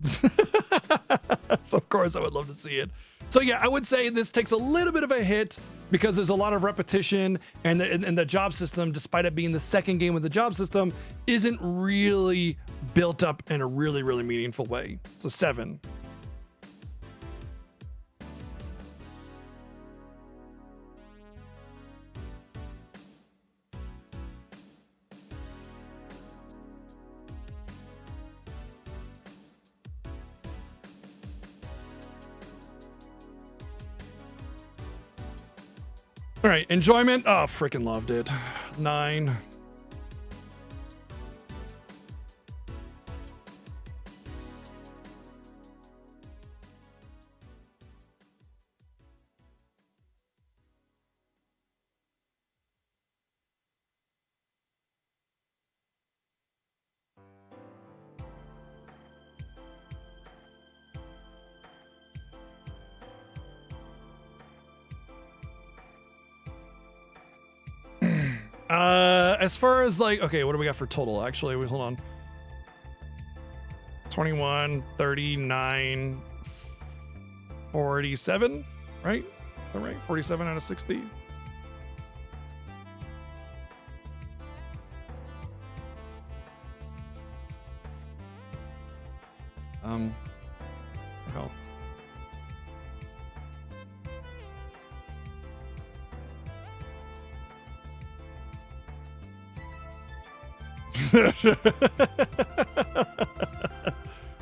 So of course I would love to see it. So yeah, I would say this takes a little bit of a hit because there's a lot of repetition, and the job system, despite it being the second game with the job system, isn't really built up in a really meaningful way. So 7. All right, enjoyment. Oh, freaking loved it. 9. As far as like, okay, what do we got for total? Actually, wait, hold on. 21, 39, 47, right? All right, 47 out of 60. Hell.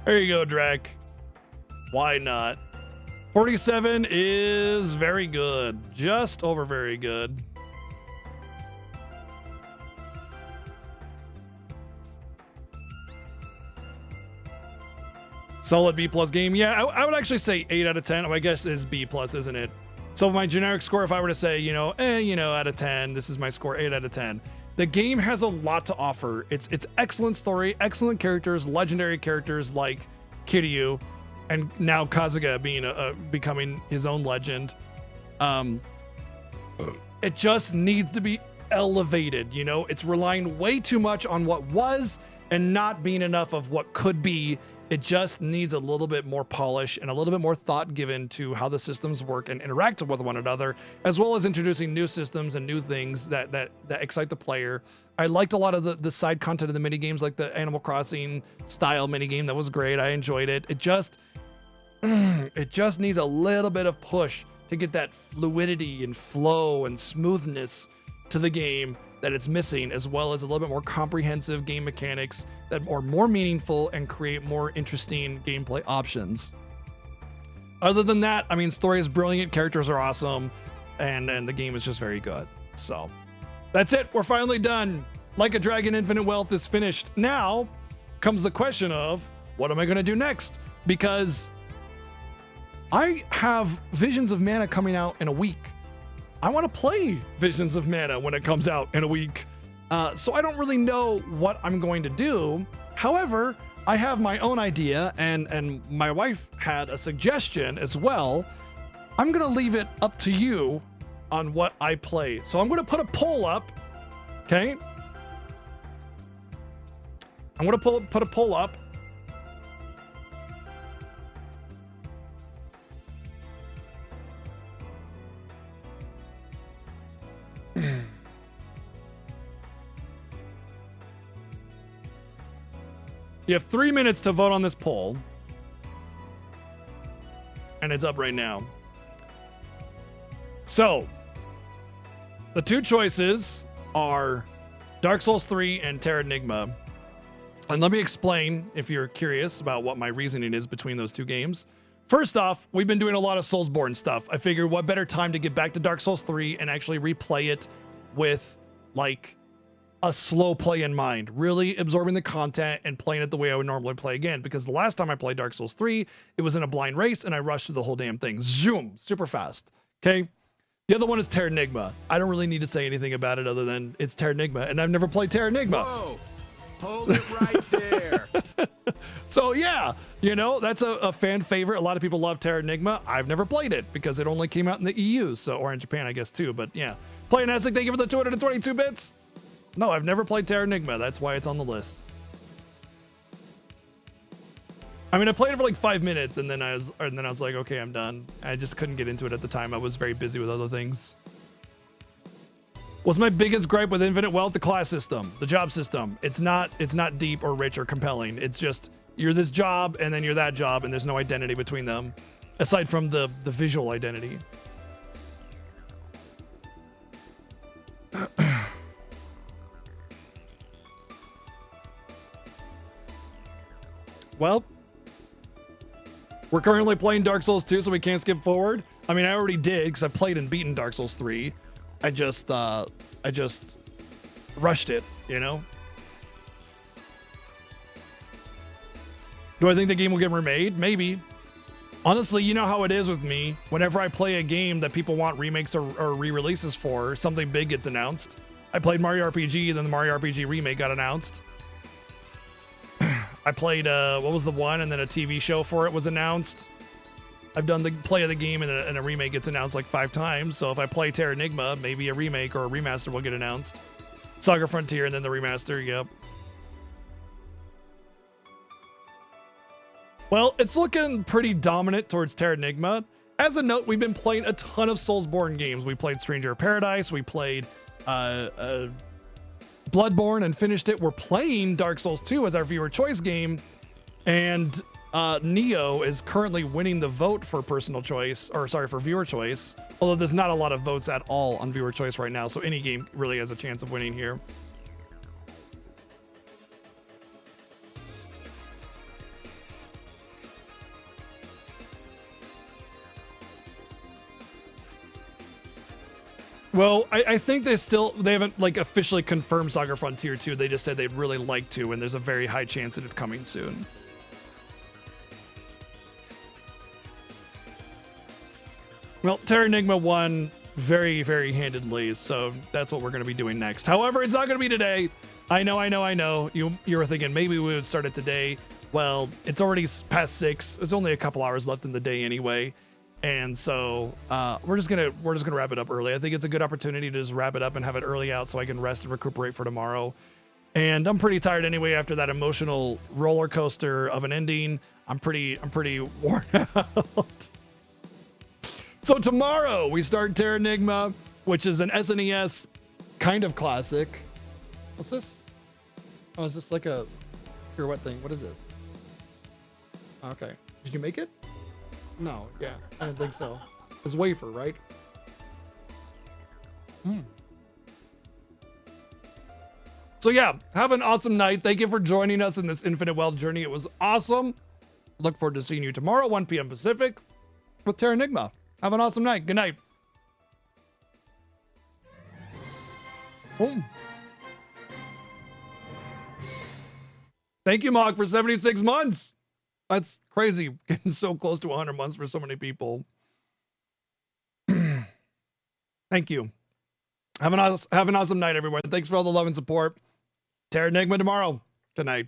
There you go, Drac. Why not? 47 is very good. Just over very good. Solid B+ game. Yeah, I would actually say 8 out of 10. Oh, I guess it's B+, isn't it? So my generic score, if I were to say, out of 10, this is my score, 8 out of 10. The game has a lot to offer. It's excellent story, excellent characters, legendary characters like Kiryu, and now Kasuga becoming his own legend. It just needs to be elevated. It's relying way too much on what was and not being enough of what could be. It just needs a little bit more polish and a little bit more thought given to how the systems work and interact with one another, as well as introducing new systems and new things that excite the player. I liked a lot of the side content of the mini games, like the Animal Crossing style mini game. That was great. I enjoyed it. It just needs a little bit of push to get that fluidity and flow and smoothness to the game that it's missing, as well as a little bit more comprehensive game mechanics that are more meaningful and create more interesting gameplay options. Other than that, I mean, story is brilliant, characters are awesome, and the game is just very good. So that's it. We're finally done. Like a Dragon Infinite Wealth is finished. Now comes the question of, what am I going to do next? Because I have Visions of Mana coming out in a week. I want to play Visions of Mana when it comes out in a week. So I don't really know what I'm going to do. However, I have my own idea, and my wife had a suggestion as well. I'm going to leave it up to you on what I play. So I'm going to put a poll up, okay? I'm going to put a poll up. You have 3 minutes to vote on this poll. And it's up right now. So, the two choices are Dark Souls 3 and Terranigma. And let me explain, if you're curious about what my reasoning is between those two games. First off, we've been doing a lot of Soulsborne stuff. I figured what better time to get back to Dark Souls 3 and actually replay it with, like, a slow play in mind, really absorbing the content and playing it the way I would normally play again. Because the last time I played Dark Souls 3, it was in a blind race and I rushed through the whole damn thing. Zoom, super fast. Okay. The other one is Terranigma. I don't really need to say anything about it other than it's Terranigma, and I've never played Terranigma. Whoa, hold it right there. So yeah, that's a fan favorite. A lot of people love Terranigma. I've never played it because it only came out in the EU, or in Japan, I guess too. But yeah, playing Essex, thank you for the 222 bits. No, I've never played Terranigma. That's why it's on the list. I mean, I played it for like 5 minutes, and then I was like, okay, I'm done. I just couldn't get into it at the time. I was very busy with other things. What's my biggest gripe with Infinite Wealth? The class system, the job system. It's not deep or rich or compelling. It's just you're this job and then you're that job, and there's no identity between them, aside from the visual identity. Well, we're currently playing Dark Souls 2, so we can't skip forward. I mean, I already did because I played and beaten Dark Souls 3. I just rushed it, Do I think the game will get remade? Maybe. Honestly, you know how it is with me. Whenever I play a game that people want remakes or re-releases for, something big gets announced. I played Mario RPG, then the Mario RPG remake got announced. I played, what was the one? And then a TV show for it was announced. I've done the play of the game and a remake gets announced like 5 times. So if I play Terranigma, maybe a remake or a remaster will get announced. Saga Frontier and then the remaster, yep. Well, it's looking pretty dominant towards Terranigma. As a note, we've been playing a ton of Soulsborne games. We played Stranger of Paradise. We played Bloodborne and finished it. We're playing Dark Souls 2 as our viewer choice game, and Neo is currently winning the vote for personal choice, or sorry, for viewer choice, although there's not a lot of votes at all on viewer choice right now, so any game really has a chance of winning here. Well, I think they haven't like officially confirmed Saga Frontier 2. They just said they'd really like to, and there's a very high chance that it's coming soon. Well, Terra Enigma won very, very handedly, so that's what we're going to be doing next. However, it's not going to be today. I know. You were thinking maybe we would start it today. Well, it's already past 6. There's only a couple hours left in the day anyway. And so we're just gonna wrap it up early. I think it's a good opportunity to just wrap it up and have it early out so I can rest and recuperate for tomorrow. And I'm pretty tired anyway after that emotional roller coaster of an ending. I'm pretty worn out. So tomorrow we start Terra Enigma, which is an SNES kind of classic. What's this? Oh, is this like a pirouette thing? What is it? Okay. Did you make it? No, yeah, I didn't think so. It's wafer, right? So yeah, have an awesome night. Thank you for joining us in this Infinite Wealth journey. It was awesome. Look forward to seeing you tomorrow, 1 p.m. Pacific, with Terra Enigma. Have an awesome night. Good night. Boom. Thank you, Mog, for 76 months. That's crazy. Getting so close to 100 months for so many people. Thank you. Have an awesome night, everyone. Thanks for all the love and support. Terra Enigma tomorrow. Good night.